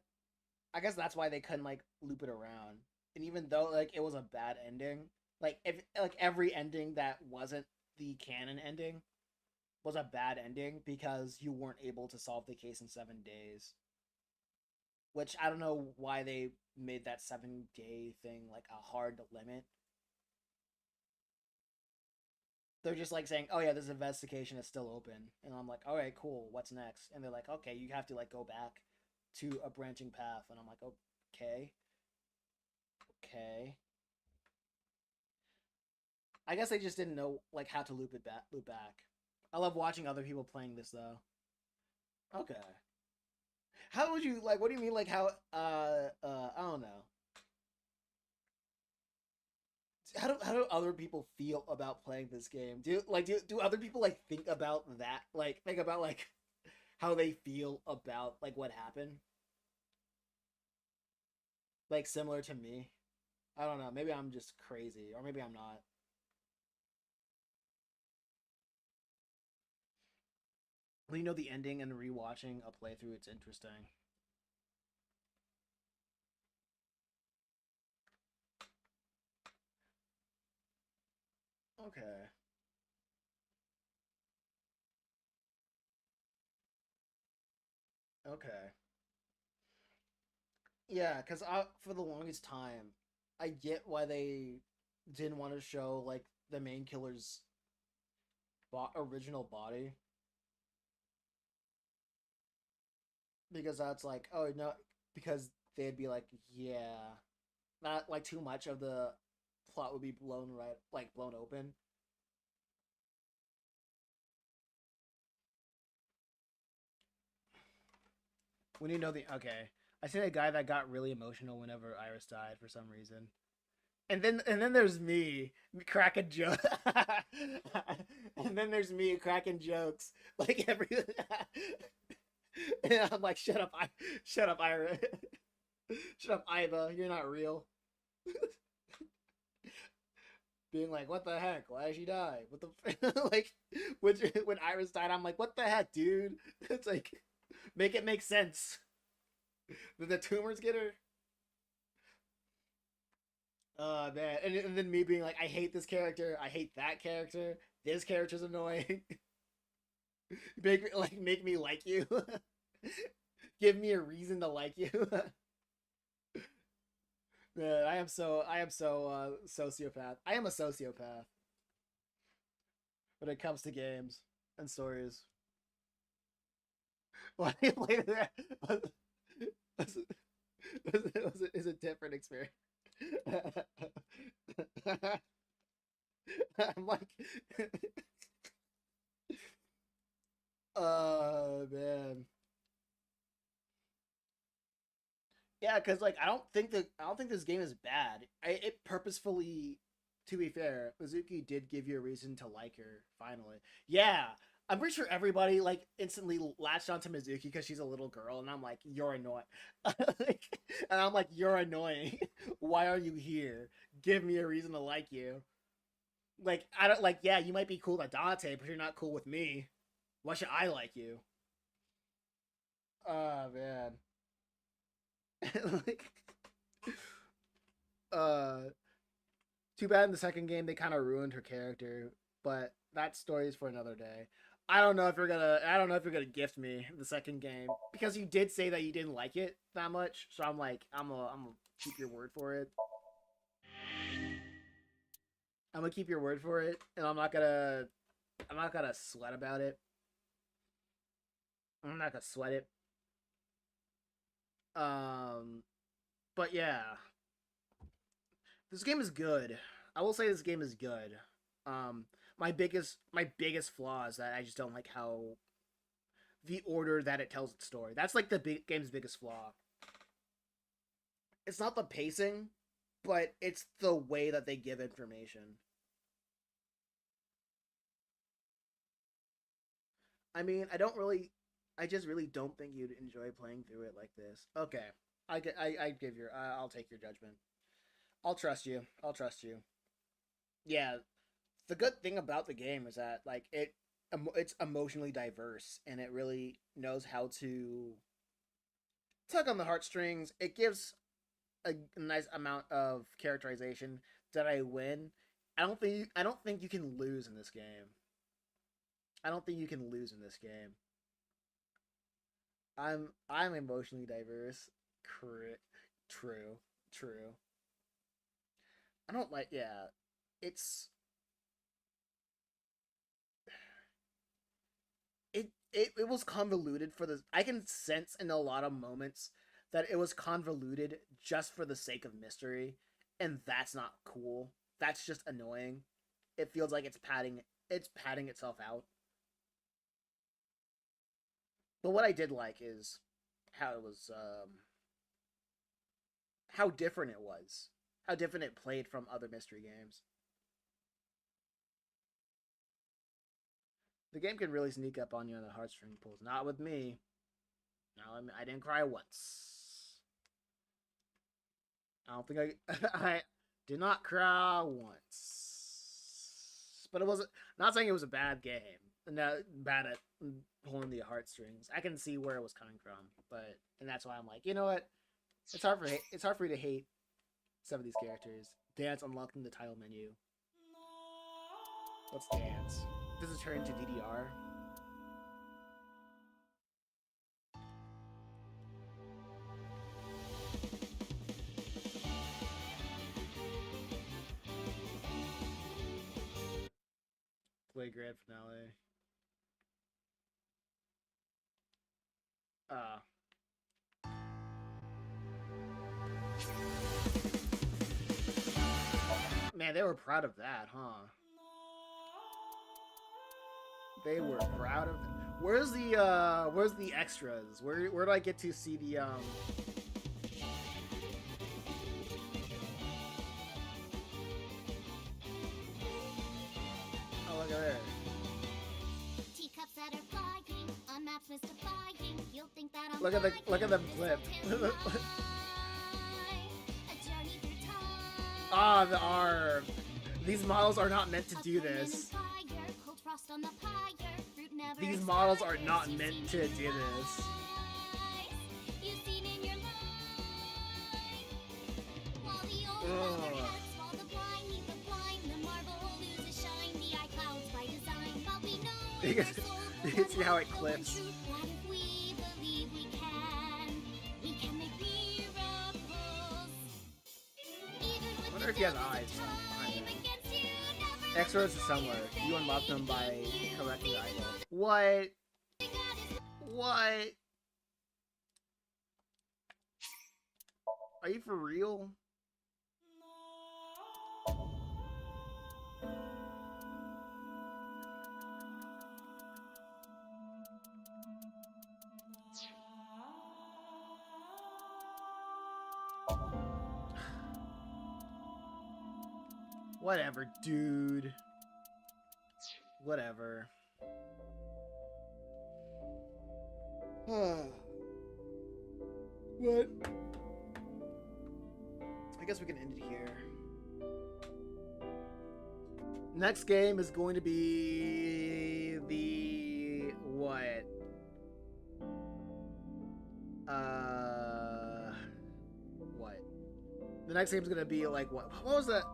I guess that's why they couldn't like loop it around. And even though like it was a bad ending, like if like every ending that wasn't the canon ending was a bad ending because you weren't able to solve the case in 7 days. Which I don't know why they made that 7 day thing like a hard limit. They're just like saying, "Oh yeah, this investigation is still open," and I'm like, "All right, cool. What's next?" And they're like, "Okay, you have to like go back to a branching path," and I'm like, "Okay, okay." I guess they just didn't know like how to loop back. I love watching other people playing this though. Okay. How would you like? What do you mean like how? I don't know. How do other people feel about playing this game? Do other people like think about that? Like think about like how they feel about like what happened? Like similar to me? I don't know. Maybe I'm just crazy, or maybe I'm not. Well, you know the ending and rewatching a playthrough, it's interesting. Okay. Okay. Yeah, because for the longest time, I get why they didn't want to show like the main killer's original body, because that's like, oh no, because they'd be like, yeah, not like too much of the plot would be blown open. When you know the okay, I see a guy that got really emotional whenever Iris died for some reason. And then there's me cracking jokes. And then there's me cracking jokes like every. And I'm like, shut up, Ira, shut up, Iva. You're not real. being like, what the heck? Why did she die? What the like? When Iris died, I'm like, what the heck, dude? It's like, make it make sense. Did the tumors get her? Oh man, and then me being like, I hate this character, I hate that character, this character's annoying. make me like you. Give me a reason to like you. Man, I am so sociopath. I am a sociopath when it comes to games and stories. Why you played that? Is a different experience. I'm like, oh man, yeah, because like I don't think this game is bad. It purposefully, to be fair, Mizuki did give you a reason to like her. Finally, yeah. I'm pretty sure everybody like instantly latched onto Mizuki because she's a little girl, and I'm like, you're annoying. And I'm like, you're annoying. Why are you here? Give me a reason to like you. Like, I don't like. Yeah, you might be cool with Dante, but you're not cool with me. Why should I like you? Oh man. Like, too bad in the second game they kind of ruined her character, but that story's for another day. I don't know if you're gonna gift me the second game because you did say that you didn't like it that much. So I'm like, I'm gonna keep your word for it. I'm gonna keep your word for it, and I'm not gonna sweat about it. I'm not gonna sweat it. But yeah, this game is good. I will say this game is good. My biggest flaw is that I just don't like how the order that it tells its story. That's like the game's biggest flaw. It's not the pacing, but it's the way that they give information. I mean, I just really don't think you'd enjoy playing through it like this. Okay, I'll take your judgment. I'll trust you. Yeah, the good thing about the game is that like it's emotionally diverse and it really knows how to tug on the heartstrings. It gives a nice amount of characterization that I win. I don't think you can lose in this game. I'm emotionally diverse. True. I don't like, yeah. It's it was convoluted for the I can sense in a lot of moments that it was convoluted just for the sake of mystery, and that's not cool. That's just annoying. It feels like it's padding itself out. But what I did like is how it was how different it was. How different it played from other mystery games. The game can really sneak up on you in the heartstring pulls. Not with me. No, I didn't cry once. I don't think I did not cry once. But it wasn't. Not saying it was a bad game. Not bad at pulling the heartstrings. I can see where it was coming from, and that's why I'm like, you know what? It's hard for you to hate some of these characters. Dance unlocked in the title menu. Let's dance. Does it turn into DDR? Play grand finale. Man, they were proud of that, huh? They were proud of that. Where's the extras? Where do I get to see the Oh, look at there. Teacups that are flying, on maps mystifying. You'll think that I'm Look at them flip. Ah, the arm. These models are not meant to do this. These models are not meant to do this. Ugh. You can see how it clips. I wonder if he has eyes. X-Rose is somewhere. You unlock them by collecting the eyeballs. What? What? Are you for real? Whatever, dude. Whatever. What? I guess we can end it here. Next game is going to be the what? What? The next game's gonna be like what? What was that?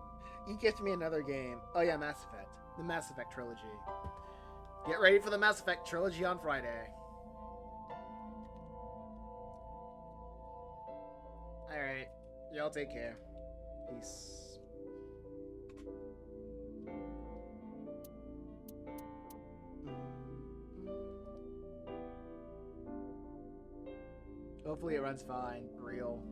You gifted me another game. Oh yeah, Mass Effect. The Mass Effect trilogy. Get ready for the Mass Effect trilogy on Friday. Alright. Y'all take care. Peace. Hopefully it runs fine. Real.